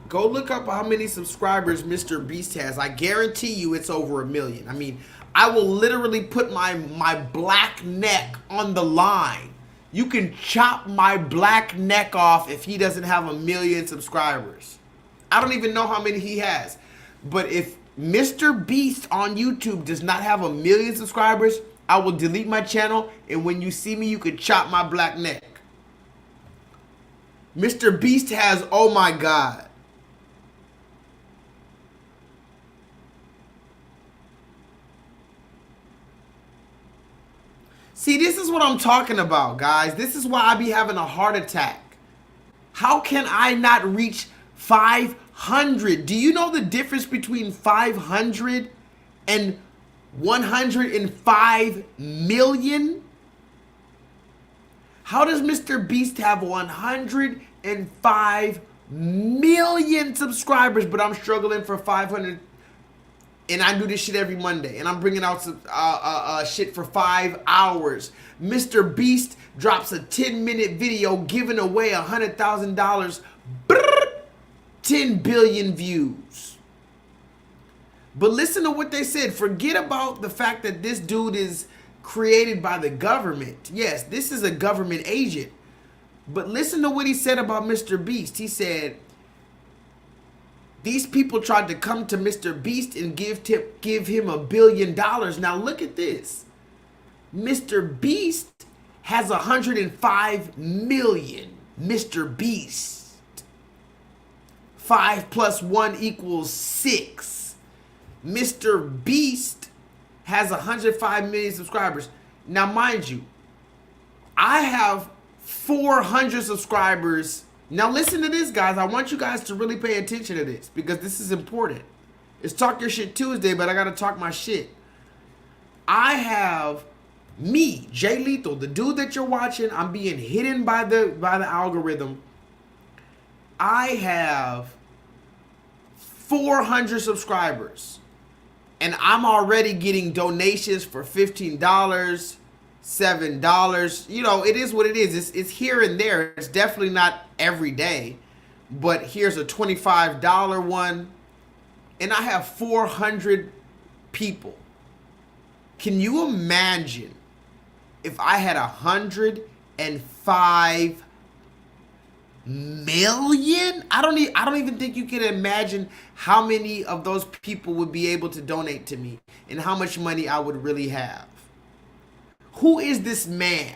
Go look up how many subscribers Mr. Beast has. I guarantee you it's over 1 million. I mean, I will literally put my black neck on the line. You can chop my black neck off if he doesn't have 1 million subscribers. I don't even know how many he has. But if Mr. Beast on YouTube does not have 1 million subscribers, I will delete my channel, and when you see me, you can chop my black neck. Mr. Beast has, oh my God. See, this is what I'm talking about, guys. This is why I be having a heart attack. How can I not reach 500? Do you know the difference between 500 and 105 million? How does Mr. Beast have 105 million subscribers, but I'm struggling for 500? And I do this shit every Monday, and I'm bringing out some shit for 5 hours. Mr. Beast drops a 10-minute video giving away $100,000. 10 billion views. But listen to what they said. Forget about the fact that this dude is created by the government. Yes, this is a government agent. But listen to what he said about Mr. Beast. He said, these people tried to come to Mr. Beast and give him $1 billion. Now look at this. Mr. Beast has 105 million. Mr. Beast. 5 + 1 = 6. Mr. Beast has 105 million subscribers. Now mind you, I have 400 subscribers. Now listen to this, guys. I want you guys to really pay attention to this because this is important. It's Talk Your Shit Tuesday, but I gotta talk my shit. I have me, J-Lethal, the dude that you're watching. I'm being hidden by the algorithm. I have 400 subscribers, and I'm already getting donations for $15, $7. You know, it is what it is. It's here and there. It's definitely not every day, but here's a $25 one, and I have 400 people. Can you imagine if I had 105 million? I don't even think you can imagine how many of those people would be able to donate to me and how much money I would really have. Who is this man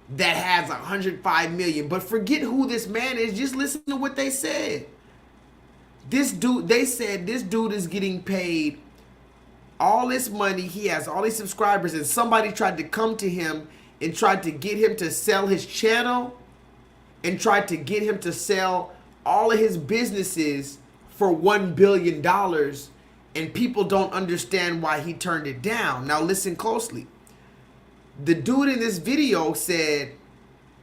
that has 105 million? But forget who this man is. Just listen to what they said. This dude, they said this dude is getting paid all this money. He has all these subscribers, and somebody tried to come to him and tried to get him to sell his channel and tried to get him to sell all of his businesses for $1 billion, and people don't understand why he turned it down. Now listen closely. The dude in this video said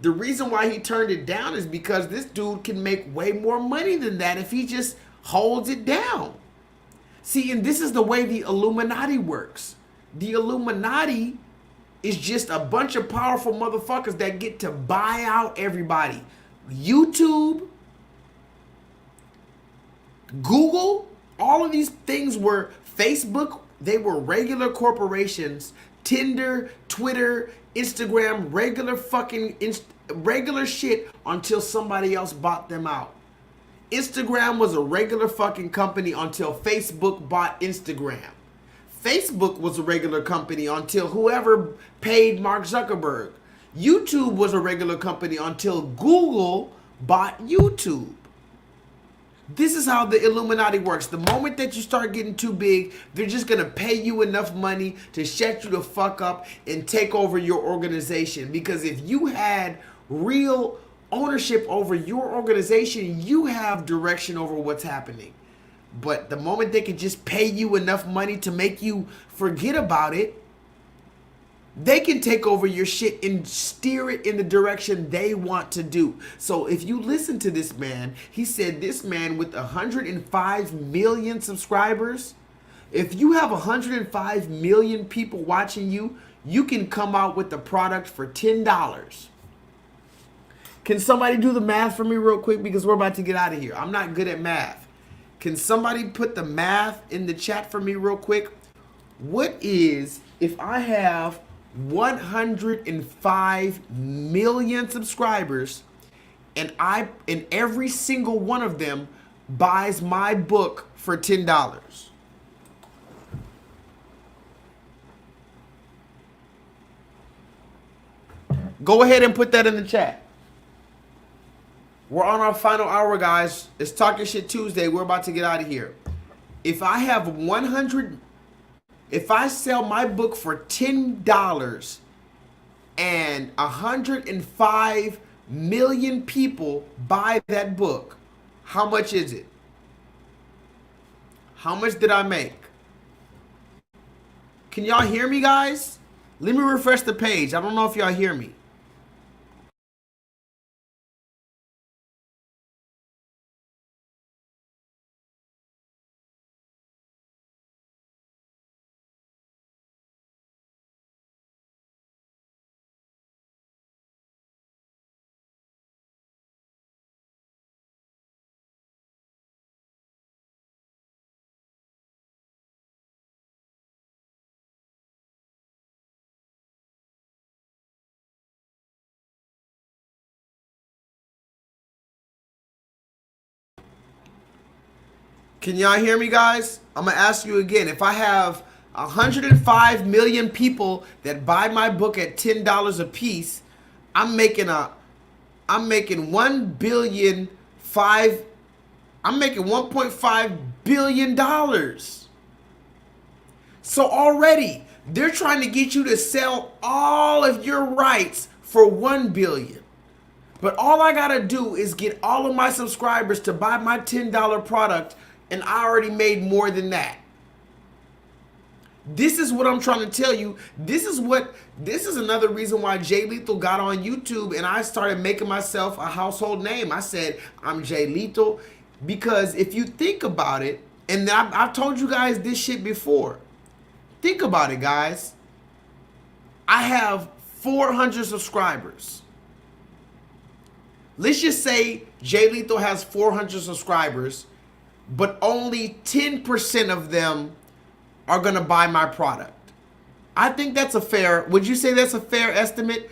the reason why he turned it down is because this dude can make way more money than that if he just holds it down. See, and this is the way the Illuminati works. The Illuminati is just a bunch of powerful motherfuckers that get to buy out everybody. YouTube, Google, all of these things were Facebook. They were regular corporations. Tinder, Twitter, Instagram, regular shit until somebody else bought them out. Instagram was a regular fucking company until Facebook bought Instagram. Facebook was a regular company until whoever paid Mark Zuckerberg. YouTube was a regular company until Google bought YouTube. This is how the Illuminati works. The moment that you start getting too big, they're just going to pay you enough money to shut you the fuck up and take over your organization. Because if you had real ownership over your organization, you have direction over what's happening. But the moment they can just pay you enough money to make you forget about it, they can take over your shit and steer it in the direction they want to do. So if you listen to this man, he said this man with 105 million subscribers, if you have 105 million people watching you, you can come out with the product for $10. Can somebody do the math for me real quick? Because we're about to get out of here. I'm not good at math. Can somebody put the math in the chat for me real quick? What is, if I have 105 million subscribers and every single one of them buys my book for $10? Go ahead and put that in the chat. We're on our final hour, guys. It's Talk Your Shit Tuesday. We're about to get out of here. If I have if I sell my book for $10 and 105 million people buy that book, how much is it? How much did I make? Can y'all hear me, guys? Let me refresh the page. I don't know if y'all hear me. Can y'all hear me, guys? I'm gonna ask you again. If I have 105 million people that buy my book at $10 a piece, I'm making 1.5 billion dollars. So already they're trying to get you to sell all of your rights for $1 billion. But all I gotta do is get all of my subscribers to buy my $10 product, and I already made more than that. This is what I'm trying to tell you. This is another reason why J-Lethal got on YouTube and I started making myself a household name. I said, I'm J-Lethal, because if you think about it, and I've told you guys this shit before. Think about it, guys. I have 400 subscribers. Let's just say J-Lethal has 400 subscribers, but only 10% of them are going to buy my product. I think that's a fair, would you say that's a fair estimate?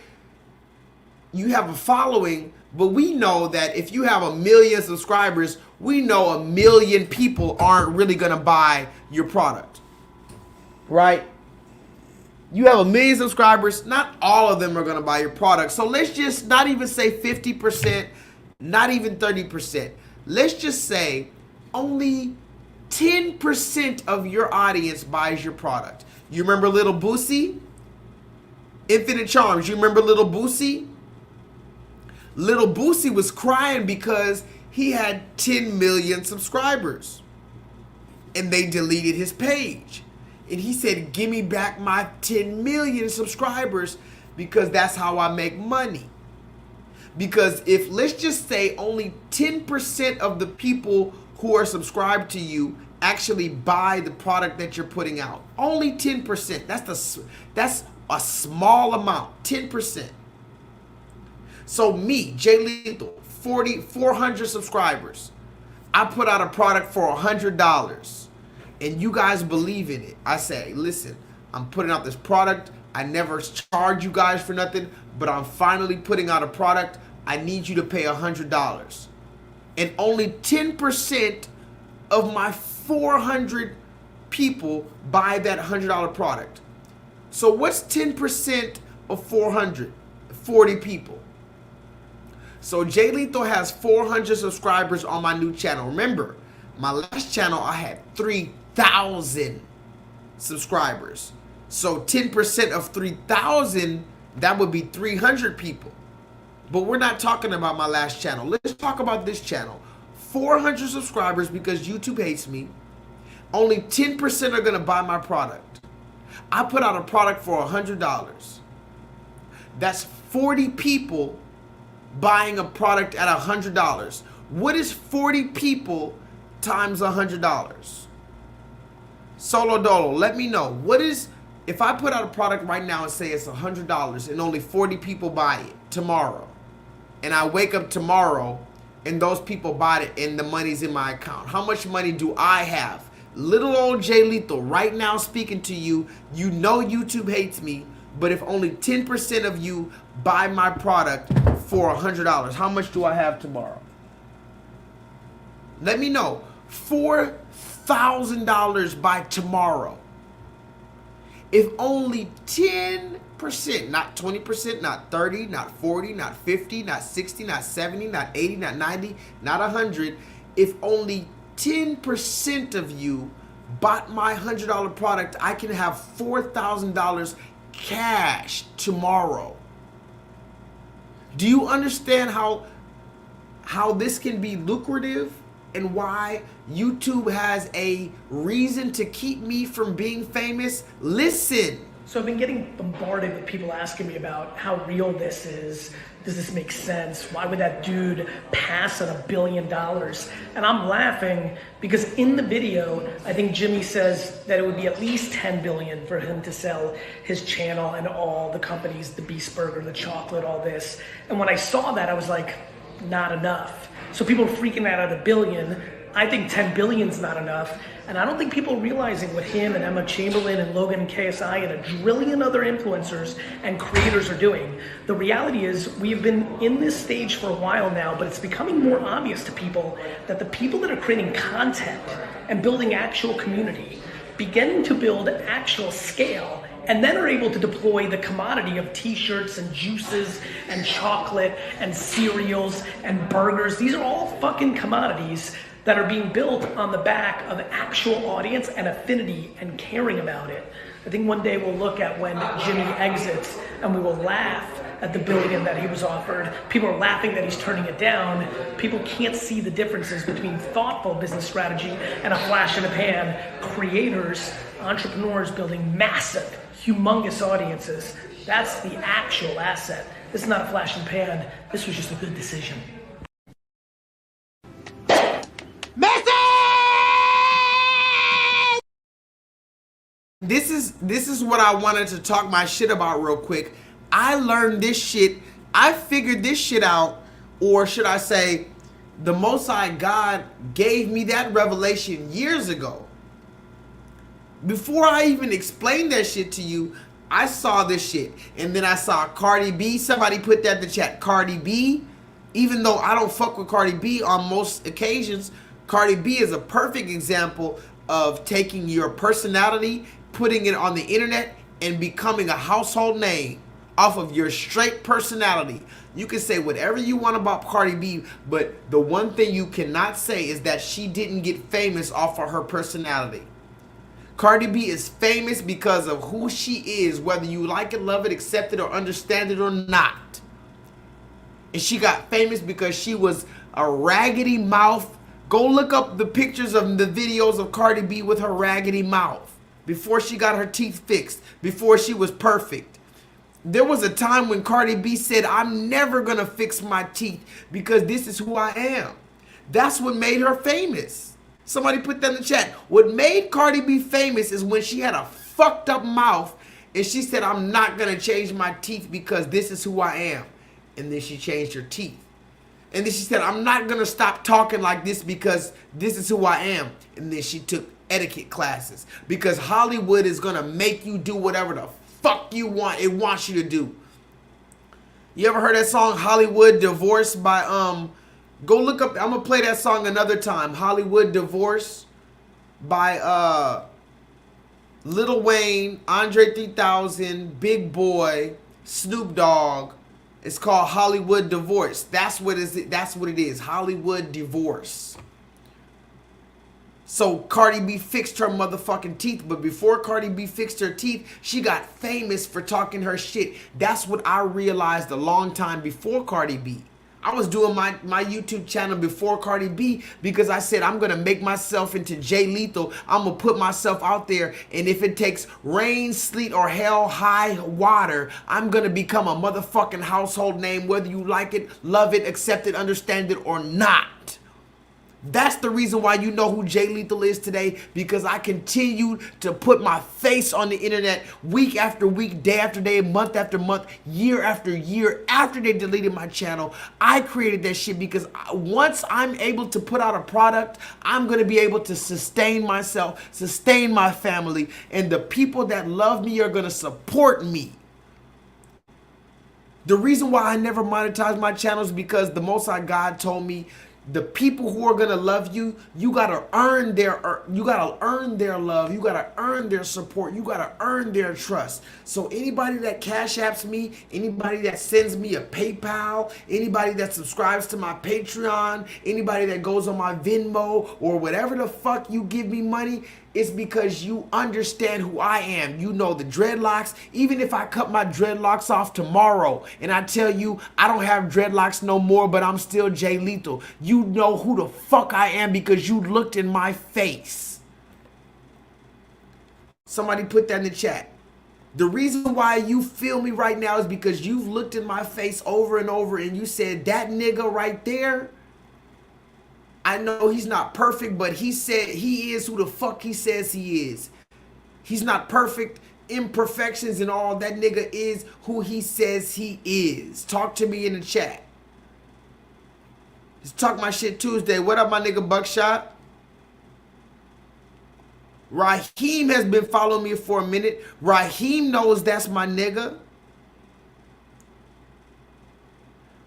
You have a following, but we know that if you have 1 million subscribers, we know 1 million people aren't really going to buy your product. Right? You have 1 million subscribers, not all of them are going to buy your product. So let's just not even say 50%, not even 30%. Let's just say only 10% of your audience buys your product. You remember Little Boosie? Infinite Charms. You remember Little Boosie? Little Boosie was crying because he had 10 million subscribers. And they deleted his page. And he said, give me back my 10 million subscribers because that's how I make money. Because if, let's just say, only 10% of the people who are subscribed to you actually buy the product that you're putting out. Only 10%. That's a small amount. 10%. So me, J-Lethal, 400 subscribers. I put out a product for $100. And you guys believe in it. I say, listen, I'm putting out this product. I never charge you guys for nothing, but I'm finally putting out a product. I need you to pay $100. And only 10% of my 400 people buy that $100 product. So what's 10% of 400? 40 people. So J-Lethal has 400 subscribers on my new channel. Remember, my last channel, I had 3,000 subscribers. So 10% of 3,000, that would be 300 people. But we're not talking about my last channel. Let's talk about this channel. 400 subscribers because YouTube hates me. Only 10% are going to buy my product. I put out a product for $100. That's 40 people buying a product at $100. What is 40 people times $100? Solo Dolo, let me know. What is, if I put out a product right now and say it's $100 and only 40 people buy it tomorrow, and I wake up tomorrow and those people bought it and the money's in my account, how much money do I have? Little old J-Lethal right now speaking to you. You know YouTube hates me, but if only 10% of you buy my product for $100, how much do I have tomorrow? Let me know. $4,000 by tomorrow. If only 10%, not 20%, not 30, not 40, not 50, not 60, not 70, not 80, not 90, not 100. If only 10% of you bought my $100 product, I can have $4,000 cash tomorrow. Do you understand how this can be lucrative and why YouTube has a reason to keep me from being famous? Listen. So I've been getting bombarded with people asking me about how real this is. Does this make sense? Why would that dude pass on $1 billion? And I'm laughing because in the video, I think Jimmy says that it would be at least 10 billion for him to sell his channel and all the companies, the Beast Burger, the chocolate, all this. And when I saw that, I was like, not enough. So people are freaking out at $1 billion. I think 10 billion's not enough. And I don't think people are realizing what him and Emma Chamberlain and Logan and KSI and a trillion other influencers and creators are doing. The reality is we've been in this stage for a while now, but it's becoming more obvious to people that the people that are creating content and building actual community, beginning to build actual scale, and then are able to deploy the commodity of t-shirts and juices and chocolate and cereals and burgers. These are all fucking commodities that are being built on the back of actual audience and affinity and caring about it. I think one day we'll look at when Jimmy exits and we will laugh at the $1 billion that he was offered. People are laughing that he's turning it down. People can't see the differences between thoughtful business strategy and a flash in the pan. Creators, entrepreneurs building massive, humongous audiences. That's the actual asset. This is not a flash in the pan. This was just a good decision. This is what I wanted to talk my shit about real quick. I learned this shit. I figured this shit out, or should I say, the Most High God gave me that revelation years ago. Before I even explained that shit to you, I saw this shit. And then I saw Cardi B. Somebody put that in the chat. Cardi B. Even though I don't fuck with Cardi B on most occasions, Cardi B is a perfect example of taking your personality, putting it on the internet, and becoming a household name off of your straight personality. You can say whatever you want about Cardi B, but the one thing you cannot say is that she didn't get famous off of her personality. Cardi B is famous because of who she is, whether you like it, love it, accept it, or understand it or not. And she got famous because she was a raggedy mouth. Go look up the pictures of the videos of Cardi B with her raggedy mouth before she got her teeth fixed, before she was perfect. There was a time when Cardi B said, I'm never gonna fix my teeth because this is who I am. That's what made her famous. Somebody put that in the chat. What made Cardi B famous is when she had a fucked up mouth and she said, I'm not gonna change my teeth because this is who I am. And then she changed her teeth. And then she said, I'm not gonna stop talking like this because this is who I am. And then she took etiquette classes because Hollywood is gonna make you do whatever the fuck you want. It wants you to do. You ever heard that song Hollywood Divorce by go look up, I'm gonna play that song another time. Hollywood Divorce by Lil Wayne, Andre 3000, Big Boy, Snoop Dogg. It's called Hollywood Divorce. That's what it is. Hollywood Divorce. So Cardi B fixed her motherfucking teeth, but before Cardi B fixed her teeth, she got famous for talking her shit. That's what I realized a long time before Cardi B. I was doing my YouTube channel before Cardi B because I said I'm going to make myself into J-Lethal. I'm going to put myself out there, and if it takes rain, sleet, or hell high water, I'm going to become a motherfucking household name, whether you like it, love it, accept it, understand it, or not. That's the reason why you know who J-Lethal is today, because I continue to put my face on the internet week after week, day after day, month after month, year after year. After they deleted my channel, I created that shit because once I'm able to put out a product, I'm going to be able to sustain myself, sustain my family, and the people that love me are going to support me. The reason why I never monetized my channel is because the Most High God told me, the people who are gonna love you, you gotta earn their love, you gotta earn their support, you gotta earn their trust. So anybody that cash apps me, anybody that sends me a PayPal, anybody that subscribes to my Patreon, anybody that goes on my Venmo or whatever the fuck you give me money, It's because you understand who I am. You know the dreadlocks. Even if I cut my dreadlocks off tomorrow and I tell you I don't have dreadlocks no more, but I'm still J-Lethal, you know who the fuck I am because you looked in my face. Somebody put that in the chat. The reason why you feel me right now is because you've looked in my face over and over and you said, that nigga right there, I know he's not perfect, but he said he is who the fuck he says he is. He's not perfect, imperfections and all. That nigga is who he says he is. Talk to me in the chat. It's Talk My Shit Tuesday. What up, my nigga Buckshot? Raheem has been following me for a minute. Raheem knows that's my nigga.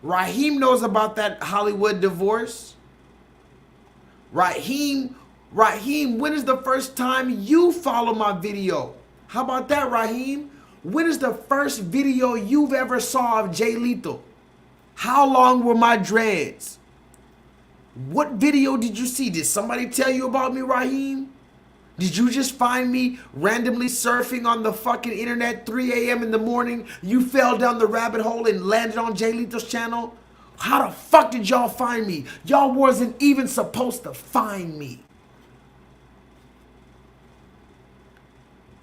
Raheem knows about that Hollywood divorce. Raheem, when is the first time you follow my video? How about that, Raheem? When is the first video you've ever saw of J-Lethal? How long were my dreads? What video did you see? Did somebody tell you about me, Raheem? Did you just find me randomly surfing on the fucking internet 3 a.m. in the morning? You fell down the rabbit hole and landed on J-Lethal's channel? How the fuck did y'all find me? Y'all wasn't even supposed to find me.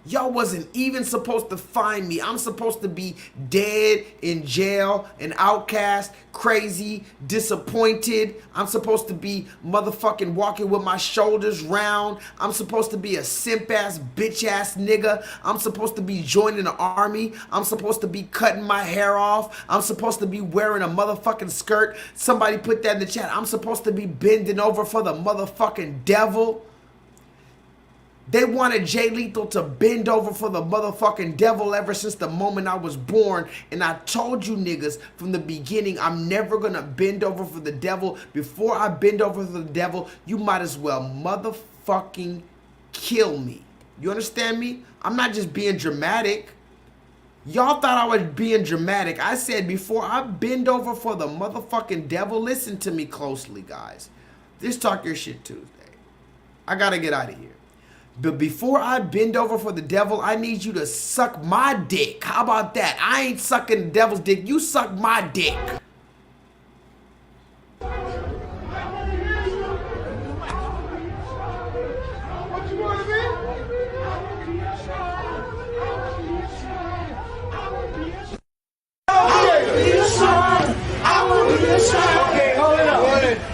Y'all wasn't even supposed to find me. I'm supposed to be dead, in jail, an outcast, crazy, disappointed. I'm supposed to be motherfucking walking with my shoulders round. I'm supposed to be a simp-ass, bitch-ass nigga. I'm supposed to be joining the army. I'm supposed to be cutting my hair off. I'm supposed to be wearing a motherfucking skirt. Somebody put that in the chat. I'm supposed to be bending over for the motherfucking devil. They wanted J-Lethal to bend over for the motherfucking devil ever since the moment I was born. And I told you niggas from the beginning, I'm never gonna bend over for the devil. Before I bend over for the devil, you might as well motherfucking kill me. You understand me? I'm not just being dramatic. Y'all thought I was being dramatic. I said before I bend over for the motherfucking devil, listen to me closely, guys. This Talk Your Shit Tuesday. I gotta get out of here. But before I bend over for the devil, I need you to suck my dick. How about that? I ain't sucking the devil's dick. You suck my dick.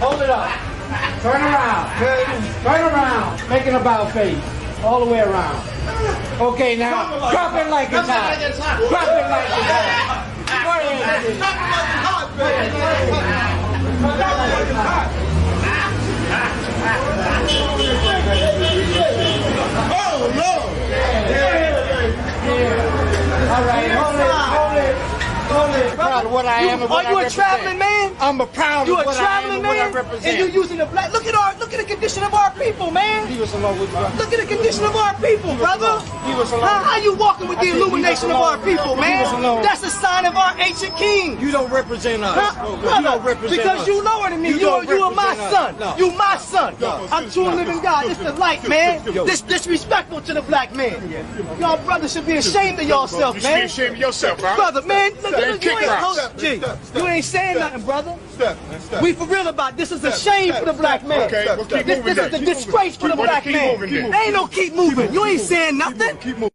Hold it up. Turn around. Turn around. Make an about face. All the way around. Okay, now drop it like it's hot. Drop it like it's hot. Oh, no. All right, hold it. Proud of what I am and what I represent. Are you a traveling man? I'm a proud of what I am and what I represent. And you're using the black. Look at the condition of our people, man. Leave us alone with brother. Look at the condition of our people, brother. Leave us alone. How you walking with the illumination of our people, man? That's a sign of our ancient king. You don't represent us. Brother, you don't represent because us. you lower than me. You are my son. No. You my son. I'm true living God. It's the light, man. This disrespectful to the black man. Y'all brothers should be ashamed of yourself, man. You should be ashamed of yourself, bro. Brother, man. Look, kick rocks. G, you ain't saying nothing, brother. We for real about this. Is a shame for the black man. Okay, well, keep this moving is a disgrace for the black man. Ain't no keep moving. You ain't saying nothing. Keep moving.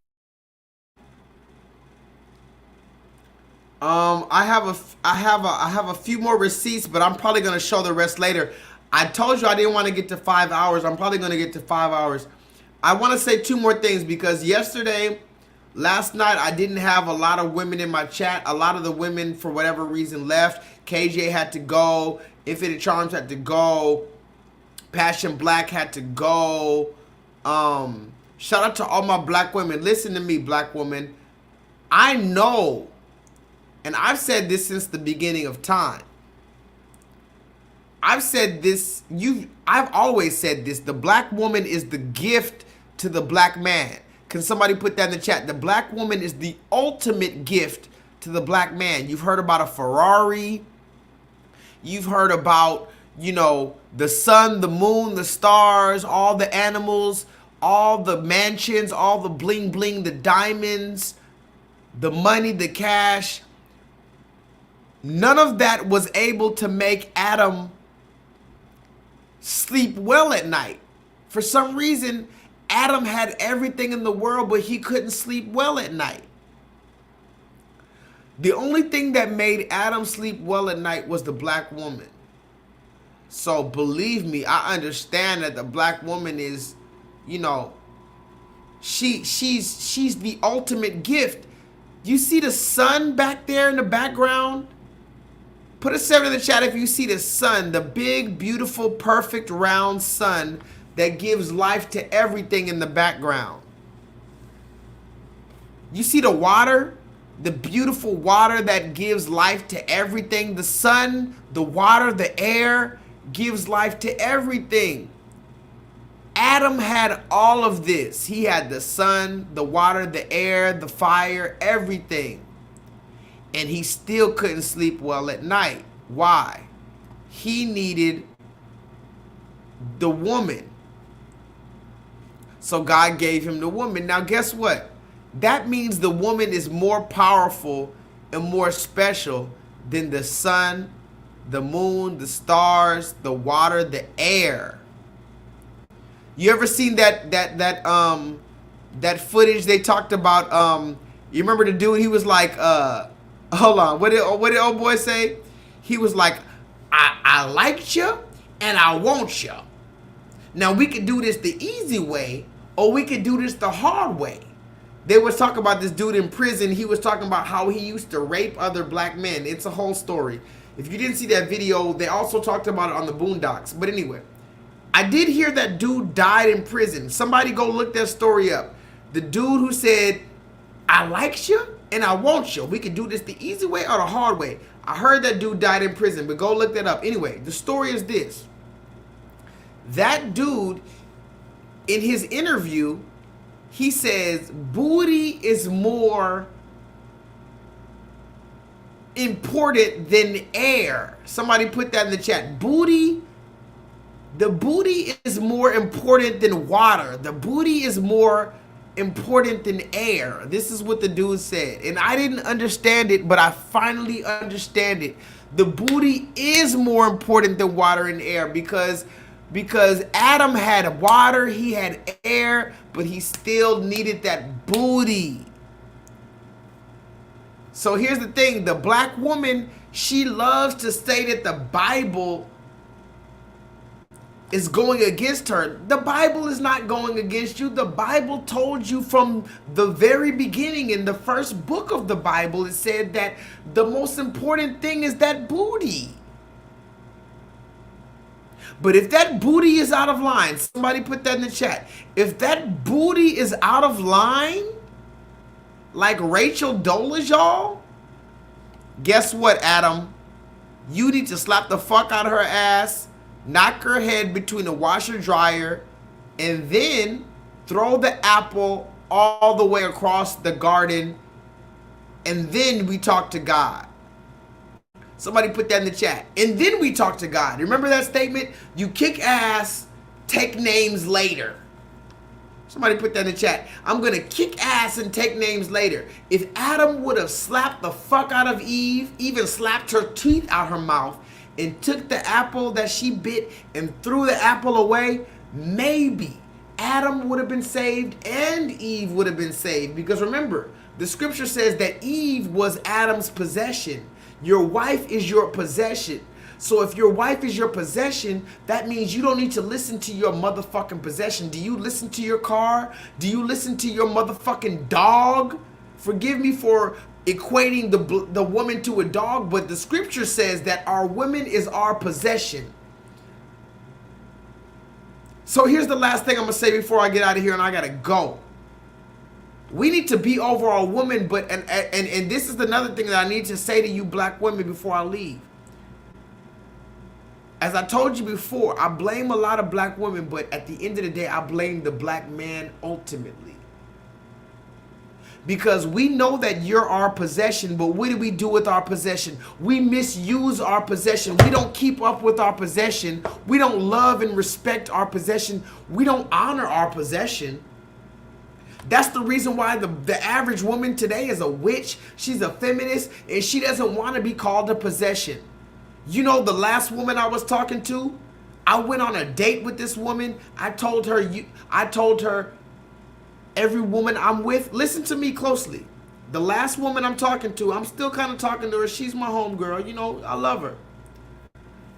I have a few more receipts, but I'm probably gonna show the rest later. I told you I didn't want to get to 5 hours. I'm probably gonna get to 5 hours. I want to say two more things because last night I didn't have a lot of women in my chat. A lot of the women, for whatever reason, left. KJ had to go. Infinite Charms had to go. Passion Black had to go. Shout out to all my black women. Listen to me, black woman. I know, and I've said this since the beginning of time. I've said this, I've always said this. The black woman is the gift to the black man. Can somebody put that in the chat? The black woman is the ultimate gift to the black man. You've heard about a Ferrari. You've heard about, the sun, the moon, the stars, all the animals, all the mansions, all the bling bling, the diamonds, the money, the cash. None of that was able to make Adam sleep well at night. For some reason, Adam had everything in the world, but he couldn't sleep well at night. The only thing that made Adam sleep well at night was the black woman. So believe me, I understand that the black woman is, you know, she's the ultimate gift. You see the sun back there in the background? Put a 7 in the chat if you see the sun, the big, beautiful, perfect, round sun that gives life to everything in the background. You see the water? The beautiful water that gives life to everything. The sun, the water, the air gives life to everything. Adam had all of this. He had the sun, the water, the air, the fire, everything. And he still couldn't sleep well at night. Why? He needed the woman. So God gave him the woman. Now guess what? That means the woman is more powerful and more special than the sun, the moon, the stars, the water, the air. You ever seen that footage they talked about? You remember the dude? He was like, hold on, what did old boy say? He was like, I liked you and I want you. Now we could do this the easy way, or we could do this the hard way. They was talking about this dude in prison. He was talking about how he used to rape other black men. It's a whole story. If you didn't see that video, they also talked about it on the Boondocks. But anyway, I did hear that dude died in prison. Somebody go look that story up. The dude who said, I liked you and I want you. We could do this the easy way or the hard way. I heard that dude died in prison, but go look that up. Anyway, the story is this. That dude, in his interview, he says booty is more important than air. Somebody put that in the chat. The booty is more important than water. The booty is more important than air. This is what the dude said. And I didn't understand it, but I finally understand it. The booty is more important than water and air because Adam had water, he had air, but he still needed that booty. So here's the thing, the black woman, she loves to say that the Bible is going against her. The Bible is not going against you. The Bible told you from the very beginning, in the first book of the Bible, it said that the most important thing is that booty. But if that booty is out of line, somebody put that in the chat. If that booty is out of line, like Rachel Dolezal, guess what, Adam? You need to slap the fuck out of her ass, knock her head between the washer dryer, and then throw the apple all the way across the garden, and then we talk to God. Somebody put that in the chat. And then we talk to God. Remember that statement? You kick ass, take names later. Somebody put that in the chat. I'm going to kick ass and take names later. If Adam would have slapped the fuck out of Eve, even slapped her teeth out her mouth, and took the apple that she bit and threw the apple away, maybe Adam would have been saved and Eve would have been saved. Because remember, the scripture says that Eve was Adam's possession. Your wife is your possession. So if your wife is your possession, that means you don't need to listen to your motherfucking possession. Do you listen to your car? Do you listen to your motherfucking dog? Forgive me for equating the woman to a dog, but the scripture says that our woman is our possession. So here's the last thing I'm gonna say before I get out of here and I gotta go. We need to be over our woman, but and this is another thing that I need to say to you black women before I leave. As I told you before, I blame a lot of black women, but at the end of the day, I blame the black man ultimately. Because we know that you're our possession, but what do we do with our possession? We misuse our possession. We don't keep up with our possession. We don't love and respect our possession. We don't honor our possession. That's the reason why the average woman today is a witch. She's a feminist, and she doesn't want to be called a possession. You know, the last woman I was talking to, I went on a date with this woman. I told her, every woman I'm with, listen to me closely. The last woman I'm talking to, I'm still kind of talking to her. She's my homegirl. You know, I love her.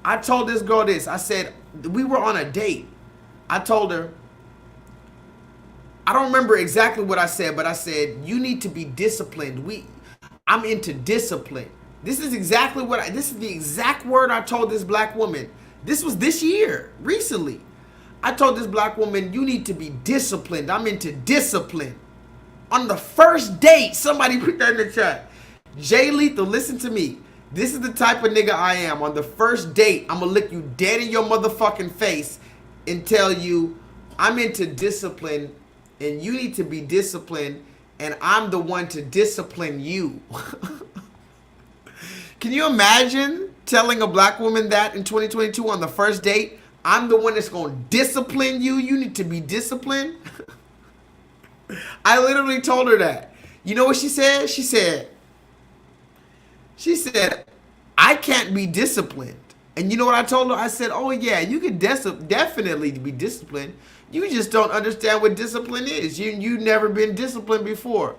I told this girl this. I said, we were on a date. I told her, I don't remember exactly what I said, but I said, you need to be disciplined. I'm into discipline. This is exactly this is the exact word I told this black woman. This was this year, recently. I told this black woman, you need to be disciplined. I'm into discipline. On the first date, somebody put that in the chat. J-Lethal, listen to me. This is the type of nigga I am. On the first date, I'm gonna look you dead in your motherfucking face and tell you, I'm into discipline and you need to be disciplined, and I'm the one to discipline you. Can you imagine telling a black woman that in 2022 on the first date? I'm the one that's going to discipline you. You need to be disciplined. I literally told her that. You know what she said? She said, I can't be disciplined. And you know what I told her? I said, oh yeah, you can definitely be disciplined. You just don't understand what discipline is. You've never been disciplined before.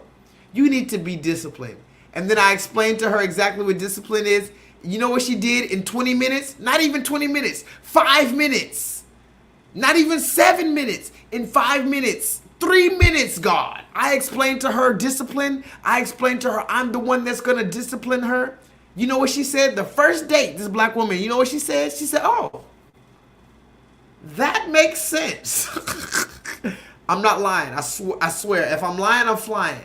You need to be disciplined. And then I explained to her exactly what discipline is. You know what she did in 20 minutes? Not even 20 minutes. 5 minutes. Not even 7 minutes. In 5 minutes. 3 minutes, God. I explained to her discipline. I explained to her I'm the one that's going to discipline her. You know what she said? The first date, this black woman, you know what she said? She said, oh, that makes sense. I'm not lying. I swear. If I'm lying, I'm flying.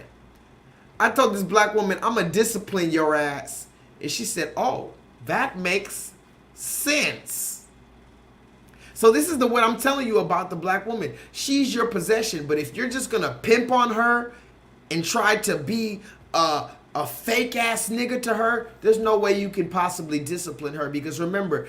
I told this black woman, I'm going to discipline your ass. And she said, oh, that makes sense. So this is what I'm telling you about the black woman. She's your possession. But if you're just going to pimp on her and try to be a fake ass nigga to her, there's no way you can possibly discipline her. Because remember,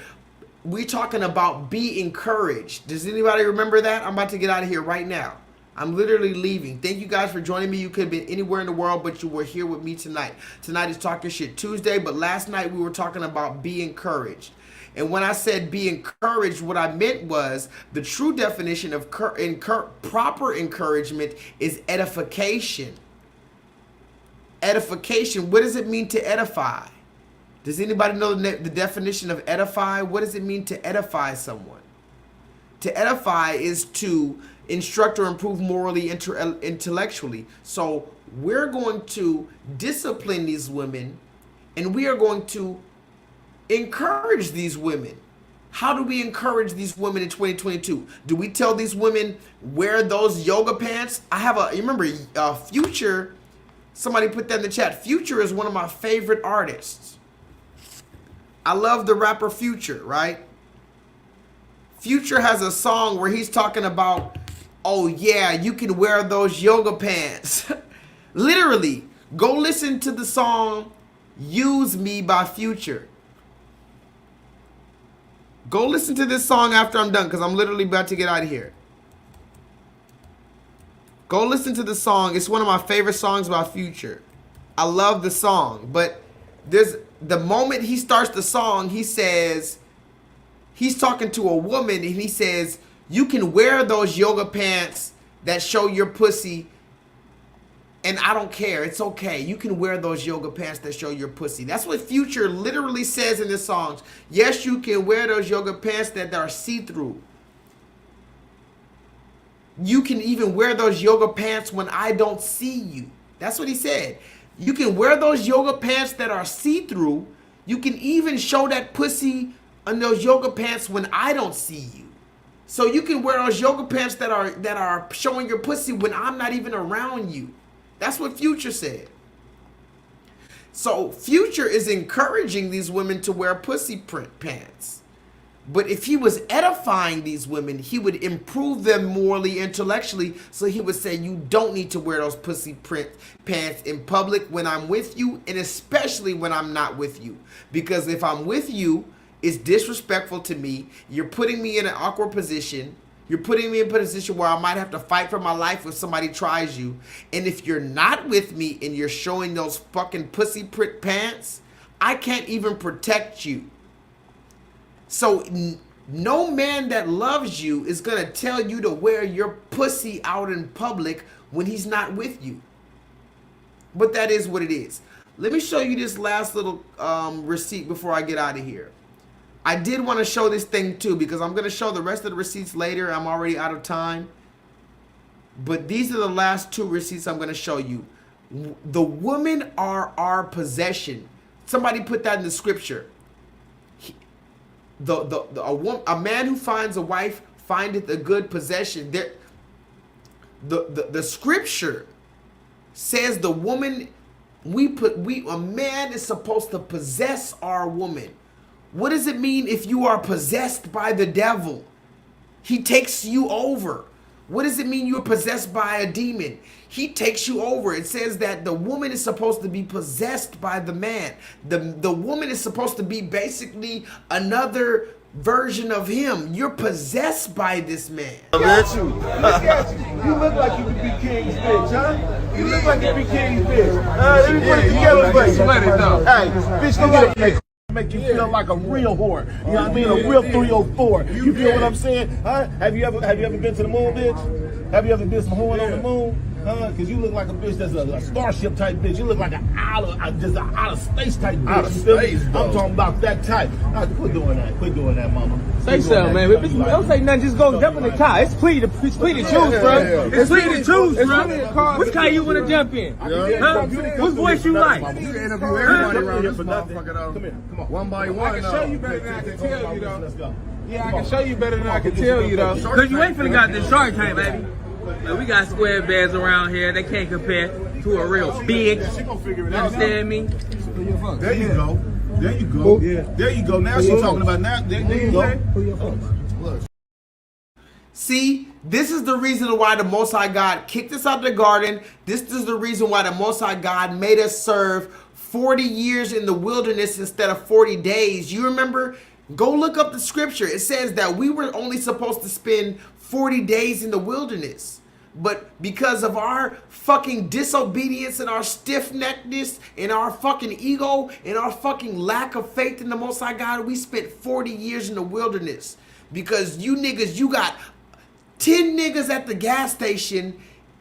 we're talking about be encouraged. Does anybody remember that? I'm about to get out of here right now. I'm literally leaving. Thank you guys for joining me. You could have been anywhere in the world, but you were here with me tonight. Tonight is Talk Your Shit Tuesday, but last night we were talking about be encouraged. And when I said be encouraged, what I meant was the true definition of proper encouragement is edification. Edification. What does it mean to edify? Does anybody know the definition of edify? What does it mean to edify someone? To edify is to instruct or improve morally, intellectually. So we're going to discipline these women, and we are going to encourage these women. How do we encourage these women in 2022? Do we tell these women wear those yoga pants? You remember Future, somebody put that in the chat. Future is one of my favorite artists. I love the rapper Future, right? Future has a song where he's talking about, oh yeah, you can wear those yoga pants. Literally, go listen to the song Use Me by Future. Go listen to this song after I'm done, because I'm literally about to get out of here. Go listen to the song. It's one of my favorite songs by Future. I love the song, but the moment he starts the song, he says, he's talking to a woman, and he says, you can wear those yoga pants that show your pussy, and I don't care. It's okay. You can wear those yoga pants that show your pussy. That's what Future literally says in his songs. Yes, you can wear those yoga pants that are see-through. You can even wear those yoga pants when I don't see you. That's what he said. You can wear those yoga pants that are see-through. You can even show that pussy on those yoga pants when I don't see you. So you can wear those yoga pants that are showing your pussy when I'm not even around you. That's what Future said. So Future is encouraging these women to wear pussy print pants. But if he was edifying these women, he would improve them morally, intellectually. So he would say, you don't need to wear those pussy print pants in public when I'm with you, and especially when I'm not with you. Because if I'm with you, it's disrespectful to me. You're putting me in an awkward position. You're putting me in a position where I might have to fight for my life if somebody tries you. And if you're not with me and you're showing those fucking pussy print pants, I can't even protect you. So no man that loves you is going to tell you to wear your pussy out in public when he's not with you. But that is what it is. Let me show you this last little receipt before I get out of here. I did want to show this thing too because I'm going to show the rest of the receipts later. I'm already out of time. But these are the last 2 receipts I'm going to show you. The women are our possession. Somebody put that in the scripture. A man who finds a wife findeth a good possession. The scripture says the woman a man is supposed to possess our woman. What does it mean if you are possessed by the devil? He takes you over. What does it mean you are possessed by a demon? He takes you over. It says that the woman is supposed to be possessed by the man. The woman is supposed to be basically another version of him. You're possessed by this man. Look at you. Look at you. You look like you could be King's bitch, huh? You look like you could be King's bitch. Let me put it together for you. Hey, bitch, look at that. Make you feel like a real whore. You know what I mean? A real 304. You feel what I'm saying? Huh? Have you ever been to the moon, bitch? Have you ever been some whoring on the moon? Because you look like a bitch that's a starship type bitch. You look like an out of space type bitch. Out of space, I'm talking about that type. Quit doing that. Quit doing that, mama. Say something, man. Don't say nothing. Just go jump in the car. It's free to choose, bro. It's free to choose, bro. Which car you want to jump in? Huh? What voice you like? You can interview everybody around this motherfucker, though. Come here. Come on. One by one. I can show you better than I can tell you, though. Let's go. Yeah, I can show you better than I can tell you, though. Because you ain't finna got this Shark Tank, baby. We got square beds around here. They can't compare to a real big. You understand me? There you go. There you go. There you go. Now she's talking about now. There you go. See, this is the reason why the Most High God kicked us out of the garden. This is the reason why the Most High God made us serve 40 years in the wilderness instead of 40 days. You remember? Go look up the scripture. It says that we were only supposed to spend 40 days in the wilderness. But because of our fucking disobedience and our stiff-neckedness and our fucking ego and our fucking lack of faith in the Most High God, we spent 40 years in the wilderness. Because you niggas, you got 10 niggas at the gas station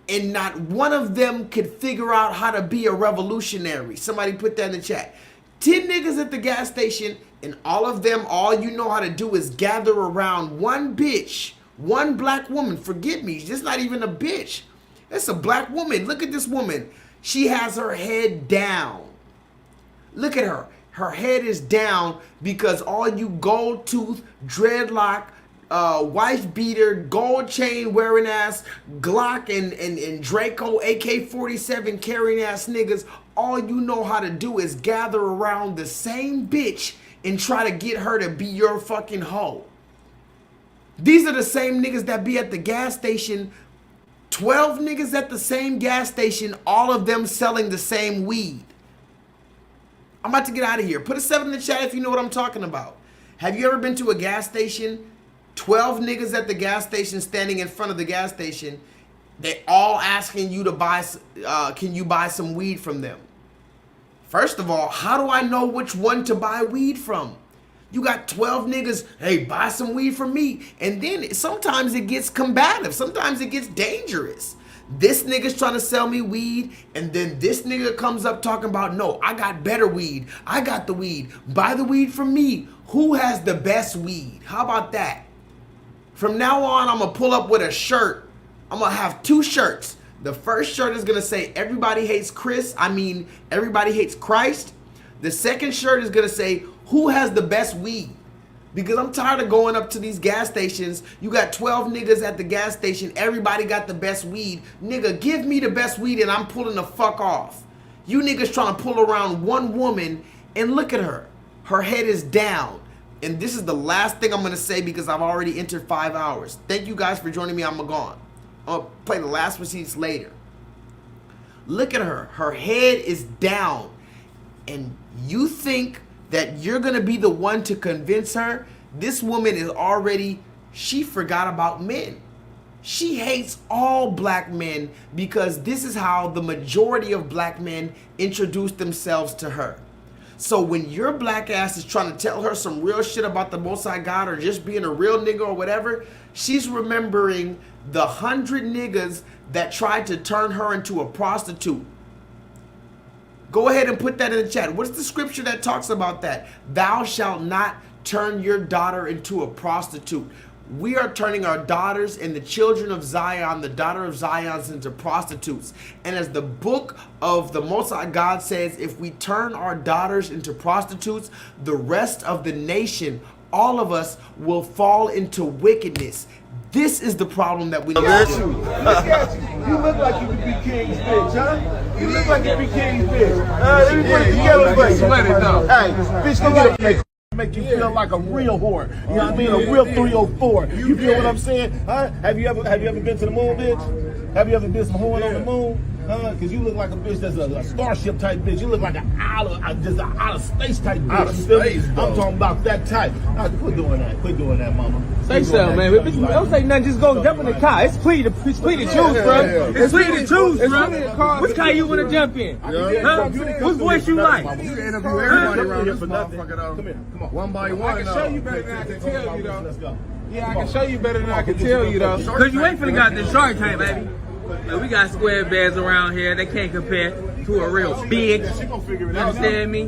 and not one of them could figure out how to be a revolutionary. Somebody put that in the chat. 10 niggas at the gas station and all of them, all you know how to do is gather around one bitch. One black woman, forget me, she's not even a bitch. It's a black woman. Look at this woman. She has her head down. Look at her. Her head is down because all you gold tooth, dreadlock, wife beater, gold chain wearing ass, Glock and Draco AK-47 carrying ass niggas, all you know how to do is gather around the same bitch and try to get her to be your fucking hoe. These are the same niggas that be at the gas station. 12 niggas at the same gas station, all of them selling the same weed. I'm about to get out of here. Put a 7 in the chat if you know what I'm talking about. Have you ever been to a gas station? 12 niggas at the gas station standing in front of the gas station. They all asking you to buy, can you buy some weed from them? First of all, how do I know which one to buy weed from? You got 12 niggas, hey, buy some weed from me. And then sometimes it gets combative. Sometimes it gets dangerous. This nigga's trying to sell me weed, and then this nigga comes up talking about, no, I got better weed. I got the weed. Buy the weed from me. Who has the best weed? How about that? From now on, I'm going to pull up with a shirt. I'm going to have 2 shirts. The first shirt is going to say, everybody hates everybody hates Christ. The second shirt is going to say, who has the best weed? Because I'm tired of going up to these gas stations. You got 12 niggas at the gas station. Everybody got the best weed. Nigga, give me the best weed and I'm pulling the fuck off. You niggas trying to pull around one woman and look at her. Her head is down. and this is the last thing I'm going to say because I've already entered 5 hours. Thank you guys for joining me. I'm gone. I'll play the last receipts later. Look at her. Her head is down. And you think that you're going to be the one to convince her? This woman is already, she forgot about men. She hates all black men because this is how the majority of black men introduce themselves to her. So when your black ass is trying to tell her some real shit about the Most High God or just being a real nigga or whatever, she's remembering the 100 niggas that tried to turn her into a prostitute. Go ahead and put that in the chat. What's the scripture that talks about that? Thou shalt not turn your daughter into a prostitute. We are turning our daughters and the children of Zion, the daughter of Zions, into prostitutes. And as the book of the Most High God says, if we turn our daughters into prostitutes, the rest of the nation, all of us, will fall into wickedness. This is the problem that we need to do. Look at you. You look like you could be King's bitch, huh? You look like you could be King's bitch. Let me put it together for you. Hey, bitch, go get it. Make you feel like a real whore. You know what I mean? A real 304. You feel what I'm saying? Huh? Have you ever been to the moon, bitch? Have you ever been some whore on the moon? Because you look like a bitch that's a starship type bitch. You look like an out of space type bitch. Out of space, I'm talking about that type. Quit doing that. Quit doing that, mama. Say something, man. Don't say nothing. Just go jump in the car. It's free to choose, bro. It's free to choose, bro. Which car you want to jump in? Huh? Which voice you like? You can interview everybody around this motherfucker. Come here. Come on. One by one. I can show you better than I can tell you, though. Let's go. Yeah, I can show you better than I can tell you, though. Because you ain't finna got this Shark Tank, baby. We got square beds around here. They can't compare to a real bitch. You understand me?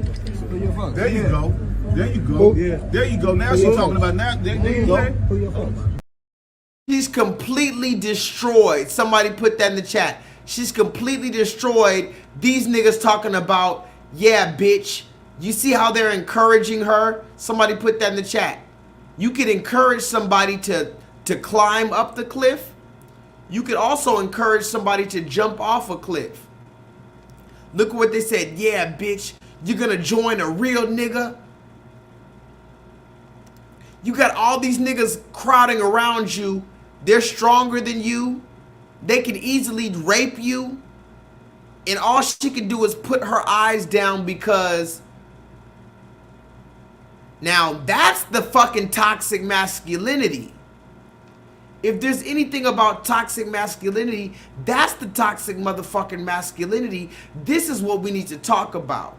There you go. There you go. There you go. Now she's talking about that. There you go. She's completely destroyed. Somebody put that in the chat. She's completely destroyed. These niggas talking about, yeah, bitch. You see how they're encouraging her? Somebody put that in the chat. You could encourage somebody to climb up the cliff. You could also encourage somebody to jump off a cliff. Look at what they said. Yeah, bitch, you're gonna join a real nigga. You got all these niggas crowding around you. They're stronger than you. They can easily rape you. And all she can do is put her eyes down because... Now, that's the fucking toxic masculinity. If there's anything about toxic masculinity, that's the toxic motherfucking masculinity. This is what we need to talk about.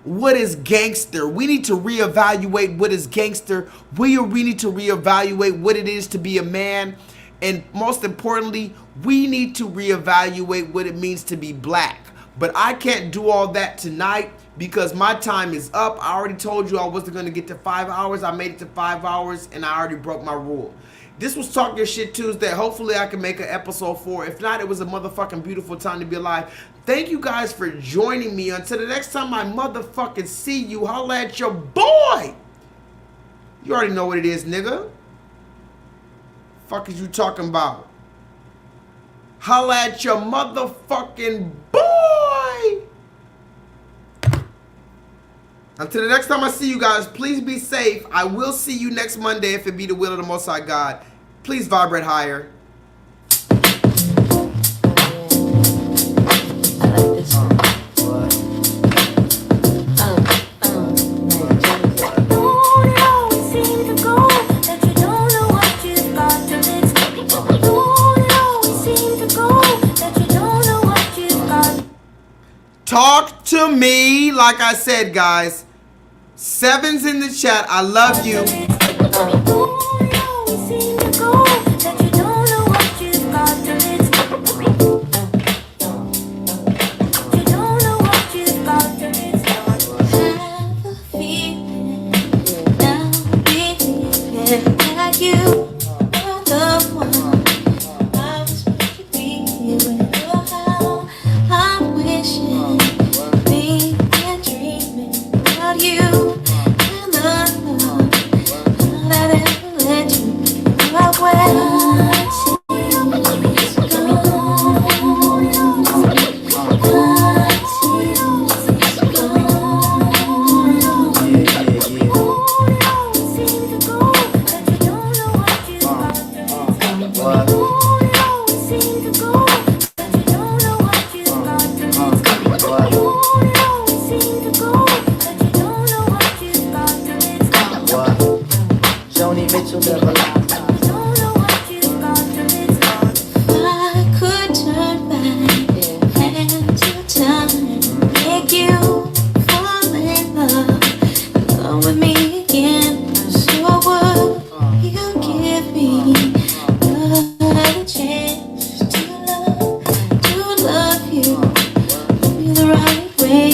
What is gangster? We need to reevaluate what is gangster. We need to reevaluate what it is to be a man. And most importantly, we need to reevaluate what it means to be black. But I can't do all that tonight because my time is up. I already told you I wasn't going to get to 5 hours. I made it to 5 hours and I already broke my rule. This was Talk Your Shit Tuesday. Hopefully I can make an episode 4. If not, it was a motherfucking beautiful time to be alive. Thank you guys for joining me. Until the next time I motherfucking see you, holla at your boy. You already know what it is, nigga. Fuck is you talking about? Holla at your motherfucking boy. Until the next time I see you guys, please be safe. I will see you next Monday if it be the will of the Most High God. Please vibrate higher. Talk to me. Like I said, guys. 7's in the chat. I love you. Mitchell never lies. I could turn back into time, make you fall in love with me again. So would you give me another chance to love you the right way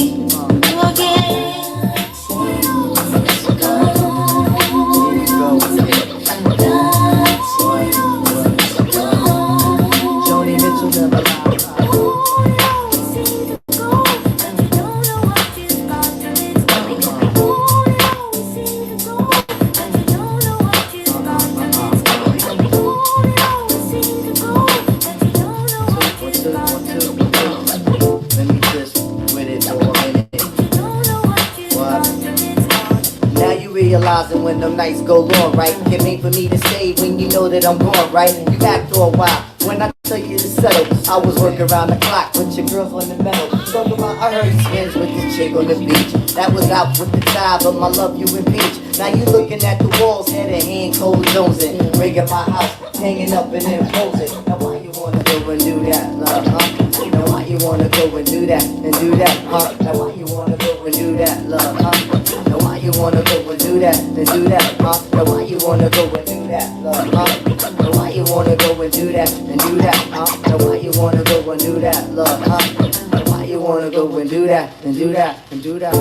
again? Joni Mitchell never lies. Let me just with it for a minute. What? Now you realizing when them nights go long, right? It ain't for me to stay when you know that I'm gone, right? You act for a while. When I tell you to settle, I was working around the clock with your girls on the metal. Talking about I heard skins with this chick on the beach. That was out with the tie, but my love you impeach. Now you looking at the walls, head and hand, cold jonesing. Rigging my house, hanging up and imposing. Now why you wanna go and do that, love, huh? Now why you wanna go and do that, huh? Now why you wanna go and do that, love, huh? Now why you wanna go and do that, huh? Now why you wanna go and do that, love, huh? Now why you wanna go and do that, huh? Now why you wanna go and do that, love, huh? Now why you wanna go and do that, and do that, and do that?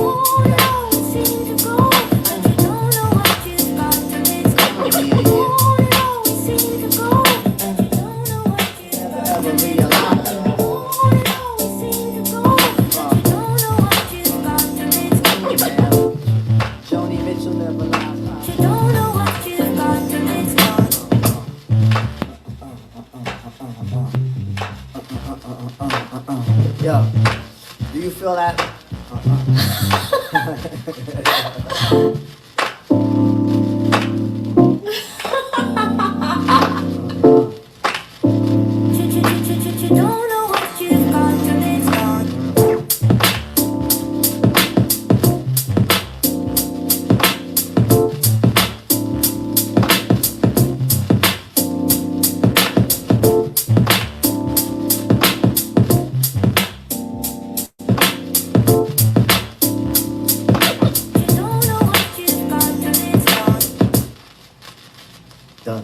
Never realize. Joni Mitchell never lies. Yo, do you feel that?